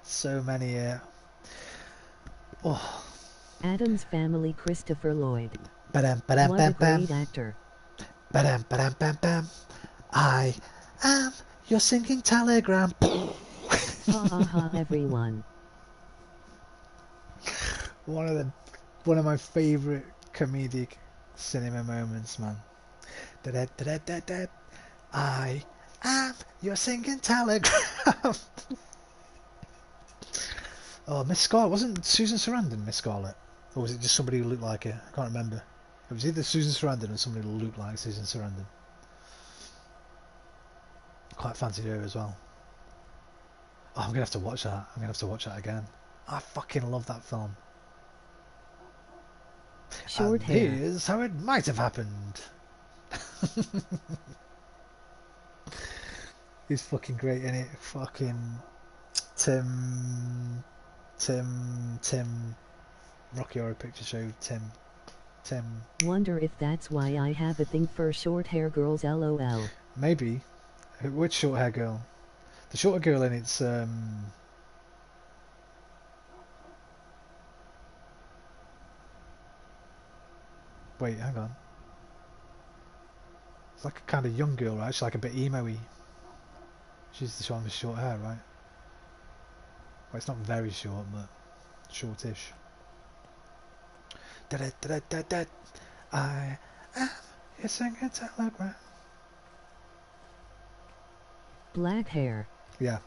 S1: So many, oh.
S2: Adam's Family, Christopher Lloyd.
S1: Ba-dam, ba-dam,
S2: What
S1: bam,
S2: a great actor.
S1: Ba-dam, ba-dam, bam, bam. I am your singing telegram.
S2: Ha ha ha, everyone.
S1: One of my favourite comedic cinema moments, man. Da-da-da-da-da-da. I am your singing telegram. Oh, Miss Scarlet. Wasn't Susan Sarandon Miss Scarlet? Or was it just somebody who looked like her? I can't remember. It was either Susan Sarandon or somebody who looked like Susan Sarandon. Quite fancied her as well. Oh, I'm going to have to watch that. I'm going to have to watch that again. I fucking love that film.
S2: Short
S1: and
S2: hair.
S1: Here's how it might have happened. He's fucking great in it. Fucking Tim Rocky Horror Picture Show. Tim.
S2: Wonder if that's why I have a thing for short hair girls, lol.
S1: Maybe. Which short hair girl? The shorter girl in it's wait, hang on. It's like a kind of young girl, right? She's like a bit emo-y. She's the one with short hair, right? Well, it's not very short, but shortish. Da-da-da-da-da-da. I am your singing telegram.
S2: Black hair.
S1: Yeah.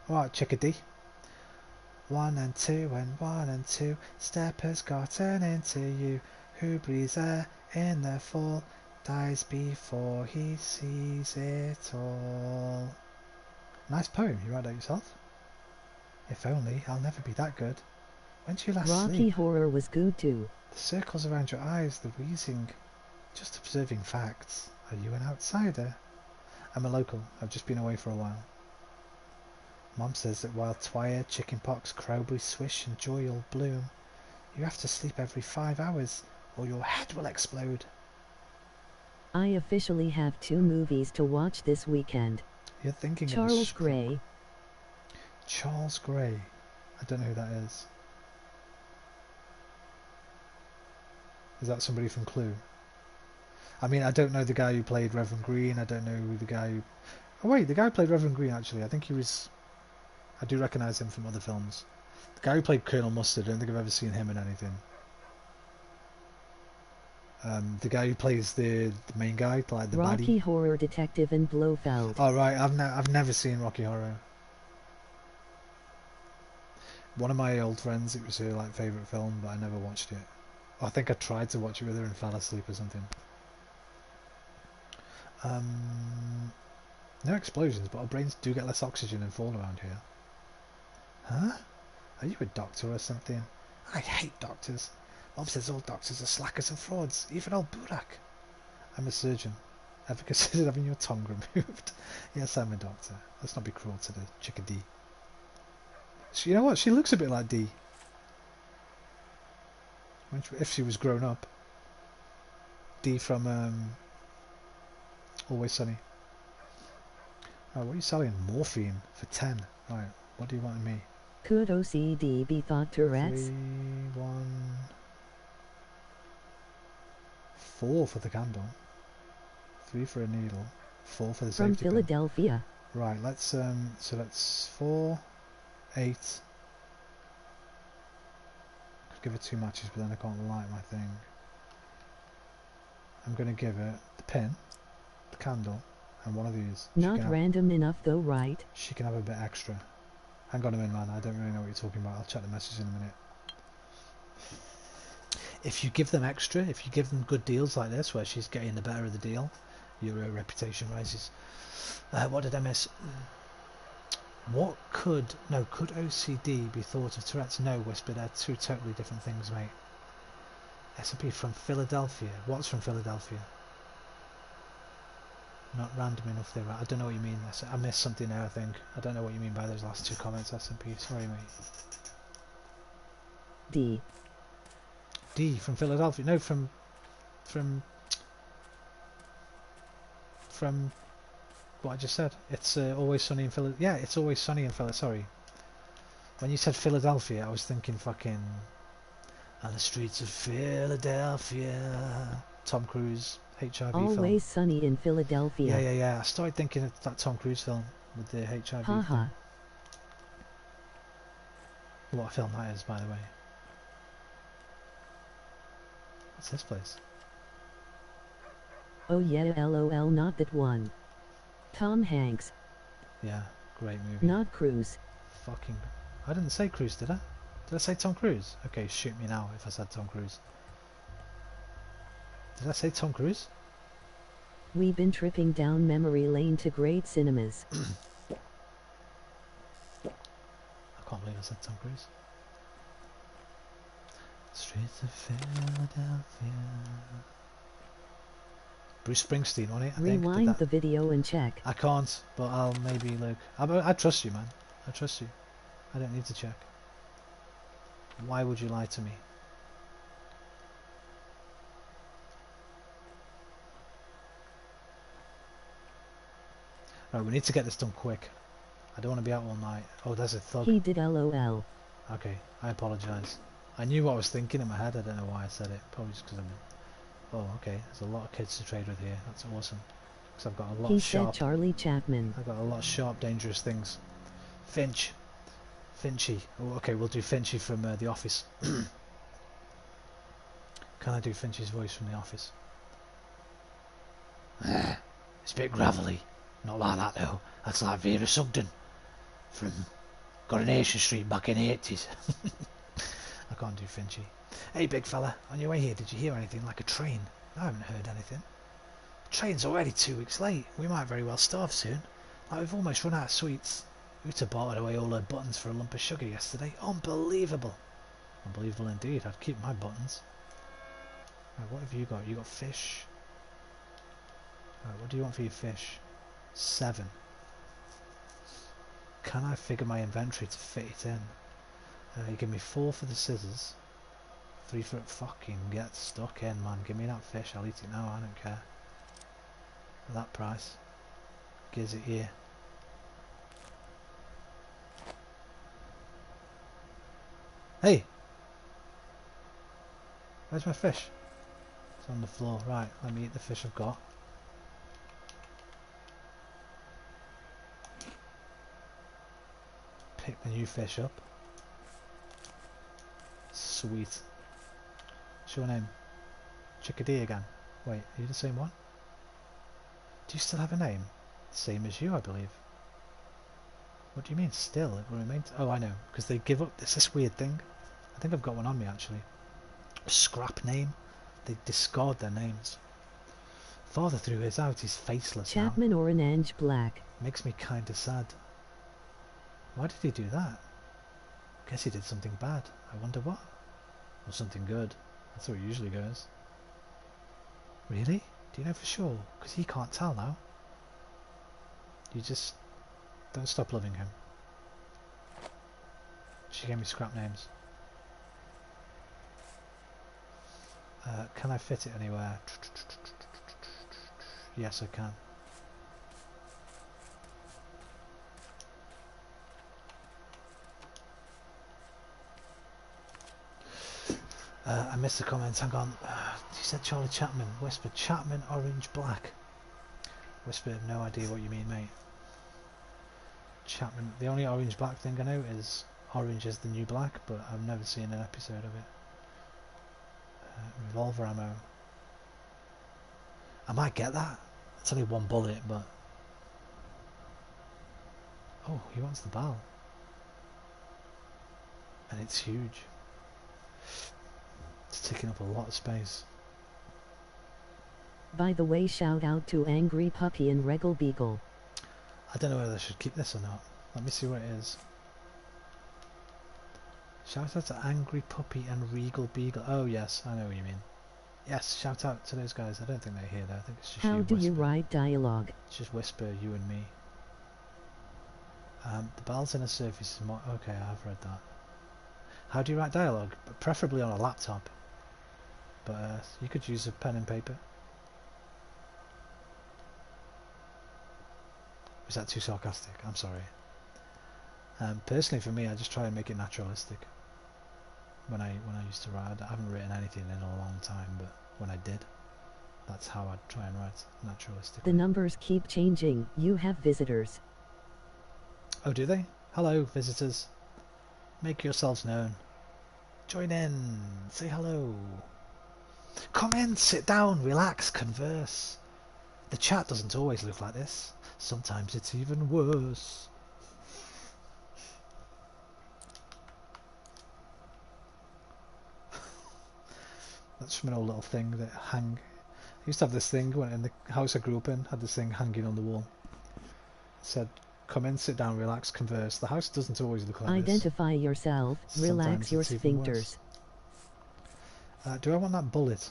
S1: Alright, chickadee. 1 and 2 and 1 and 2. Step has gotten into you. Who breathes air in the fall dies before he sees it all. Nice poem. You write that yourself? If only I'll never be that good. When did you last
S2: Rocky
S1: sleep?
S2: Horror was good too.
S1: The circles around your eyes, the wheezing. Just observing facts. Are you an outsider? I'm a local. I've just been away for a while. Mom says that while twire, chickenpox, crowberry swish and joy all bloom, you have to sleep every 5 hours or your head will explode.
S2: I officially have 2 movies to watch this weekend.
S1: You're thinking
S2: Charles
S1: of
S2: Gray.
S1: Charles Gray. I don't know who that is. Is that somebody from Clue? I mean, I don't know the guy who played Reverend Green. I don't know who the guy who... Oh wait, the guy who played Reverend Green, actually. I think he was... I do recognise him from other films. The guy who played Colonel Mustard, I don't think I've ever seen him in anything. The guy who plays the main guy, like the
S2: Rocky
S1: baddie.
S2: Horror Detective in Blofeld.
S1: Oh right, I've never seen Rocky Horror. One of my old friends, it was her like favourite film, but I never watched it. I think I tried to watch it with her and fell asleep or something. No explosions, but our brains do get less oxygen and fall around here. Huh? Are you a doctor or something? I hate doctors. Mom says all doctors are slackers and frauds, even old Burak. I'm a surgeon. Ever considered having your tongue removed? Yes, I'm a doctor. Let's not be cruel to the chickadee. You know what? She looks a bit like Dee. If she was grown up. Dee from Always Sunny. Oh, what are you selling? Morphine for 10. Right, what do you want in me?
S2: Could OCD be thought Tourette's?
S1: 3, 1, 4 for the candle. 3 for a needle. 4 for the
S2: From
S1: safety pin.
S2: Philadelphia.
S1: Right, let's so that's 4, 8. Could give it 2 matches, but then I can't light my thing. I'm gonna give it the pin, the candle, and one of these.
S2: Not random enough though, right?
S1: She can have a bit extra. Hang on a minute, man. I don't really know what you're talking about. I'll check the message in a minute. If you give them extra, if you give them good deals like this, where she's getting the better of the deal, your reputation rises. What did I miss? What could OCD be thought of Tourette's? No, Whisper, they're 2 totally different things, mate. S&P from Philadelphia. What's from Philadelphia? Not random enough there. I don't know what you mean. I missed something there, I think. I don't know what you mean by those last 2 comments, S&P. Sorry, mate. D from Philadelphia. No, from what I just said. It's Always Sunny in Philadelphia. Yeah, it's Always Sunny in Philadelphia. Sorry. When you said Philadelphia, I was thinking fucking on the streets of Philadelphia. Tom Cruise, HIV
S2: Always
S1: film.
S2: Sunny in Philadelphia.
S1: Yeah. I started thinking of that Tom Cruise film with the HIV
S2: Haha.
S1: thing. What a film that is, by the way. What's this place?
S2: Oh yeah, LOL, not that one. Tom Hanks.
S1: Yeah, great movie.
S2: Not Cruise.
S1: Fucking... I didn't say Cruise, did I? Did I say Tom Cruise? Okay, shoot me now if I said Tom Cruise. Did I say Tom Cruise?
S2: We've been tripping down memory lane to great cinemas.
S1: I can't believe I said Tom Cruise. Streets of Philadelphia. Bruce Springsteen on it, I think.
S2: Rewind the video and check.
S1: I can't, but I'll maybe look. I trust you, man. I trust you. I don't need to check. Why would you lie to me? Right, we need to get this done quick. I don't want to be out all night. Oh, there's a thug.
S2: He did LOL.
S1: Okay, I apologise. I knew what I was thinking in my head. I don't know why I said it. Probably just because I'm... Oh, okay. There's a lot of kids to trade with here. That's awesome. Because I've got a lot of sharp...
S2: He said Charlie Chapman.
S1: I've got a lot of sharp, dangerous things. Finch. Finchy. Oh, okay, we'll do Finchy from The Office. Can I do Finch's voice from The Office? It's a bit gravelly. Not like that, though. That's like Vera Sugden from Coronation Street back in the 80s. I can't do Finchy. Hey, big fella, on your way here, did you hear anything like a train? I haven't heard anything. The train's already 2 weeks late. We might very well starve soon. Like, we've almost run out of sweets. Uta bartered away all her buttons for a lump of sugar yesterday. Unbelievable. Unbelievable indeed. I'd keep my buttons. Right, what have you got? You got fish. Right, what do you want for your fish? 7. Can I figure my inventory to fit it in? You give me 4 for the scissors. 3 for it. Fucking get stuck in, man. Give me that fish. I'll eat it now. I don't care. For that price. Gives it here. Hey! Where's my fish? It's on the floor. Right, let me eat the fish I've got. Pick the new fish up. Sweet. What's your name? Chickadee again. Wait, are you the same one? Do you still have a name? Same as you, I believe. What do you mean, still? It will remain... Oh, I know. Because they give up... It's this weird thing. I think I've got one on me, actually. A scrap name. They discard their names. Father threw his out. He's faceless
S2: Chapman
S1: now.
S2: Orange Black.
S1: Makes me kinda sad. Why did he do that? Guess he did something bad. I wonder what? Or something good. That's how it usually goes. Really? Do you know for sure? Because he can't tell now. You just... don't stop loving him. She gave me scrap names. Can I fit it anywhere? Yes, I can. I missed the comments, hang on. You said Charlie Chapman. Whisper Chapman Orange Black. Whisper, have no idea what you mean, mate. Chapman, the only orange black thing I know is orange is the new black, but I've never seen an episode of it. Revolver ammo. I might get that. It's only 1 bullet, but... Oh, he wants the barrel. And it's huge. It's taking up a lot of space.
S2: By the way, shout out to Angry Puppy and Regal Beagle.
S1: I don't know whether I should keep this or not. Let me see what it is. Shout out to Angry Puppy and Regal Beagle. Oh yes, I know what you mean. Yes, shout out to those guys. I don't think they're here though. I think it's just
S2: How
S1: you,
S2: do you
S1: Whisper.
S2: write dialogue?
S1: It's just Whisper, you and me. The barrel's in a surface is more... Okay, I've read that. How do you write dialogue? Preferably on a laptop. But you could use a pen and paper. Was that too sarcastic? I'm sorry. Personally, for me, I just try and make it naturalistic. When I used to write, I haven't written anything in a long time, but when I did, that's how I'd try and write naturalistically.
S2: The numbers keep changing. You have visitors.
S1: Oh, do they? Hello, visitors. Make yourselves known. Join in. Say hello. Come in, sit down, relax, converse. The chat doesn't always look like this. Sometimes it's even worse. That's from an old little thing that hang. I used to have this thing when in the house I grew up in, had this thing hanging on the wall. It said, come in, sit down, relax, converse. The house doesn't always look like
S2: Identify
S1: this.
S2: yourself, relax your sphincters.
S1: Do I want that bullet?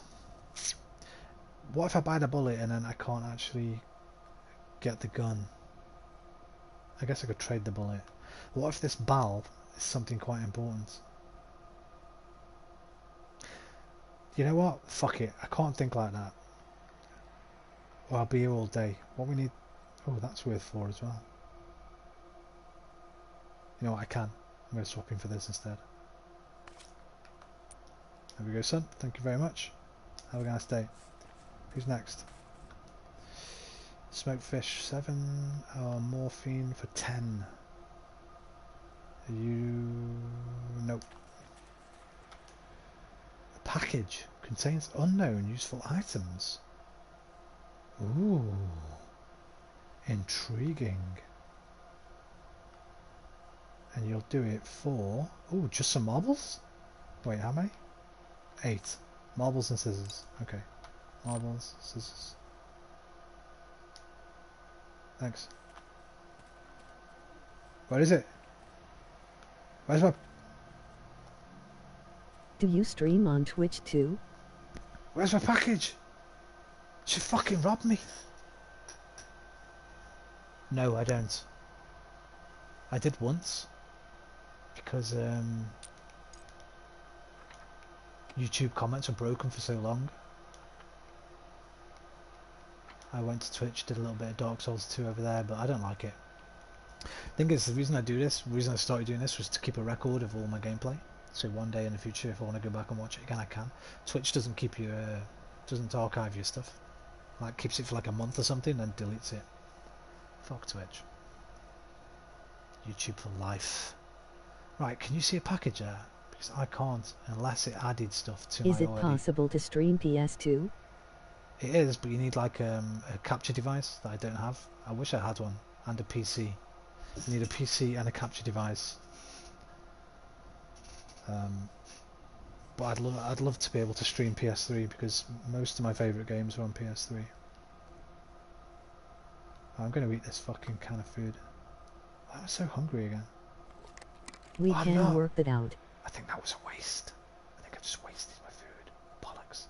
S1: What if I buy the bullet and then I can't actually get the gun? I guess I could trade the bullet. What if this barrel is something quite important? You know what? Fuck it. I can't think like that. Or I'll be here all day. What we need... Oh, that's worth 4 as well. You know what? I can. I'm going to swap in for this instead. There we go, son. Thank you very much. Have a nice day. Who's next? Smoked fish 7. Oh, morphine for 10. You... Nope. The package contains unknown useful items. Ooh. Intriguing. And you'll do it for... Ooh, just some marbles? Wait, how many? 8. Marbles and scissors. Okay. Marbles, scissors. Thanks. What is it? Where's my...
S2: Do you stream on Twitch too?
S1: Where's my package? She fucking robbed me. No, I don't. I did once. Because YouTube comments were broken for so long. I went to Twitch, did a little bit of Dark Souls 2 over there, but I don't like it. I think it's the reason I do this, the reason I started doing this was to keep a record of all my gameplay. So one day in the future, if I want to go back and watch it again, I can. Twitch doesn't keep you, doesn't archive your stuff. Like, keeps it for like a month or something, then deletes it. Fuck Twitch. YouTube for life. Right, can you see a package there? Because I can't, unless it added stuff to my
S2: Is it possible to stream PS2?
S1: It is, but you need like a capture device that I don't have. I wish I had one, and a PC. You need a PC and a capture device. But I'd love to be able to stream PS3 because most of my favourite games are on PS3. I'm going to eat this fucking can of food. I'm so hungry again.
S2: We can work that out.
S1: I think that was a waste. I think I've just wasted my food. Bollocks.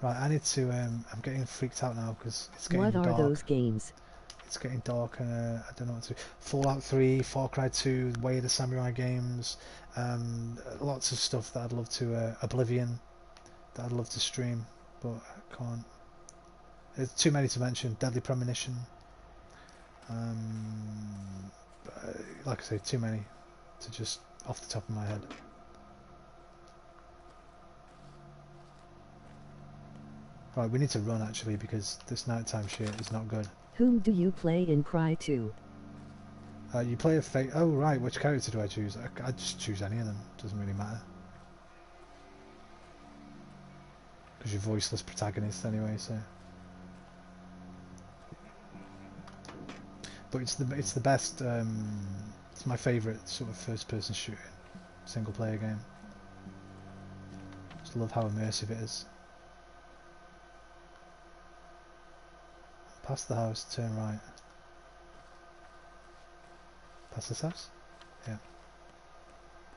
S1: Right, I need to, I'm getting freaked out now because it's getting dark.
S2: What are those games?
S1: It's getting dark and I don't know what to do. Fallout 3, Far Cry 2, Way of the Samurai games, lots of stuff that I'd love to, Oblivion, that I'd love to stream, but I can't. There's too many to mention. Deadly Premonition. Like I say, too many to just off the top of my head. Right, we need to run actually because this nighttime shit is not good.
S2: Whom do you play in Cry 2?
S1: You play a fake. Oh right, which character do I choose? I just choose any of them. Doesn't really matter. Because you're voiceless protagonist anyway, so. But it's the best. It's my favourite sort of first-person shooter, single-player game. Just love how immersive it is. Past the house, turn right. Past this house? Yeah.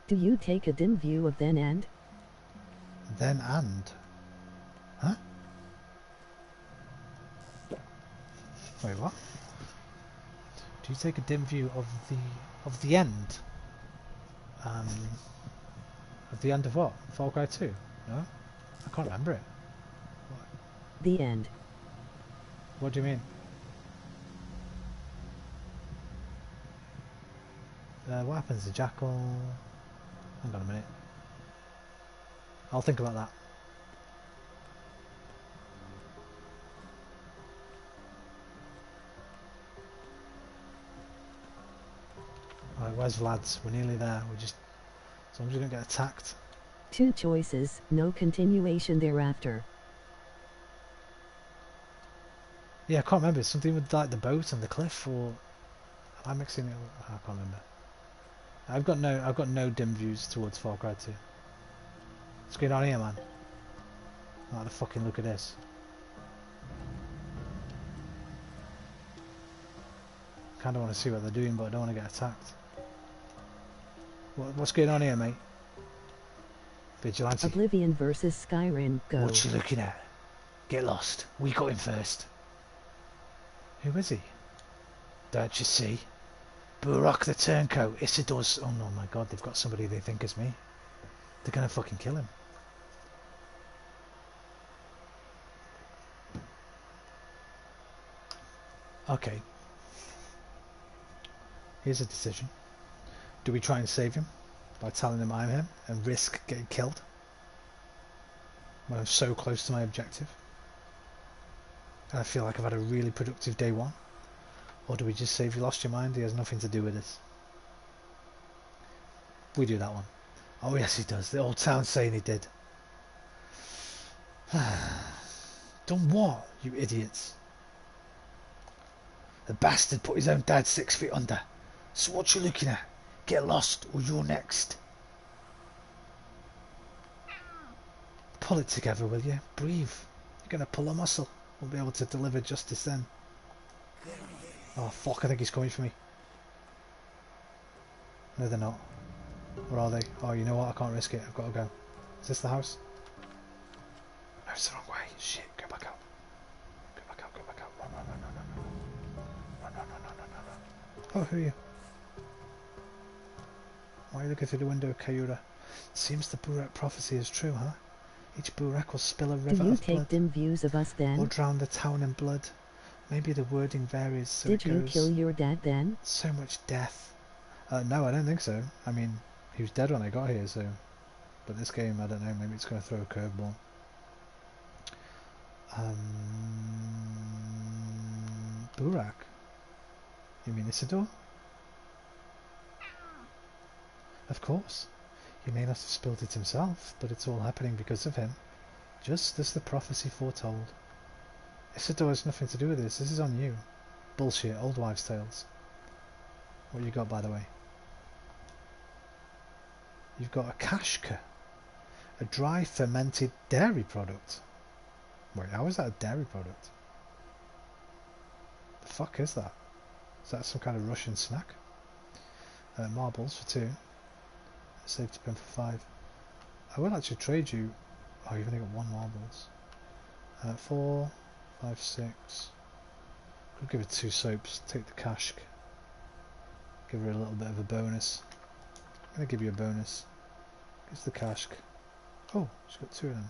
S2: Do you take a dim view of then and?
S1: Then and? Huh? Wait, what? Do you take a dim view of the end? Of the end of what? Far Cry 2? No? I can't remember it. What?
S2: The end.
S1: What do you mean? What happens to Jackal? Hang on a minute. I'll think about that. Right, where's Vlad's? We're nearly there. We're just... So I'm just going to get attacked.
S2: 2 choices, no continuation thereafter.
S1: Yeah, I can't remember. It's something with like the boat and the cliff, or am I mixing it? I can't remember. I've got no dim views towards Far Cry 2. What's going on here, man? Like the fucking look at this. Kinda want to see what they're doing, but I don't want to get attacked. What's going on here, mate? Vigilante.
S2: Oblivion versus Skyrim, go.
S1: What you looking at? Get lost. We got him first. Who is he? Don't you see? Burak the Turncoat, Issidor's... Oh no, my god, they've got somebody they think is me. They're gonna fucking kill him. Okay. Here's a decision. Do we try and save him by telling him I'm him and risk getting killed when I'm so close to my objective? And I feel like I've had a really productive day one. Or do we just say, if you lost your mind, he has nothing to do with this? We do that one. Oh yes he does. The old town's saying he did. Done what, you idiots? The bastard put his own dad 6 feet under. So what you looking at? Get lost or you're next. Pull it together, will you? Breathe. You're going to pull a muscle. We'll be able to deliver justice then. Oh fuck, I think he's coming for me. No they're not. Where are they? Oh, you know what? I can't risk it. I've got to go. Is this the house? die. Shit, go back out. Go back out, go back out. Run, run, run, run, run, run. Run, run, run, run, run, run, run. Oh, who are you? Why are you looking through the window, Kayura? Seems the Burak prophecy is true, huh? Each Burak will spill a river
S2: Do you
S1: of
S2: take
S1: blood.
S2: dim views of us then?
S1: Or drown the town in blood. Maybe the wording varies, so
S2: Did you kill your dad then?
S1: So much death. No, I don't think so. I mean, he was dead when I got here, so... But this game, I don't know, maybe it's going to throw a curveball. Burak? You mean Isidore? Of course. He may not have spilled it himself, but it's all happening because of him. Just as the prophecy foretold. Isidore has nothing to do with this. This is on you. Bullshit, old wives' tales. What you got, by the way? You've got a kashka. A dry fermented dairy product. Wait, how is that a dairy product? The fuck is that? Is that some kind of Russian snack? Marbles for 2. Safety pin for 5. I will actually trade you. Oh, you've only got 1 marbles. 4, 5, 6. Could give her 2 soaps. Take the kashk. Give her a little bit of a bonus. I'm gonna give you a bonus. Here's the kashk. Oh, she's got 2 of them.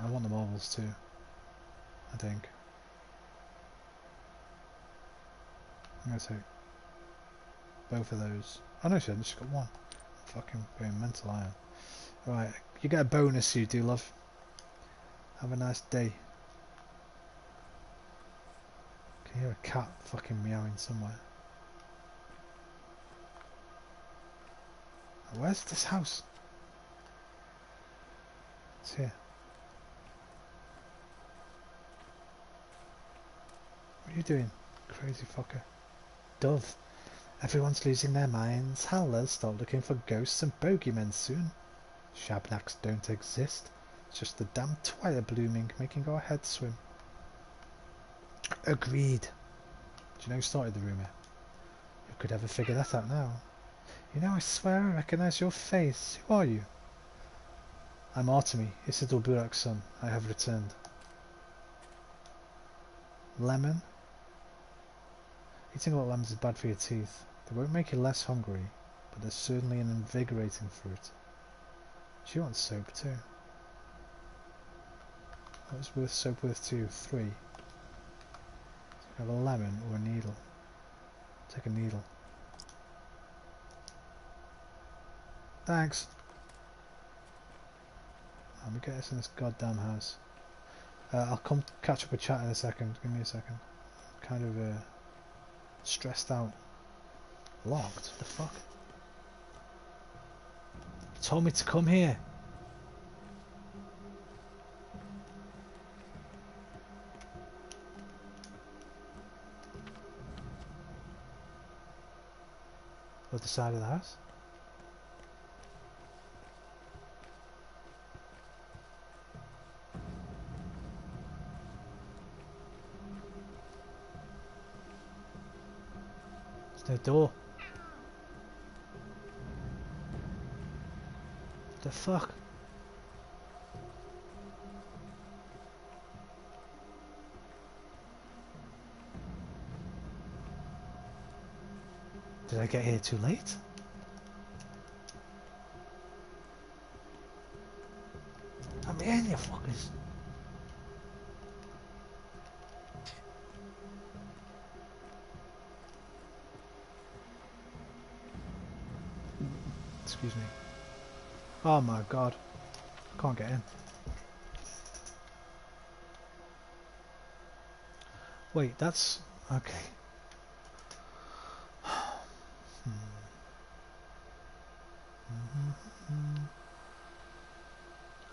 S1: I want the marbles too, I think. I'm gonna take both of those. Oh no, she hasn't, she's got 1. I'm fucking going mental, I am. Right, you get a bonus, you do, love. Have a nice day. I can hear a cat fucking meowing somewhere. Where's this house? It's here. What are you doing, crazy fucker? Dove. Everyone's losing their minds. Hell, start looking for ghosts and bogeymen soon. Shabnaks don't exist. It's just the damn twire blooming, making our heads swim. Agreed. Do you know who started the rumour? Who could ever figure that out now? You know, I swear I recognise your face. Who are you? I'm Artemy, Isidore Burak's son. I have returned. Lemon? Eating a lot of lemons is bad for your teeth. They won't make you less hungry, but they're certainly an invigorating fruit. She wants soap too. What's worth soap worth 2? 3. So have a lemon or a needle. Take a needle. Thanks. Let me get us in this goddamn house. I'll come catch up with chat in a second. Give me a second. I'm kind of stressed out. Locked? What the fuck? You told me to come here. Other side of the house? There's no door. What the fuck? Did I get here too late? I'm in, you fuckers. Excuse me. Oh my god. Can't get in. Wait, that's... okay.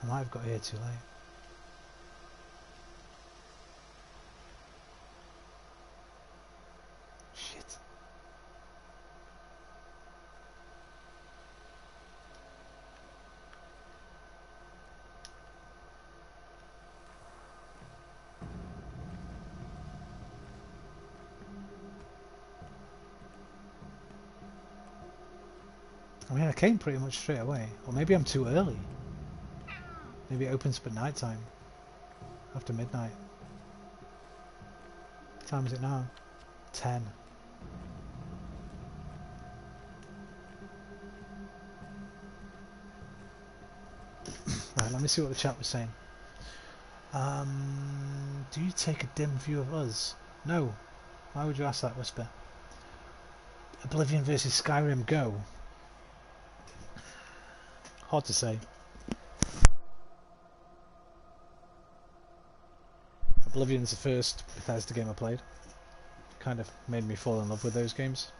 S1: I might have got here too late. Shit. I mean, I came pretty much straight away. Or maybe I'm too early. Maybe it opens up at night time. After midnight. What time is it now? 10. Right, let me see what the chat was saying. Do you take a dim view of us? No. Why would you ask that, Whisper? Oblivion versus Skyrim, go. Hard to say. Oblivion's the first Bethesda game I played. Kind of made me fall in love with those games.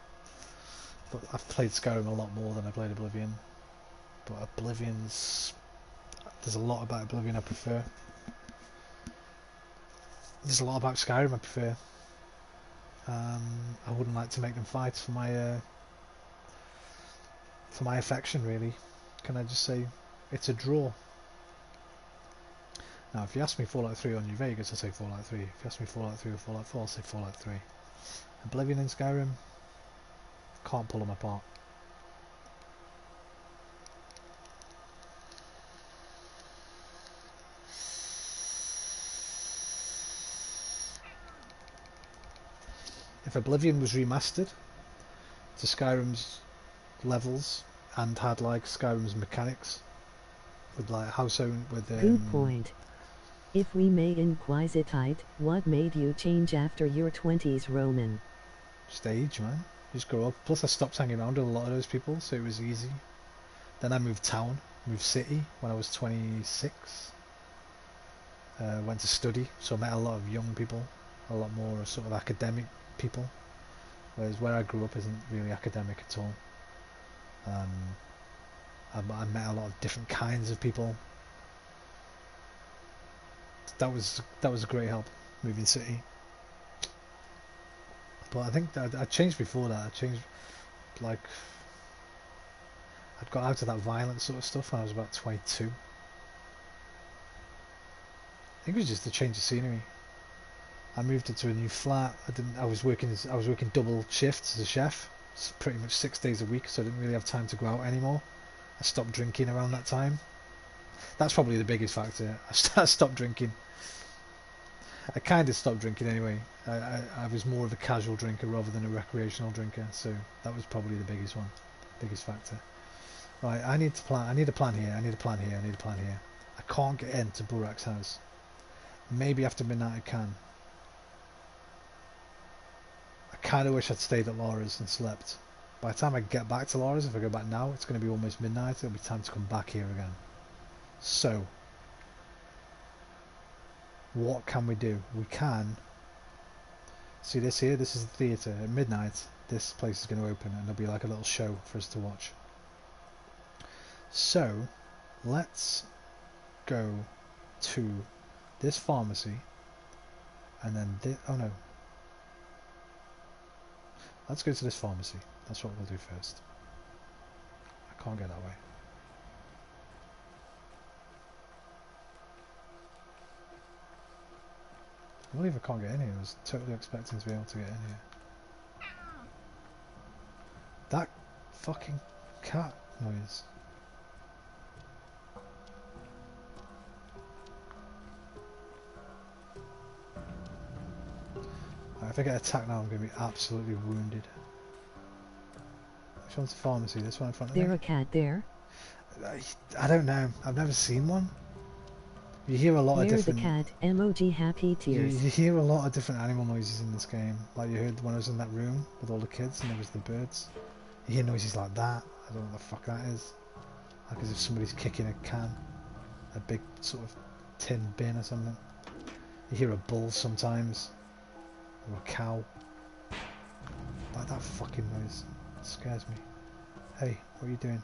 S1: But I've played Skyrim a lot more than I played Oblivion. But Oblivion's... There's a lot about Oblivion I prefer. There's a lot about Skyrim I prefer. I wouldn't like to make them fight for my affection, really. Can I just say it's a draw? Now, if you ask me Fallout 3 or New Vegas, I'll say Fallout 3. If you ask me Fallout 3 or Fallout 4, I'll say Fallout 3. Oblivion and Skyrim, can't pull them apart. If Oblivion was remastered to Skyrim's levels and had like Skyrim's mechanics with like house own with
S2: Good point. If we may inquisitate, what made you change after your 20s, Roman?
S1: Stage, man. Just grow up. Plus I stopped hanging around with a lot of those people, so it was easy. Then I moved town, moved city when I was 26. Went to study, so I met a lot of young people, a lot more sort of academic people, whereas where I grew up isn't really academic at all. I met a lot of different kinds of people. That was a great help, moving city. But I think that I changed before that. I changed, like, I'd got out of that violent sort of stuff when I was about 22. I think it was just a change of scenery. I moved into a new flat. I was working double shifts as a chef, pretty much 6 days a week, so I didn't really have time to go out anymore. I stopped drinking around that time. That's probably the biggest factor. I stopped drinking. I kind of stopped drinking anyway. I was more of a casual drinker rather than a recreational drinker, so that was probably the biggest one, biggest factor. Right, I need a plan here. I need a plan here. I can't get into Burak's house. Maybe after midnight I can. I kind of wish I'd stayed at Laura's and slept. By the time I get back to Laura's, if I go back now, it's going to be almost midnight. It'll be time to come back here again. So, what can we do? We can... See this here? This is the theatre. At midnight, this place is going to open and there'll be like a little show for us to watch. So, let's go to this pharmacy and then this... Oh no. Let's go to this pharmacy. That's what we'll do first. I can't get that way. I believe I can't get in here. I was totally expecting to be able to get in here. That fucking cat noise. If I get attacked now, I'm going to be absolutely wounded. Which one's the pharmacy? This one in front of me?
S2: There a cat there?
S1: I don't know. I've never seen one. You hear a lot of different...
S2: Where's the cat? Emoji happy tears.
S1: You hear a lot of different animal noises in this game. Like you heard when I was in that room with all the kids and there was the birds. You hear noises like that. I don't know what the fuck that is. Like as if somebody's kicking a can. A big sort of tin bin or something. You hear a bull sometimes. Or a cow. Like that fucking noise. It scares me. Hey, what are you doing?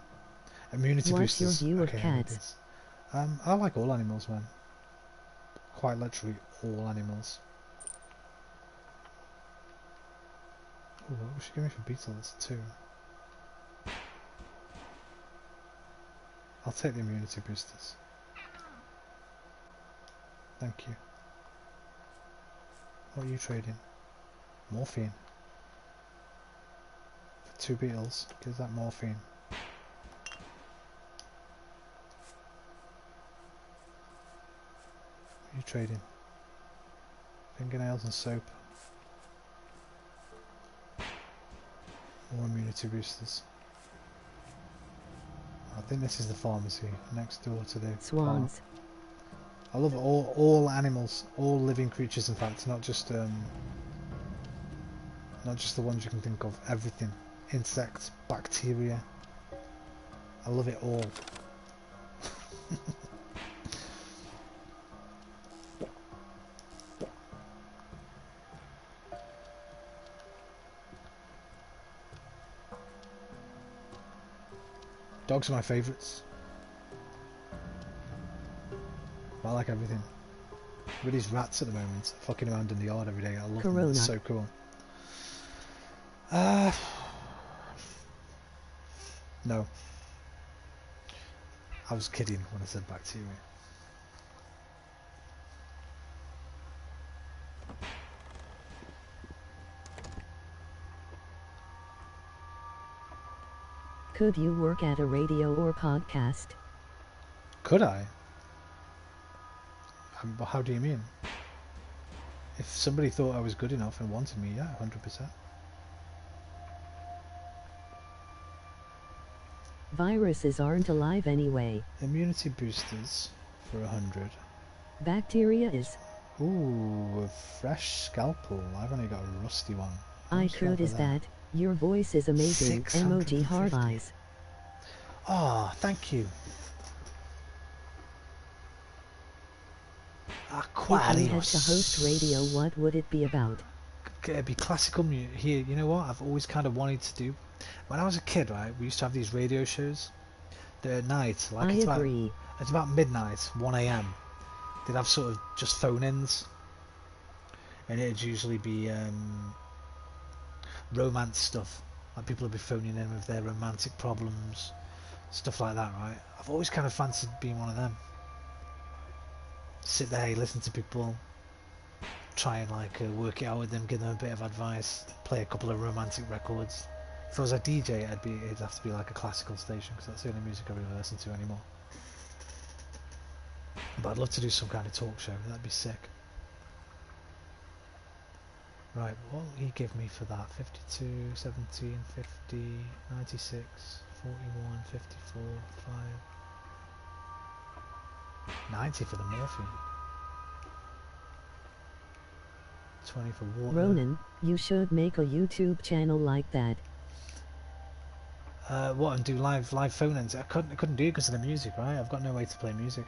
S1: Immunity
S2: What's
S1: boosters.
S2: your view of cats?
S1: I like all animals, man. Quite literally all animals. Ooh, what was she giving me for beetles? 2. I'll take the immunity boosters. Thank you. What are you trading? Morphine. For 2 beetles, gives that morphine. you trading? Fingernails and soap. More immunity boosters. I think this is the pharmacy next door to the
S2: swans.
S1: Park. I love all animals, all living creatures. In fact, not just the ones you can think of. Everything, insects, bacteria. I love it all. Dogs are my favourites. I like everything. With these rats at the moment, fucking around in the yard every day. I love them. It's so cool. No. I was kidding when I said bacteria.
S2: Could you work at a radio or podcast?
S1: Could I? How do you mean? If somebody thought I was good enough and wanted me, yeah, 100%.
S2: Viruses aren't alive anyway.
S1: Immunity boosters for 100.
S2: Bacteria is.
S1: Ooh, a fresh scalpel. I've only got a rusty one.
S2: I could is that. Your voice is amazing. Emoji hard eyes.
S1: Oh, thank you. Aquarius.
S2: If you had to host radio, what would it be about?
S1: It'd be classical music. Here, you know what I've always kind of wanted to do? When I was a kid, right, we used to have these radio shows. They're at night. Like it's about midnight, 1 AM. They'd have sort of just phone-ins. And it'd usually be romance stuff. Like people would be phoning in with their romantic problems. Stuff like that, right? I've always kind of fancied being one of them. Sit there, listen to people, try and like work it out with them, give them a bit of advice, play a couple of romantic records. If I was a DJ, it'd have to be like a classical station because that's the only music I really listen to anymore. But I'd love to do some kind of talk show. That'd be sick. Right, what will he give me for that? 52, 17, 50, 96, 41, 54, 5... 90 for the morphine. 20 for water.
S2: Ronan, you should make a YouTube channel like that.
S1: What, and do live phone-ins? I couldn't do it because of the music, right? I've got no way to play music.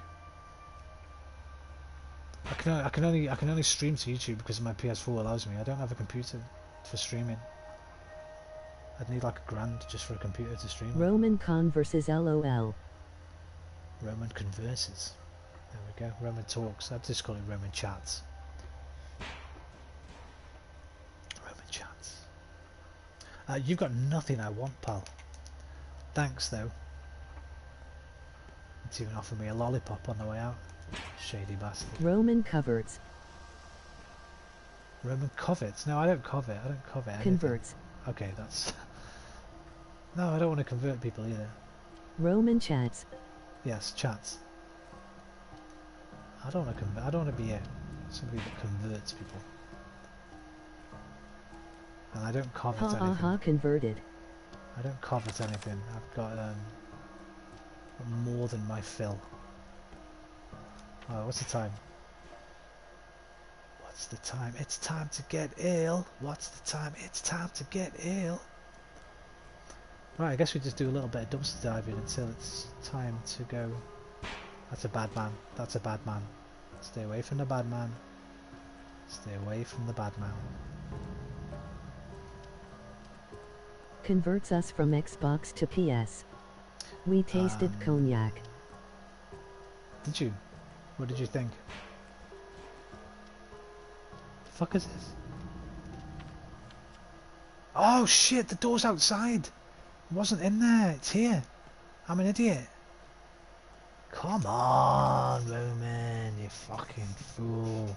S1: I can only stream to YouTube because my PS4 allows me. I don't have a computer for streaming. I'd need like $1,000 just for a computer to stream.
S2: Roman converses LOL.
S1: Roman converses. There we go. Roman talks. I'd just call it Roman chats. Roman chats. You've got nothing I want, pal. Thanks, though. It's even offered me a lollipop on the way out. Shady bastard.
S2: Roman coverts.
S1: Roman covets? No, I don't covet. I don't covet anything.
S2: Converts.
S1: Okay, that's... No, I don't want to convert people either.
S2: Roman chats.
S1: Yes, chats. I don't want to convert. I don't want to be somebody that converts people. And I don't covet anything.
S2: Converted.
S1: I don't covet anything. I've got more than my fill. Oh, what's the time? What's the time? It's time to get ill. What's the time? It's time to get ill. Right, I guess we just do a little bit of dumpster diving until it's time to go. That's a bad man. That's a bad man. Stay away from the bad man. Stay away from the bad man.
S2: Converts us from Xbox to PS. We tasted cognac.
S1: Did you? What did you think? The fuck is this? Oh shit, the door's outside. It wasn't in there, it's here. I'm an idiot. Come on, Roman, you fucking fool.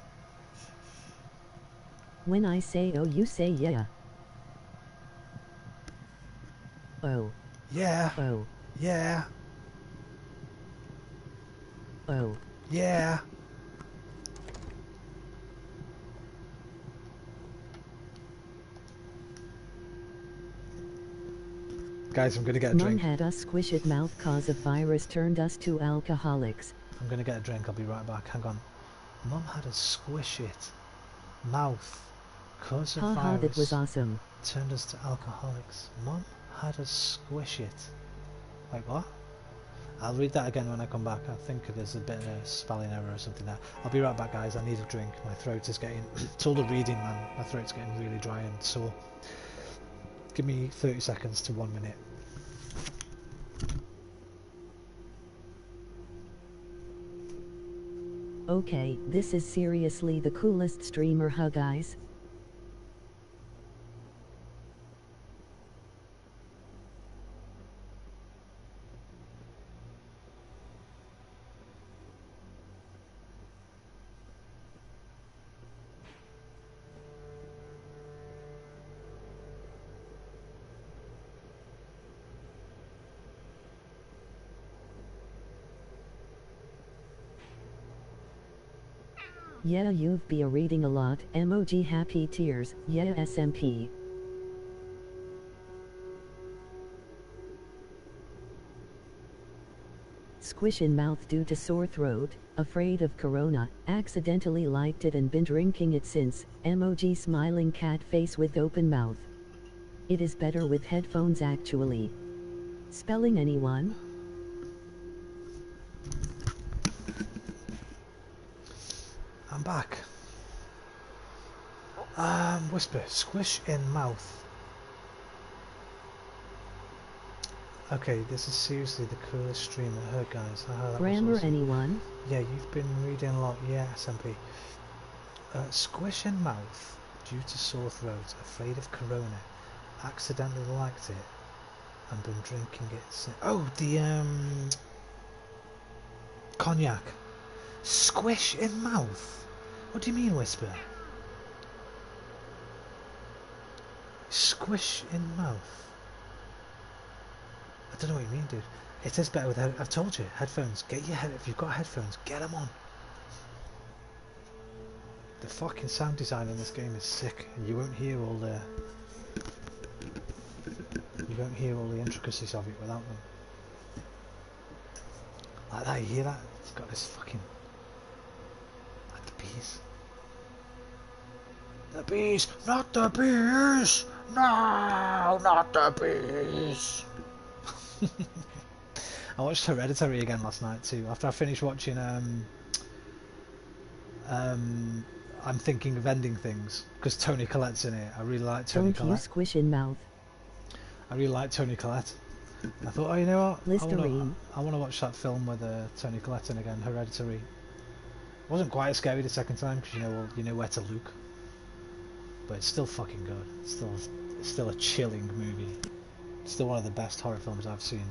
S2: When I say oh, you say yeah. Oh.
S1: Yeah.
S2: Oh.
S1: Yeah.
S2: Oh.
S1: Yeah. Guys, I'm gonna get a drink.
S2: Mum had us squish it mouth cause a virus turned us to alcoholics.
S1: I'm gonna get a drink, I'll be right back. Hang on. Mum had us squish it mouth cause a virus
S2: That was awesome.
S1: turned us to alcoholics. Mum had us squish it. Like what? I'll read that again when I come back. I think there's a bit of a spelling error or something there. I'll be right back, guys. I need a drink. My throat is getting... it's all the reading, man. My throat's getting really dry and sore. Give me 30 seconds to 1 minute.
S2: Okay, this is seriously the coolest streamer, huh guys? Yeah, you've be a reading a lot. Emoji happy tears. Yeah, SMP. Squish in mouth due to sore throat, afraid of corona, accidentally liked it and been drinking it since. Emoji smiling cat face with open mouth. It is better with headphones actually. Spelling anyone?
S1: I'm back. Whisper, squish in mouth. Okay, this is seriously the coolest stream I heard, guys.
S2: Grammar
S1: awesome.
S2: anyone?
S1: Yeah, you've been reading a lot. Yeah, SMP. Squish in mouth due to sore throat, afraid of corona, accidentally liked it, and been drinking it since. Oh, the cognac. Squish in mouth. What do you mean, Whisper? Squish in mouth. I don't know what you mean, dude. It is better with I've told you, headphones. Get your head. If you've got headphones, get them on. The fucking sound design in this game is sick, and you won't hear all the intricacies of it without them. Like that, you hear that? It's got this fucking like the bees. The bees, not the bees. No, not the bees. I watched Hereditary again last night too. After I finished watching I'm thinking of ending things because Toni Collette's in it. I really like Toni Collette.
S2: Don't you squish in mouth?
S1: I really like Toni Collette. I thought, oh, you know what?
S2: Listerine.
S1: I want to watch that film with Toni Collette in again, Hereditary. It wasn't quite as scary the second time because you know where to look. But it's still fucking good. It's still a chilling movie. It's still one of the best horror films I've seen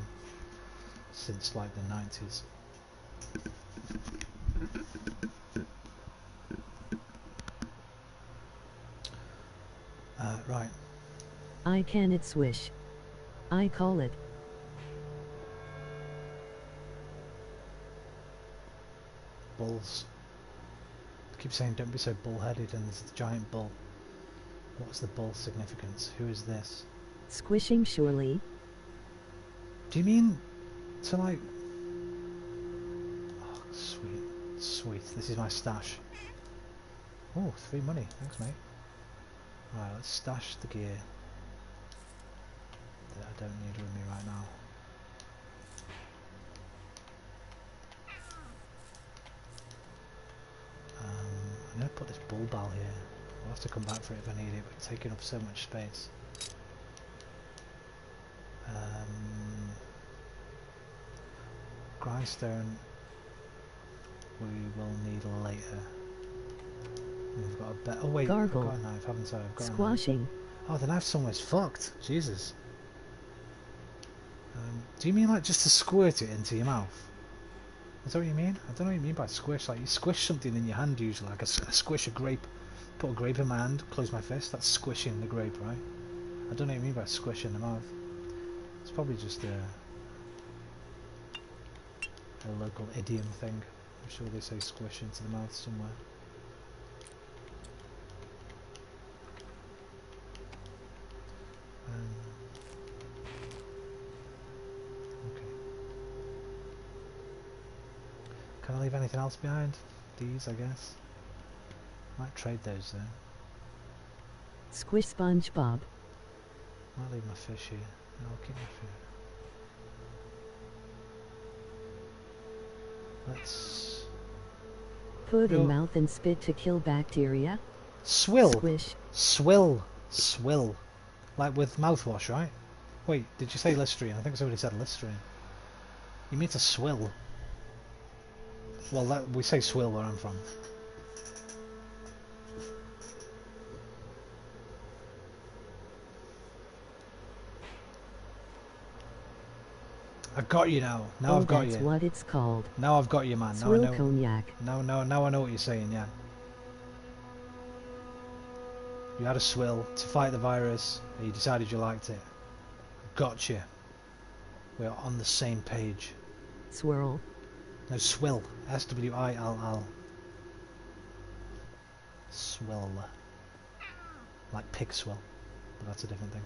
S1: since like the 90s. Right.
S2: I can it swish. I call it.
S1: Bulls. I keep saying don't be so bull-headed, and there's the giant bull. What's the bull's significance? Who is this?
S2: Squishing surely.
S1: Do you mean to like... Oh, sweet. Sweet. This is my stash. Oh, 3 money. Thanks, mate. Right, let's stash the gear that I don't need with me right now. I'm going to put this bull ball here. I'll have to come back for it if I need it, but it's taking up so much space. Grindstone we will need later. We've got a bet. Oh wait,
S2: Gargle.
S1: I've got a knife, haven't I? I've got
S2: Squashing.
S1: A knife. Oh, the knife's almost fucked. Jesus. Do you mean like just to squirt it into your mouth? Is that what you mean? I don't know what you mean by squish. Like you squish something in your hand usually, like I squish a grape. Put a grape in my hand, close my fist. That's squishing the grape, right? I don't know what you mean by squish in the mouth. It's probably just a local idiom thing. I'm sure they say squish into the mouth somewhere. leave anything else behind. These, I guess. Might trade those though.
S2: Squish SpongeBob.
S1: Might leave my fish here. No, I'll keep my fish. Let's...
S2: Put in mouth and spit to kill bacteria.
S1: Swill.
S2: Squish.
S1: Swill. Swill. Like with mouthwash, right? Wait, did you say Listerine? I think somebody said Listerine. You mean to swill? Well, we say swill where I'm from. I've got you now. Now I've got you.
S2: That's what it's called.
S1: Now I've got you, man. Now
S2: Swill
S1: I know.
S2: cognac.
S1: Now I know what you're saying, yeah. You had a swill to fight the virus, and you decided you liked it. Gotcha. We're on the same page.
S2: Swirl.
S1: No, swill. S-W-I-L-L. Swill. Like pig swill. But that's a different thing.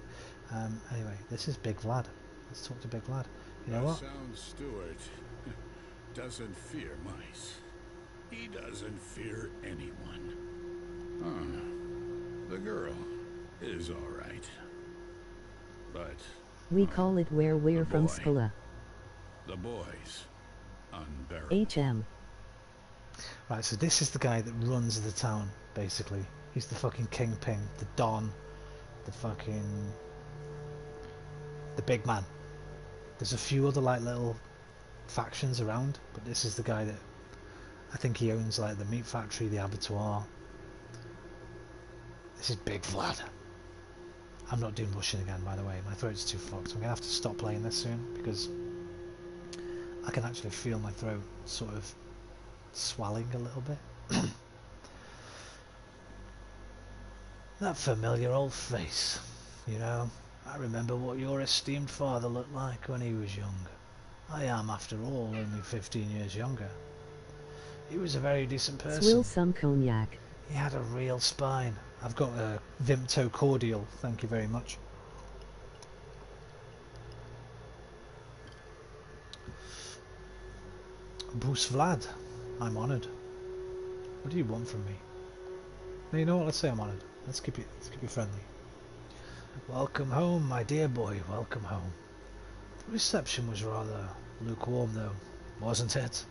S1: Anyway, this is Big Vlad. Let's talk to Big Vlad. You know what?
S6: Sound Stewart doesn't fear mice. He doesn't fear anyone. The girl is all right. But...
S2: We call it where we're from Skala.
S6: The boy's unbearable.
S2: HM.
S1: Right, so this is the guy that runs the town, basically. He's the fucking kingpin, the Don, the fucking... the big man. There's a few other like little factions around, but this is the guy that I think he owns like the meat factory, the abattoir. This is Big Vlad. I'm not doing Russian again, by the way. My throat's too fucked. I'm gonna have to stop playing this soon because I can actually feel my throat sort of swelling a little bit. That familiar old face, you know. I remember what your esteemed father looked like when he was young. I am, after all, only 15 years younger. He was a very decent person.
S2: Swill some cognac.
S1: He had a real spine. I've got a Vimto cordial, thank you very much. Bruce Vlad, I'm honoured. What do you want from me? No, you know what? Let's say I'm honoured. Let's keep it friendly. Welcome home, my dear boy. Welcome home. The reception was rather lukewarm, though, wasn't it?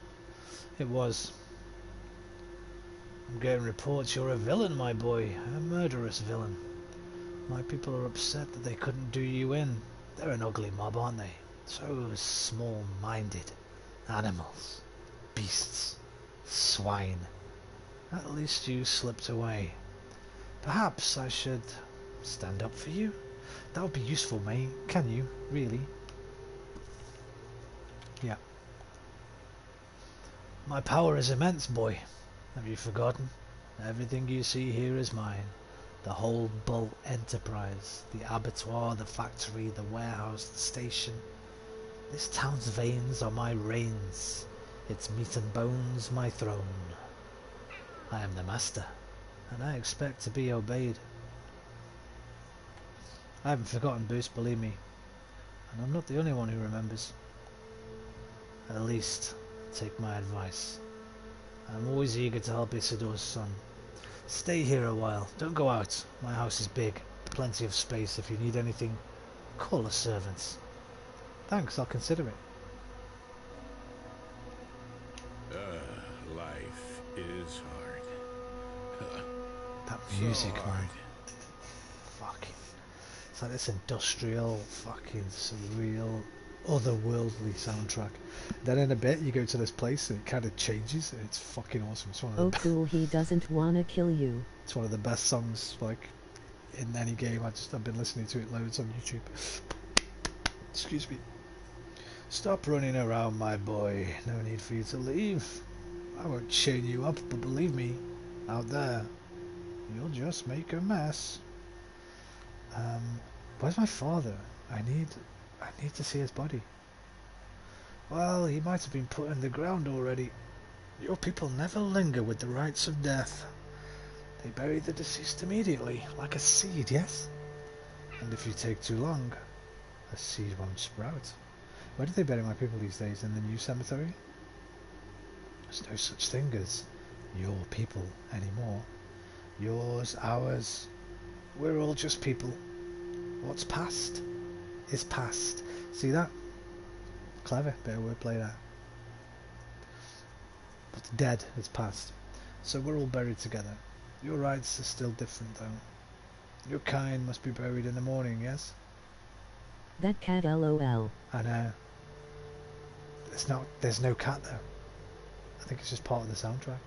S1: It was. I'm getting reports you're a villain, my boy. A murderous villain. My people are upset that they couldn't do you in. They're an ugly mob, aren't they? So small-minded. Animals. Beasts. Swine. At least you slipped away. Perhaps I should stand up for you? That would be useful, mate. Can you? Really? Yeah. My power is immense, boy. Have you forgotten? Everything you see here is mine. The whole Bull enterprise. The abattoir, the factory, the warehouse, the station. This town's veins are my reins. Its meat and bones my throne. I am the master, and I expect to be obeyed. I haven't forgotten Boost, believe me. And I'm not the only one who remembers. At least, take my advice. I'm always eager to help Isidor's son. Stay here a while. Don't go out. My house is big. Plenty of space. If you need anything, call the servants. Thanks, I'll consider it.
S6: Life is hard.
S1: That music,
S6: so
S1: man. Fucking. It's like this industrial, fucking surreal, otherworldly soundtrack. Then in a bit you go to this place and it kind of changes and it's fucking awesome. It's one of
S2: the cool, he doesn't wanna kill you.
S1: It's one of the best songs like in any game. I've been listening to it loads on YouTube. Excuse me. Stop running around, my boy. No need for you to leave. I won't chain you up, but believe me, out there, you'll just make a mess. Where's my father? I need to see his body. Well, he might have been put in the ground already. Your people never linger with the rites of death. They bury the deceased immediately, like a seed, yes? And if you take too long, a seed won't sprout. Where do they bury my people these days? In the new cemetery? There's no such thing as your people anymore. Yours, ours, we're all just people. What's past is past. See that? Clever, bit of wordplay there. What's dead is past. So we're all buried together. Your rights are still different though. Your kind must be buried in the morning, yes?
S2: That cat LOL.
S1: I know. There's no cat though. I think it's just part of the soundtrack.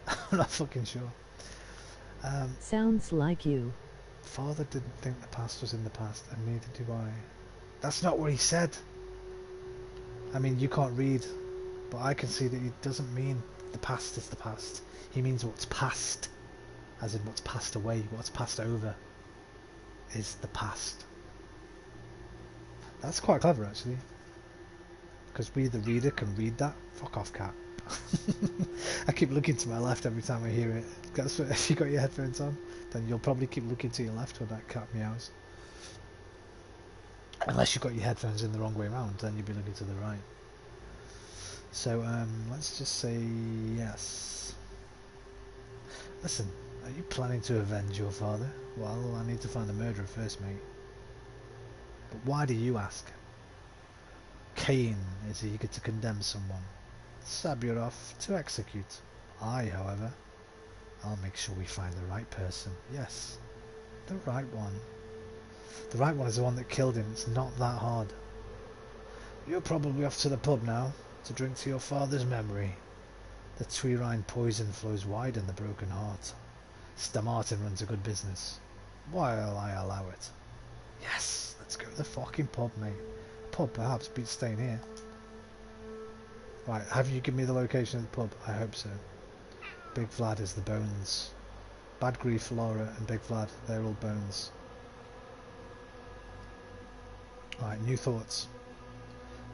S1: I'm not fucking sure.
S2: Sounds like you.
S1: Father didn't think the past was in the past, and neither do I. That's not what he said. I mean, you can't read, but I can see that he doesn't mean the past is the past. He means what's past, as in what's passed away, what's passed over, is the past. That's quite clever, actually. Because we, the reader, can read that. Fuck off, cat. I keep looking to my left every time I hear it. That's what, if you got your headphones on, then you'll probably keep looking to your left when that cat meows. Unless you've got your headphones in the wrong way around, then you'll be looking to the right. So, let's just say yes. Listen, are you planning to avenge your father? Well, I need to find the murderer first, mate. But why do you ask? Cain is eager to condemn someone. Sabirov to execute. I, however, I'll make sure we find the right person. Yes, the right one. The right one is the one that killed him. It's not that hard. You're probably off to the pub now to drink to your father's memory. The Tweerine poison flows wide in the broken heart. Stamartin runs a good business, while I allow it. Yes, let's go to the fucking pub, mate. Pub perhaps beats staying here. Right, have you given me the location of the pub? I hope so. Big Vlad is the bones. Bad Grief, Laura and Big Vlad, they're all bones. Right, new thoughts.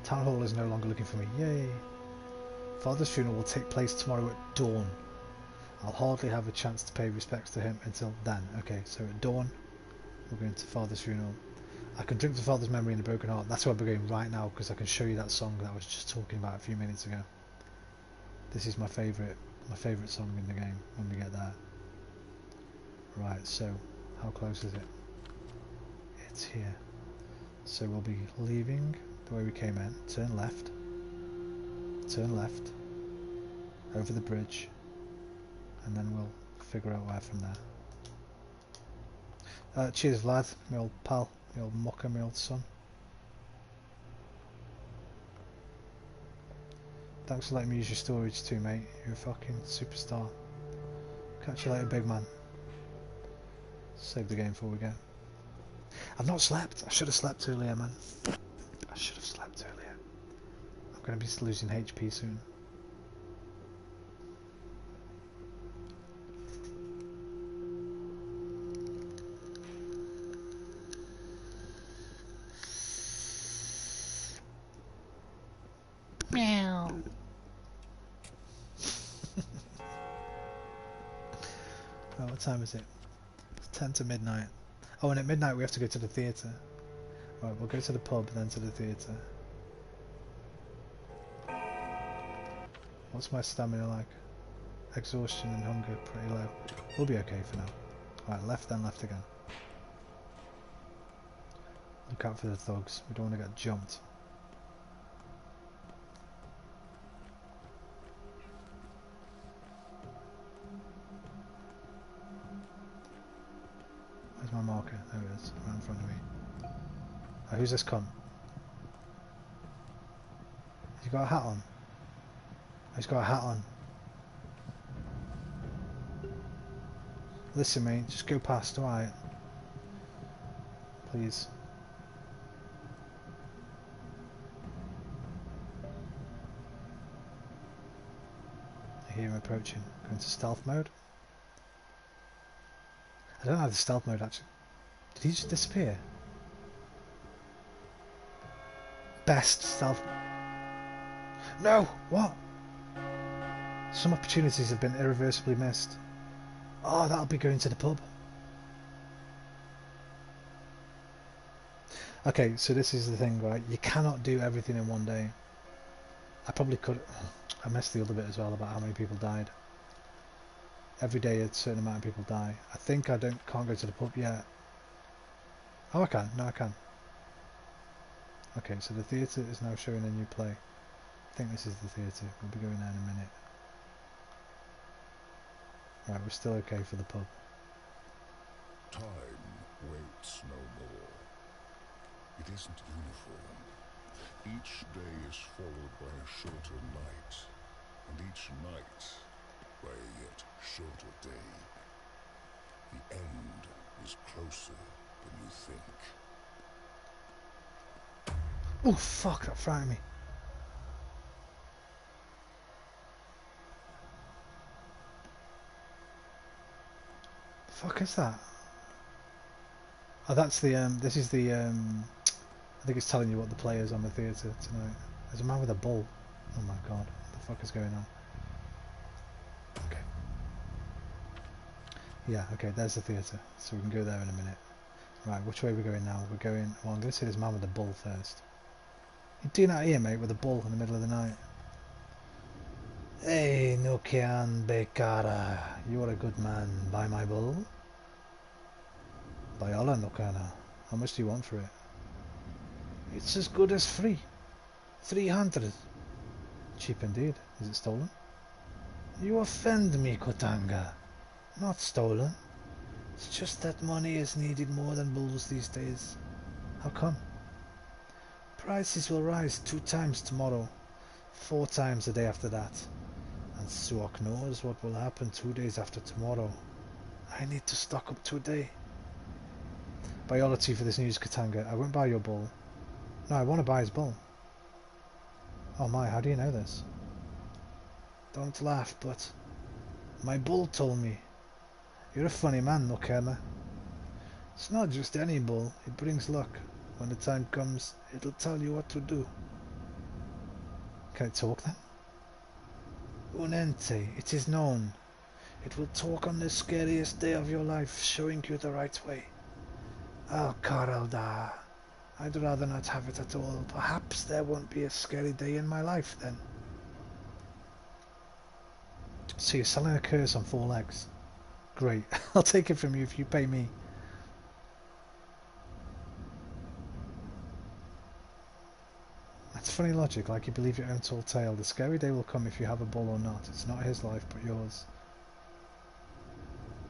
S1: Town Hall is no longer looking for me. Yay! Father's funeral will take place tomorrow at dawn. I'll hardly have a chance to pay respects to him until then. Okay, so at dawn, we're going to Father's funeral. I can drink to Father's memory in the broken heart. That's where we're going right now, because I can show you that song that I was just talking about a few minutes ago. This is my favourite song in the game when we get there. Right, so how close is it? It's here. So we'll be leaving the way we came in. Turn left, over the bridge, and then we'll figure out where from there. Cheers, lad, my old pal, my old mucker, my old son. Thanks for letting me use your storage too, mate. You're a fucking superstar. Catch you later, big man. Save the game before we go. I've not slept. I should have slept earlier, man. I should have slept earlier. I'm going to be losing HP soon. Meow. Oh, what time is it? It's 10 to midnight. Oh, and at midnight we have to go to the theatre. Right, we'll go to the pub, then to the theatre. What's my stamina like? Exhaustion and hunger pretty low. We'll be okay for now. Right, left then left again. Look out for the thugs. We don't want to get jumped. Where's my marker? There it is, right in front of me. Oh, who's this cunt? Has he got a hat on? Oh, he's got a hat on. Listen, mate, just go past, alright? Please. I hear him approaching. Going to stealth mode? I don't have the stealth mode actually. Did he just disappear? Best stealth. No! What? Some opportunities have been irreversibly missed. Oh, that'll be going to the pub. Okay, so this is the thing, right? You cannot do everything in one day. I probably could. I missed the other bit as well about how many people died. Every day a certain amount of people die. I think I can't go to the pub yet. Oh, I can. No, I can. Okay, so the theatre is now showing a new play. I think this is the theatre. We'll be going there in a minute. Right, we're still okay for the pub.
S6: Time waits no more. It isn't uniform. Each day is followed by a shorter night, and each night by a yet shorter day. The end is closer than you think.
S1: Oh fuck, that frightened me. The fuck is that? Oh, that's the this is the I think it's telling you what the play is on the theatre tonight. There's a man with a bull. Oh my god, what the fuck is going on? Okay. Yeah, okay, there's the theatre, so we can go there in a minute. Right, which way are we going now? We're going, well, I'm going to see this man with the bull first. You doing out here, mate, with a bull in the middle of the night? Hey, Nukian Bekara, you are a good man. Buy my bull? Buy Allah, Nukana. How much do you want for it? It's as good as free. 300. Cheap indeed. Is it stolen? You offend me, Kotanga. Not stolen. It's just that money is needed more than bulls these days. How come? Prices will rise 2 times tomorrow, 4 times the day after that. And Suok knows what will happen 2 days after tomorrow. I need to stock up today. Biology for this news, Katanga. I won't buy your bull. No, I want to buy his bull. Oh my, how do you know this? Don't laugh, but my bull told me. You're a funny man, Nokema. It's not just any bull, it brings luck. When the time comes, it'll tell you what to do. Can it talk then? Unente, it is known. It will talk on the scariest day of your life, showing you the right way. Oh, Karalda. I'd rather not have it at all. Perhaps there won't be a scary day in my life then. So you're selling a curse on 4 legs. Great. I'll take it from you if you pay me. That's funny logic, like you believe your own tall tale. The scary day will come if you have a bull or not. It's not his life, but yours.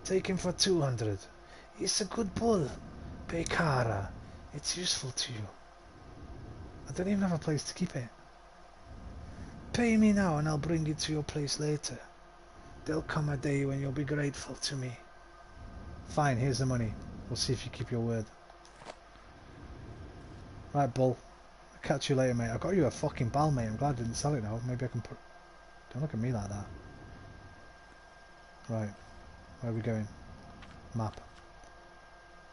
S1: Take him for 200. It's a good bull. Bekara. It's useful to you. I don't even have a place to keep it. Pay me now and I'll bring it to your place later. There'll come a day when you'll be grateful to me. Fine, here's the money. We'll see if you keep your word. Right, bull. I'll catch you later, mate. I got you a fucking ball, mate. I'm glad I didn't sell it now. Maybe I can put... Don't look at me like that. Right. Where are we going? Map.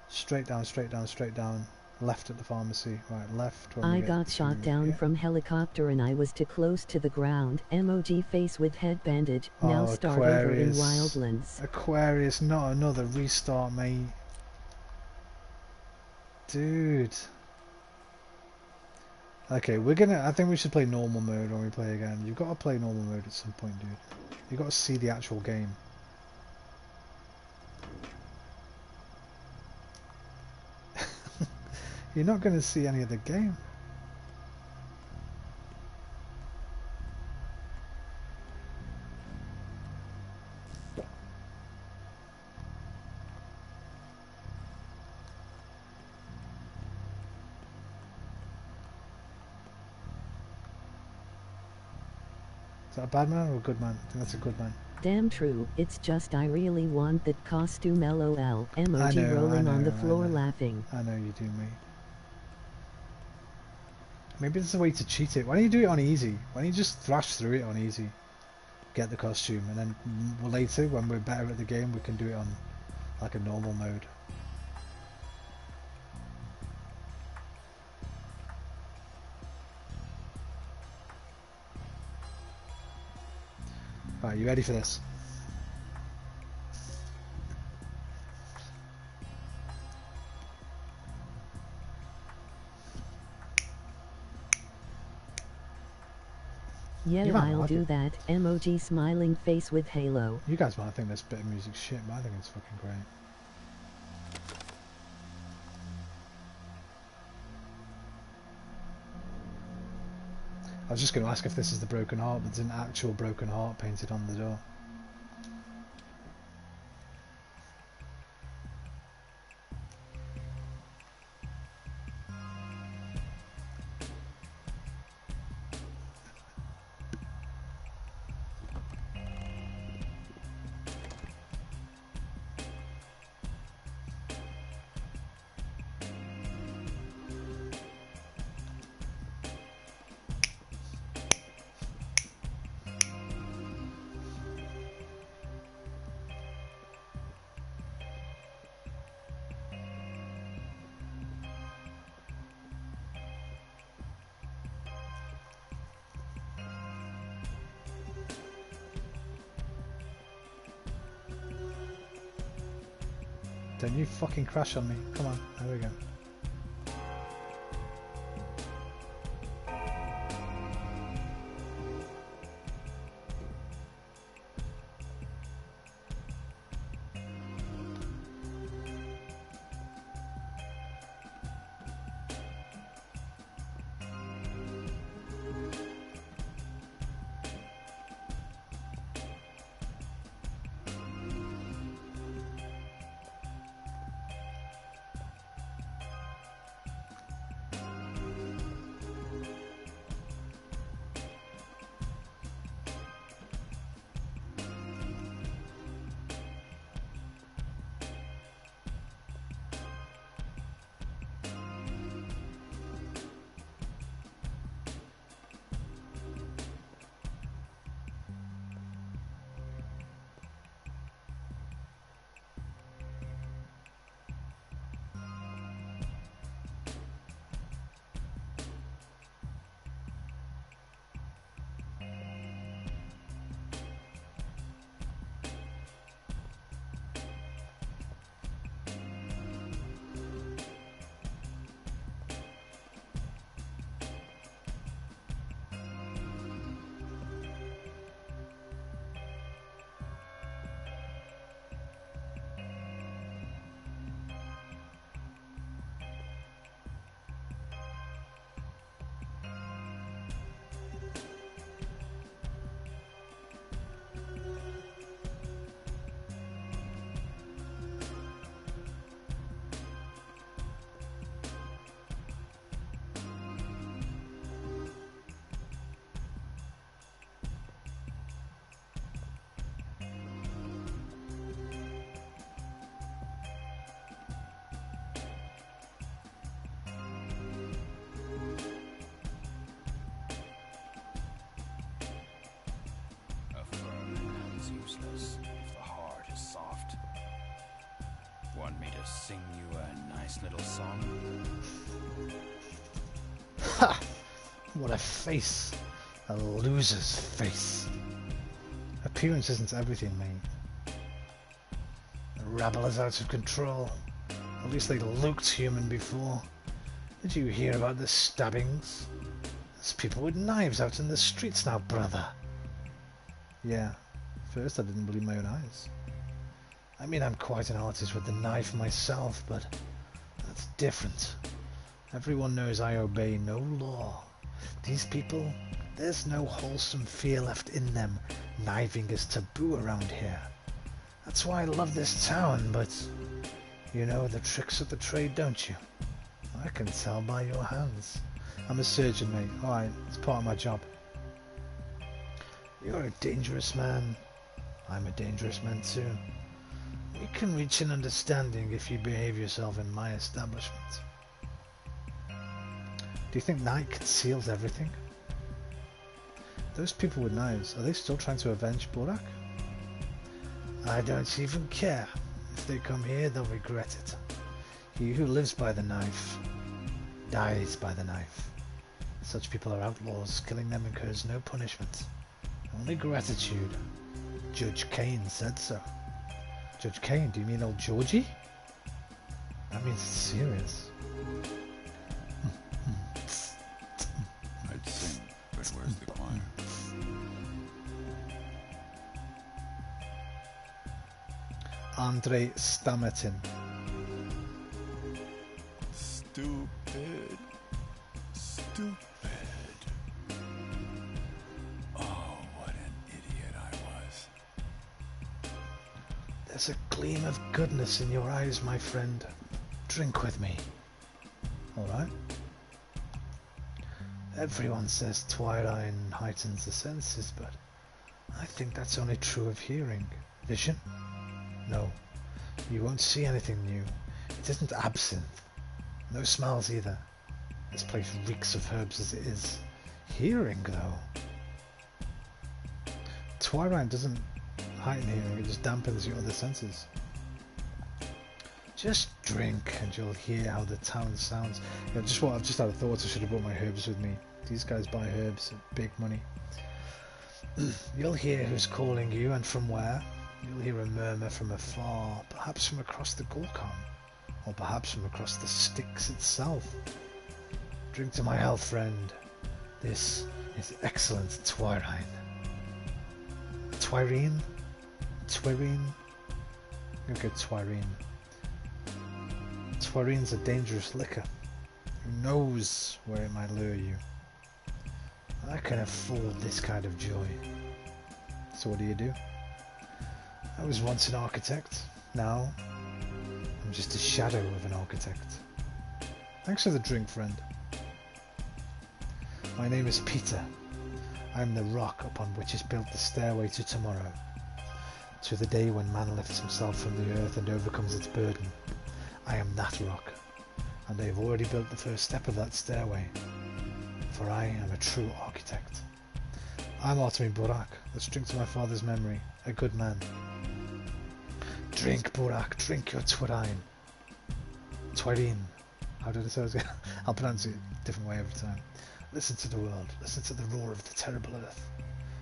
S1: Straight down, straight down, straight down. Left at the pharmacy. Right, left. When
S2: I got shot down from helicopter and I was too close to the ground. MOG face with head bandage. Now start over in Wildlands.
S1: Aquarius, not another restart, mate. Dude. Okay, I think we should play normal mode when we play again. You've got to play normal mode at some point, dude. You've got to see the actual game. You're not going to see any of the game. Is that a bad man or a good man? I think that's a good man.
S2: Damn true, it's just I really want that costume LOL. Emoji rolling on the floor laughing.
S1: I know you do, mate. Maybe there's a way to cheat it. Why don't you do it on easy? Why don't you just thrash through it on easy? Get the costume, and then later, when we're better at the game, we can do it on like a normal mode. Right, you ready for this?
S2: Yeah, I'll do that. Emoji smiling face with halo.
S1: You guys might think this bit of music shit, but I think it's fucking great. I was just going to ask if this is the broken heart, but there's an actual broken heart painted on the door. Don't you fucking crash on me. Come on, there we go.
S11: Useless if the heart is soft. Want me to sing you a nice little song?
S1: Ha! What a face. A loser's face. Appearance isn't everything, mate. The rabble is out of control. At least they looked human before. Did you hear about the stabbings? There's people with knives out in the streets now, brother. Yeah. First I didn't believe my own eyes. I mean, I'm quite an artist with the knife myself, but that's different. Everyone knows I obey no law. These people, there's no wholesome fear left in them. Knifing is taboo around here. That's why I love this town, but you know the tricks of the trade, don't you? I can tell by your hands. I'm a surgeon, mate. Alright, it's part of my job. You're a dangerous man. I'm a dangerous man too. We can reach an understanding if you behave yourself in my establishment. Do you think night conceals everything? Those people with knives, are they still trying to avenge Borak? I don't even care. If they come here, they'll regret it. He who lives by the knife dies by the knife. Such people are outlaws. Killing them incurs no punishment, only gratitude. Judge Kane said so. Judge Kane? Do you mean old Georgie? That means it's serious.
S13: I'd sing, but where's the choir?
S1: Andre Stamerton.
S9: Stupid. Stupid. Oh, what an idiot I was.
S1: There's a gleam of goodness in your eyes, my friend. Drink with me. Alright? Everyone says Twirine heightens the senses, but I think that's only true of hearing. Vision? No. You won't see anything new. It isn't absinthe. No smells either. This place reeks of herbs as it is. Hearing, though. Twirine doesn't heighten hearing, it just dampens your other senses. Just drink and you'll hear how the town sounds. You know, I've just had a thought I should have brought my herbs with me. These guys buy herbs at big money. You'll hear who's calling you and from where. You'll hear a murmur from afar, perhaps from across the Gorkon, or perhaps from across the Styx itself. Drink to my health, friend. This is excellent Twirine. Twirine? Twirine? I'm gonna go Twirine. Twirine's a dangerous liquor. Who knows where it might lure you? I can afford this kind of joy. So what do? I was once an architect. Now, I'm just a shadow of an architect. Thanks for the drink, friend. My name is Peter. I am the rock upon which is built the stairway to tomorrow. To the day when man lifts himself from the earth and overcomes its burden. I am that rock, and I have already built the first step of that stairway. For I am a true architect. I'm Artemi Burak. Let's drink to my father's memory, a good man. Drink, Burak, drink your Twirine. Twirine. How did I say it? I'll pronounce it a different way every time. Listen to the world. Listen to the roar of the terrible earth.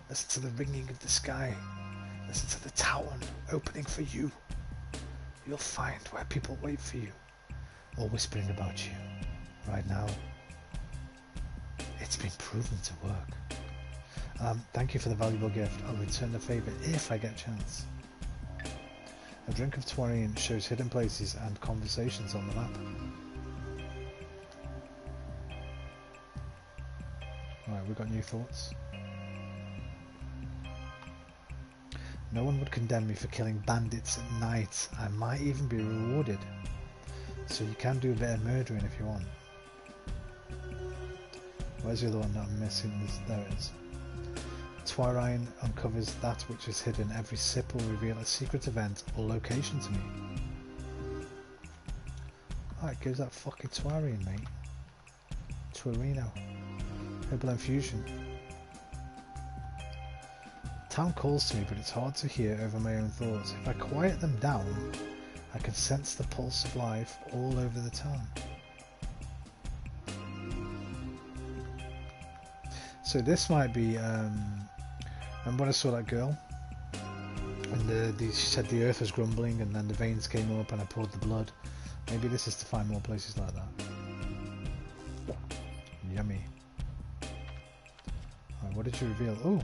S1: Listen to the ringing of the sky. Listen to the town opening for you. You'll find where people wait for you, or whispering about you. Right now, it's been proven to work. Thank you for the valuable gift. I'll return the favour if I get a chance. A drink of Twirine shows hidden places and conversations on the map. Alright, we've got new thoughts. No one would condemn me for killing bandits at night. I might even be rewarded. So you can do a bit of murdering if you want. Where's the other one that I'm missing? There it is. Twirine uncovers that which is hidden. Every sip will reveal a secret event or location to me. Alright, gives that fucking Twirine, mate. Twirino. Herbal infusion. Town calls to me, but it's hard to hear over my own thoughts. If I quiet them down, I can sense the pulse of life all over the town. So this might be, remember when I saw that girl? And she said the earth was grumbling and then the veins came up and I poured the blood. Maybe this is to find more places like that. Yummy. Right, what did you reveal? Oh!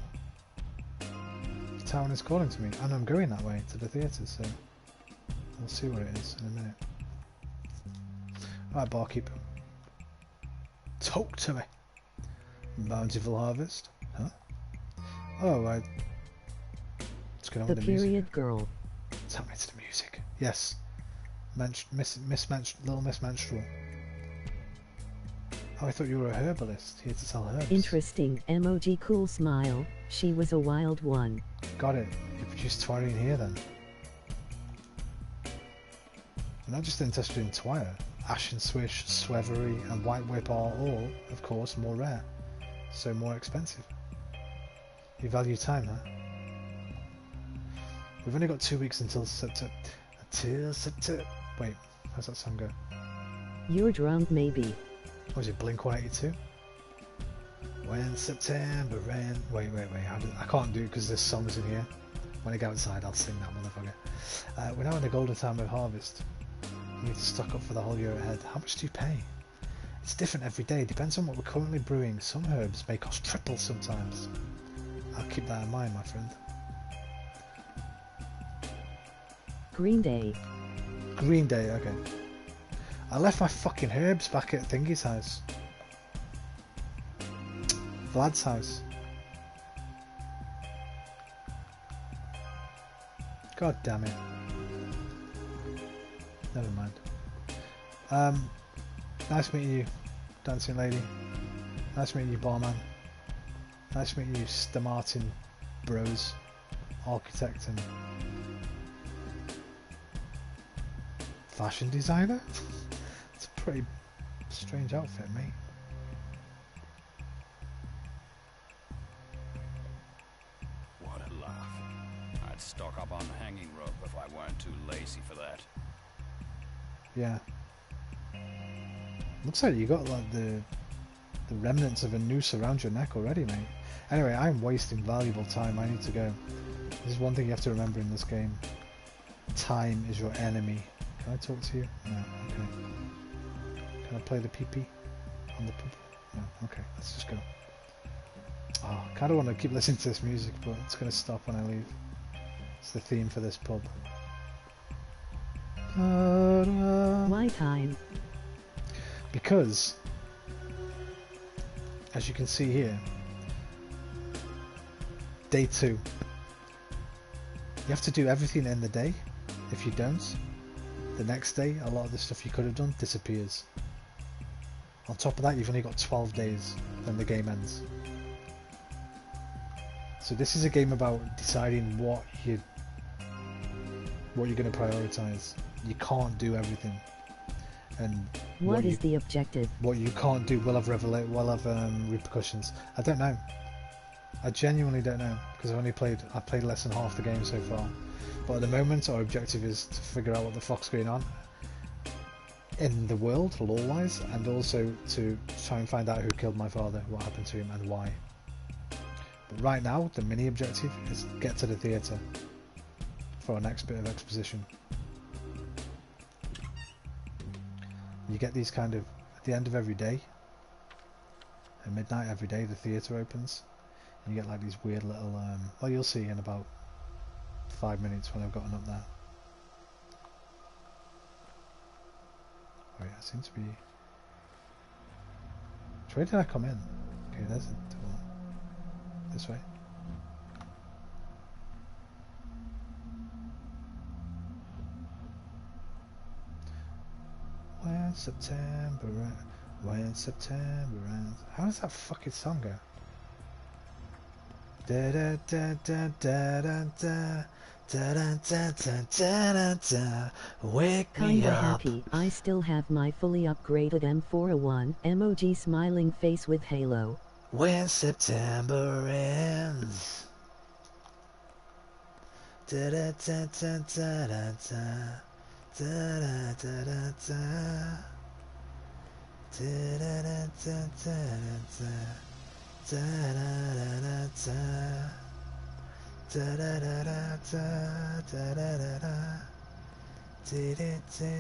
S1: The town is calling to me, and I'm going that way to the theatre, so we'll see what it is in a minute. Alright, barkeep. Talk to me. Bountiful harvest? Huh? Oh, right. What's going on with the music?
S2: The period girl.
S1: Tell me it's the music. Yes. Little Miss Menstrual. Oh, I thought you were a herbalist, here to sell herbs.
S2: Interesting. Emoji cool smile. She was a wild one.
S1: Got it. You produced Twirine here then. I'm not just interested in Twire. Ashen Swish, Swevery and White Whip are all, of course, more rare. So more expensive. You value time, huh? We've only got 2 weeks until September. Wait, how's that song go?
S2: You're drunk, maybe.
S1: Was it Blink 182? When September ends. Wait. I can't do it because there's songs in here. When I go outside, I'll sing that motherfucker. We're now in the golden time of harvest. We need to stock up for the whole year ahead. How much do you pay? It's different every day. Depends on what we're currently brewing. Some herbs may cost triple sometimes. I'll keep that in mind, my friend.
S2: Green Day.
S1: Green Day, okay. I left my fucking herbs back at Thingy's house. Vlad's house. God damn it. Never mind. Nice meeting you, dancing lady. Nice meeting you, barman. Nice meeting you, Martin Bros, architect and fashion designer. It's a pretty strange outfit, mate.
S11: What a laugh. I'd stock up on hanging rope if I weren't too lazy for that.
S1: Yeah. Looks like you got like the remnants of a noose around your neck already, mate. Anyway, I'm wasting valuable time. I need to go. This is one thing you have to remember in this game. Time is your enemy. Can I talk to you? No, okay. Can I play the pee-pee on the poop? No, okay, let's just go. Oh, I kind of want to keep listening to this music, but it's going to stop when I leave. It's the theme for this pub.
S2: Why time?
S1: Because, as you can see here, day 2. You have to do everything in the day. If you don't, the next day, a lot of the stuff you could have done disappears. On top of that, you've only got 12 days, then the game ends. So this is a game about deciding what you're going to prioritize. You can't do everything, and
S2: what is the objective?
S1: What you can't do will have repercussions. I don't know. I genuinely don't know, because I've played less than half the game so far. But at the moment, our objective is to figure out what the fuck's going on in the world, lore-wise, and also to try and find out who killed my father, what happened to him, and why. But right now, the mini objective is get to the theatre for our next bit of exposition. You get these kind of, at the end of every day, at midnight every day, the theatre opens, and you get like these weird little, well, you'll see in about 5 minutes when I've gotten up there. Oh yeah, it seems to be... Which way did I come in? Okay, there's the door. This way. When September ends. How does that fucking song go? Da da da da da da da da da da da da da. Wake me
S2: Kinda
S1: up.
S2: happy. I still have my fully upgraded M401 emoji smiling face with halo.
S1: When September ends. Da da da da da da da. Da da da da da. Da da da da da da. Da da da da da. Da da da da da. Da da da da. Da da da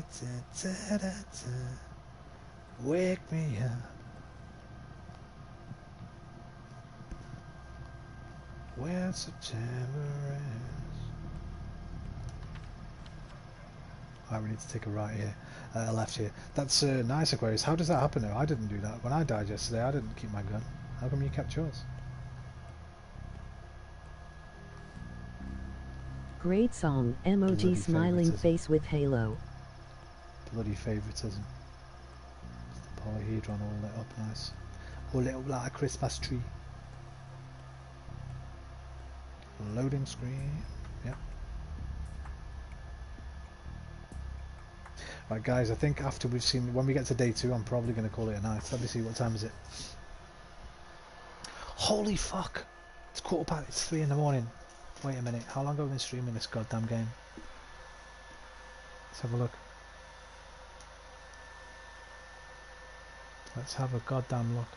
S1: da da da. Wake me up. When September ends. Alright, we need to take a right here, a left here. That's nice, Aquarius. How does that happen though? I didn't do that. When I died yesterday, I didn't keep my gun. How come you kept yours?
S2: Great song, emoji
S1: Bloody
S2: smiling
S1: favoritism.
S2: face with halo.
S1: Bloody favoritism. The polyhedron all lit up nice. All lit up like a Christmas tree. Loading screen. Yep. Right guys, I think after we've seen, when we get to day 2, I'm probably going to call it a night. Let me see, what time is it? Holy fuck! It's 3 in the morning. Wait a minute, how long have I been streaming this goddamn game? Let's have a look. Let's have a goddamn look.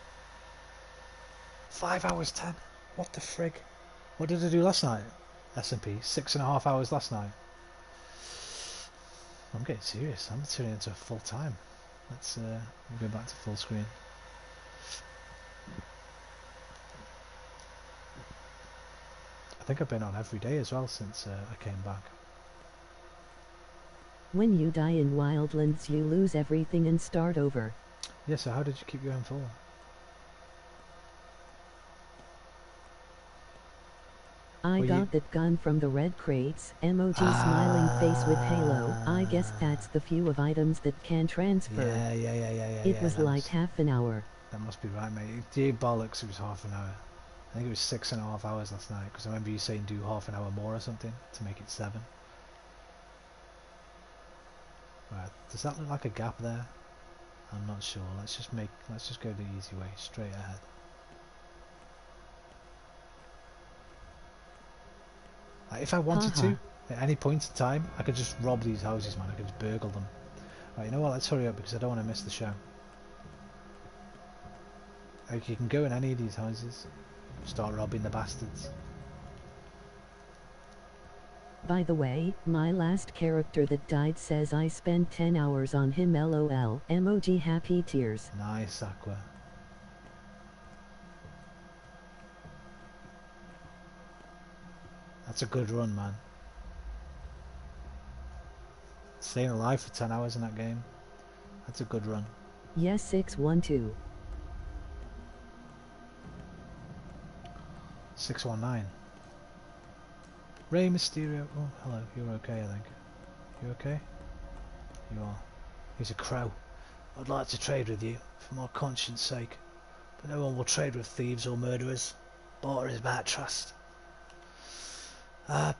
S1: 5 hours 10. What the frig? What did I do last night? S&P, 6.5 hours last night. I'm getting serious. I'm turning into full time. Let's go back to full screen. I think I've been on every day as well since I came back.
S2: When you die in Wildlands you lose everything and start over.
S1: Yeah, so how did you keep going forward?
S2: I got that gun from the red crates, emoji smiling face with halo. I guess that's the few of items that can transfer.
S1: Yeah.
S2: It was like half an hour.
S1: That must be right, mate. Gee, bollocks, it was half an hour. I think it was 6.5 hours last night, because I remember you saying do half an hour more or something to make it 7. Right, does that look like a gap there? I'm not sure. Let's just go the easy way, straight ahead. Like, if I wanted to, at any point in time, I could just rob these houses, man. I could just burgle them. Right, you know what? Let's hurry up because I don't want to miss the show. Like, you can go in any of these houses, start robbing the bastards.
S2: By the way, my last character that died says I spent 10 hours on him, lol, emoji happy tears.
S1: Nice, Aqua. That's a good run, man. Staying alive for 10 hours in that game. That's a good run.
S2: Yes, 612.
S1: 619. Rey Mysterio. Oh, hello. You're okay, I think. You okay? You are. He's a crow. I'd like to trade with you, for my conscience sake. But no one will trade with thieves or murderers. Barter is about trust. What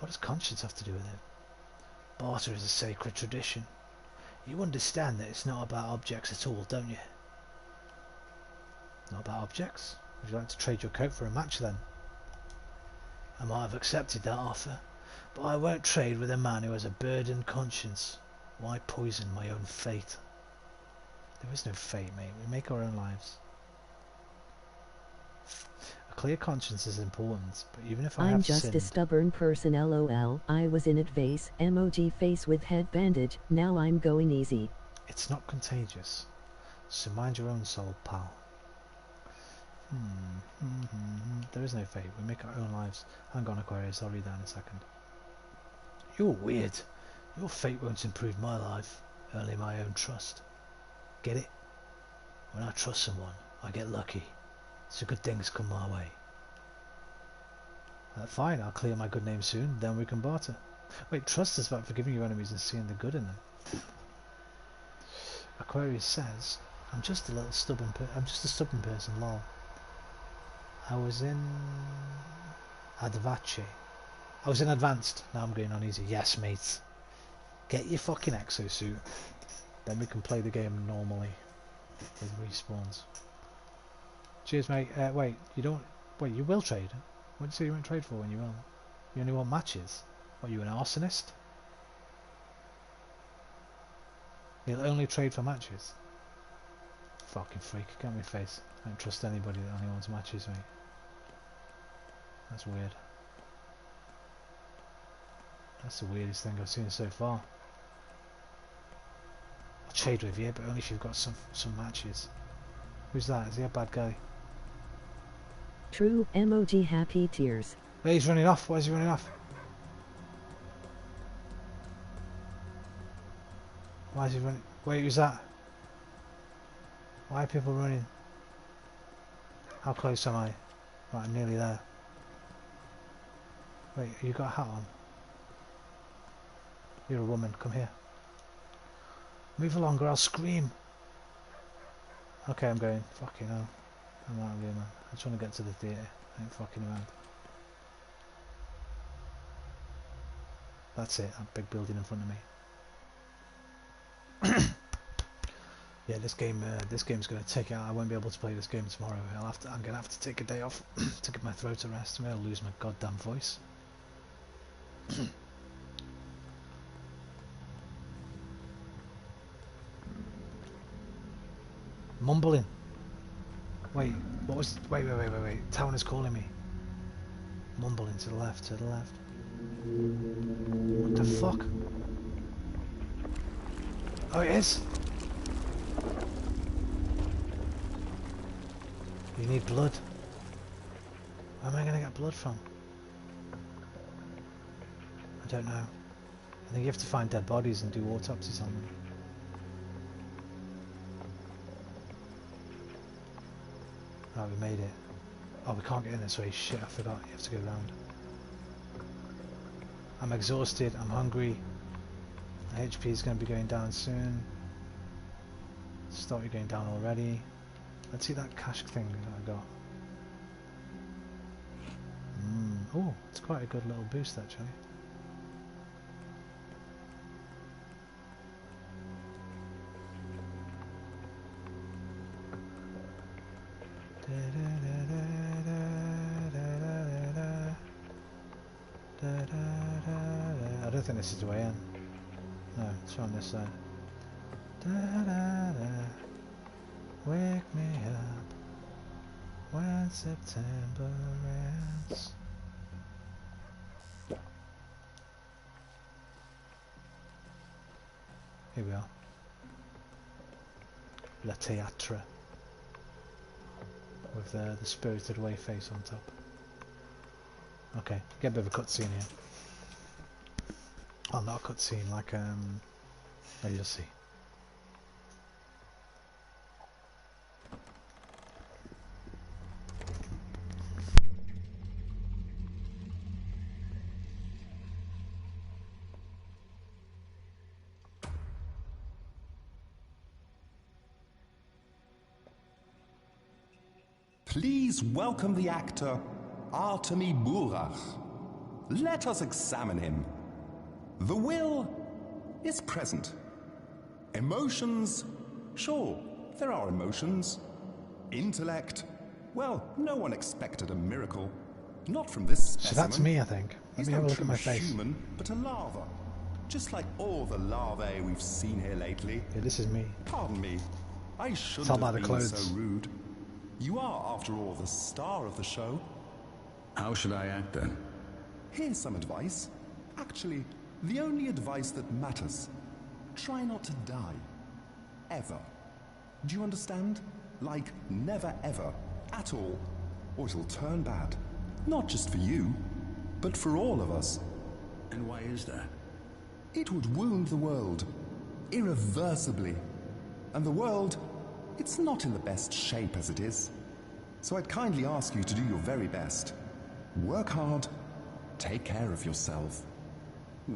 S1: does conscience have to do with it? Barter is a sacred tradition. You understand that it's not about objects at all, don't you? Not about objects? Would you like to trade your coat for a match then? I might have accepted that offer, but I won't trade with a man who has a burdened conscience. Why poison my own fate? There is no fate, mate. We make our own lives. A clear conscience is important, but even if I have sinned...
S2: I'm just a stubborn person, lol. I was in it vase, emoji face with head bandage, now I'm going easy.
S1: It's not contagious, so mind your own soul, pal. There is no fate. We make our own lives. Hang on, Aquarius, I'll read that in a second. You're weird. Your fate won't improve my life, only my own trust. Get it? When I trust someone, I get lucky. So good things come my way. Fine, I'll clear my good name soon, then we can barter. Wait, trust is about forgiving your enemies and seeing the good in them. Aquarius says, I'm just a stubborn person, lol. I was in Advace. I was in advanced. Now I'm going on easy. Yes, mate. Get your fucking exosuit. Then we can play the game normally with respawns. Cheers, mate. Wait, you don't... Wait, you will trade? What did you say you won't trade for when you will? You only want matches? What, you an arsonist? You'll only trade for matches? Fucking freak. Get on my face. I don't trust anybody that only wants matches, mate. That's weird. That's the weirdest thing I've seen so far. I'll trade with you, but only if you've got some matches. Who's that? Is he a bad guy?
S2: True, emoji happy tears.
S1: Hey, he's running off. Why is he running off? Why is he running? Wait, who's that? Why are people running? How close am I? Right, I'm nearly there. Wait, you got a hat on? You're a woman, come here. Move along or I'll scream. Okay, I'm going. Fucking hell. I'm out of here, man. I just want to get to the theatre. I ain't fucking around. That's it, that big building in front of me. Yeah, this game's going to take it out. I won't be able to play this game tomorrow. I'm going to have to take a day off to give my throat a rest. I'm going to lose my goddamn voice. Mumbling. Wait, what was... Wait. Town is calling me. Mumbling to the left, What the fuck? Oh, it is? You need blood. Where am I going to get blood from? I don't know. I think you have to find dead bodies and do autopsies on them. Right, we made it. Oh, we can't get in this way. Shit, I forgot. You have to go around. I'm exhausted. I'm hungry. My HP is going to be going down soon. Started going down already. Let's see that cash thing that I got. Oh, it's quite a good little boost actually. I don't think this is the way in. No, it's on this side. Wake me up when September ends. Here we are. La Théâtre. With the Spirited Away face on top. Okay, get a bit of a cutscene here. Oh, not a cutscene, like no, you'll see.
S3: Please welcome the actor, Artemi Burach. Let us examine him. The will is present. Emotions, sure, there are emotions. Intellect, well, no one expected a miracle. Not from this specimen.
S1: So that's me, I think. Let me have a look at my face.
S3: Human, but a larva. Just like all the larvae we've seen here lately.
S1: Yeah, this is me.
S3: Pardon me. I shouldn't have been so rude. You are, after all, the star of the show.
S11: How should I act then?
S3: Here's some advice. Actually, the only advice that matters. Try not to die. Ever. Do you understand? Like, never ever. At all. Or it'll turn bad. Not just for you, but for all of us.
S11: And why is that?
S3: It would wound the world. Irreversibly. And the world, it's not in the best shape as it is. So I'd kindly ask you to do your very best. Work hard. Take care of yourself.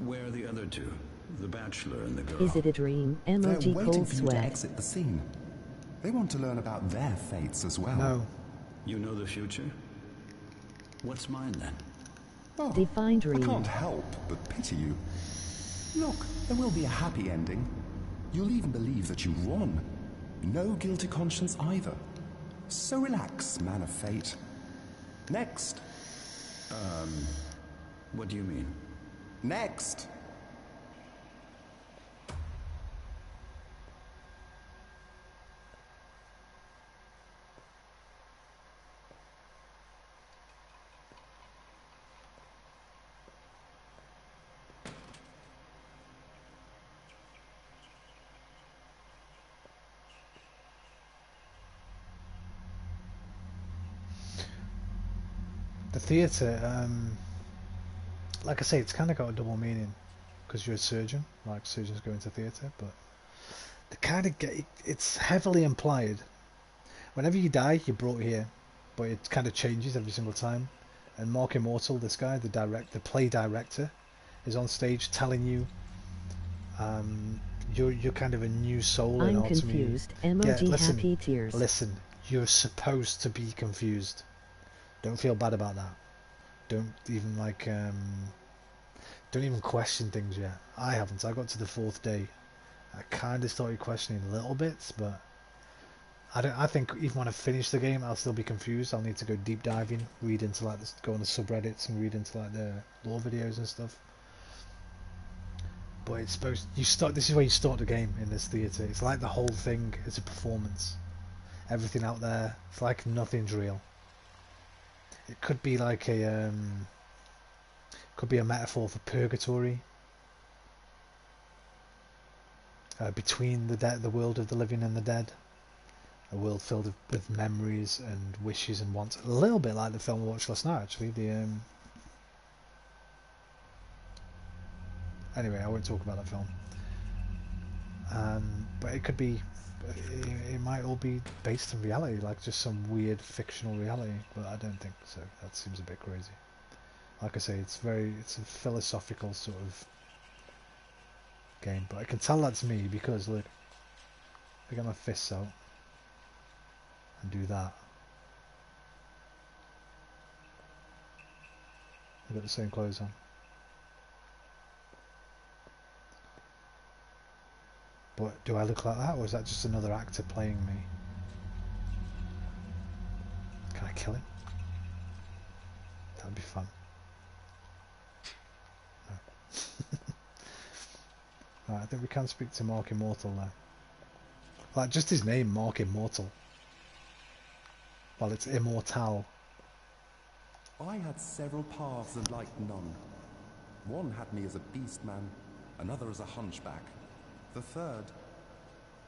S11: Where are the other two? The bachelor and the girl?
S2: Is it a dream? Emoji
S3: They're waiting
S2: cold
S3: for you
S2: sweat.
S3: to exit the scene. They want to learn about their fates as well.
S1: No.
S11: You know the future? What's mine then?
S3: Oh,
S2: Define dream.
S3: I can't help but pity you. Look, there will be a happy ending. You'll even believe that you won. No guilty conscience either. So relax, man of fate. Next.
S11: What do you mean?
S3: Next.
S1: The theatre, like I say, it's kind of got a double meaning because you're a surgeon, like surgeons go into theatre, but the kind of it's heavily implied. Whenever you die, you're brought here, but it kind of changes every single time. And Mark Immortal, this guy, the play director, is on stage telling you, you're kind of a new soul.
S2: I'm confused. Emoji
S1: listen,
S2: happy tears.
S1: Listen, you're supposed to be confused. Don't feel bad about that. Don't even don't even question things yet. I haven't. I got to the 4th day. I kind of started questioning little bits, but I think even when I finish the game, I'll still be confused. I'll need to go deep diving, read into like this, go on the subreddits and read into like the lore videos and stuff. But it's supposed this is where you start the game in this theatre. It's like the whole thing is a performance. Everything out there, it's like nothing's real. It could be like a metaphor for purgatory, between the world of the living and the dead, a world filled with memories and wishes and wants. A little bit like the film I watched last night, actually. Anyway, I won't talk about that film. But it could be, it might all be based in reality, like just some weird fictional reality, but I don't think so. That seems a bit crazy. Like I say, it's a philosophical sort of game, but I can tell that's me because look, I get my fists out and do that. I've got the same clothes on. But do I look like that, or is that just another actor playing me? Can I kill him? That'd be fun. No. Right, I think we can speak to Mark Immortal now. Like, just his name, Mark Immortal. Well, it's Immortal.
S3: I had several paths and liked none. One had me as a beast man, another as a hunchback, the third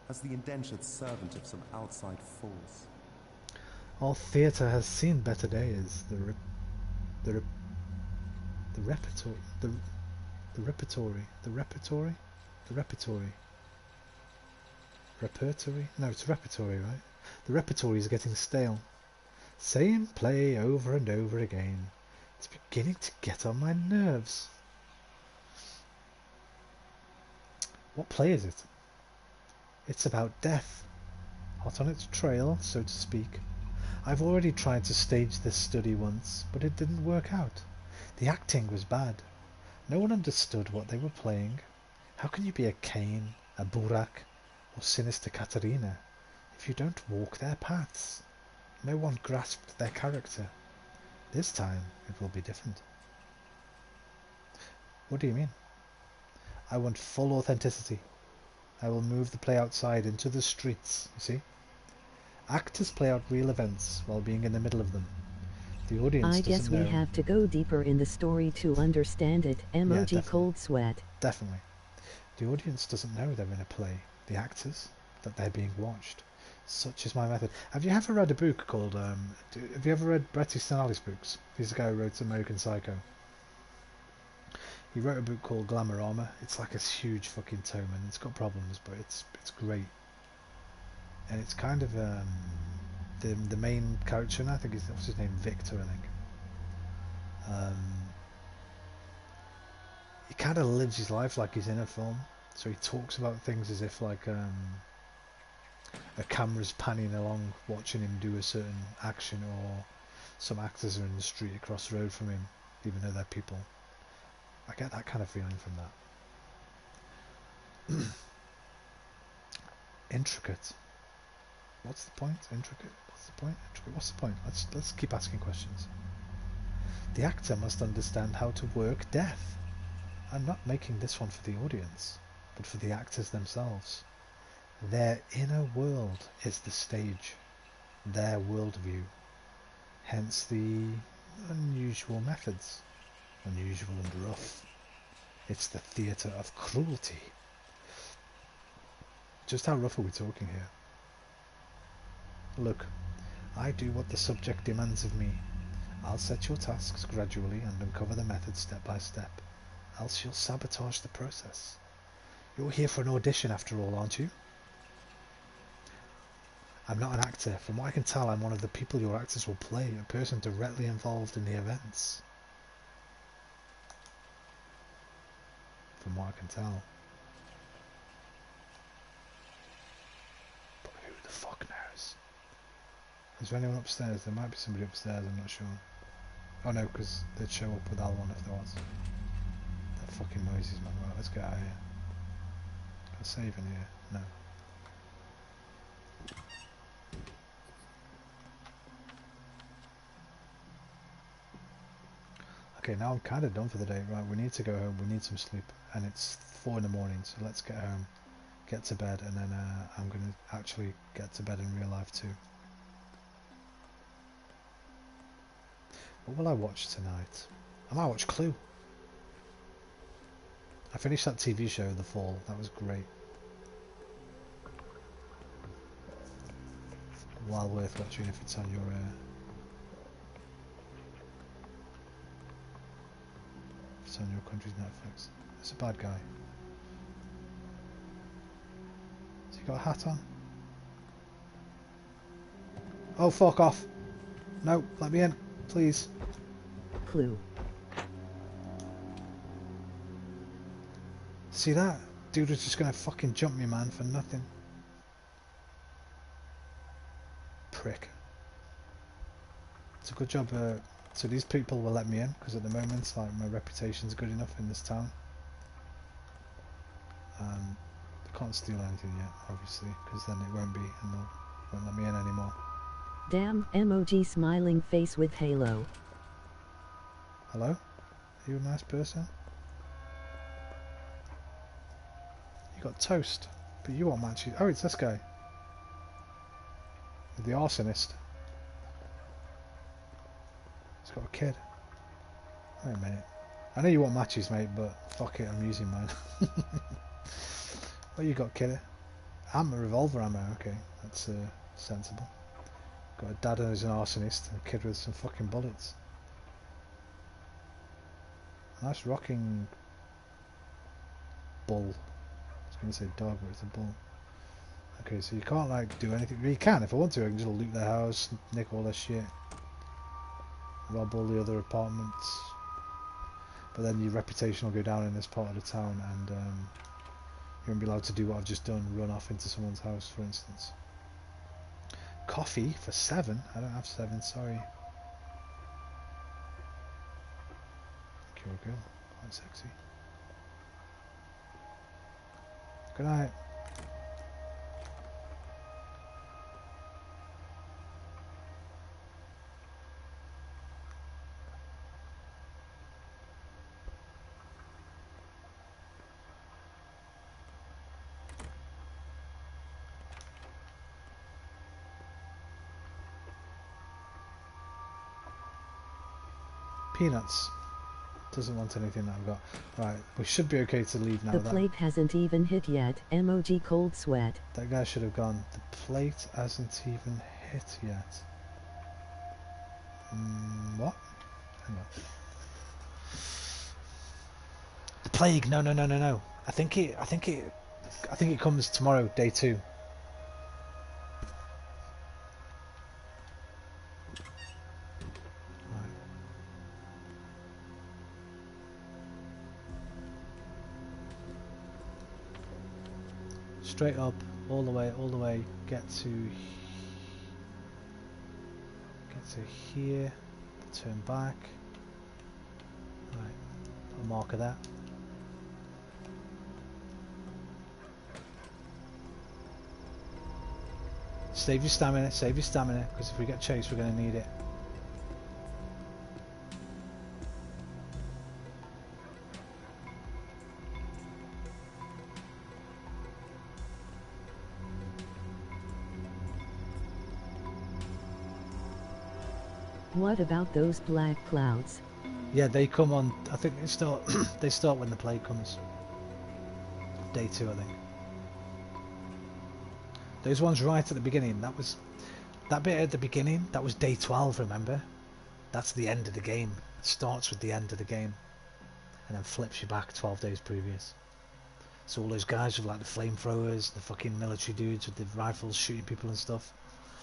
S3: as the indentured servant of some outside force.
S1: All theatre has seen better days. The repertory. No, it's repertory, right? The repertory is getting stale. Same play over and over again. It's beginning to get on my nerves. What play is it? It's about death. Hot on its trail, so to speak. I've already tried to stage this study once, but it didn't work out. The acting was bad. No one understood what they were playing. How can you be a Cain, a Burak, or sinister Katarina if you don't walk their paths? No one grasped their character. This time it will be different. What do you mean? I want full authenticity. I will move the play outside into the streets, you see? Actors play out real events while being in the middle of them. The audience
S2: I guess
S1: doesn't know.
S2: we have to go deeper in the story to understand it. Emoji
S1: Yeah,
S2: cold sweat.
S1: Definitely. The audience doesn't know they're in a play. The actors, that they're being watched. Such is my method. Have you ever read a book called, have you ever read Bret Easton Ellis books? He's the guy who wrote American Psycho. He wrote a book called Glamorama. It's like a huge fucking tome and it's got problems, but it's great. And it's kind of the main character, and I think what's his name, Victor, I think. He kind of lives his life like he's in a film, so he talks about things as if like a camera's panning along watching him do a certain action, or some actors are in the street across the road from him even though they're people. I get that kind of feeling from that. Intricate. What's the point? Intricate. What's the point? Intricate. What's the point? Let's keep asking questions. The actor must understand how to work death. I'm not making this one for the audience, but for the actors themselves. Their inner world is the stage, their worldview. Hence the unusual methods. Unusual and rough. It's the theatre of cruelty. Just how rough are we talking here? Look, I do what the subject demands of me. I'll set your tasks gradually and uncover the method step by step. Else you'll sabotage the process. You're here for an audition after all, aren't you? I'm not an actor. From what I can tell, I'm one of the people your actors will play, a person directly involved in the events. From what I can tell. But who the fuck knows? Is there anyone upstairs? There might be somebody upstairs, I'm not sure. Oh no, because they'd show up with L1 if there was. They're fucking noises, man. Right, let's get out of here. Can I save in here? No. Okay, now I'm kind of done for the day. Right, we need to go home. We need some sleep. And it's 4 in the morning, so let's get home. Get to bed, and then I'm going to actually get to bed in real life too. What will I watch tonight? I might watch Clue. I finished that TV show, The Fall. That was great. Well worth watching if it's on your on your country's Netflix. It's a bad guy. Has he got a hat on? Oh, fuck off. No, let me in, please.
S2: Clue.
S1: See that? Dude was just gonna fucking jump me, man, for nothing. Prick. It's a good job, so these people will let me in, because at the moment, like, my reputation's good enough in this town. They can't steal anything yet, obviously, because then it won't be, and they won't let me in anymore.
S2: Damn, emoji smiling face with halo.
S1: Hello? Are you a nice person? You got toast, but you won't match it. Oh, it's this guy. The arsonist. He's got a kid. Wait a minute. I know you want matches, mate, but fuck it, I'm using mine. What you got, kidder? I'm a revolver ammo, okay. That's sensible. Got a dad who's an arsonist and a kid with some fucking bullets. Nice rocking bull. I was going to say dog, but it's a bull. Okay, so you can't like do anything. You can if I want to. I can just loot their house, nick all their shit, rob all the other apartments. But then your reputation will go down in this part of the town, and you won't be allowed to do what I've just done, run off into someone's house, for instance. Coffee for 7? I don't have 7, sorry. Cure girl, quite sexy. Good night. Peanuts. Doesn't want anything that I've got. Right, we should be okay to leave now.
S2: The plate hasn't even hit yet. Emoji cold sweat.
S1: That guy should have gone. The plate hasn't even hit yet. What? Hang on. The plague? No. I think it comes tomorrow, day 2. Straight up, all the way, get to here, turn back. Right, put a marker there. Save your stamina, because if we get chased, we're going to need it.
S2: What about those black clouds?
S1: Yeah, they come on. I think they start. They start when the plague comes. Day 2, I think. Those ones right at the beginning. That bit at the beginning. That was day 12. Remember? That's the end of the game. It starts with the end of the game, and then flips you back 12 days previous. So all those guys with like the flamethrowers, the fucking military dudes with the rifles shooting people and stuff.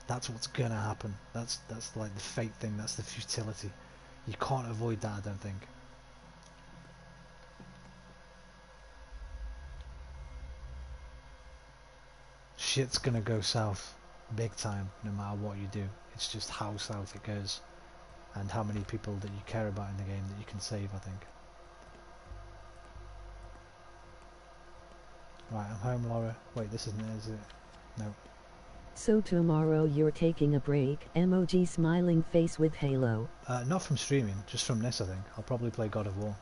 S1: That's what's gonna happen. That's like the fate thing. That's the futility. You can't avoid that, I don't think. Shit's gonna go south big time no matter what you do. It's just how south it goes and how many people that you care about in the game that you can save, I think. Right, I'm home, Laura. Wait, this isn't it, is it? No.
S2: So tomorrow you're taking a break. Emoji smiling face with halo.
S1: Not from streaming, just from this, I think. I'll probably play God of War.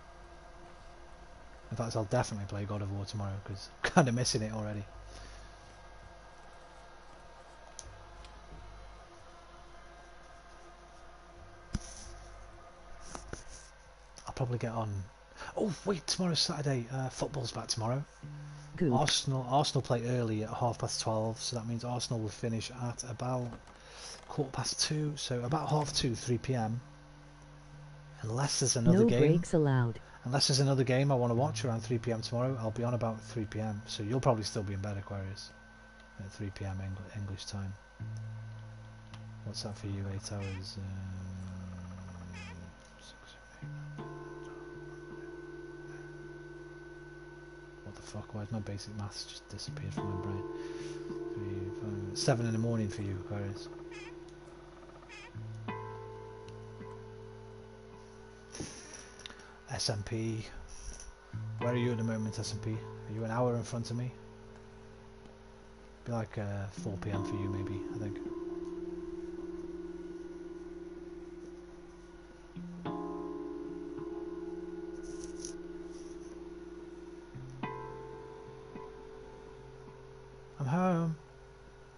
S1: In fact, I'll definitely play God of War tomorrow, because I'm kind of missing it already. I'll probably get on... Oh, wait, tomorrow's Saturday. Football's back tomorrow.
S2: Good.
S1: Arsenal play early at 12:30, so that means Arsenal will finish at about 2:15, so about 2:30, 3 PM. Unless there's another
S2: No
S1: game.
S2: breaks allowed.
S1: Unless there's another game I want to watch around 3 PM tomorrow, I'll be on about 3 PM. So you'll probably still be in bed, Aquarius, at 3 PM English time. What's that for you? 8 hours. 6, 7, 8. What the fuck? Why has my basic maths just disappeared from my brain? 3, 5, 7 in the morning for you, Aquarius. SMP. Where are you at the moment, SMP? Are you an hour in front of me? Be like 4 PM for you, maybe, I think. I'm home.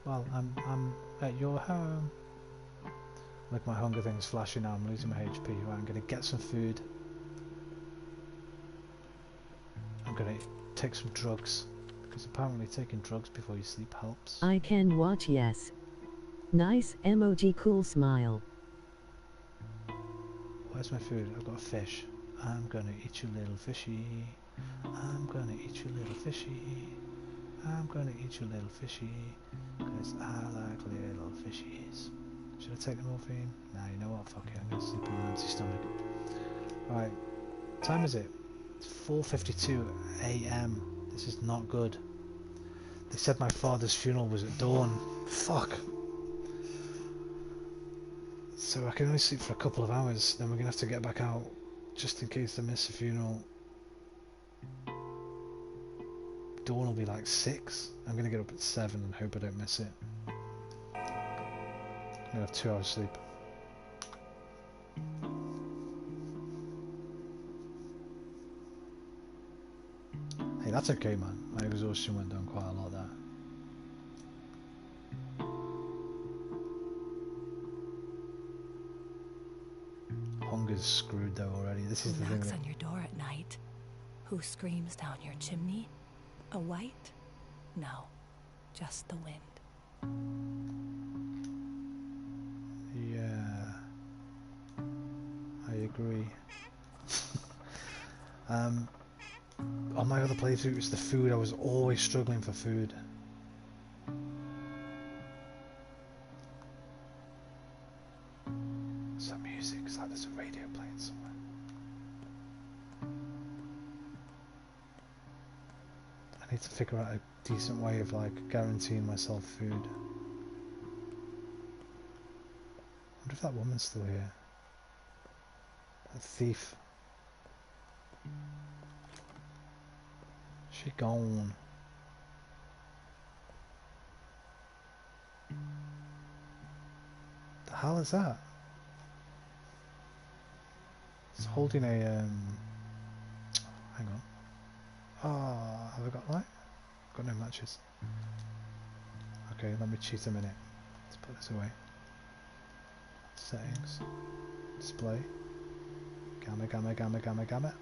S1: Well, I'm at your home. Look, my hunger thing's flashing now. I'm losing my HP. Right, I'm gonna get some food. I'm gonna take some drugs, because apparently taking drugs before you sleep helps.
S2: I can watch, yes. Nice emoji, cool smile.
S1: Where's my food? I've got a fish. I'm gonna eat you, little fishy. I'm gonna eat you, little fishy. I'm gonna eat you, little fishy, because I like little fishies. Should I take the morphine? Nah, you know what? Fuck it. I'm gonna sleep on an empty stomach. Right. What time is it? It's 4:52 AM. This is not good. They said my father's funeral was at dawn. Fuck. So I can only sleep for a couple of hours. Then we're gonna have to get back out, just in case I miss the funeral. Dawn will be like 6. I'm gonna get up at 7 and hope I don't miss it. I'm gonna have 2 hours sleep. Hey, that's okay, man. My exhaustion went down quite a lot there. Hunger's screwed though already. This is the thing.
S12: Who knocks on your door at night? Who screams down your chimney? A wight? No, just the wind.
S1: Yeah, I agree. On my other playthrough, it was the food. I was always struggling for food. Some music, it's like there's a radio playing somewhere. I need to figure out a decent way of like guaranteeing myself food. I wonder if that woman's still here. That thief. She gone. The hell is that? It's holding a hang on. Ah, have I got light? Got no matches. Okay, let me cheat a minute. Let's put this away. Settings. Display. Gamma, gamma, gamma, gamma, gamma.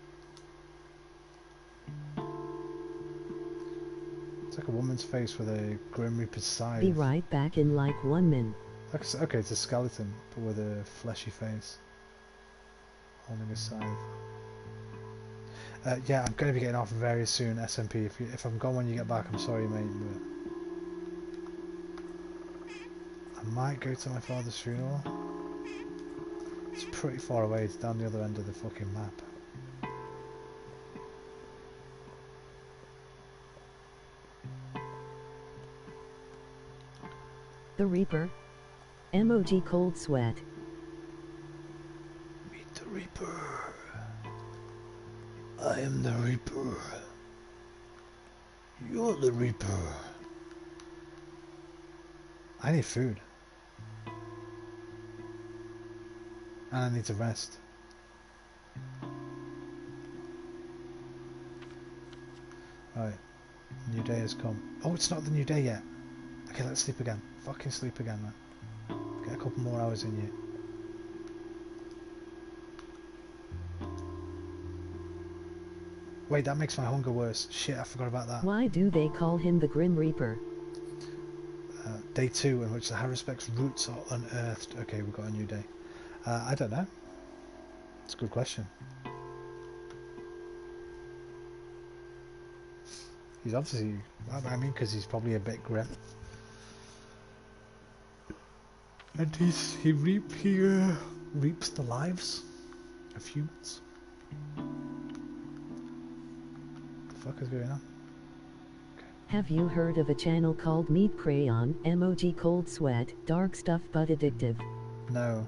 S1: It's like a woman's face with a Grim Reaper's scythe.
S2: Be right back in like 1 min.
S1: Okay, it's a skeleton, but with a fleshy face. Holding a scythe. Yeah, I'm going to be getting off very soon, SMP. If I'm gone when you get back, I'm sorry, mate, but I might go to my father's funeral. It's pretty far away. It's down the other end of the fucking map.
S2: The Reaper. Emoji cold sweat.
S1: Meet the Reaper. I am the Reaper. You're the Reaper. I need food. And I need to rest. Right. New day has come. Oh, it's not the new day yet. Okay, let's sleep again. Fucking sleep again, man. Get a couple more hours in you. Wait, that makes my hunger worse. Shit, I forgot about that.
S2: Why do they call him the Grim Reaper?
S1: Day 2, in which the Haruspeck's roots are unearthed. Okay, we've got a new day. I don't know. It's a good question. He's obviously, I mean, because he's probably a bit grim. And he reaps the lives of humans. What the fuck is going on? Okay.
S2: Have you heard of a channel called Meat Crayon, emoji cold sweat, dark stuff but addictive?
S1: No.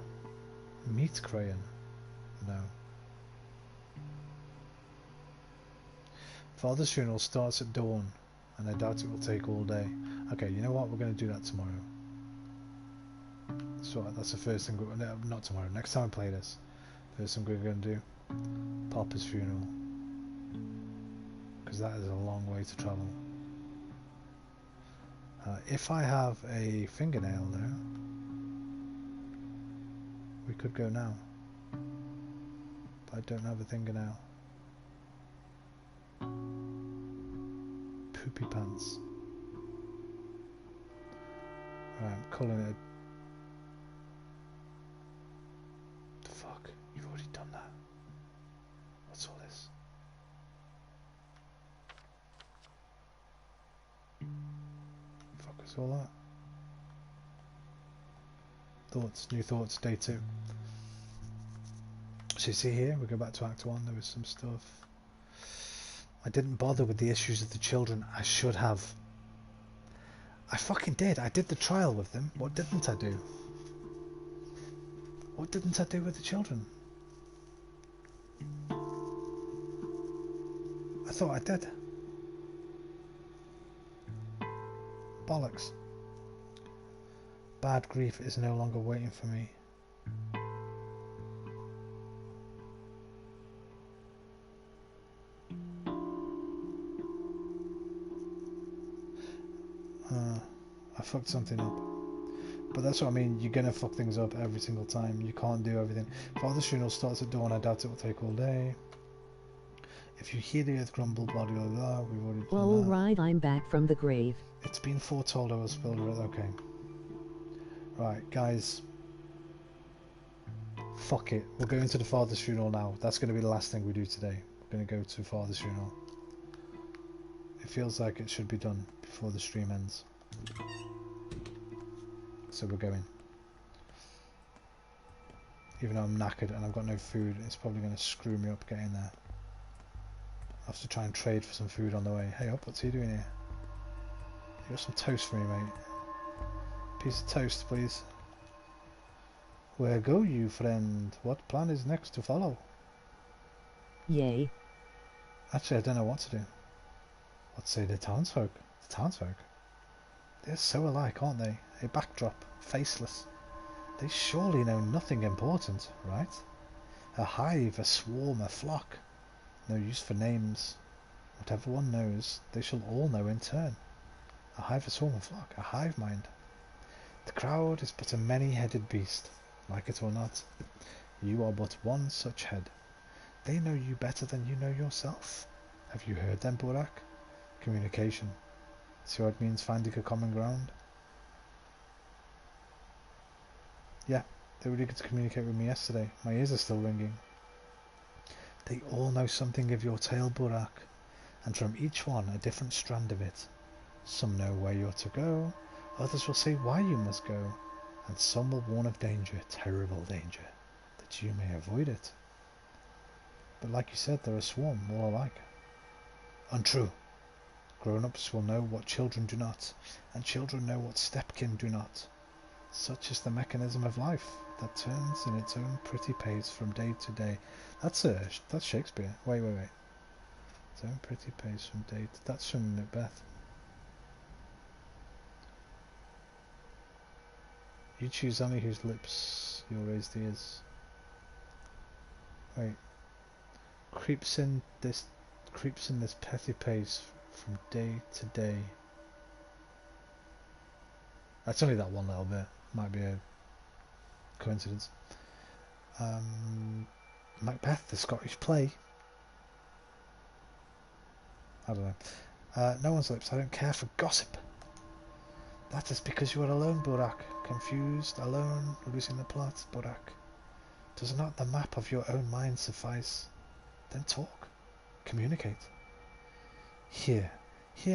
S1: Meat Crayon? No. Father's funeral starts at dawn, and I doubt it will take all day. Okay, you know what? We're going to do that tomorrow. So that's the first thing. No, not tomorrow. Next time I play this, first thing we're going to do, Papa's funeral, because that is a long way to travel. If I have a fingernail though, we could go now. But I don't have a fingernail. Poopy pants. Right, I'm calling it. The fuck? You've already done that. What's all this? Fuck is all that? Thoughts, new thoughts, day 2. So you see here, we go back to Act 1, there was some stuff. I didn't bother with the issues of the children. I should have. I fucking did. I did the trial with them. What didn't I do? What didn't I do with the children? I thought I did. Bollocks. Bad grief is no longer waiting for me. I fucked something up. But that's what I mean, you're gonna fuck things up every single time. You can't do everything. Father's funeral starts at dawn, I doubt it will take all day. If you hear the earth grumble, blah blah blah, we've already done that.
S2: Alright, I'm back from the grave.
S1: It's been foretold I will spill the earth, okay. Right, guys. Fuck it. We're going to the father's funeral now. That's going to be the last thing we do today. We're going to go to father's funeral. It feels like it should be done before the stream ends. So we're going. Even though I'm knackered and I've got no food, it's probably going to screw me up getting there. I'll have to try and trade for some food on the way. Hey up, what's he doing here? You got some toast for me, mate? Piece of toast, please. Where go you, friend? What plan is next to follow?
S2: Yay.
S1: Actually, I don't know what to do. What say the townsfolk? The townsfolk? They're so alike, aren't they? A backdrop, faceless. They surely know nothing important, right? A hive, a swarm, a flock. No use for names. Whatever one knows, they shall all know in turn. A hive, a swarm, a flock, a hive mind. The crowd is but a many-headed beast. Like it or not, you are but one such head. They know you better than you know yourself. Have you heard them, Burak? Communication. See what it means, finding a common ground? Yeah, they really good to communicate with me yesterday. My ears are still ringing. They all know something of your tale, Burak, and from each one a different strand of it. Some know where you're to go, others will say why you must go, and some will warn of danger, terrible danger, that you may avoid it. But like you said, they're a swarm, all alike. Untrue. Grown-ups will know what children do not, and children know what stepkin do not. Such is the mechanism of life, that turns in its own pretty pace from day to day. That's Shakespeare. Wait. Its own pretty pace from day to... That's from Macbeth. You choose only whose lips your raised ears. Wait. Creeps in this petty pace from day to day. That's only that one little bit. Might be a coincidence. Macbeth, the Scottish play. I don't know. No one's lips. I don't care for gossip. That is because you are alone, Burak. Confused, alone, losing the plot, Burak. Does not the map of your own mind suffice? Then talk. Communicate. Hear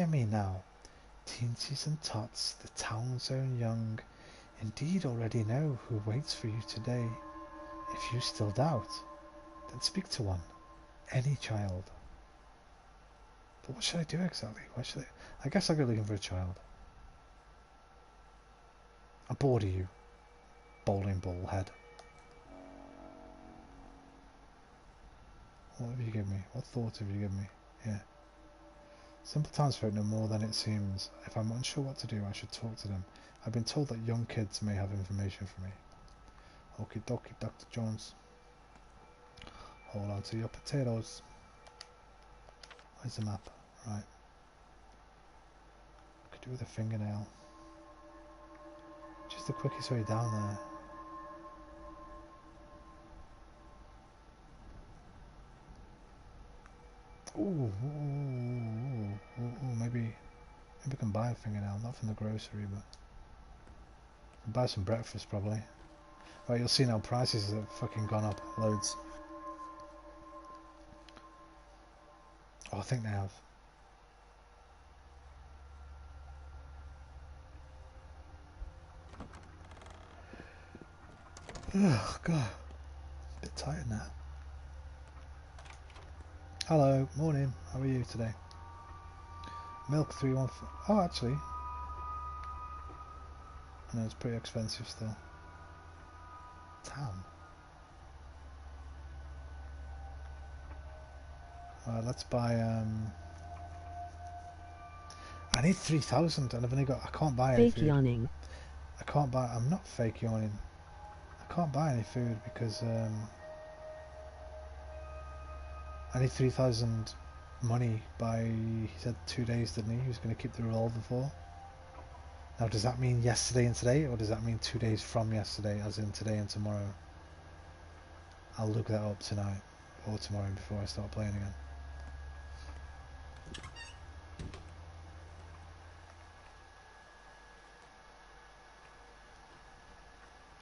S1: me now. Teensies and tots, the town's own young, indeed already know who waits for you today. If you still doubt, then speak to one. Any child. But what should I do exactly? I guess I'll go looking for a child. I'm bored of you, bowling ball head. What have you given me? What thought have you given me? Yeah. Simple townsfolk know more than it seems. If I'm unsure what to do, I should talk to them. I've been told that young kids may have information for me. Okie dokie, Dr. Jones. Hold on to your potatoes. Where's the map? Right. Could do with a fingernail. Just the quickest way down there. Ooh, maybe I can buy a fingernail, not from the grocery, but buy some breakfast probably. Right, you'll see now prices have fucking gone up loads. Oh, I think they have. Oh god, a bit tired now. Hello, morning. How are you today? Milk 314. Oh, actually, I know it's pretty expensive still. Town. Alright, let's buy. I need 3,000, and I've only got. I can't buy any food.
S2: Fake yawning.
S1: I can't buy. I'm not fake yawning. I can't buy any food because I need 3,000 money by. He said 2 days, didn't he? He was going to keep the revolver for. Now, does that mean yesterday and today, or does that mean 2 days from yesterday, as in today and tomorrow? I'll look that up tonight or tomorrow before I start playing again.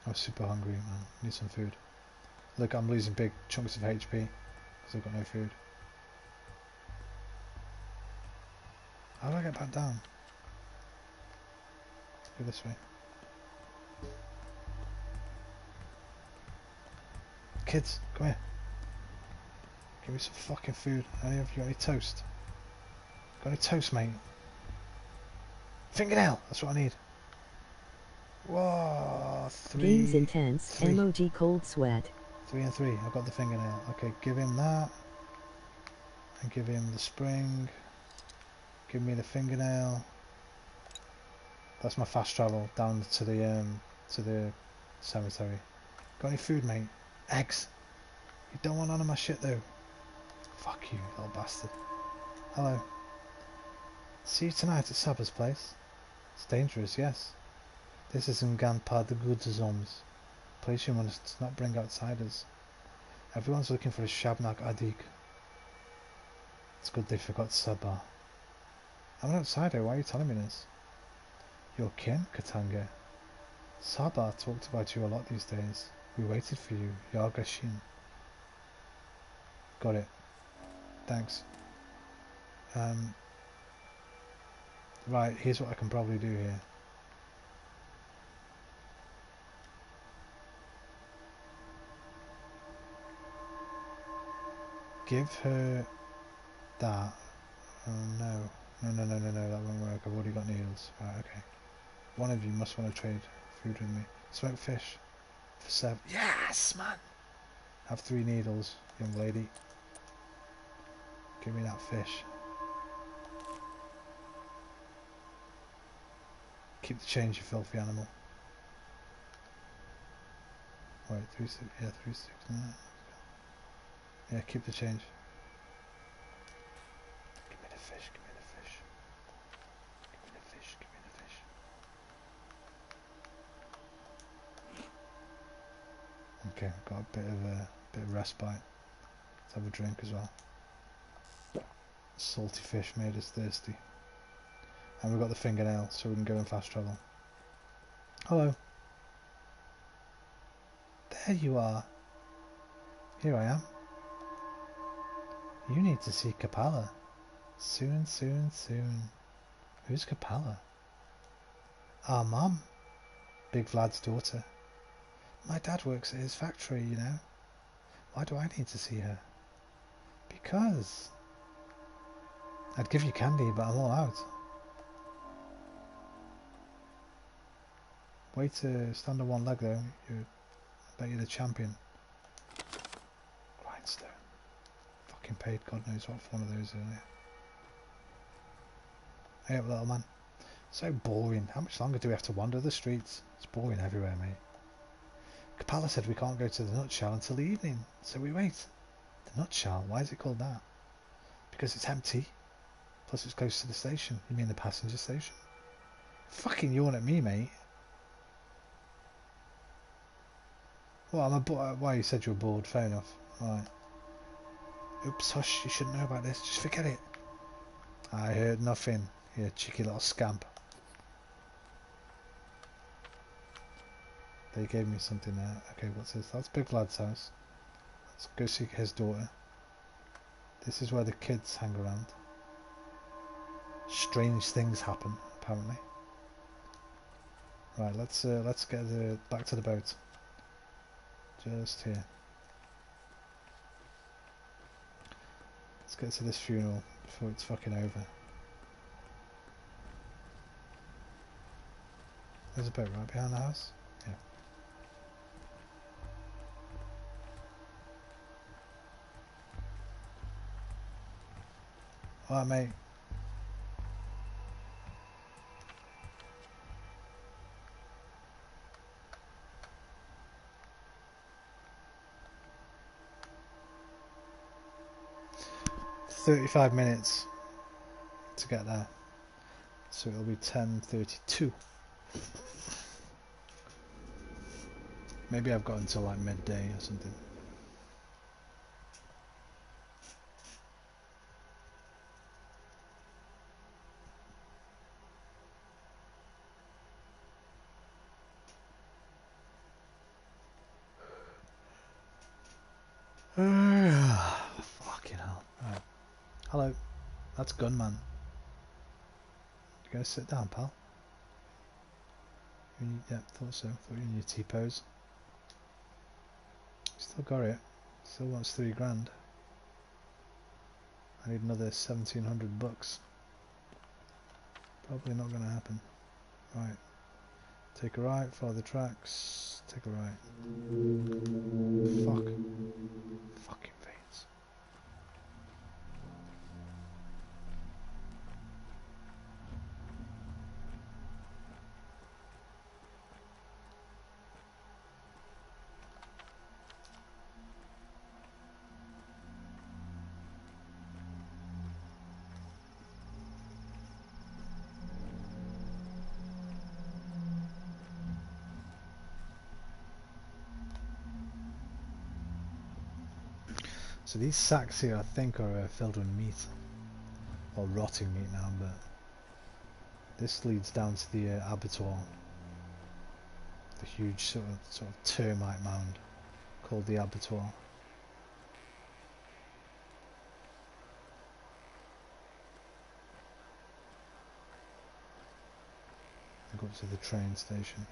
S1: I'm super hungry, man. Need some food. Look, I'm losing big chunks of HP because I've got no food. How do I get back down? Go this way. Kids, come here. Give me some fucking food. Any of you got any toast? Got any toast, mate? Fingernail! That's what I need. Whoa,
S2: Game's intense.
S1: three.
S2: Emoji cold sweat.
S1: 3 and 3. I've got the fingernail. Okay, give him that. And give him the spring. Give me the fingernail. That's my fast travel down to the cemetery. Got any food, mate? Eggs. You don't want none of my shit though. Fuck you, little bastard. Hello. See you tonight at Saba's place. It's dangerous, yes. This is Ngan Pas de Goudzons. Place you must not bring outsiders. Everyone's looking for a Shabnak Adik. It's good they forgot Sabah. I'm an outsider, why are you telling me this? Your kin, Katanga. Sabah talked about you a lot these days. We waited for you, Yargashin. Got it. Thanks. Right, here's what I can probably do here. Give her that. Oh no. No, that won't work. I've already got needles. Right, okay. One of you must want to trade food with me. Smoked fish. For 7. Yes, man! Have 3 needles, young lady. Give me that fish. Keep the change, you filthy animal. Wait, 3 6. Yeah, 3 6. No. Yeah, keep the change. Give me the fish, give me the fish. Give me the fish, give me the fish. Okay, got a bit of respite. Let's have a drink as well. Salty fish made us thirsty. And we've got the fingernail, so we can go in fast travel. Hello. There you are. Here I am. You need to see Kapala. Soon, soon, soon. Who's Kapala? Our mum. Big Vlad's daughter. My dad works at his factory, you know. Why do I need to see her? Because... I'd give you candy, but I'm all out. Way to stand on one leg though. I bet you're the champion. Grindstone. Fucking paid God knows what for one of those earlier. Hey up, little man. So boring. How much longer do we have to wander the streets? It's boring everywhere, mate. Kapala said we can't go to the nutshell until the evening, so we wait. The nutshell? Why is it called that? Because it's empty. Plus it's close to the station. You mean the passenger station? Fucking yawn at me, mate. Well, why you said you were bored? Fair enough. Right. Oops, hush. You shouldn't know about this. Just forget it. I heard nothing. You cheeky little scamp. They gave me something there. Okay, what's this? That's Big Vlad's house. Let's go see his daughter. This is where the kids hang around. Strange things happen, apparently. Right, let's get back to the boat. Just here. Let's get to this funeral before it's fucking over. There's a boat right behind the house. Yeah. Alright, mate. "35 minutes to get there, so it'll be 10:32. Maybe I've got until like midday or something." Fucking hell. Right. Hello. That's Gunman. You gonna sit down, pal? Yeah, thought so. Thought you were in your T-pose. Still got it. Still wants 3 grand. I need another 1,700 bucks. Probably not gonna happen. Right. Take a right, follow the tracks. Take a right. Fuck. Fucking veins. So these sacks here, I think, are filled with meat, or rotting meat now. But this leads down to the abattoir, the huge sort of termite mound called the abattoir. I go up to the train station.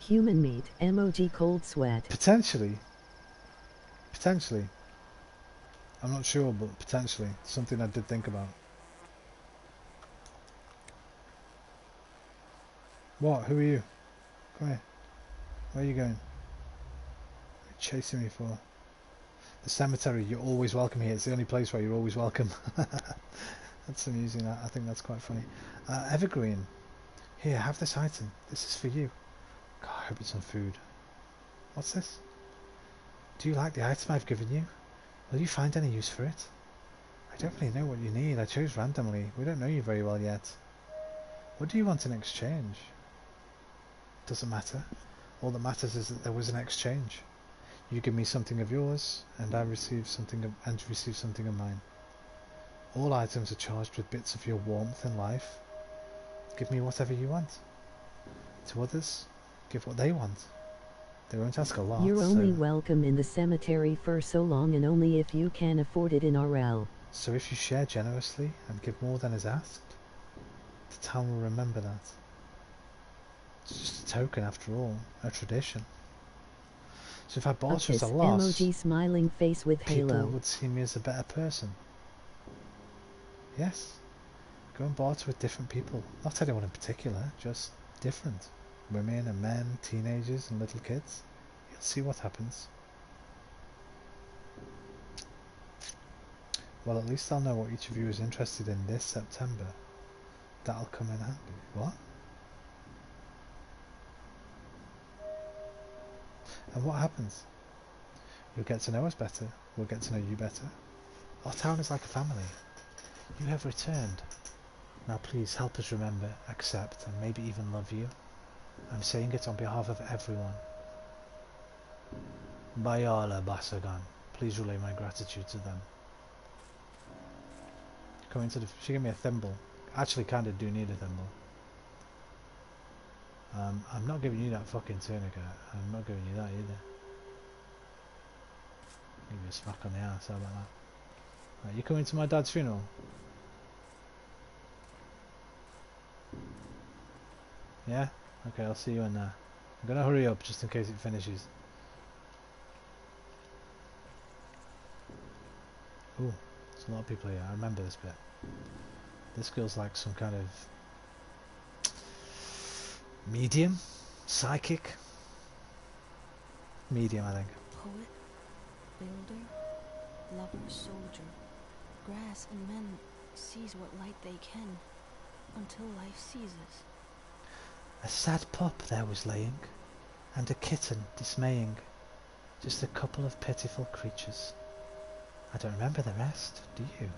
S2: Human meat, emoji cold sweat.
S1: Potentially. I'm not sure, but potentially. Something I did think about. What? Who are you? Come here. Where are you going? What are you chasing me for? The cemetery. You're always welcome here. It's the only place where you're always welcome. That's amusing. I think that's quite funny. Evergreen. Here, have this item. This is for you. God, I hope it's some food. What's this? Do you like the item I've given you? Will you find any use for it? I don't really know what you need. I chose randomly. We don't know you very well yet. What do you want in exchange? Doesn't matter. All that matters is that there was an exchange. You give me something of yours, and I receive something of mine. All items are charged with bits of your warmth and life. Give me whatever you want. To others, give what they want. They won't ask a lot.
S2: You're only welcome in the cemetery for so long, and only if you can afford it in RL.
S1: So if you share generously and give more than is asked, the town will remember that. It's just a token after all, a tradition. So if I barter as a loss,
S2: emoji smiling face with
S1: people
S2: halo.
S1: would see me as a better person. Yes. Go and barter with different people. Not anyone in particular, just different. Women and men, teenagers and little kids. You'll see what happens. Well, at least I'll know what each of you is interested in this September. That'll come in handy. What? And what happens? You'll get to know us better. We'll get to know you better. Our town is like a family. You have returned. Now please help us remember, accept, and maybe even love you. I'm saying it on behalf of everyone. Bayala Basagan. Please relay my gratitude to them. Coming to the... She gave me a thimble. Actually kinda do need a thimble. I'm not giving you that fucking tourniquet. I'm not giving you that either. Give you a smack on the ass, how about that? Right, you coming to my dad's funeral? Yeah? Okay, I'll see you in there. I'm gonna hurry up just in case it finishes. Ooh, there's a lot of people here. I remember this bit. This feels like some kind of medium? Psychic? Medium, I think.
S7: Poet, builder, lover, soldier. Grass and men seize what light they can, until life ceases.
S1: A sad pup there was laying, and a kitten dismaying. Just a couple of pitiful creatures. I don't remember the rest, do you?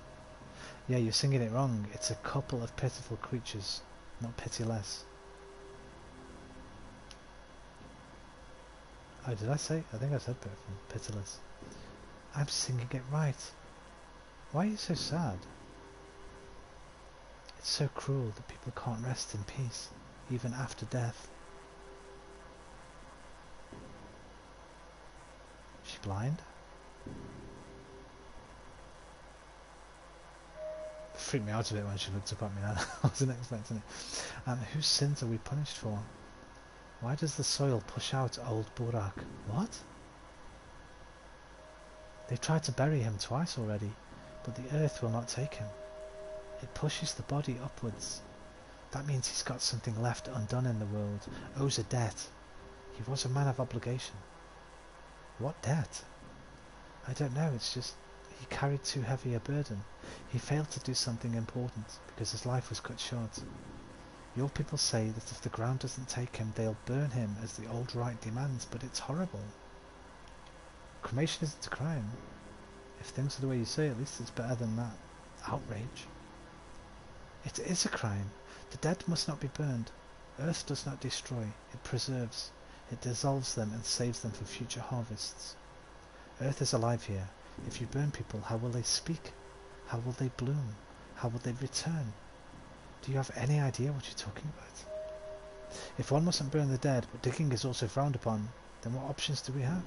S1: Yeah, you're singing it wrong. It's a couple of pitiful creatures, not pitiless. Oh, did I say? I think I said pitiless. I'm singing it right. Why are you so sad? It's so cruel that people can't rest in peace, even after death. Is she blind? It freaked me out a bit when she looked up at me. I wasn't expecting it. Whose sins are we punished for? Why does the soil push out old Burak? What? They've tried to bury him twice already, but the earth will not take him. It pushes the body upwards. That means he's got something left undone in the world, owes a debt. He was a man of obligation. What debt? I don't know, it's just he carried too heavy a burden. He failed to do something important because his life was cut short. Your people say that if the ground doesn't take him, they'll burn him as the old rite demands, but it's horrible. Cremation isn't a crime. If things are the way you say, at least it's better than that outrage. It is a crime. The dead must not be burned. Earth does not destroy, it preserves. It dissolves them and saves them for future harvests. Earth is alive here. If you burn people, how will they speak? How will they bloom? How will they return? Do you have any idea what you're talking about? If one mustn't burn the dead, but digging is also frowned upon, then what options do we have?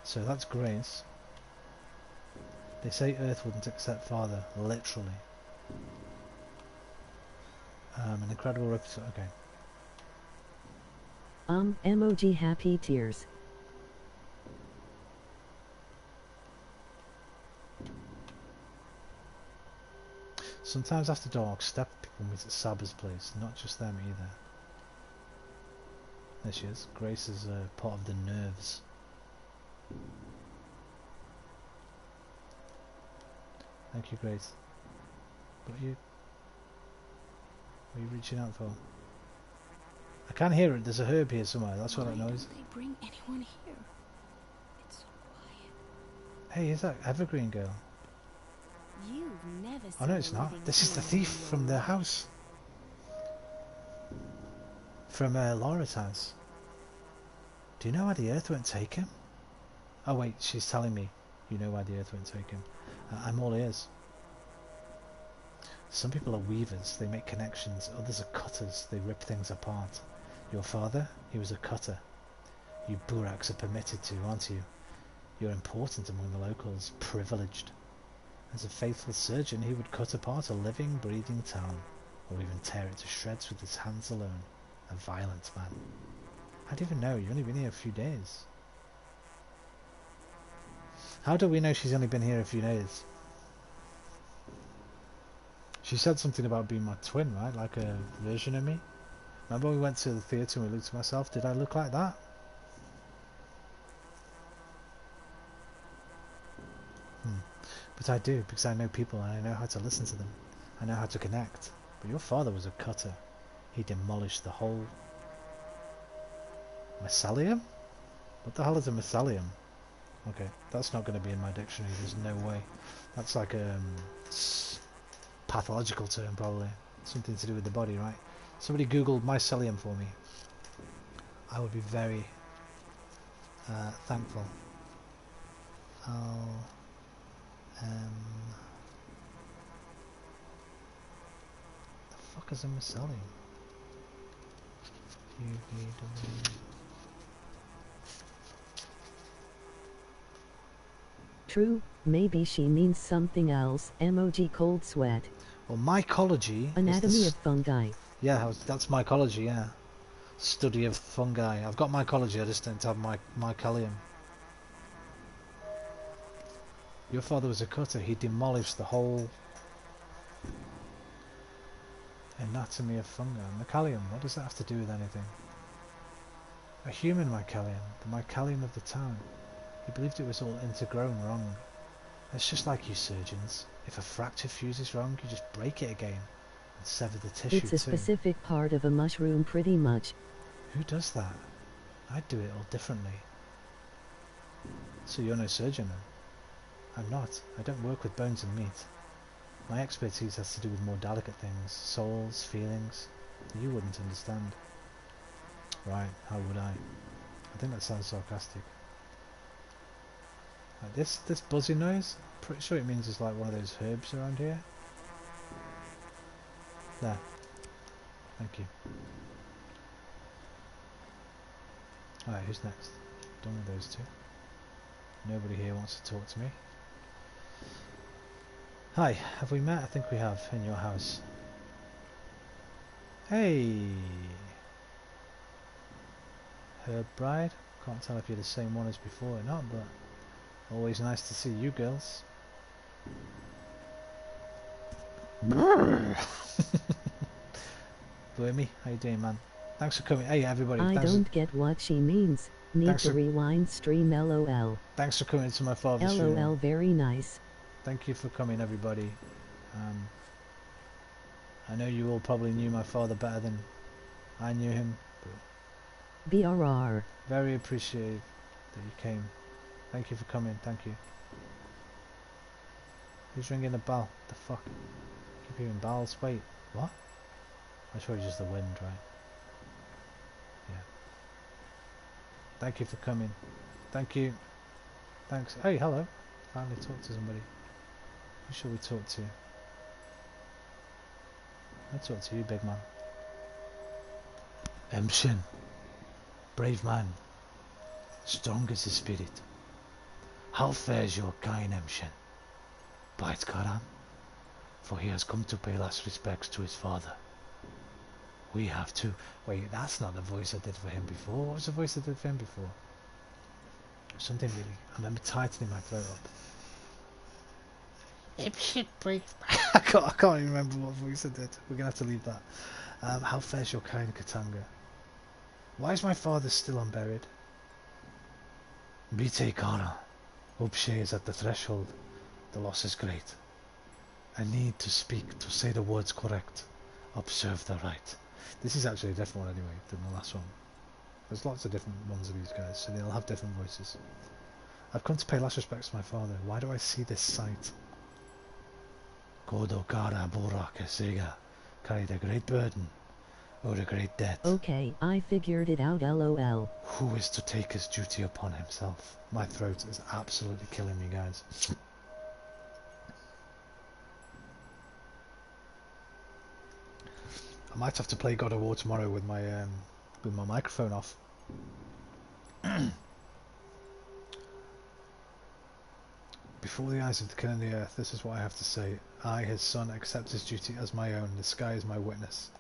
S1: So that's grace. They say Earth wouldn't accept Father, literally. An incredible reputation. Okay.
S2: Emoji happy tears.
S1: Sometimes after dark, step people meet at Saba's place, not just them either. There she is. Grace is part of the nerves. Thank you, Grace. What are you reaching out for? I can hear it. There's a herb here somewhere. That's what that noise.
S7: Why don't they bring anyone here? It's so quiet.
S1: Hey, is that Evergreen girl?
S7: You've never
S1: Oh no, it's not. This is the thief from the house. From Laura's house. Do you know why the earth won't take him? Oh wait, she's telling me. You know why the earth won't take him. I'm all ears. Some people are weavers, they make connections. Others are cutters, they rip things apart. Your father, he was a cutter. You Buraks are permitted to, aren't you? You're important among the locals, privileged. As a faithful surgeon, he would cut apart a living, breathing town, or even tear it to shreds with his hands alone. A violent man. How do you even know? You've only been here a few days. How do we know she's only been here a few days? She said something about being my twin, right? Like a version of me. Remember when we went to the theatre and we looked at myself? Did I look like that? But I do, because I know people and I know how to listen to them. I know how to connect. But your father was a cutter. He demolished the whole... Mycelium? What the hell is a mycelium? Okay, that's not going to be in my dictionary, there's no way. That's like a pathological term, probably. Something to do with the body, right? Somebody Googled mycelium for me. I would be very thankful. The fuck is a mycelium?
S2: True, maybe she means something else. Emoji cold sweat.
S1: Well, mycology.
S2: Anatomy of fungi.
S1: Yeah, that's mycology, yeah. Study of fungi. I've got mycology, I just don't have mycelium. Your father was a cutter. He demolished the whole anatomy of fungi. Mycelium, what does that have to do with anything? A human mycelium, the mycelium of the town. He believed it was all intergrown wrong. It's just like you surgeons. If a fracture fuses wrong, you just break it again and sever the tissue
S2: It's a specific part of a mushroom pretty much.
S1: Who does that? I'd do it all differently. So you're no surgeon then? I'm not. I don't work with bones and meat. My expertise has to do with more delicate things. Souls, feelings. You wouldn't understand. Right, how would I? I think that sounds sarcastic. Like this buzzing noise, pretty sure it means it's like one of those herbs around here. There. Thank you. Alright, who's next? Done with those two. Nobody here wants to talk to me. Hi, have we met? I think we have, in your house. Hey! Herb Bride? Can't tell if you're the same one as before or not, but always nice to see you girls. Wormy, how you doing, man? Thanks for coming. Hey, everybody.
S2: I don't get what she means. Need to rewind stream LOL.
S1: Thanks for coming to my father's
S2: LOL,
S1: funeral.
S2: very nice.
S1: Thank you for coming, everybody. I know you all probably knew my father better than I knew him. But
S2: BRR.
S1: very appreciated that you came. Thank you for coming. Thank you. Who's ringing the bell? The fuck? Keep hearing bells. Wait, what? That's probably just the wind, right? Yeah. Thank you for coming. Thank you. Thanks. Hey, hello. Finally talked to somebody. Who shall we talk to? I'll talk to you, big man. Emshin. Brave man. Strong as a spirit. How fares your kind Emshin? Bites Karan? For he has come to pay last respects to his father. We have to... Wait, that's not the voice I did for him before. What was the voice I did for him before? Something really... I remember tightening my throat up. Shit, break. I can't even remember what voice I did. We're going to have to leave that. How fares your kind Katanga? Why is my father still unburied? Bite Kana. Upshe is at the threshold. The loss is great. I need to speak, to say the words correct. Observe the right. This is actually a different one anyway than the last one. There's lots of different ones of these guys, so they'll have different voices. I've come to pay last respects to my father. Why do I see this sight? Kodo Kara Boraka Sega carried a great burden or a great debt.
S2: Okay, I figured it out, LOL.
S1: Who is to take his duty upon himself? My throat is absolutely killing me, guys. I might have to play God of War tomorrow with my microphone off. Before the eyes of the king of the earth, this is what I have to say. I, his son, accept his duty as my own. The sky is my witness.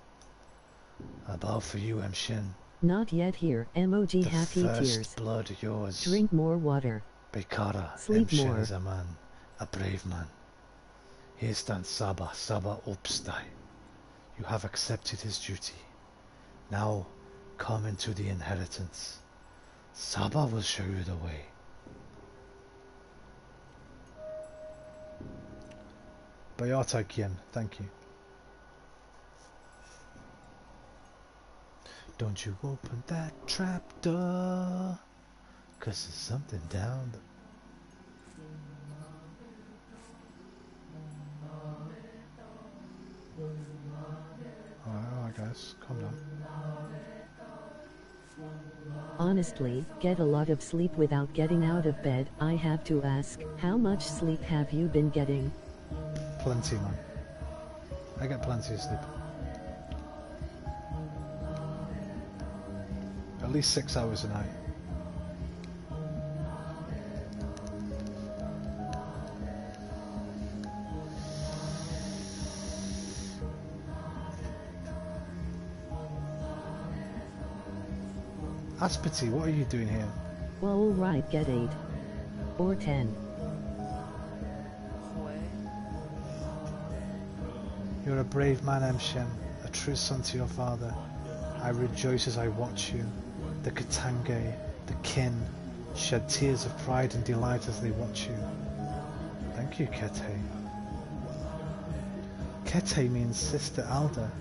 S1: I bow for you, Shin.
S2: Not yet here. Emoji happy tears.
S1: First blood yours.
S2: Drink more water.
S1: Bekara.
S2: Sleep more.
S1: Is a man. A brave man. Here stands Saba. Saba Upstai. You have accepted his duty. Now come into the inheritance. Saba will show you the way. Bayata Kien, thank you. Don't you open that trap door, 'cause there's something down the... Alright guys, calm down.
S2: Honestly, get a lot of sleep without getting out of bed. I have to ask, how much sleep have you been getting?
S1: Plenty, man. I get plenty of sleep. At least 6 hours a night. Aspity, what are you doing here?
S2: Well, alright, get 8. Or 10.
S1: You're a brave man, Emshen, a true son to your father. I rejoice as I watch you. The Katange, the kin, shed tears of pride and delight as they watch you. Thank you, Kete. Kete means Sister Alda.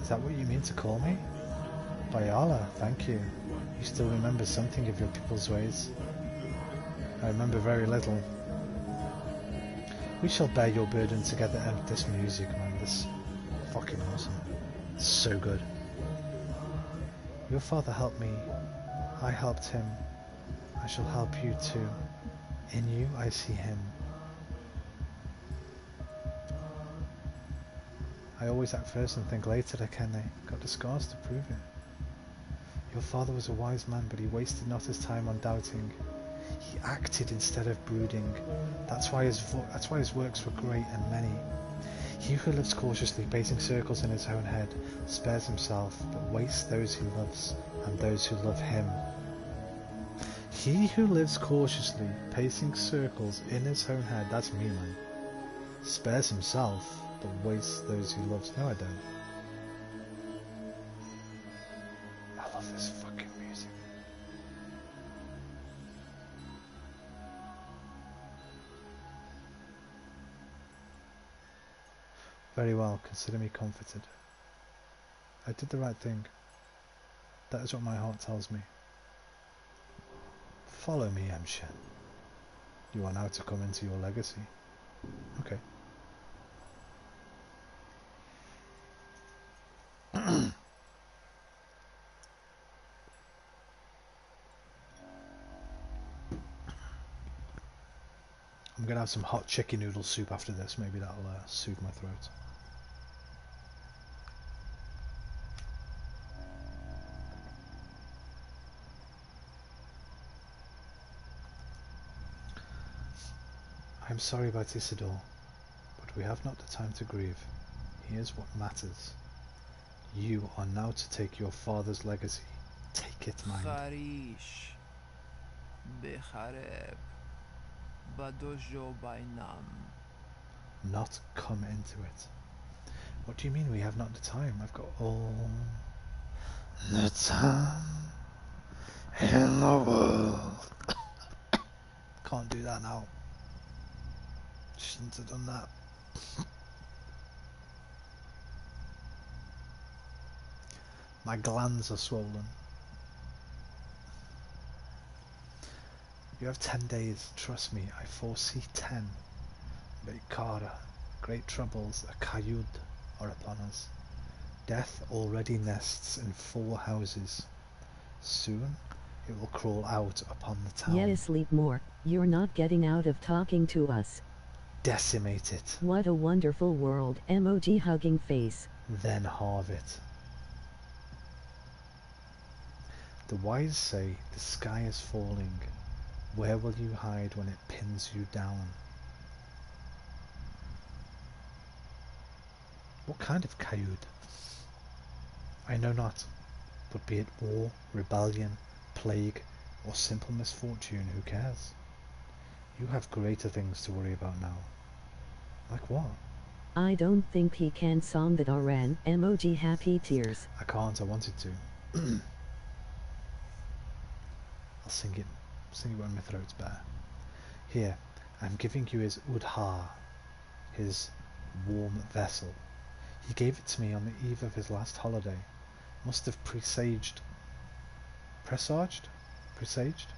S1: Is that what you mean to call me? Bayala, thank you. You still remember something of your people's ways. I remember very little. We shall bear your burden together, and this music, man, this fucking awesome. It's so good. Your father helped me. I helped him. I shall help you too. In you, I see him. I always act first and think later, Akene. Got the scars to prove it. Your father was a wise man, but he wasted not his time on doubting. He acted instead of brooding. That's why his works were great and many. He who lives cautiously, pacing circles in his own head, spares himself, but wastes those he loves and those who love him. He who lives cautiously, pacing circles in his own head, that's me, man. Spares himself, but wastes those he loves. No, I don't. I love this fucking music. Very well, consider me comforted. I did the right thing. That is what my heart tells me. Follow me, Emshen. You are now to come into your legacy. Okay. I'm gonna have some hot chicken noodle soup after this. Maybe that'll soothe my throat. I'm sorry about Isidore, but we have not the time to grieve. Here's what matters. You are now to take your father's legacy. Take it, mind.
S13: Kharish, Bekhareb, Badojo Bainam.
S1: Not come into it. What do you mean we have not the time? I've got all the time in the world. Can't do that now. Shouldn't have done that. My glands are swollen. You have 10 days, trust me, I foresee 10. Beikara, great troubles, a Kayud, are upon us. Death already nests in 4 houses. Soon it will crawl out upon the town.
S2: Yeah, sleep more. You're not getting out of talking to us.
S1: Decimate it.
S2: What a wonderful world. Emoji hugging face.
S1: Then halve it. The wise say the sky is falling. Where will you hide when it pins you down? What kind of Kaud? I know not, but be it war, rebellion, plague, or simple misfortune, who cares? You have greater things to worry about now. Like what?
S2: I don't think he can song that Aran emoji happy tears.
S1: I can't, I wanted to. I'll sing it when my throat's bare. Here, I'm giving you his Udhar, his warm vessel. He gave it to me on the eve of his last holiday. Must have presaged. Presaged? Presaged?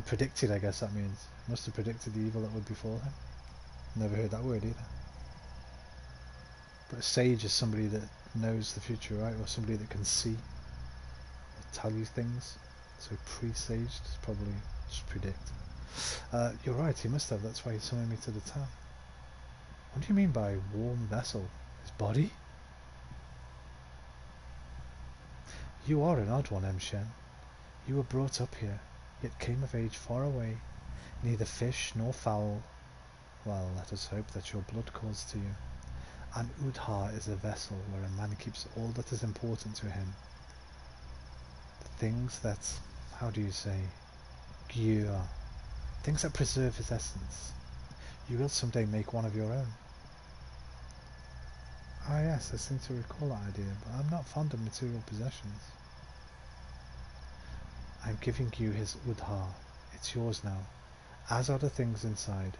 S1: Predicted, I guess that means. Must have predicted the evil that would befall him. Never heard that word either. But a sage is somebody that knows the future, right? Or somebody that can see or tell you things. So presaged is probably just predict. You're right, he must have. That's why he summoned me to the town. What do you mean by warm vessel? His body? You are an odd one, M. Shen. You were brought up here, yet came of age far away, neither fish nor fowl. Well, let us hope that your blood calls to you. An Udhar is a vessel where a man keeps all that is important to him. The things that, how do you say, gyur, things that preserve his essence. You will someday make one of your own. Ah yes, I seem to recall that idea, but I'm not fond of material possessions. I'm giving you his Udhar. It's yours now, as are the things inside.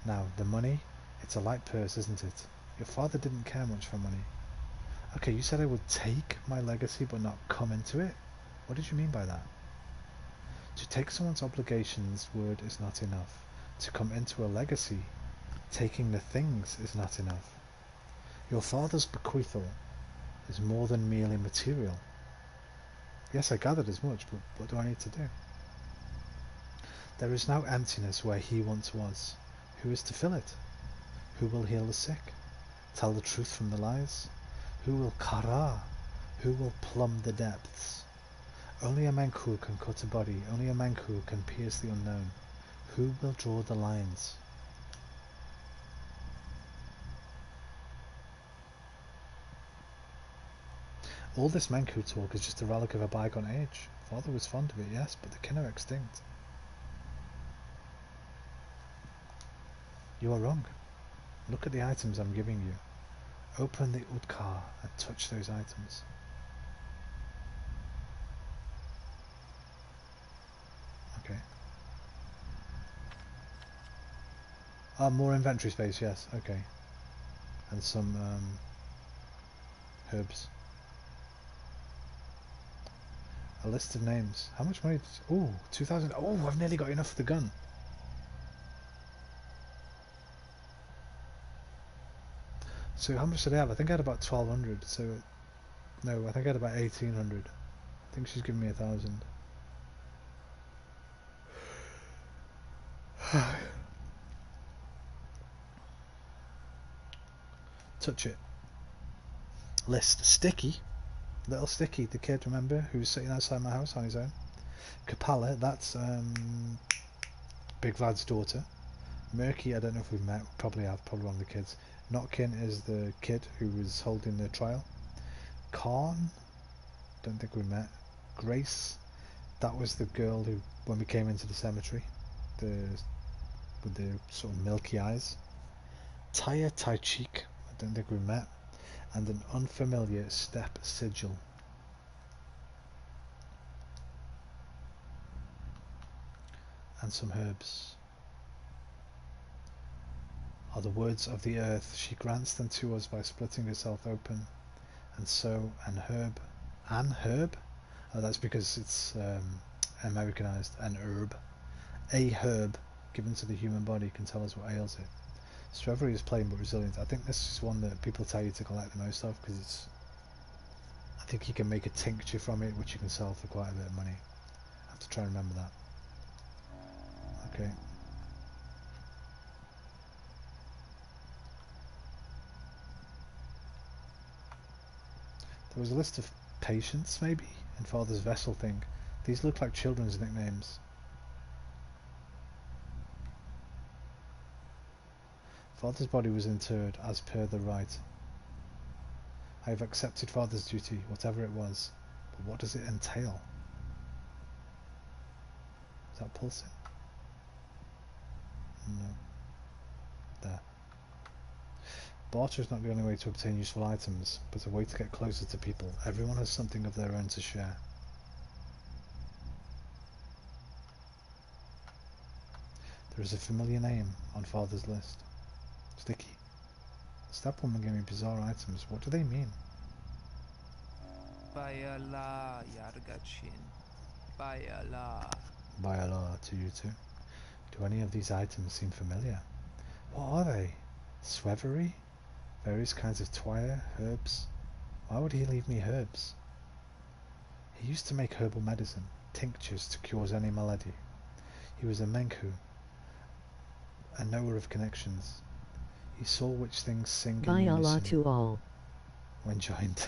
S1: Now, the money, it's a light purse, isn't it? Your father didn't care much for money. Okay, you said I would take my legacy but not come into it? What did you mean by that? To take someone's obligations word is not enough. To come into a legacy, taking the things is not enough. Your father's bequeathal is more than merely material. Yes, I gathered as much, but what do I need to do? There is now emptiness where he once was. Who is to fill it? Who will heal the sick? Tell the truth from the lies? Who will kara? Who will plumb the depths? Only a Menku can cut a body. Only a Menku can pierce the unknown. Who will draw the lines? All this Menku talk is just a relic of a bygone age. Father was fond of it, yes, but the kin are extinct. You are wrong. Look at the items I'm giving you. Open the Udkar and touch those items. Okay. More inventory space, yes, okay. And some herbs. A list of names. How much money? Oh, 2,000. Oh, I've nearly got enough for the gun. So how much did I have? I think I had about 1,200. So, no, I think I had about 1,800. I think she's giving me 1,000. Touch it. List. Sticky. Little Sticky, the kid, remember, who was sitting outside my house on his own. Kapala, that's Big Vlad's daughter. Murky, I don't know if we've met, probably have, probably one of the kids. Notkin is the kid who was holding the trial. Khan, don't think we met. Grace, that was the girl who, when we came into the cemetery, with the sort of milky eyes. Taya Taichik, I don't think we met. And an unfamiliar step sigil. And some herbs. Are the words of the earth. She grants them to us by splitting herself open. And so, an herb. Oh, that's because it's Americanized. An herb. A herb given to the human body can tell us what ails it. Strawberry is plain but resilient. I think this is one that people tell you to collect the most of because it's. I think you can make a tincture from it, which you can sell for quite a bit of money. I have to try and remember that. Okay. There was a list of Patience, maybe? And Father's vessel thing. These look like children's nicknames. Father's body was interred as per the rite. I have accepted Father's duty, whatever it was. But what does it entail? Is that pulsing? No. There. Barter is not the only way to obtain useful items, but a way to get closer to people. Everyone has something of their own to share. There is a familiar name on Father's list. Sticky. The step woman gave me bizarre items. What do they mean?
S13: Bayala Yargachin. Bayala.
S1: Bayala to you too. Do any of these items seem familiar? What are they? Swevery? Various kinds of twire? Herbs? Why would he leave me herbs? He used to make herbal medicine, tinctures to cure any malady. He was a Menku, a knower of connections. He saw which things sing in unison
S2: to all.
S1: when joined.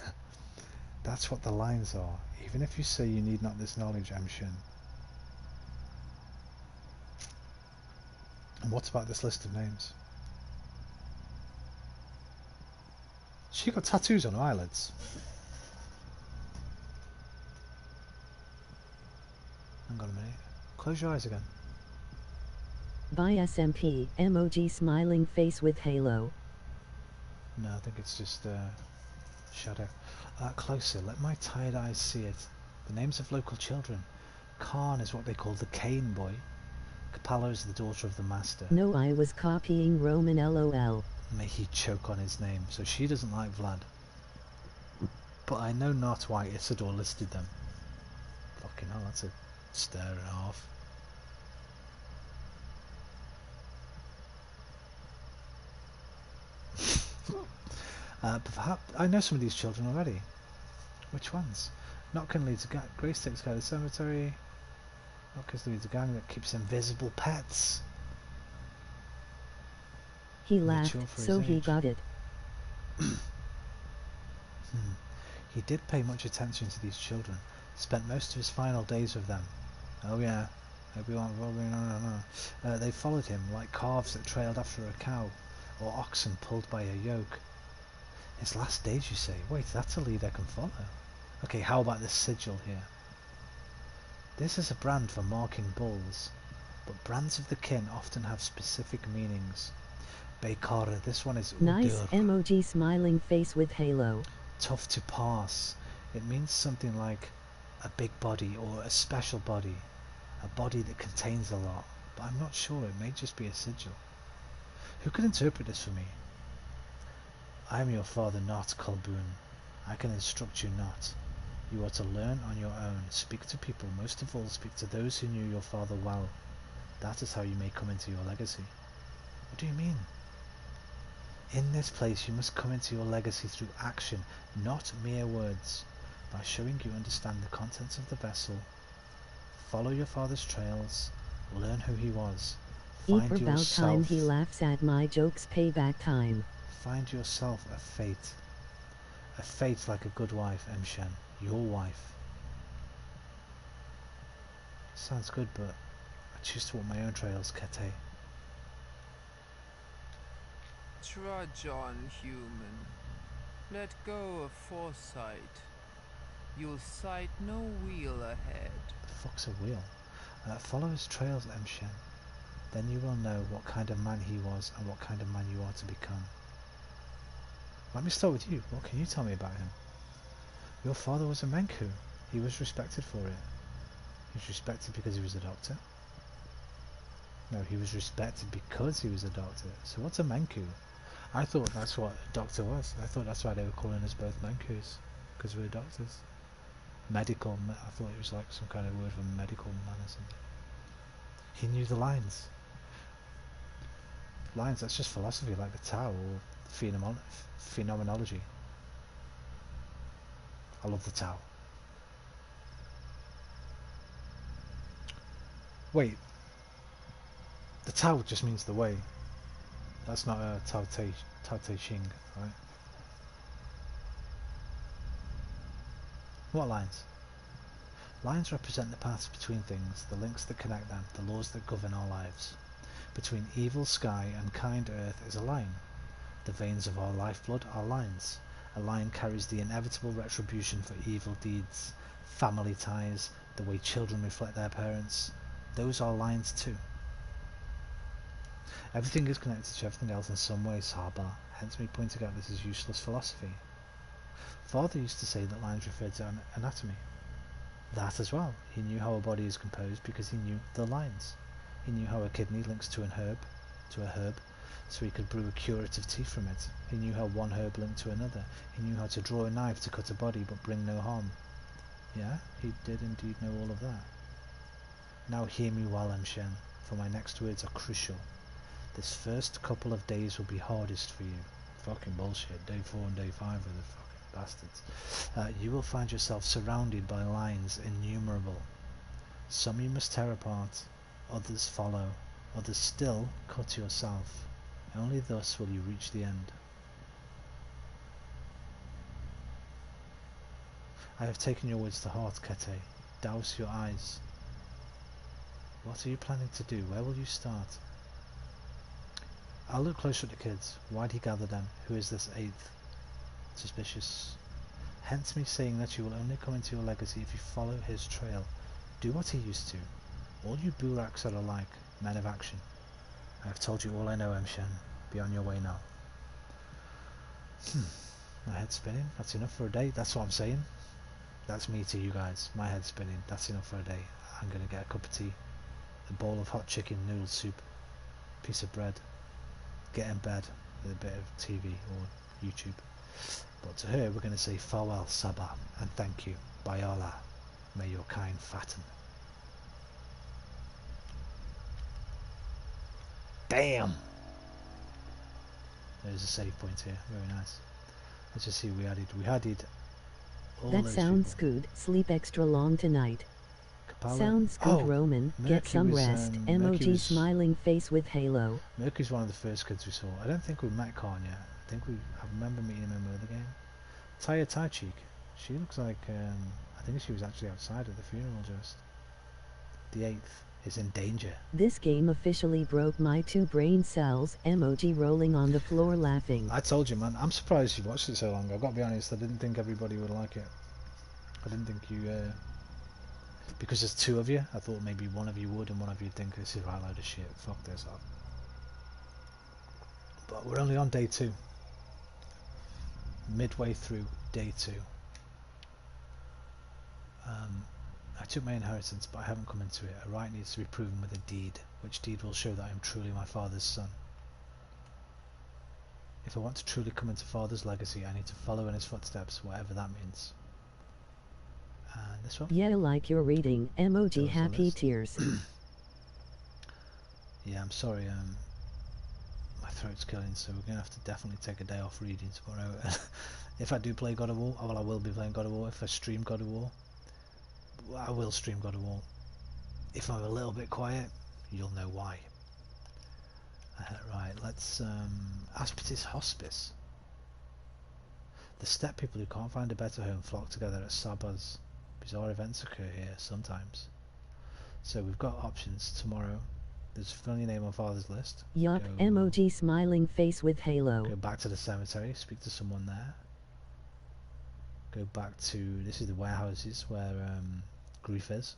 S1: That's what the lines are, even if you say you need not this knowledge, Emshin. And what about this list of names? She got tattoos on her eyelids. Hang on a minute. Close your eyes again.
S2: By SMP, emoji smiling face with halo.
S1: No, I think it's just shadow. Closer, let my tired eyes see it. The names of local children. Khan is what they call the Cane Boy. Kapala is the daughter of the master.
S2: No, I was copying Roman LOL.
S1: May he choke on his name. So she doesn't like Vlad. But I know not why Isidore listed them. Fucking hell, that's a stare and a half. Perhaps I know some of these children already. Which ones? Notkin leads a gang. Grace takes care of the cemetery. Notkin leads a gang that keeps invisible pets.
S2: He laughed, so he got it.
S1: He did pay much attention to these children. Spent most of his final days with them. Oh yeah. They followed him like calves that trailed after a cow, or oxen pulled by a yoke. His last days, you say? Wait, that's a lead I can follow. Okay, how about this sigil here? This is a brand for marking bulls, but brands of the kin often have specific meanings. Bekara, this one is
S2: Nice
S1: Udur.
S2: emoji smiling face with halo.
S1: Tough to pass. It means something like a big body or a special body. A body that contains a lot. But I'm not sure, it may just be a sigil. Who can interpret this for me? I am your father not, Kulbun. I can instruct you not. You are to learn on your own. Speak to people, most of all speak to those who knew your father well. That is how you may come into your legacy. What do you mean? In this place you must come into your legacy through action, not mere words. By showing you understand the contents of the vessel, follow your father's trails, learn who he was, find
S2: About
S1: yourself.
S2: time he laughs at my jokes. Payback time.
S1: Find yourself a fate like a good wife, Emshen, your wife. Sounds good, but I choose to walk my own trails, Kete.
S13: Trudge on, human. Let go of foresight. You'll sight no wheel ahead.
S1: The fuck's a wheel? Follow his trails, Emshen. Then you will know what kind of man he was and what kind of man you are to become. Let me start with you. What can you tell me about him? Your father was a Menku. He was respected for it. He was respected because he was a doctor? No, he was respected because he was a doctor. So what's a Menku? I thought that's what a doctor was. I thought that's why they were calling us both Menkus. Because we were doctors. Medical, I thought it was like some kind of word for medical man or something. He knew the lines. Lines, that's just philosophy, like the Tao or phenomenology. I love the Tao. Wait, the Tao just means the way. That's not a Tao Te Ching, right? What lines? Lines represent the paths between things, the links that connect them, the laws that govern our lives. Between evil sky and kind earth is a line. The veins of our lifeblood are lines. A line carries the inevitable retribution for evil deeds, family ties, the way children reflect their parents. Those are lines too. Everything is connected to everything else in some way, Saba, hence me pointing out this is useless philosophy. Father used to say that lines referred to anatomy. That as well. He knew how a body is composed because he knew the lines. He knew how a kidney links to a herb, so he could brew a curative tea from it. He knew how one herb linked to another. He knew how to draw a knife to cut a body but bring no harm. Yeah, he did indeed know all of that. Now hear me well, Shen, for my next words are crucial. This first couple of days will be hardest for you. Fucking bullshit. Day 4 and day 5 are the fucking bastards. You will find yourself surrounded by lines innumerable. Some you must tear apart, others follow, others still cut yourself. Only thus will you reach the end. I have taken your words to heart, Kete. Douse your eyes. What are you planning to do? Where will you start? I'll look closer at the kids. Why'd he gather them? Who is this eighth? Suspicious. Hence me saying that you will only come into your legacy if you follow his trail. Do what he used to. All you Buraks are alike, men of action. I have told you all I know, Shen. Be on your way now. My head's spinning. That's enough for a day. That's what I'm saying. That's me to you guys. My head's spinning. That's enough for a day. I'm going to get a cup of tea, a bowl of hot chicken noodle soup, piece of bread, get in bed with a bit of TV or YouTube. But to her we're going to say farewell, Saba, and thank you. By Allah, may your kind fatten. Damn! There's a save point here. Very nice. Let's just see what we added. We added all
S2: that
S1: those
S2: sounds
S1: people.
S2: good. Sleep extra long tonight.
S1: Capella.
S2: Sounds good, Roman.
S1: Mercury
S2: Get some
S1: was,
S2: rest.
S1: Mercury
S2: Emoji
S1: was,
S2: smiling face with halo.
S1: Mercury's one of the first kids we saw. I don't think we met Khan yet. I remember meeting him in another game. Taya Taichik. She looks like, I think she was actually outside at the funeral just. The 8th is in danger.
S2: This game officially broke my 2 brain cells. Emoji rolling on the floor laughing.
S1: I told you, man. I'm surprised you watched it so long. I've got to be honest, I didn't think everybody would like it. I didn't think you, because there's 2 of you, I thought maybe one of you would and one of you would think this is a right load of shit. Fuck this up. But we're only on day 2. Midway through day 2. I took my inheritance, but I haven't come into it. A right needs to be proven with a deed. Which deed will show that I am truly my father's son? If I want to truly come into father's legacy, I need to follow in his footsteps, whatever that means. And this one?
S2: Yeah, like you're reading. Emoji happy tears.
S1: Yeah, I'm sorry, my throat's killing, so we're going to have to definitely take a day off reading tomorrow. If I do play God of War, well, I will be playing God of War. If I stream God of War, I will stream God of War. If I'm a little bit quiet, you'll know why. Right, let's Aspetis Hospice. The steppe people who can't find a better home flock together at Saba's. Bizarre events occur here sometimes. So we've got options tomorrow. There's fill your name on father's list.
S2: Yup, emoji smiling face with halo.
S1: Go back to the cemetery, speak to someone there. Go back to, this is the warehouses where Grief is.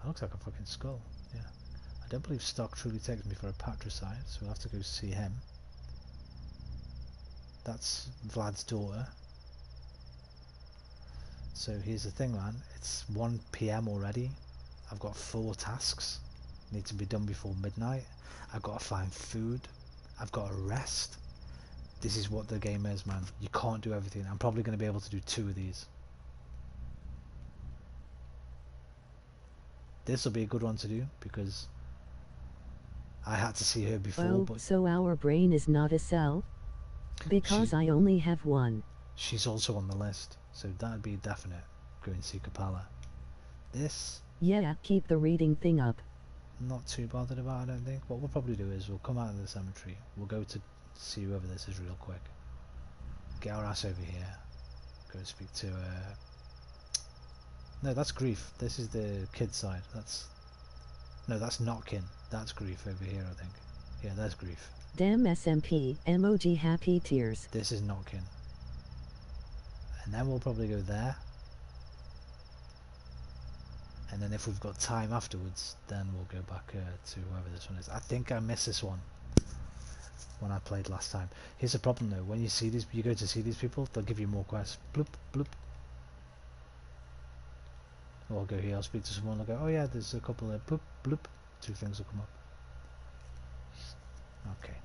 S1: That looks like a fucking skull, yeah. I don't believe Stock truly takes me for a patricide, so we'll have to go see him. That's Vlad's daughter. So here's the thing, man. It's 1 PM already. I've got 4 tasks. Need to be done before midnight. I've got to find food. I've got to rest. This is what the game is, man. You can't do everything. I'm probably going to be able to do 2 of these. This will be a good one to do because I had to see her before.
S2: Oh,
S1: but
S2: so our brain is not a cell? Because I only have 1.
S1: She's also on the list, so that'd be a definite. Go and see Kapala. This...
S2: Yeah, keep the reading thing up.
S1: Not too bothered about, I don't think. What we'll probably do is we'll come out of the cemetery. We'll go to see whoever this is real quick. Get our ass over here. go speak to no, that's Grief. This is the kid side. No, that's not Kin. That's Grief over here, I think. Yeah, that's Grief.
S2: Damn SMP, emoji happy tears.
S1: This is not Kin. And then we'll probably go there. And then if we've got time afterwards, then we'll go back to whoever this one is. I think I missed this one when I played last time. Here's the problem though, when you see these, you go to see these people, they'll give you more quests. Bloop, bloop. Or I'll go here, I'll speak to someone, I'll go, oh yeah, there's a couple of bloop, bloop. 2 things will come up. Okay.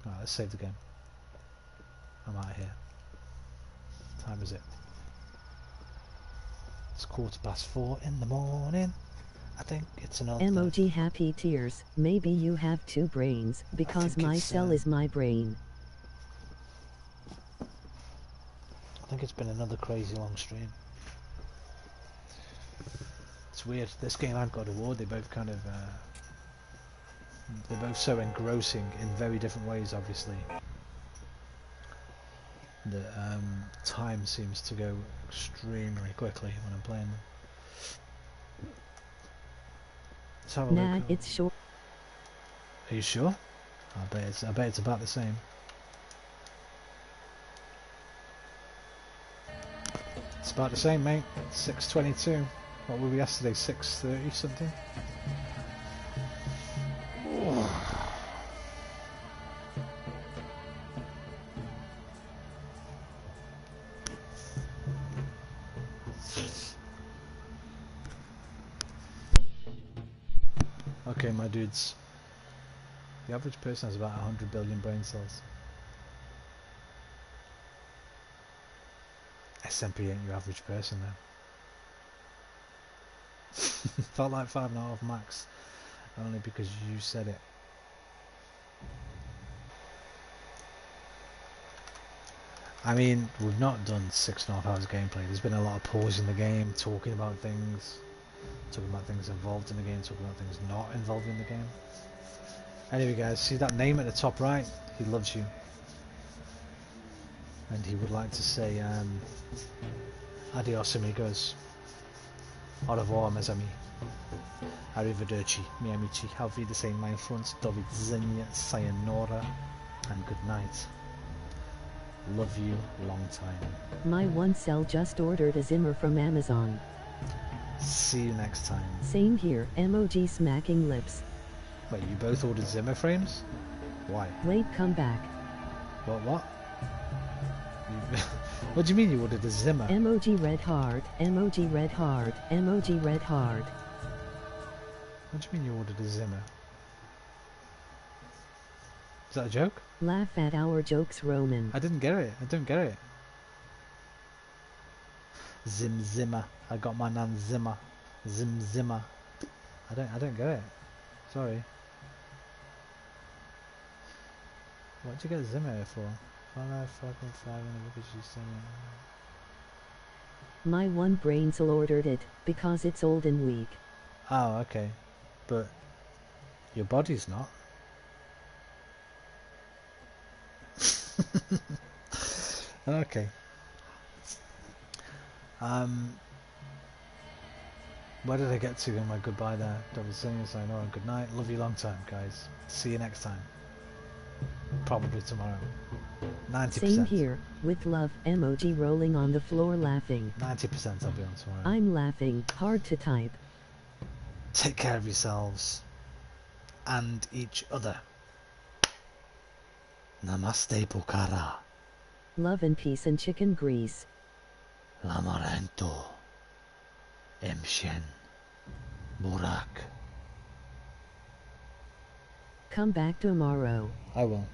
S1: Alright, let's save the game. I'm out of here. What time is it? It's 4:15 in the morning. I think it's another...
S2: Emoji happy tears. Maybe you have 2 brains, because my cell is my brain.
S1: I think it's been another crazy long stream. It's weird. This game I've got a award. They both kind of... they're both so engrossing in very different ways, obviously. The time seems to go extremely quickly when I'm playing them. Let's have a look.
S2: It's short.
S1: Are you sure? I bet it's about the same. It's about the same, mate. 6:22. What were we yesterday? 6:30 something. Okay, my dudes. The average person has about 100 billion brain cells. SMP ain't your average person though. Felt like 5.5 max, only because you said it. I mean, we've not done 6.5 hours gameplay. There's been a lot of pausing the game, talking about things involved in the game, talking about things not involved in the game. Anyway guys, see that name at the top right? He loves you. And he would like to say adios amigos. Au revoir mes amis. Arrivederci, mi amici. Auf Wiedersehen, mein Freund. Do widzenia, sayonara, and good night. Love you, long time.
S2: My 1 cell just ordered a Zimmer from Amazon.
S1: See you next time.
S2: Same here, emoji smacking lips.
S1: Wait, you both ordered Zimmer frames? Why?
S2: Wait, come back.
S1: What? What do you mean you ordered a Zimmer?
S2: Emoji red heart, emoji red heart, emoji red heart.
S1: What do you mean you ordered a Zimmer? Is that a joke?
S2: Laugh at our jokes, Roman.
S1: I didn't get it. I don't get it. Zimmer. I got my nan Zimmer. Zimmer. I don't get it. Sorry. What'd you get Zimmer for? 5.5
S2: My 1 brain cell ordered it, because it's old and weak.
S1: Oh, okay. But your body's not. Okay. Where did I get to in my goodbye there? Double singing, saying, oh, good night. Love you long time, guys. See you next time. Probably tomorrow. 90%.
S2: Same here, with love, emoji rolling on the floor laughing.
S1: 90% I'll be on tomorrow.
S2: I'm laughing, hard to type.
S1: Take care of yourselves. And each other. Namaste Pukara.
S2: Love and peace and chicken grease.
S1: Lamarento. Emshen. Burak.
S2: Come back tomorrow.
S1: I will.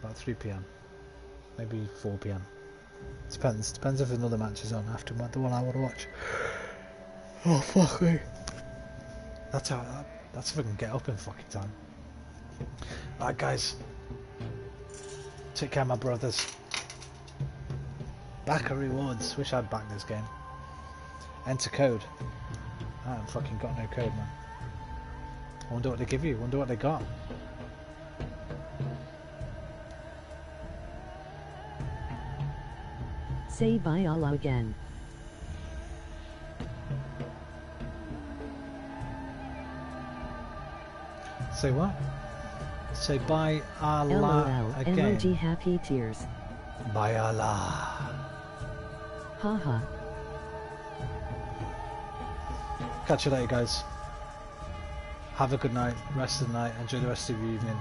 S1: About 3 PM. Maybe 4 PM. Depends if another match is on after the one I want to watch. Oh fuck me. That's if I can get up in fucking time. Alright guys. Take care my brothers. Backer rewards. Wish I'd backed this game. Enter code. I haven't fucking got no code, man. I wonder what they give you. Wonder what they got.
S2: Say bye Allah again.
S1: Say what? Say bye Allah
S2: LOL,
S1: again.
S2: emoji happy tears.
S1: Bye Allah.
S2: Haha.
S1: Catch you later, guys. Have a good night, rest of the night, enjoy the rest of your evening.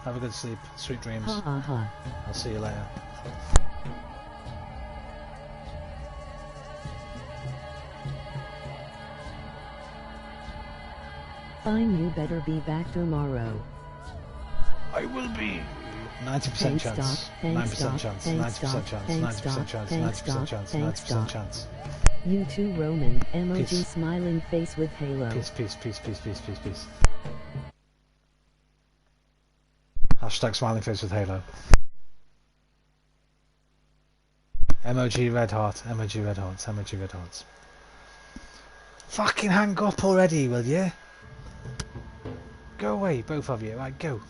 S1: Have a good sleep, sweet dreams.
S2: Ha ha ha.
S1: I'll see you later.
S2: Fine, you better be back tomorrow.
S1: I will be. 90% chance. 9% chance. 90% chance. 90% chance. 90% chance. 90% chance.
S2: You too, Roman. Emoji
S1: Peace.
S2: smiling face with halo.
S1: Peace, peace, peace, peace, peace, peace, peace. Hashtag smiling face with halo. Emoji red heart. Emoji red hearts. Emoji red hearts. Fucking hang up already, will you? Go away, both of you. Right, go.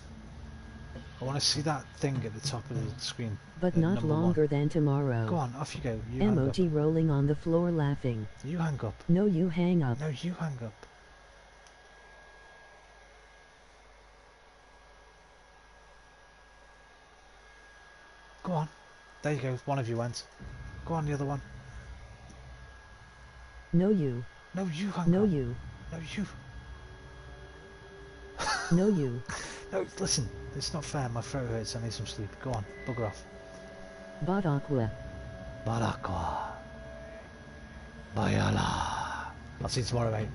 S1: I want to see that thing at the top of the screen.
S2: But not longer than tomorrow.
S1: Go on, off you go. You
S2: emoji rolling on the floor laughing.
S1: You hang up.
S2: No, you hang up.
S1: No, you hang up. Go on. There you go. One of you went. Go on, the other one.
S2: No, you.
S1: No, you hang up.
S2: No, you.
S1: No, you.
S2: No, you.
S1: No, listen. It's not fair. My throat hurts. I need some sleep. Go on. Bugger off.
S2: Badakwa.
S1: Badakwa. Bayala. I'll see you tomorrow, mate.